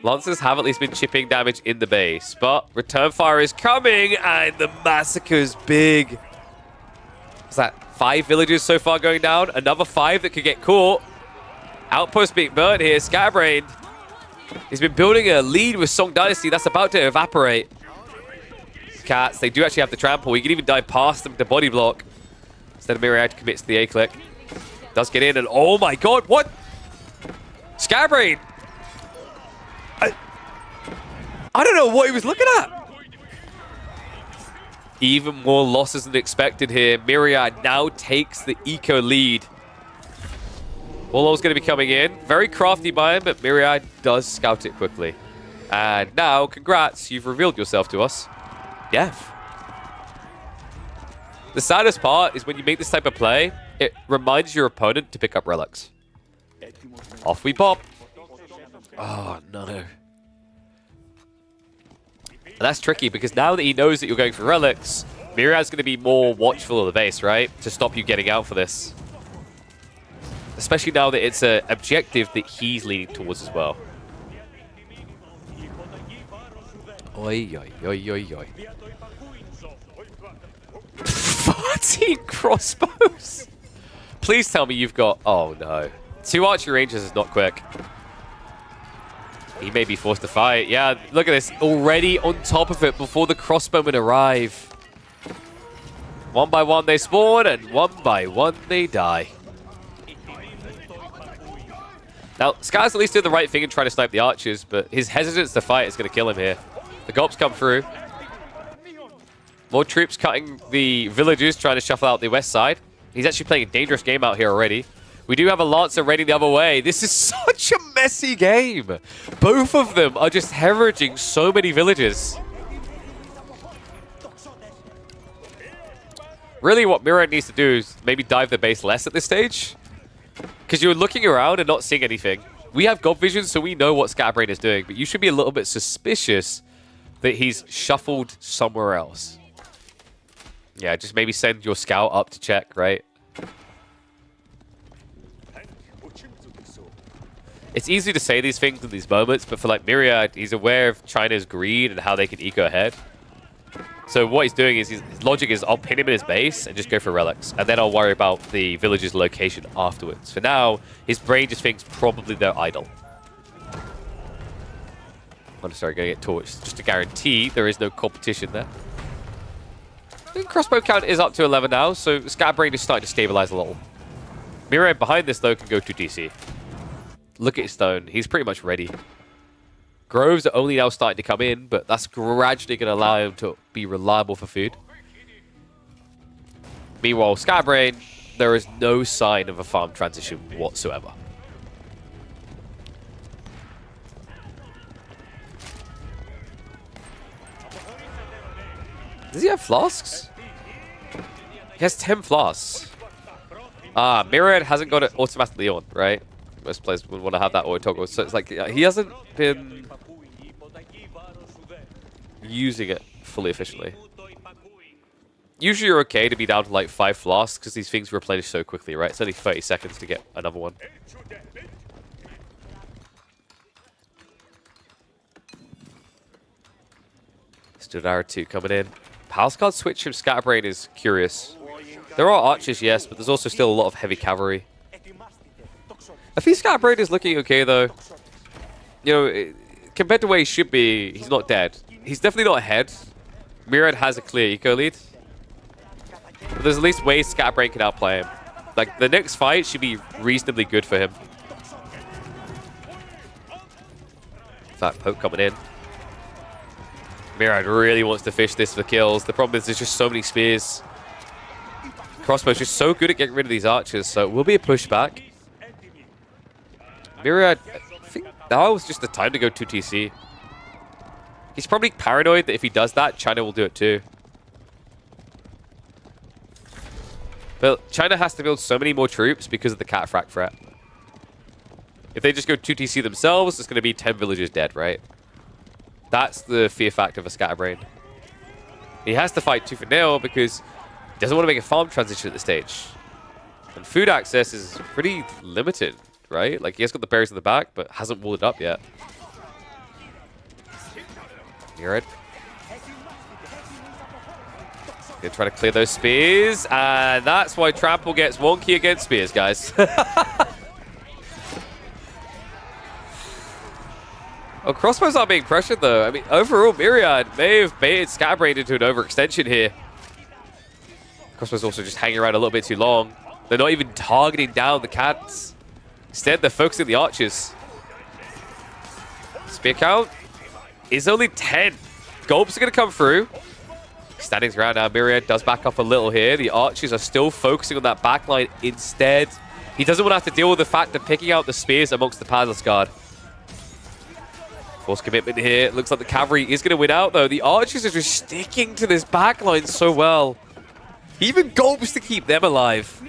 S1: Lancers have at least been chipping damage in the base, but return fire is coming, and the massacre's big. What's that? 5 villages so far going down. Another 5 that could get caught. Outpost being burnt here. Scatterbrain. He's been building a lead with Song Dynasty. That's about to evaporate. Cats, they do actually have the trample. He can even dive past them to body block. Instead of Myriad commits to the A-click. Does get in, and oh my god, what? Scatterbrain! I don't know what he was looking at. Even more losses than expected here. Myriad now takes the eco lead. Wallo's going to be coming in. Very crafty by him, but Myriad does scout it quickly. And now, congrats, you've revealed yourself to us. Yeah. The saddest part is when you make this type of play, it reminds your opponent to pick up relics. Off we pop. Oh, no. And that's tricky because now that he knows that you're going for relics, Myriad's going to be more watchful of the base, right? To stop you getting out for this. Especially now that it's an objective that he's leaning towards as well. Oi, oi, oi, oi, oi. 14 crossbows! Please tell me you've got... Oh, no. 2 archery ranges is not quick. He may be forced to fight. Yeah, look at this. Already on top of it before the crossbowmen arrive. 1 by 1 they spawn, and 1 by 1 they die. Now, Scar's at least doing the right thing and trying to snipe the archers, but his hesitance to fight is going to kill him here. The gulps come through. More troops cutting the villagers, trying to shuffle out the west side. He's actually playing a dangerous game out here already. We do have a Lancer ready the other way. This is such a messy game. Both of them are just hemorrhaging so many villagers. Really, what Myriad needs to do is maybe dive the base less at this stage. Because you're looking around and not seeing anything. We have God Vision, so we know what Scatterbrain is doing. But you should be a little bit suspicious that he's shuffled somewhere else. Yeah, just maybe send your scout up to check, right? It's easy to say these things in these moments, but for like Myriad, he's aware of China's greed and how they can eco ahead. So what he's doing is, his logic is, I'll pin him in his base and just go for relics. And then I'll worry about the village's location afterwards. For now, his brain just thinks probably they're idle. I'm sorry, going to get torched. Just to guarantee there is no competition there. I think crossbow count is up to 11 now, so Scatterbrain is starting to stabilize a little. Myriad behind this, though, can go to DC. Look at his stone. He's pretty much ready. Groves are only now starting to come in, but that's gradually going to allow him to be reliable for food. Meanwhile, Scatterbrain, there is no sign of a farm transition whatsoever. Does he have flasks? He has 10 flasks. Ah, Myriad hasn't got it automatically on, right? Most players would want to have that auto toggle. So it's like he hasn't been using it fully efficiently. Usually you're okay to be down to like 5 flasks because these things replenish so quickly, right? It's only 30 seconds to get another one. Studara 2 coming in. Palace Guard switch from Scatterbrain is curious. There are archers, yes, but there's also still a lot of heavy cavalry. I think Scatterbrain is looking okay, though. You know, compared to where he should be, he's not dead. He's definitely not ahead. Myriad has a clear eco lead. But there's at least ways Scatterbrain can outplay him. Like, the next fight should be reasonably good for him. Fat poke coming in. Myriad really wants to fish this for kills. The problem is there's just so many spears. Crossbow's just so good at getting rid of these archers, so it will be a pushback. Myriad, I think now is just the time to go 2TC. He's probably paranoid that if he does that, China will do it too. But China has to build so many more troops because of the cataphracts threat. If they just go 2TC themselves, it's going to be 10 villagers dead, right? That's the fear factor of a Scatterbrain. He has to fight tooth and nail because he doesn't want to make a farm transition at this stage. And food access is pretty limited, right? Like, he has got the berries in the back, but hasn't walled it up yet. Myriad. Gonna try to clear those spears, and that's why Trample gets wonky against spears, guys. Oh, crossbows aren't being pressured, though. I mean, overall, Myriad may have made Scatterbrain into an overextension here. Crossbows also just hanging around a little bit too long. They're not even targeting down the cats. Instead, they're focusing the archers. Spear count is only 10. Gulps are going to come through. Standing his ground now. Myriad does back up a little here. The archers are still focusing on that backline instead. He doesn't want to have to deal with the fact of picking out the spears amongst the Palace Guard. Force commitment here. Looks like the cavalry is going to win out, though. The archers are just sticking to this backline so well. He even gulps to keep them alive.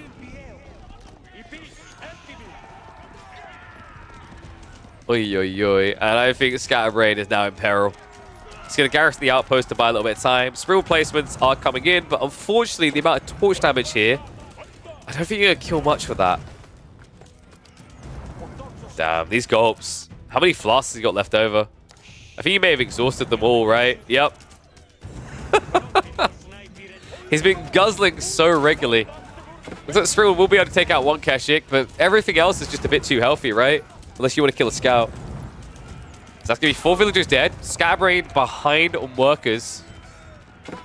S1: Oi, oi, oi. And I think Scatterbrain is now in peril. He's going to garrison the outpost to buy a little bit of time. Spree placements are coming in, but unfortunately, the amount of torch damage here, I don't think you're going to kill much for that. Damn, these gulps. How many flasks has he got left over? I think he may have exhausted them all, right? Yep. He's been guzzling so regularly. Looks like Spree will be able to take out one Kashik, but everything else is just a bit too healthy, right? Unless you want to kill a scout. So that's going to be 4 villagers dead. Scatterbrain behind on workers.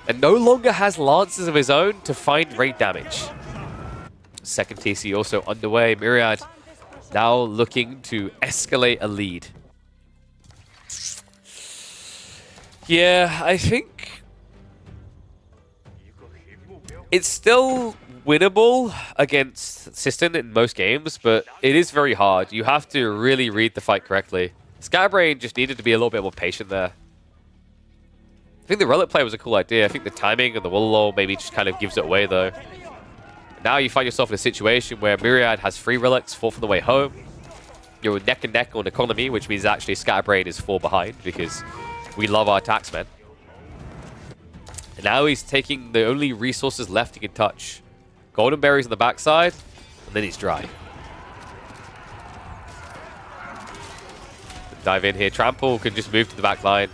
S1: And no longer has lances of his own to find raid damage. Second TC also underway. Myriad now looking to escalate a lead. Yeah, I think it's still winnable against System in most games, but it is very hard. You have to really read the fight correctly. Scatterbrain just needed to be a little bit more patient there. I think the relic play was a cool idea. I think the timing and the wall maybe just kind of gives it away, though. Now you find yourself in a situation where Myriad has 3 relics, 4 from the way home. You're neck and neck on economy, which means actually Scatterbrain is 4 behind because we love our taxmen. And now he's taking the only resources left he can touch. Golden berries on the backside, and then he's dry. Dive in here. Trample can just move to the back line.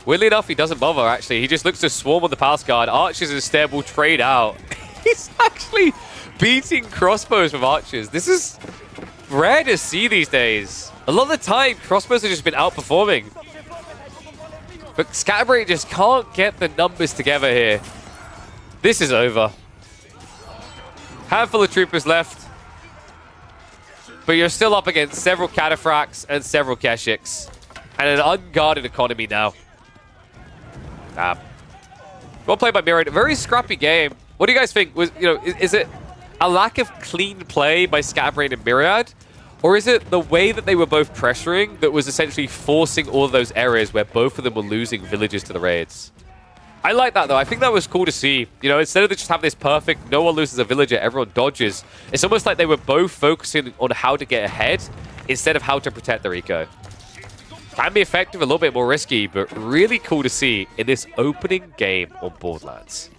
S1: Weirdly enough, he doesn't bother, actually. He just looks to swarm on the pass guard. Archers instead will trade out. He's actually beating crossbows with archers. This is rare to see these days. A lot of the time, crossbows have just been outperforming. But Scatterbrain just can't get the numbers together here. This is over. Handful of troopers left. But you're still up against several cataphracts and several keshiks. And an unguarded economy now. Well played by Myriad. A very scrappy game. What do you guys think? Is it a lack of clean play by Scatterbrain and Myriad? Or is it the way that they were both pressuring that was essentially forcing all of those areas where both of them were losing villages to the raids? I like that, though. I think that was cool to see. You know, instead of just having this perfect, no one loses a villager, everyone dodges, it's almost like they were both focusing on how to get ahead instead of how to protect their eco. Can be effective, a little bit more risky, but really cool to see in this opening game on Borderlands.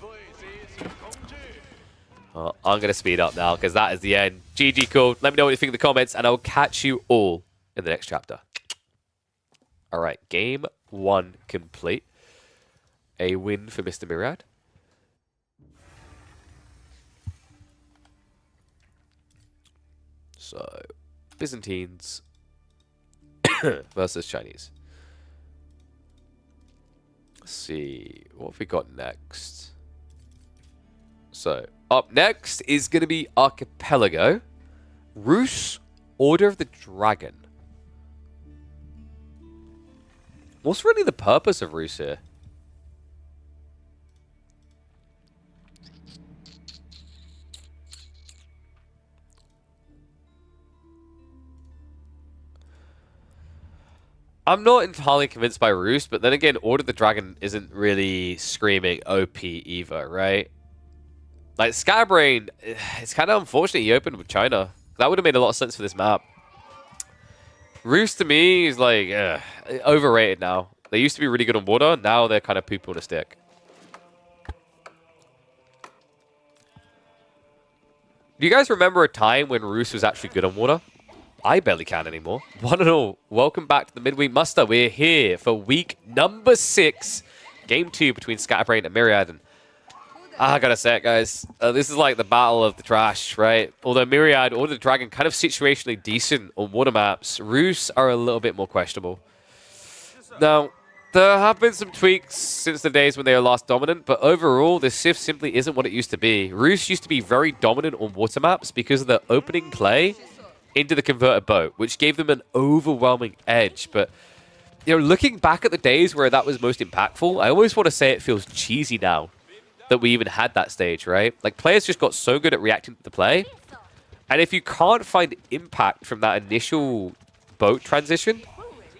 S1: I'm going to speed up now because that is the end. GG, cool. Let me know what you think in the comments, and I'll catch you all in the next chapter. All right, game 1 complete. A win for Mr. Myriad. So, Byzantines versus Chinese. Let's see, what have we got next? So, up next is going to be Archipelago. Rus, Order of the Dragon. What's really the purpose of Rus here? I'm not entirely convinced by Rus, but then again, Order of the Dragon isn't really screaming OP either, right? Like, Scatterbrain, it's kind of unfortunate he opened with China. That would have made a lot of sense for this map. Rus, to me, is like, overrated now. They used to be really good on water, now they're kind of poop on a stick. Do you guys remember a time when Rus was actually good on water? I barely can anymore. 1-0. Welcome back to the Midweek Muster. We're here for week number 6. Game 2 between Scatterbrain and Myriad. And I gotta say it, guys. This is like the battle of the trash, right? Although Myriad, Order of the Dragon, kind of situationally decent on water maps, Rus are a little bit more questionable. Now, there have been some tweaks since the days when they were last dominant, but overall, the Civ simply isn't what it used to be. Rus used to be very dominant on water maps because of the opening play into the converted boat, which gave them an overwhelming edge. But, you know, looking back at the days where that was most impactful, I always want to say it feels cheesy now that we even had that stage, right? Like, players just got so good at reacting to the play. And if you can't find impact from that initial boat transition,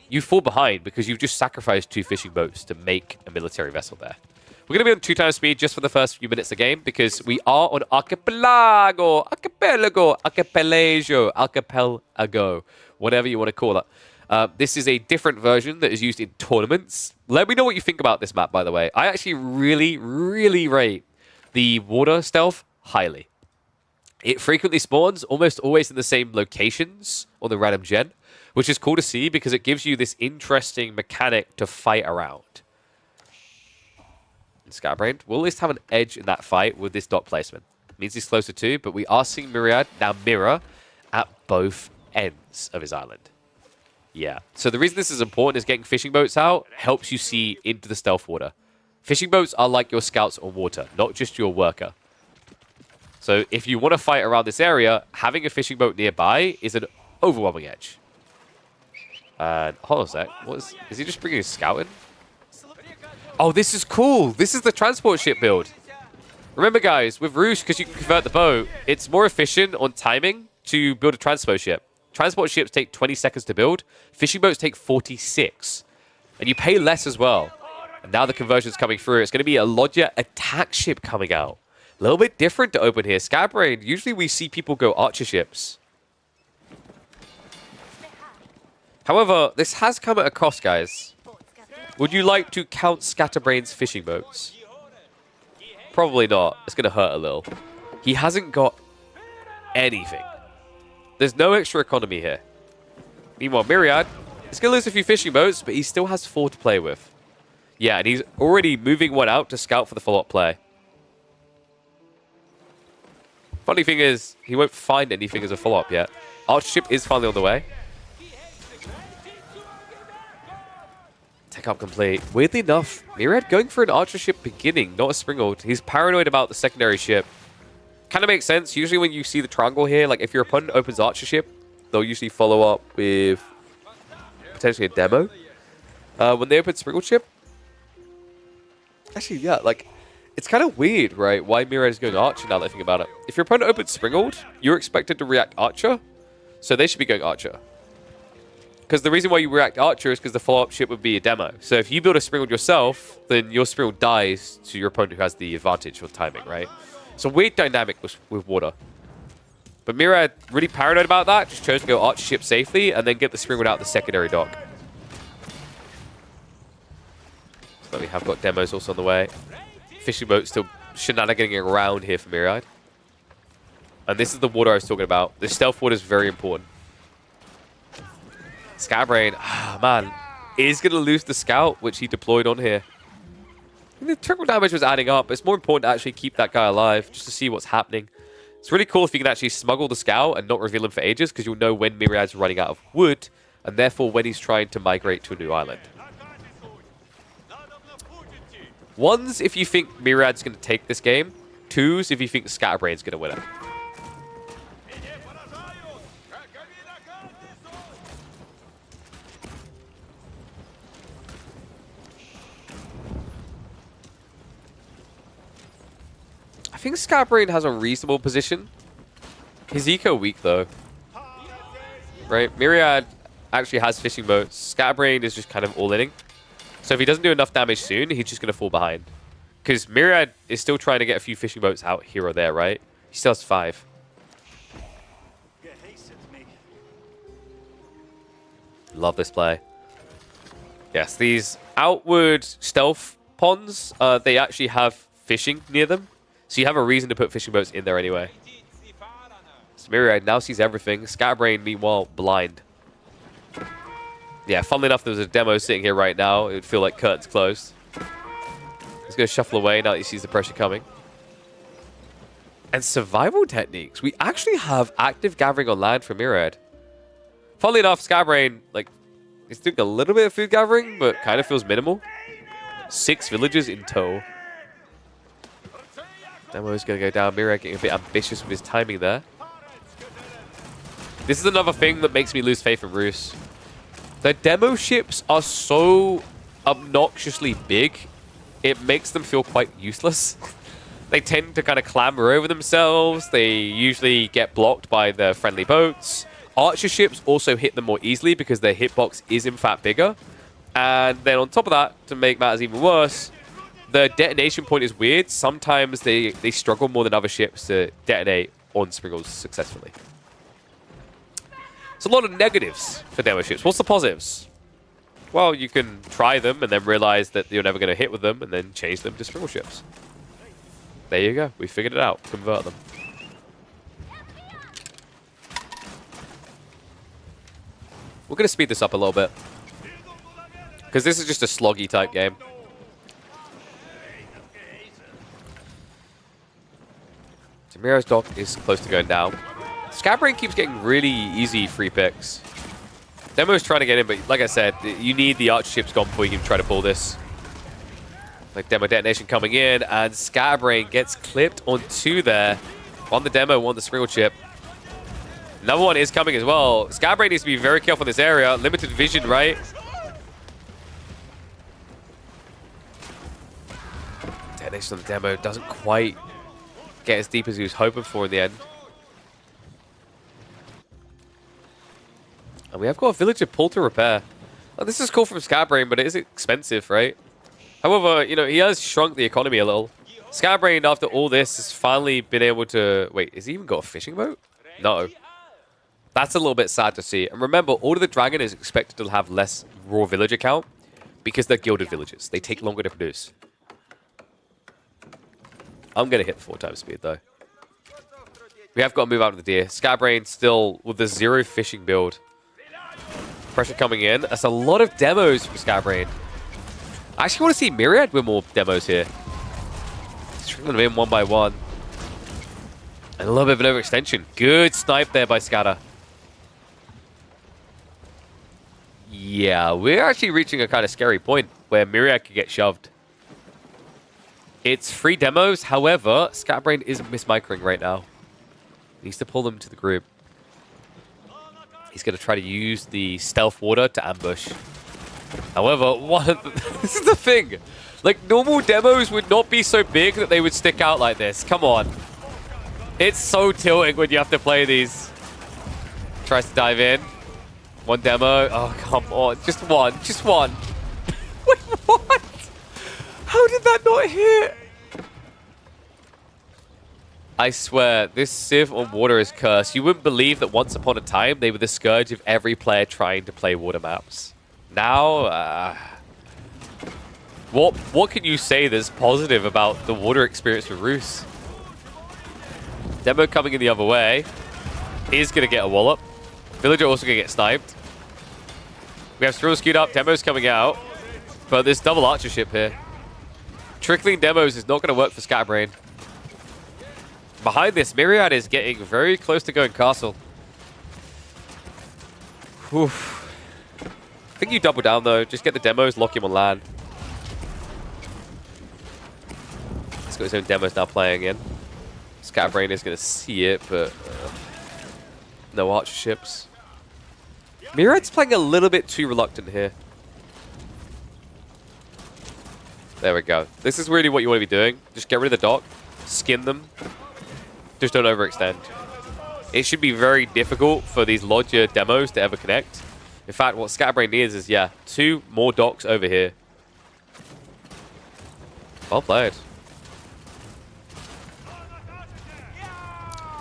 S1: you fall behind because you've just sacrificed 2 fishing boats to make a military vessel there. We're going to be on 2 times speed just for the first few minutes of the game because we are on Archipelago, whatever you want to call it. This is a different version that is used in tournaments. Let me know what you think about this map, by the way. I actually really, really rate the water stealth highly. It frequently spawns almost always in the same locations on the random gen, which is cool to see because it gives you this interesting mechanic to fight around. Scatterbrain will at least have an edge in that fight with this dot placement. Means he's closer too, but we are seeing Myriad now mirror at both ends of his island. Yeah, so the reason this is important is getting fishing boats out helps you see into the stealth water. Fishing boats are like your scouts on water, not just your worker. So if you want to fight around this area, having a fishing boat nearby is an overwhelming edge. And hold on a sec. Is he just bringing a scout in? Oh, this is cool. This is the transport ship build. Remember, guys, with Roosh, because you can convert the boat, it's more efficient on timing to build a transport ship. Transport ships take 20 seconds to build. Fishing boats take 46. And you pay less as well. And now the conversion's coming through. It's going to be a Lodger attack ship coming out. A little bit different to open here. Scatterbrain, usually we see people go archer ships. However, this has come at a cost, guys. Would you like to count Scatterbrain's fishing boats? Probably not. It's going to hurt a little. He hasn't got anything. There's no extra economy here. Meanwhile, Myriad is going to lose a few fishing boats, but he still has 4 to play with. Yeah, and he's already moving one out to scout for the follow-up play. Funny thing is, he won't find anything as a follow-up yet. Archer ship is finally on the way. Tech up complete. Weirdly enough, Myriad going for an archer ship beginning, not a springald. He's paranoid about the secondary ship. Kind of makes sense. Usually when you see the triangle here, like if your opponent opens archer ship, they'll usually follow up with potentially a demo. When they open springald ship, actually, yeah, like it's kind of weird, right? Why Myriad is going archer now that I think about it. If your opponent opens springald, you're expected to react archer, so they should be going archer. Because the reason why you react archer is because the follow-up ship would be a demo. So if you build a springald yourself, then your springald dies to your opponent who has the advantage of timing, right? It's a weird dynamic with water. But Myriad, really paranoid about that, just chose to go archer ship safely and then get the springald out the secondary dock. So we have got demos also on the way. Fishing boat still shenaniganing around here for Myriad. And this is the water I was talking about. The stealth water is very important. Scatterbrain, man, is going to lose the scout, which he deployed on here. The trickle damage was adding up. It's more important to actually keep that guy alive, just to see what's happening. It's really cool if you can actually smuggle the scout and not reveal him for ages, because you'll know when Myriad's running out of wood, and therefore when he's trying to migrate to a new island. 1s if you think Myriad's going to take this game. 2s if you think Scatterbrain's going to win it. I think Scatterbrain has a reasonable position. His eco weak though. Right? Myriad actually has fishing boats. Scatterbrain is just kind of all-inning. So if he doesn't do enough damage soon, he's just going to fall behind. Because Myriad is still trying to get a few fishing boats out here or there, right? He still has 5. Love this play. Yes, these outward stealth ponds, they actually have fishing near them. So you have a reason to put fishing boats in there anyway. So Myriad now sees everything. Scatterbrain, meanwhile, blind. Yeah, funnily enough, there's a demo sitting here right now. It would feel like curtains closed. He's going to shuffle away now that he sees the pressure coming. And survival techniques. We actually have active gathering on land for Myriad. Funnily enough, Scatterbrain, like, he's doing a little bit of food gathering, but kind of feels minimal. 6 villages in tow. Demo's going to go down. Myriad getting a bit ambitious with his timing there. This is another thing that makes me lose faith in Roos. The demo ships are so obnoxiously big, it makes them feel quite useless. They tend to kind of clamber over themselves. They usually get blocked by the friendly boats. Archer ships also hit them more easily because their hitbox is in fact bigger. And then on top of that, to make matters even worse, the detonation point is weird. Sometimes they struggle more than other ships to detonate on springals successfully. It's a lot of negatives for demo ships. What's the positives? Well, you can try them and then realize that you're never going to hit with them and then change them to springle ships. There you go. We figured it out. Convert them. We're going to speed this up a little bit, because this is just a sloggy type game. Mira's dock is close to going down. Scatterbrain keeps getting really easy free picks. Demo's trying to get in, but like I said, you need the archer ships gone before you can try to pull this. Like demo detonation coming in, and Scatterbrain gets clipped on 2 there. On the demo, on the springle chip. Another one is coming as well. Scatterbrain needs to be very careful in this area. Limited vision, right? Detonation on the demo doesn't quite get as deep as he was hoping for in the end. And we have got a villager pull to repair. Well, this is cool from Scatterbrain, but it is expensive, right? However, you know, he has shrunk the economy a little. Scatterbrain, after all this, has finally been able to... Wait, has he even got a fishing boat? No. That's a little bit sad to see. And remember, Order the Dragon is expected to have less raw villager count because they're gilded villagers. They take longer to produce. I'm going to hit the 4 times speed, though. We have got to move out of the deer. Scatterbrain still with the 0 fishing build. Pressure coming in. That's a lot of demos from Scatterbrain. I actually want to see Myriad with more demos here. Stringing them in one by one. And a little bit of an overextension. Good snipe there by Scatter. Yeah, we're actually reaching a kind of scary point where Myriad could get shoved. It's free demos. However, Scatterbrain isn't mismicroing right now. He needs to pull them to the group. He's going to try to use the stealth water to ambush. However, this is the thing. Like, normal demos would not be so big that they would stick out like this. Come on. It's so tilting when you have to play these. Tries to dive in. One demo. Oh, come on. Just one. Just one. Wait, what? How did that not hit? I swear, this Civ on water is cursed. You wouldn't believe that once upon a time, they were the scourge of every player trying to play water maps. Now, what can you say that's positive about the water experience for Roos? Demo coming in the other way. Is going to get a wallop. Villager also going to get sniped. We have Thrill skewed up. Demo's coming out. But this double archership here. Trickling demos is not going to work for Scatterbrain. Behind this, Myriad is getting very close to going castle. Oof. I think you double down though. Just get the demos, lock him on land. He's got his own demos now playing in. Scatterbrain is going to see it, but no archerships. Myriad's playing a little bit too reluctant here. There we go. This is really what you want to be doing. Just get rid of the dock, skin them. Just don't overextend. It should be very difficult for these Lodger demos to ever connect. In fact, what Scatterbrain needs is, yeah, 2 more docks over here. Well played.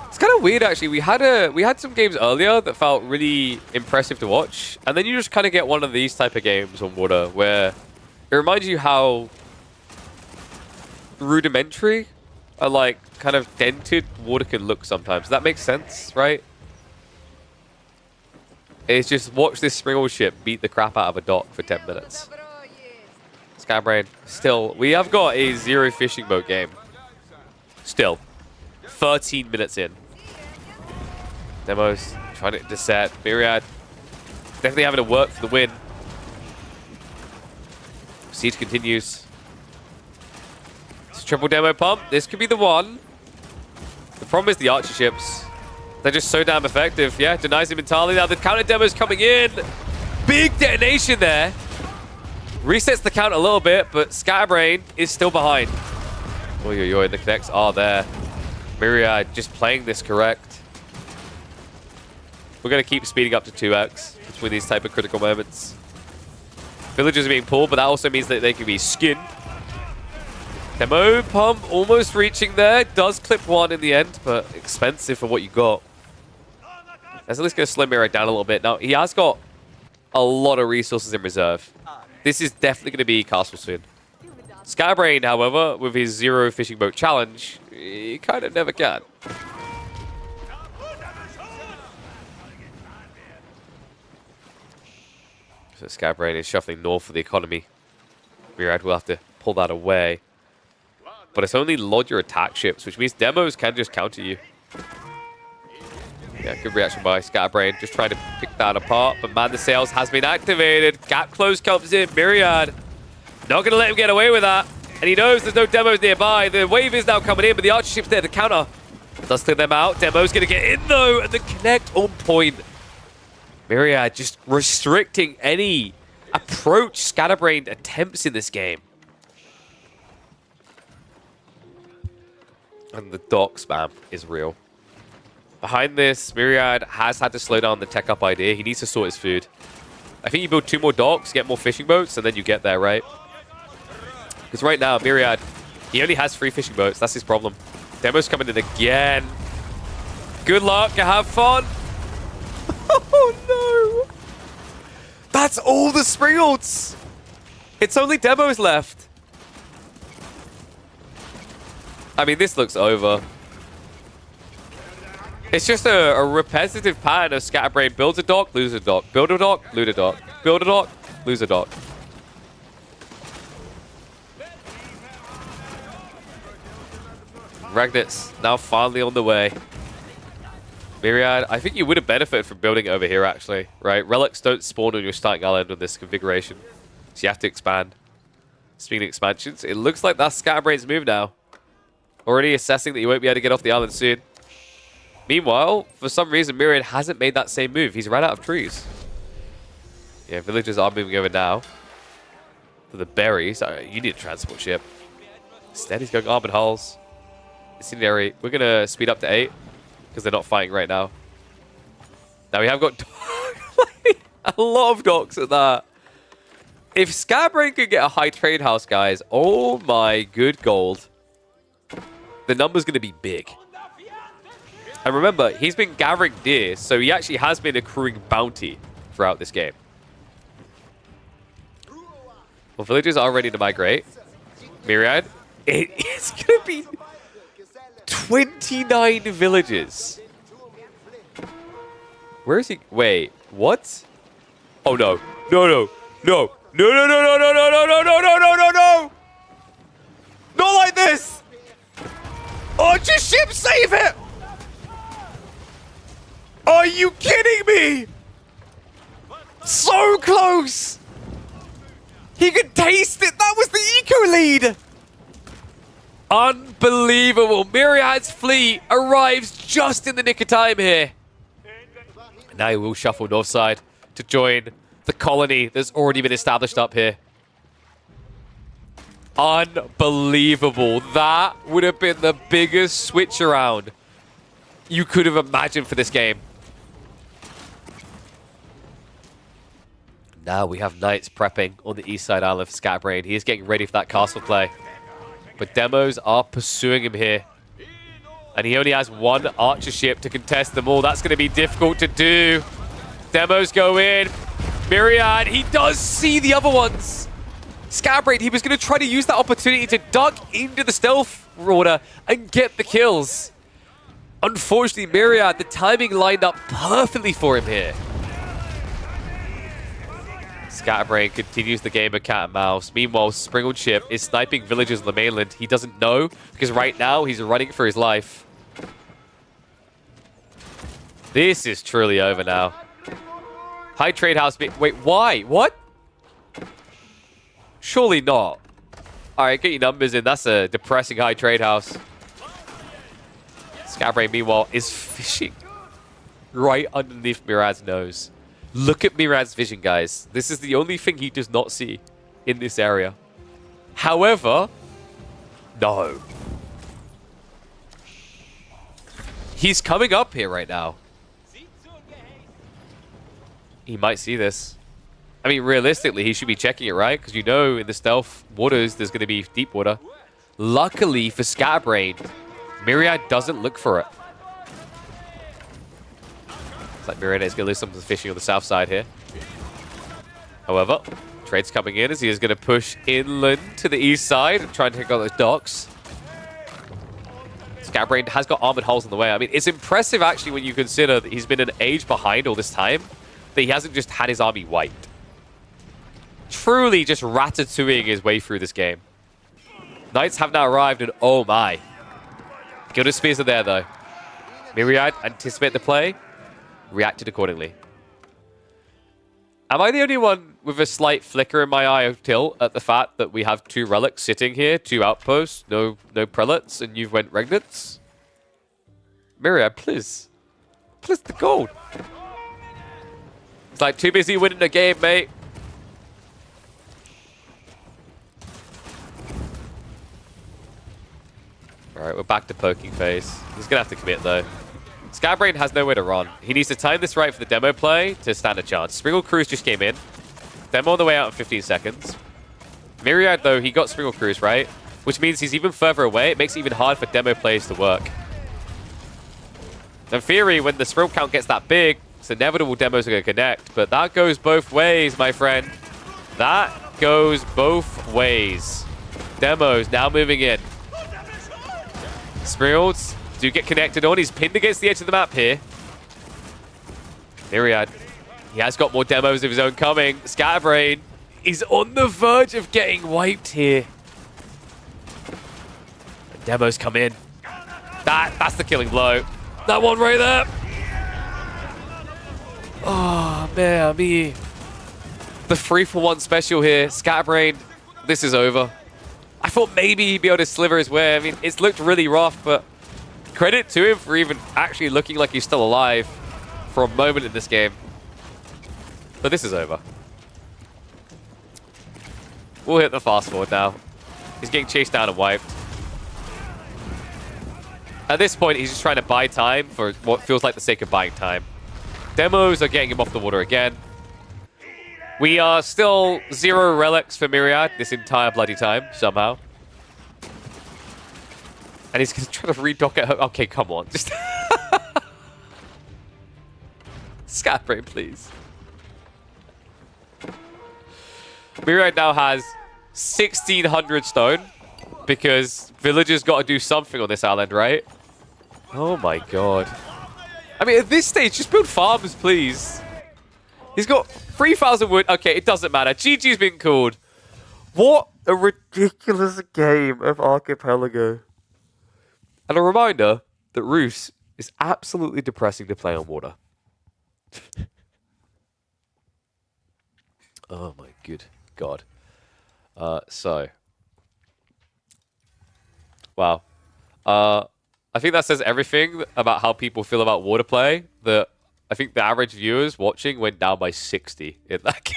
S1: It's kind of weird, actually. We had some games earlier that felt really impressive to watch, and then you just kind of get one of these type of games on water where it reminds you how rudimentary or like kind of dented water can look sometimes. That makes sense, right? It's just watch this Springall ship beat the crap out of a dock for 10 minutes. Scatterbrain, still, we have got a 0 fishing boat game. Still, 13 minutes in. Demos trying to set. Myriad definitely having to work for the win. Siege continues. It's a triple demo pump. This could be the one. The problem is the archer ships. They're just so damn effective. Yeah, denies him entirely. Now the counter demo's coming in. Big detonation there. Resets the count a little bit, but Scatterbrain is still behind. Oi, oi, oi, the connects are there. Myriad just playing this correct. We're going to keep speeding up to 2x between these type of critical moments. Villagers are being pulled, but that also means that they can be skinned. Demo pump almost reaching there. Does clip one in the end, but expensive for what you got. That's at least going to slow Myriad down a little bit. Now, he has got a lot of resources in reserve. This is definitely going to be castle soon. Scatterbrain, however, with his 0 fishing boat challenge, he kind of never can. So Scatterbrain is shuffling north for the economy. Myriad will have to pull that away. But it's only Lodger attack ships, which means demos can just counter you. Yeah, good reaction by Scatterbrain. Just trying to pick that apart. But man, the sails has been activated. Gap close comes in. Myriad not going to let him get away with that. And he knows there's no demos nearby. The wave is now coming in, but the archer ship's there to counter. Does clear them out. Demo's going to get in, though, and the connect on point. Myriad just restricting any approach Scatterbrained attempts in this game. And the dock spam is real. Behind this, Myriad has had to slow down the tech up idea. He needs to sort his food. I think you build 2 more docks, get more fishing boats, and then you get there, right? Because right now, Myriad, he only has 3 fishing boats. That's his problem. Demo's coming in again. Good luck. Have fun. Oh, no. That's all the spring ults. It's only Demos left. I mean, this looks over. It's just a repetitive pattern of Scatterbrain. Builds a dock, lose a dock. Build a dock, lose a dock. Build a dock, lose a dock. Ragnit's now finally on the way. Myriad, I think you would have benefited from building it over here, actually, right? Relics don't spawn on your starting island on this configuration, so you have to expand. Speaking of expansions, it looks like that's Scatterbrain's move now. Already assessing that you won't be able to get off the island soon. Meanwhile, for some reason, Myriad hasn't made that same move. He's ran out of trees. Yeah, villagers are moving over now. For the berries. You need a transport ship. Instead, he's going armored hulls. Incendiary. We're going to speed up to 8 because they're not fighting right now. Now, we have got a lot of docks at that. If Scatterbrain could get a high trade house, guys, oh my good gold. The number's going to be big. And remember, he's been gathering deer, so he actually has been accruing bounty throughout this game. Well, villagers are ready to migrate. Myriad, it's going to be 29 villages. Where is he? Wait, what? Oh, no. No, no, no. No, no, no, no, no, no, no, no, no, no, no, no, no. Not like this. Oh, just ship save it. Are you kidding me? So close. He could taste it. That was the eco lead. Unbelievable. Myriad's fleet arrives just in the nick of time here. And now he will shuffle north side to join the colony that's already been established up here. Unbelievable. That would have been the biggest switch around you could have imagined for this game. Now we have Knights prepping on the east side island for Scatterbrain. He is getting ready for that castle play. But Demos are pursuing him here. And he only has 1 archer ship to contest them all. That's going to be difficult to do. Demos go in. Myriad, he does see the other ones. Scatterbrain, he was going to try to use that opportunity to duck into the stealth order and get the kills. Unfortunately, Myriad, the timing lined up perfectly for him here. Scatterbrain continues the game of cat and mouse. Meanwhile, Springled Ship is sniping villagers on the mainland. He doesn't know because right now he's running for his life. This is truly over now. High trade house. Wait, why? What? Surely not. All right, get your numbers in. That's a depressing high trade house. Scatterbrain, meanwhile, is fishing right underneath Myriad's nose. Look at Myriad's vision, guys. This is the only thing he does not see in this area. However, no. He's coming up here right now. He might see this. I mean, realistically, he should be checking it, right? Because you know in the stealth waters, there's going to be deep water. Luckily for Scatterbrain, Myriad doesn't look for it. It's like Myriad is going to lose some of the fishing on the south side here. However, trade's coming in as he is going to push inland to the east side and try and take out those docks. Scatterbrain has got armored hulls on the way. I mean, it's impressive actually when you consider that he's been an age behind all this time, that he hasn't just had his army wiped. Truly just ratatouilleing his way through this game. Knights have now arrived and oh my. Gilded Spears are there though. Myriad anticipate the play, reacted accordingly. Am I the only one with a slight flicker in my eye of tilt at the fact that we have 2 relics sitting here, 2 outposts, no prelates, and you've went regnants? Myriad, please. Please, the gold. It's like too busy winning the game, mate. Alright, we're back to poking phase. He's going to have to commit, though. Scatterbrain has nowhere to run. He needs to time this right for the demo play to stand a chance. Sprinkle Cruise just came in. Demo on the way out in 15 seconds. Myriad, though, he got Sprinkle Cruise, right? Which means he's even further away. It makes it even hard for demo plays to work. In theory, when the sprinkle count gets that big, it's inevitable demos are going to connect. But that goes both ways, my friend. That goes both ways. Demos now moving in. Sprinkles do get connected on. He's pinned against the edge of the map here. Myriad. He has got more demos of his own coming. Scatterbrain is on the verge of getting wiped here. The demos come in. That's the killing blow. That one right there. Oh, man, me. The 3-for-1 special here. Scatterbrain, this is over. I thought maybe he'd be able to sliver his way. I mean, it's looked really rough, but credit to him for even actually looking like he's still alive for a moment in this game. But this is over. We'll hit the fast forward now. He's getting chased down and wiped. At this point, he's just trying to buy time for what feels like the sake of buying time. Demos are getting him off the water again. We are still 0 relics for Myriad this entire bloody time, somehow. And he's going to try to redock it. Okay, come on. Just Scatterbrain, please. Myriad now has 1,600 stone because villagers got to do something on this island, right? Oh my god. I mean, at this stage, just build farms, please. He's got 3,000 wood. Okay, it doesn't matter. GG's been called. What a ridiculous game of Archipelago. And a reminder that Roos is absolutely depressing to play on water. Oh my good god. Wow. I think that says everything about how people feel about water play. That I think the average viewers watching went down by 60 in that game.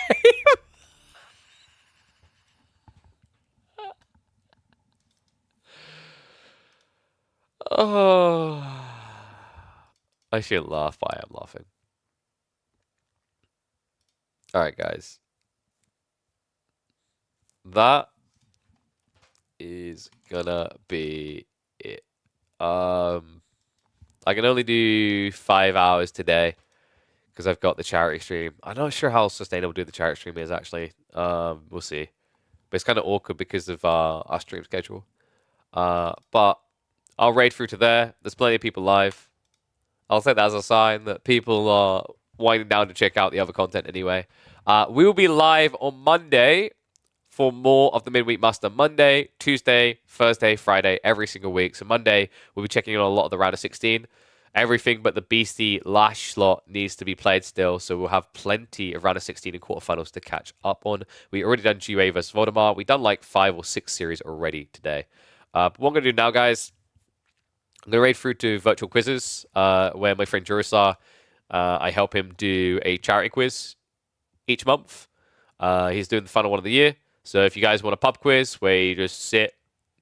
S1: Oh, I shouldn't laugh, but I am laughing. All right, guys. That is gonna be it. I can only do 5 hours today because I've got the charity stream. I'm not sure how sustainable the charity stream is, actually. We'll see. But it's kind of awkward because of our stream schedule. But I'll raid through to there. There's plenty of people live. I'll take that as a sign that people are winding down to check out the other content anyway. We will be live on Monday for more of the Midweek Muster. Monday, Tuesday, Thursday, Friday, every single week. So Monday, we'll be checking on a lot of the round of 16. Everything but the Beasty LaSh slot needs to be played still. So we'll have plenty of round of 16 and quarterfinals to catch up on. We already done Gua versus Voldemar. We've done like 5 or 6 series already today. But what I'm going to do now, guys, I'm going to raid through to virtual quizzes where my friend Jurusar, I help him do a charity quiz each month. He's doing the final one of the year. So if you guys want a pub quiz where you just sit,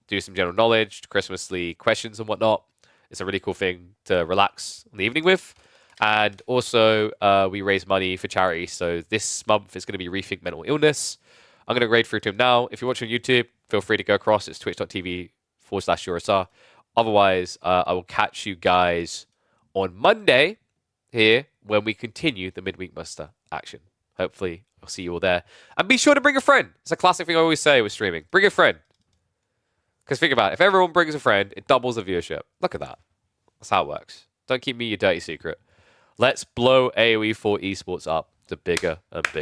S1: do some general knowledge, Christmasly questions and whatnot, it's a really cool thing to relax in the evening with. And also, we raise money for charity. So this month is going to be Rethink Mental Illness. I'm going to raid through to him now. If you're watching on YouTube, feel free to go across. It's twitch.tv/Jurusar. Otherwise, I will catch you guys on Monday here when we continue the Midweek Muster action. Hopefully, I'll see you all there. And be sure to bring a friend. It's a classic thing I always say with streaming. Bring a friend. Because think about it. If everyone brings a friend, it doubles the viewership. Look at that. That's how it works. Don't keep me your dirty secret. Let's blow AoE 4 esports up to bigger and bigger.